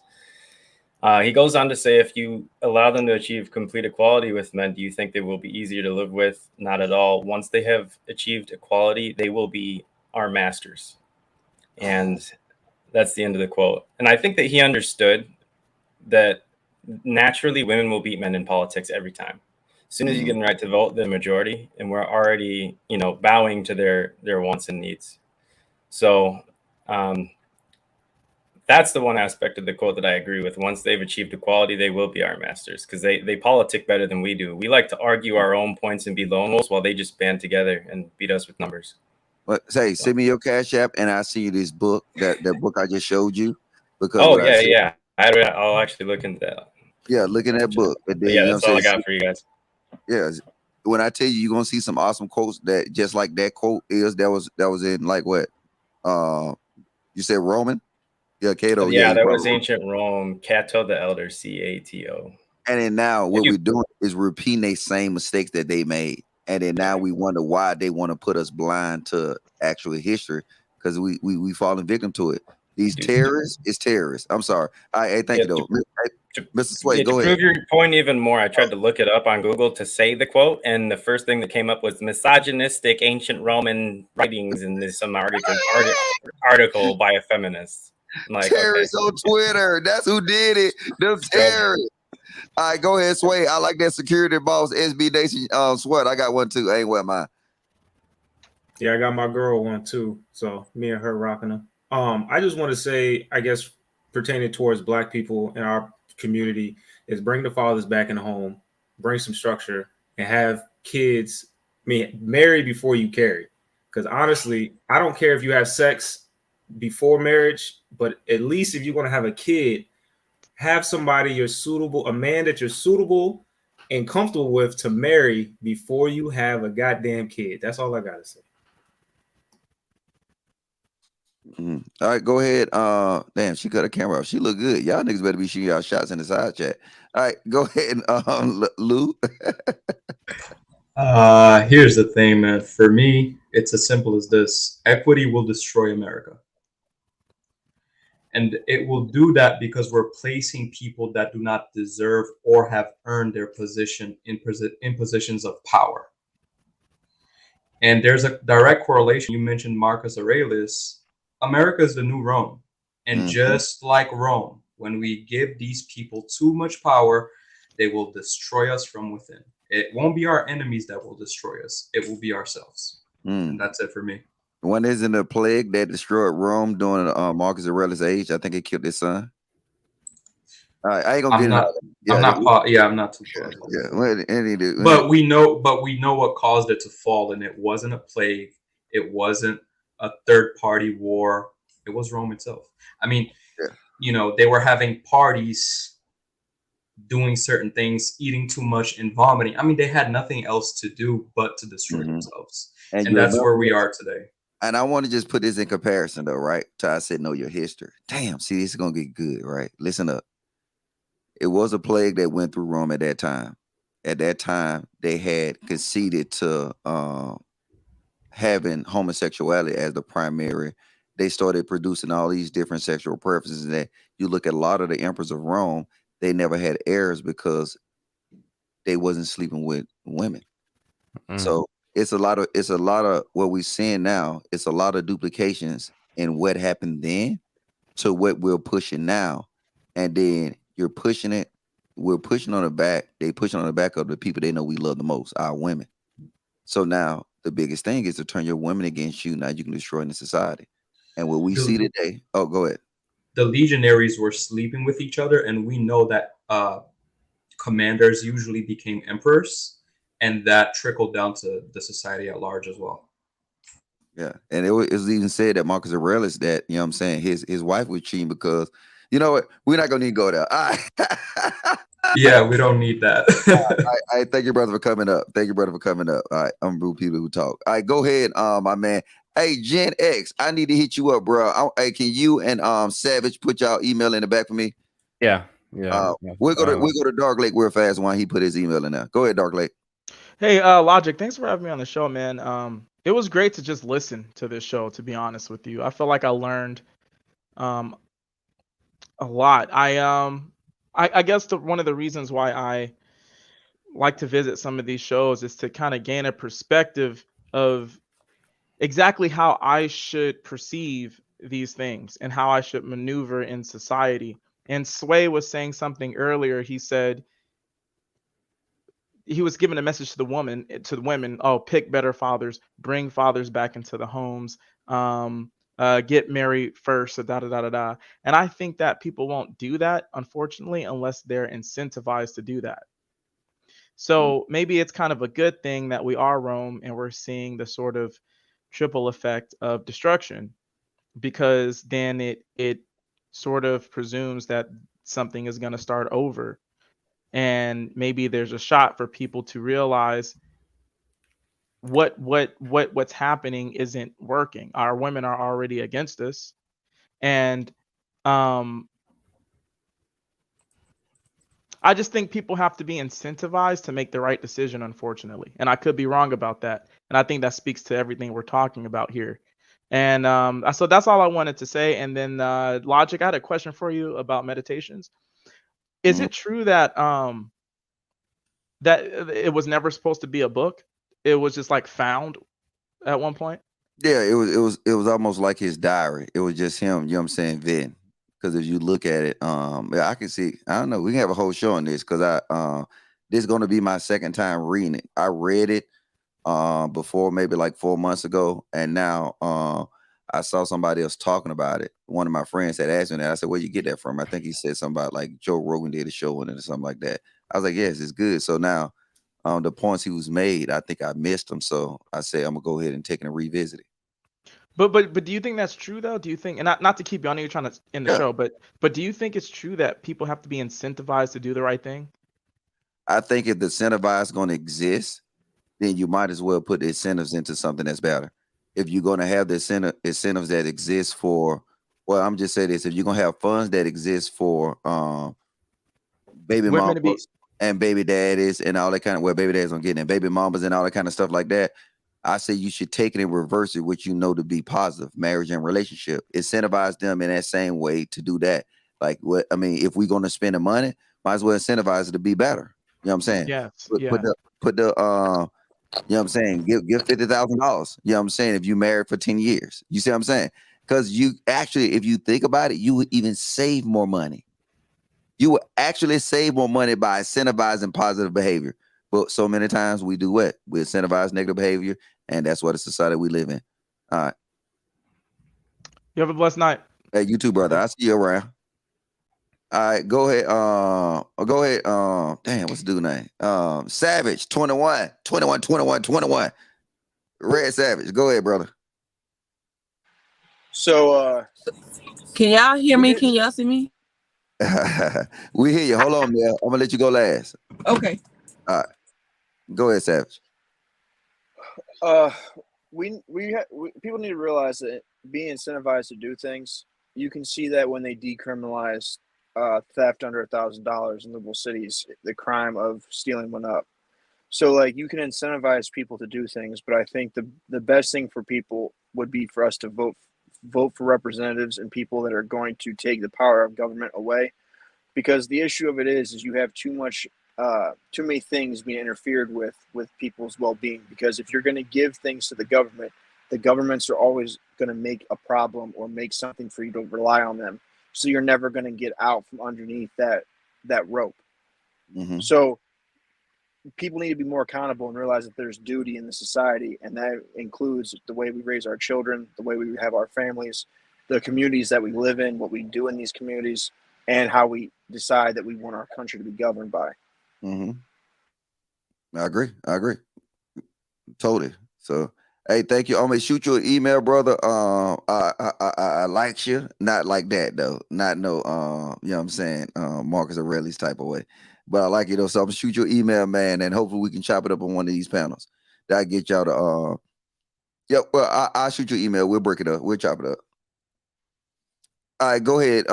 S12: He goes on to say, if you allow them to achieve complete equality with men, do you think they will be easier to live with? Not at all. Once they have achieved equality, they will be our masters. And that's the end of the quote. And I think that he understood that naturally women will beat men in politics every time. As soon as you get the right to vote, the majority, and we're already, bowing to their wants and needs. So that's the one aspect of the quote that I agree with. Once they've achieved equality, they will be our masters, because they politic better than we do. We like to argue our own points and be lone wolves, while they just band together and beat us with numbers.
S1: But send me your Cash App, and I'll see you this book, that book I just showed you. Because
S12: I'll actually look into that.
S1: Yeah, look in that book.
S12: Then, that's all I got for you guys.
S1: Yeah, when I tell you, you're gonna see some awesome quotes that just like that quote that was in like what? You said Roman? Yeah, Cato.
S12: Yeah, that was ancient Rome. Cato the Elder, Cato.
S1: And then now what we're doing is repeating the same mistakes that they made. And then now we wonder why they want to put us blind to actual history, because we falling victim to it. These terrorists is terrorists. I'm sorry. Thank you though. Mr. Sway, go ahead.
S12: To prove your point even more, I tried to look it up on Google to say the quote, and the first thing that came up was misogynistic ancient Roman writings in some article by a feminist.
S1: Like, terrorists on Twitter. That's who did it. The terrorists. All right, go ahead, Sway. I like that security boss, SB Nation sweat. I got one too. I ain't wear mine.
S14: Yeah, I got my girl one too. So me and her rocking them. I just want to say, I guess, pertaining towards Black people in our community, is bring the fathers back in the home, bring some structure, and have kids. Marry before you carry. Because honestly, I don't care if you have sex before marriage, but at least if you're going to have a kid, have somebody a man that you're suitable and comfortable with to marry before you have a goddamn kid. That's all I got to say.
S1: All right, go ahead. Damn, she cut her camera off. She look good. Y'all niggas better be shooting y'all shots in the side chat. All right, go ahead, Lou.
S6: Here's the thing, man. For me, it's as simple as this: equity will destroy America, and it will do that because we're placing people that do not deserve or have earned their position in positions of power. And there's a direct correlation. You mentioned Marcus Aurelius. America is the new Rome. And just like Rome, when we give these people too much power, they will destroy us from within. It won't be our enemies that will destroy us. It will be ourselves. And that's it for me.
S1: When isn't a plague that destroyed Rome during Marcus Aurelius' age? I think it killed his son. All right, I ain't gonna
S6: I'm not too sure.
S1: Yeah,
S6: but we know what caused it to fall, and it wasn't a plague. It wasn't a third-party war. It was Rome itself. I mean, they were having parties, doing certain things, eating too much and vomiting. I mean, they had nothing else to do but to destroy themselves. And that's where we are today.
S1: And I want to just put this in comparison, though, right? So I said, know your history. Damn, see, this is going to get good, right? Listen up. It was a plague that went through Rome at that time. At that time, they had conceded to having homosexuality as the primary. They started producing all these different sexual preferences. And that you look at a lot of the emperors of Rome, they never had heirs because they wasn't sleeping with women. So it's a lot of what we're seeing now. It's a lot of duplications in what happened then to what we're pushing now. And then you're pushing it. We're pushing on the back. They pushing on the back of the people they know we love the most, our women. So now the biggest thing is to turn your women against you. Now you can destroy the society. And what we see today. Oh, go ahead.
S6: The legionaries were sleeping with each other, and we know that commanders usually became emperors, and that trickled down to the society at large as well.
S1: Yeah, and it was even said that Marcus Aurelius that, you know what I'm saying, his wife was cheating because, you know what, we're not gonna need to go there. All right.
S6: Yeah, we don't need that.
S1: I thank you, brother, for coming up. Thank you, brother, for coming up. All right, I'm rude people who talk. All right, go ahead, my man. Hey, Gen X, I need to hit you up, bro. Hey, can you and Savage put y'all email in the back for me?
S8: Yeah.
S1: We'll go to Dark Lake real fast while he put his email in there. Go ahead, Dark Lake.
S16: Hey, Logic, thanks for having me on the show, man. It was great to just listen to this show, to be honest with you. I feel like I learned a lot. I guess one of the reasons why I like to visit some of these shows is to kind of gain a perspective of exactly how I should perceive these things and how I should maneuver in society. And Sway was saying something earlier. He said he was giving a message to the women. Oh, pick better fathers, bring fathers back into the homes, get married first, da da da da da. And I think that people won't do that, unfortunately, unless they're incentivized to do that. So maybe it's kind of a good thing that we are Rome and we're seeing the sort of triple effect of destruction, because then it sort of presumes that something is going to start over. And maybe there's a shot for people to realize what's happening isn't working. Our women are already against us. And I just think people have to be incentivized to make the right decision, unfortunately. And I could be wrong about that. And I think that speaks to everything we're talking about here. And so that's all I wanted to say. And then Logic, I had a question for you about meditations. Is it true that that it was never supposed to be a book? It was just like found at one point?
S1: Yeah, it was almost like his diary. It was just him, you know what I'm saying, then. Because if you look at it, yeah, I can see, I don't know, we can have a whole show on this because this is gonna be my second time reading it. I read it before maybe like 4 months ago, and now I saw somebody else talking about it. One of my friends had asked me that. I said, "Where'd you get that from?" I think he said something about like Joe Rogan did a show on it or something like that. I was like, "Yes, it's good." So now the points he was made, I think I missed them. So I say I'm gonna go ahead and take it and revisit it.
S16: But do you think that's true though? Do you think, and not to keep you, I know you're trying to end the show, but do you think it's true that people have to be incentivized to do the right thing?
S1: I think if the incentivize is going to exist, then you might as well put the incentives into something that's better. If you're going to have the incentives that exist for, well, I'm just saying this: if you're going to have funds that exist for baby mamas and baby daddies and all that kind of, well, baby daddies don't get it, baby mamas and all that kind of stuff like that, I say you should take it and reverse it, which you know to be positive, marriage and relationship. Incentivize them in that same way to do that. Like, what I mean, if we're going to spend the money, might as well incentivize it to be better. You know what I'm saying?
S16: Yes.
S1: Put the you know what I'm saying? Give $50,000. You know what I'm saying? If you married for 10 years, you see what I'm saying? Because you actually, if you think about it, you would even save more money. You will actually save more money by incentivizing positive behavior. But so many times we do what? We incentivize negative behavior, and that's what the society we live in. All right.
S16: You have a blessed night.
S1: Hey, you too, brother. I'll see you around. All right, go ahead. Go ahead. Damn, what's the dude name? Savage 21. Red Savage. Go ahead, brother.
S20: So
S21: can y'all hear me? Can y'all see me?
S1: We hear you. Hold on, man. I'm gonna let you go last.
S21: Okay.
S1: All right. Go ahead, Savage.
S11: People need to realize that being incentivized to do things, you can see that when they decriminalize theft under $1,000 in liberal cities, the crime of stealing went up. So like you can incentivize people to do things, but I think the best thing for people would be for us to vote for representatives and people that are going to take the power of government away, because the issue of it is you have too many things being interfered with people's well-being. Because if you're going to give things to the governments are always going to make a problem or make something for you to rely on them. So you're never going to get out from underneath that rope.
S1: Mm-hmm.
S11: So people need to be more accountable and realize that there's duty in the society, and that includes the way we raise our children, the way we have our families, the communities that we live in, what we do in these communities, and how we decide that we want our country to be governed by.
S1: Mm-hmm. I agree. Totally. So Hey, thank you. I'm gonna shoot you an email, brother. I like you, not like that though. Not no, you know what I'm saying, Marcus Aurelius type of way. But I like you though. So I'm gonna shoot you an email, man, and hopefully we can chop it up on one of these panels. That get y'all to Yep. Well, I'll shoot you an email. We'll break it up. We'll chop it up. All right, go ahead.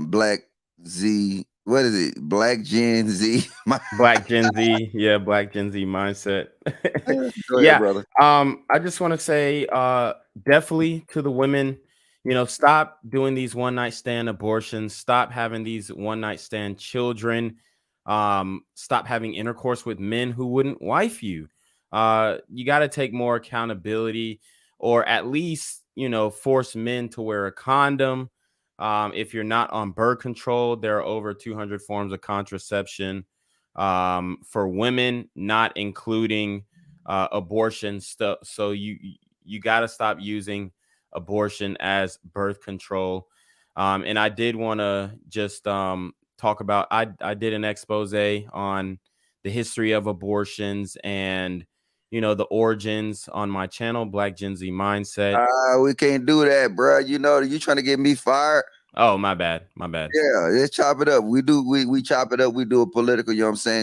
S1: Black Z. What is it? Black Gen Z.
S8: Black Gen Z. Yeah, Black Gen Z mindset.
S1: Go ahead, brother.
S8: I just want to say, definitely to the women, stop doing these one night stand abortions. Stop having these one night stand children. Stop having intercourse with men who wouldn't wife you. You got to take more accountability, or at least, force men to wear a condom. If you're not on birth control, there are over 200 forms of contraception for women, not including abortion stuff. So you got to stop using abortion as birth control. And I did want to just talk about, I did an expose on the history of abortions and the origins on my channel, Black Gen Z Mindset.
S1: We can't do that, bro. You trying to get me fired.
S8: Oh, my bad.
S1: Yeah, let's chop it up. We chop it up. We do a political,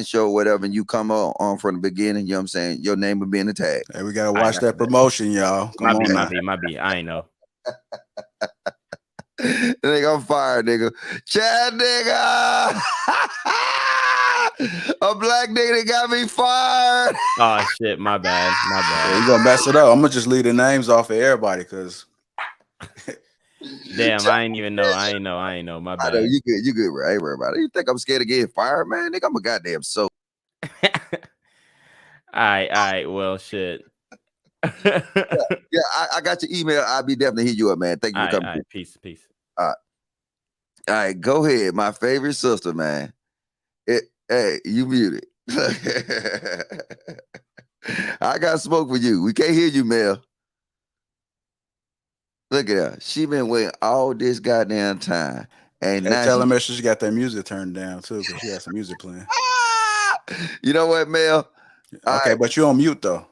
S1: show, whatever, and you come on from the beginning, your name would be in the tag.
S20: Hey, we gotta watch that promotion, y'all.
S8: Come on, my B. I ain't know.
S1: Nigga, I'm fired, nigga. Chad, nigga. A black nigga that got me fired.
S8: Oh shit, my bad.
S20: Yeah, you gonna mess it up. I'm gonna just leave the names off of everybody, cause
S8: damn, I ain't even know. I ain't know. My bad.
S1: I know you good, bro. I ain't worried about it. You think I'm scared of getting fired, man? Nigga, I'm a goddamn soul.
S8: All right. Well, shit.
S1: yeah, I got your email. I'll be definitely hit you up, man. Thank you for coming.
S8: All right, peace.
S1: All right, go ahead. My favorite sister, man. Hey, you muted. I got smoke for you. We can't hear you, Mel. Look at her. She been waiting all this goddamn time. And now
S20: tell her she got that music turned down too, because she has some music playing.
S1: You know what, Mel?
S20: Okay, but you on mute though.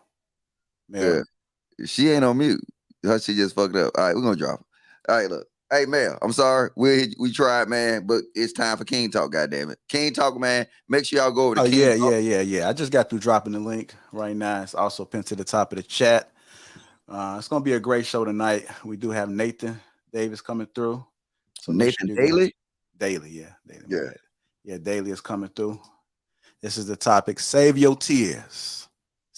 S1: Mel. Yeah, she ain't on mute. She just fucked up. All right, we're gonna drop her. All right, look. Hey, Mel, I'm sorry. We tried, man, but it's time for King Talk, goddammit. King Talk, man. Make sure y'all go over to King Talk.
S20: Yeah. I just got through dropping the link right now. It's also pinned to the top of the chat. It's gonna be a great show tonight. We do have Nathan Davis coming through.
S1: So Nathan Daly?
S20: Daly. Yeah, Daly is coming through. This is the topic: save your tears.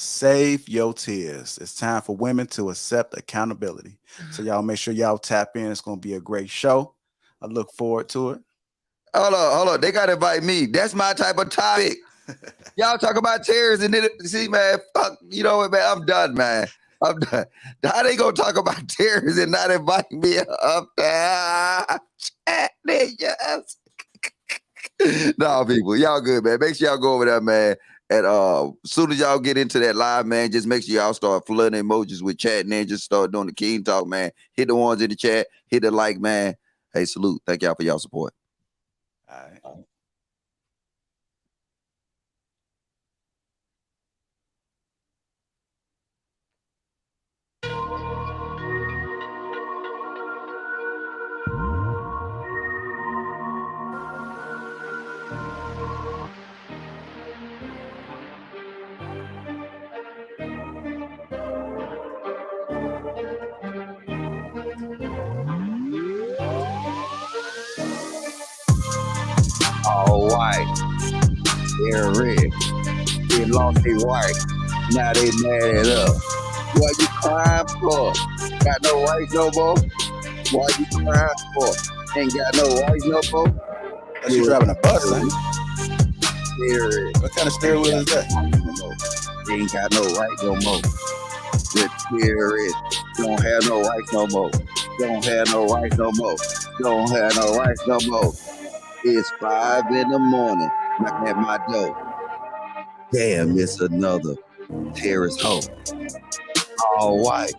S20: Save your tears. It's time for women to accept accountability. So y'all make sure y'all tap in. It's going to be a great show. I look forward to it.
S1: Hold on. They got to invite me. That's my type of topic. Y'all talk about tears and then see, man, fuck, you know what, man? I'm done, man. I'm done. How they going to talk about tears and not invite me up there? Yes. No, people, y'all good, man. Make sure y'all go over there, man. And as soon as y'all get into that live, man, just make sure y'all start flooding emojis with chat and then just start doing the King Talk, man. Hit the ones in the chat, hit the like, man. Hey, salute. Thank y'all for y'all support.
S20: All right.
S1: All white. They're red. They lost their wife. Now they mad at us. What you crying for? Got no rights no more? What you crying for? Ain't got no rights no more?
S20: That's you driving a bus, ain't
S1: you?
S20: What kind of steering wheel is that?
S1: They ain't got no rights no more. The spirit don't have no rights no more. Don't have no rights no more. Don't have no rights no more. It's 5 in the morning, knocking at my door. Damn, it's another terrorist hoe. All white.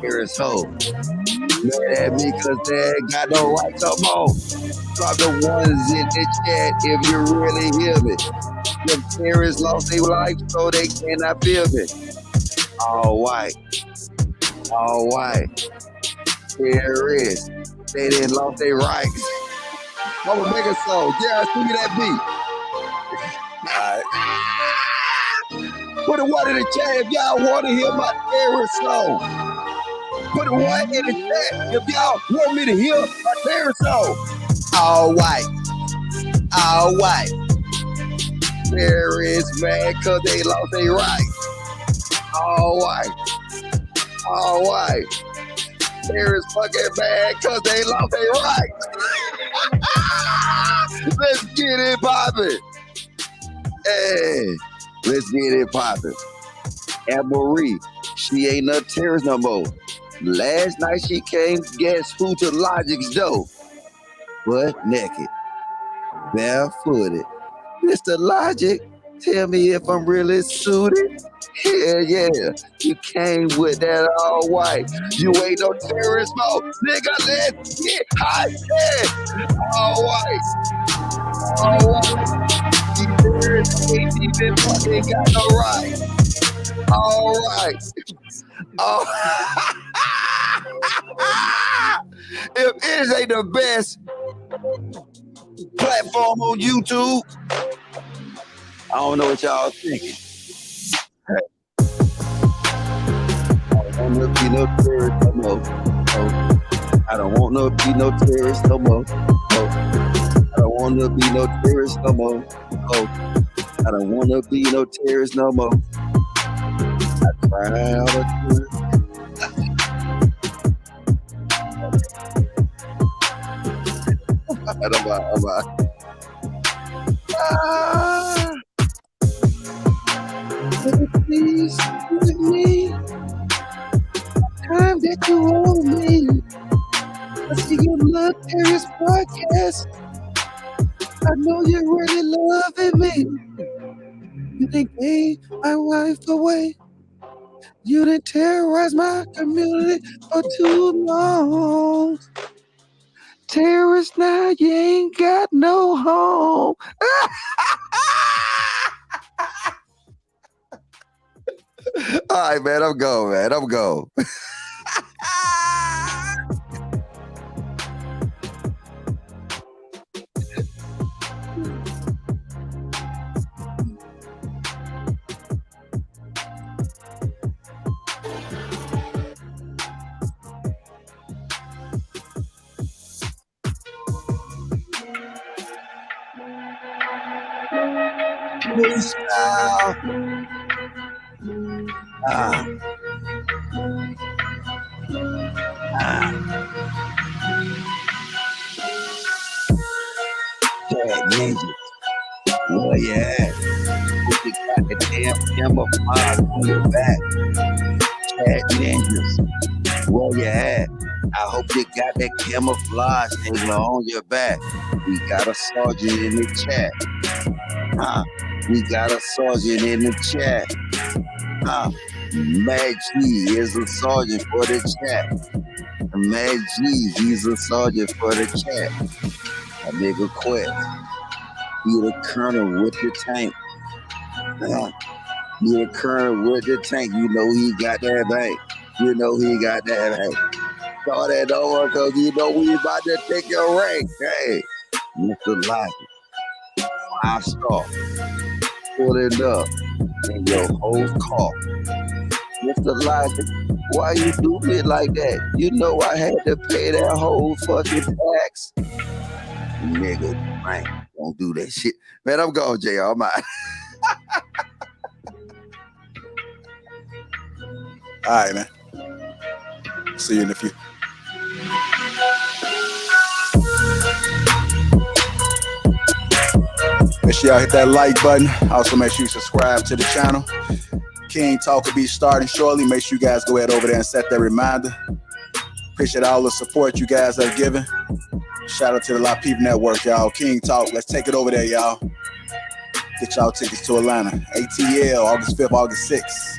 S1: Terrorist hoe. Mad at me because they ain't got no rights no more. Drop the ones in the chat if you really hear me. The terrorists lost their life so they cannot feel me. all white, all white. Terrorists, they didn't lost their rights. I'm gonna make a song. Yeah, I see that beat. Put a one in the chat if y'all want to hear my terrorist song. Put a one in the chat if y'all want me to hear my terrorist song. All white, all white. Terrorists mad cause they lost their rights. All white, all white. Terrorists fucking mad cause they lost their rights. Let's get it poppin'. Hey, let's get it poppin'. And Marie, she ain't no terrorist no more. Last night she came, guess who to Logic's door? Butt naked, barefooted. Mr. Logic, tell me if I'm really suited. Hell yeah, you came with that all white. You ain't no terrorist no. Nigga, let's get hot. Yeah. All white. All white. These terrorists ain't even fucking got no right. All right. Oh. If it ain't the best platform on YouTube, I don't know what y'all thinking. Hey. I don't want to be no terrorist no more. Oh. I don't want to be no terrorist no more. Oh. I don't want to be no terrorist no more. Oh. I don't want to be no terrorist no more. I tried out a terrorist. Please give me time that you owe me. I see you love Terrorist Podcast. I know you're really loving me. You done gave my wife away. You done terrorized my community for too long. Terrorists now, you ain't got no home. All right, man, I'm going, man. I'm going. Where you at? If you got the damn camouflage on your back. Cat ninjas, where you at? I hope you got that camouflage thing on your back. We got a sergeant in the chat. We got a sergeant in the chat. Mag G is a sergeant for the chat. Mag G, he's a sergeant for the chat. A nigga quit. He the colonel with the tank. He the colonel with the tank. You know he got that bank. You know he got that bank. Throw that over because you know we about to take your rank. Hey, Mr. Logic, 5-star. Pull it up in your whole car. Mr. Logic, why you do me like that? You know I had to pay that whole fucking tax. Nigga, man, don't do that shit. Man, I'm going, JR. I'm out.
S20: All right, man. See you in a few. Make sure y'all hit that like button. Also, make sure you subscribe to the channel. King Talk will be starting shortly. Make sure you guys go ahead over there and set that reminder. Appreciate all the support you guys have given. Shout out to the Lapeef Network, y'all. King Talk, let's take it over there, y'all. Get y'all tickets to Atlanta. ATL, August 5th, August 6th.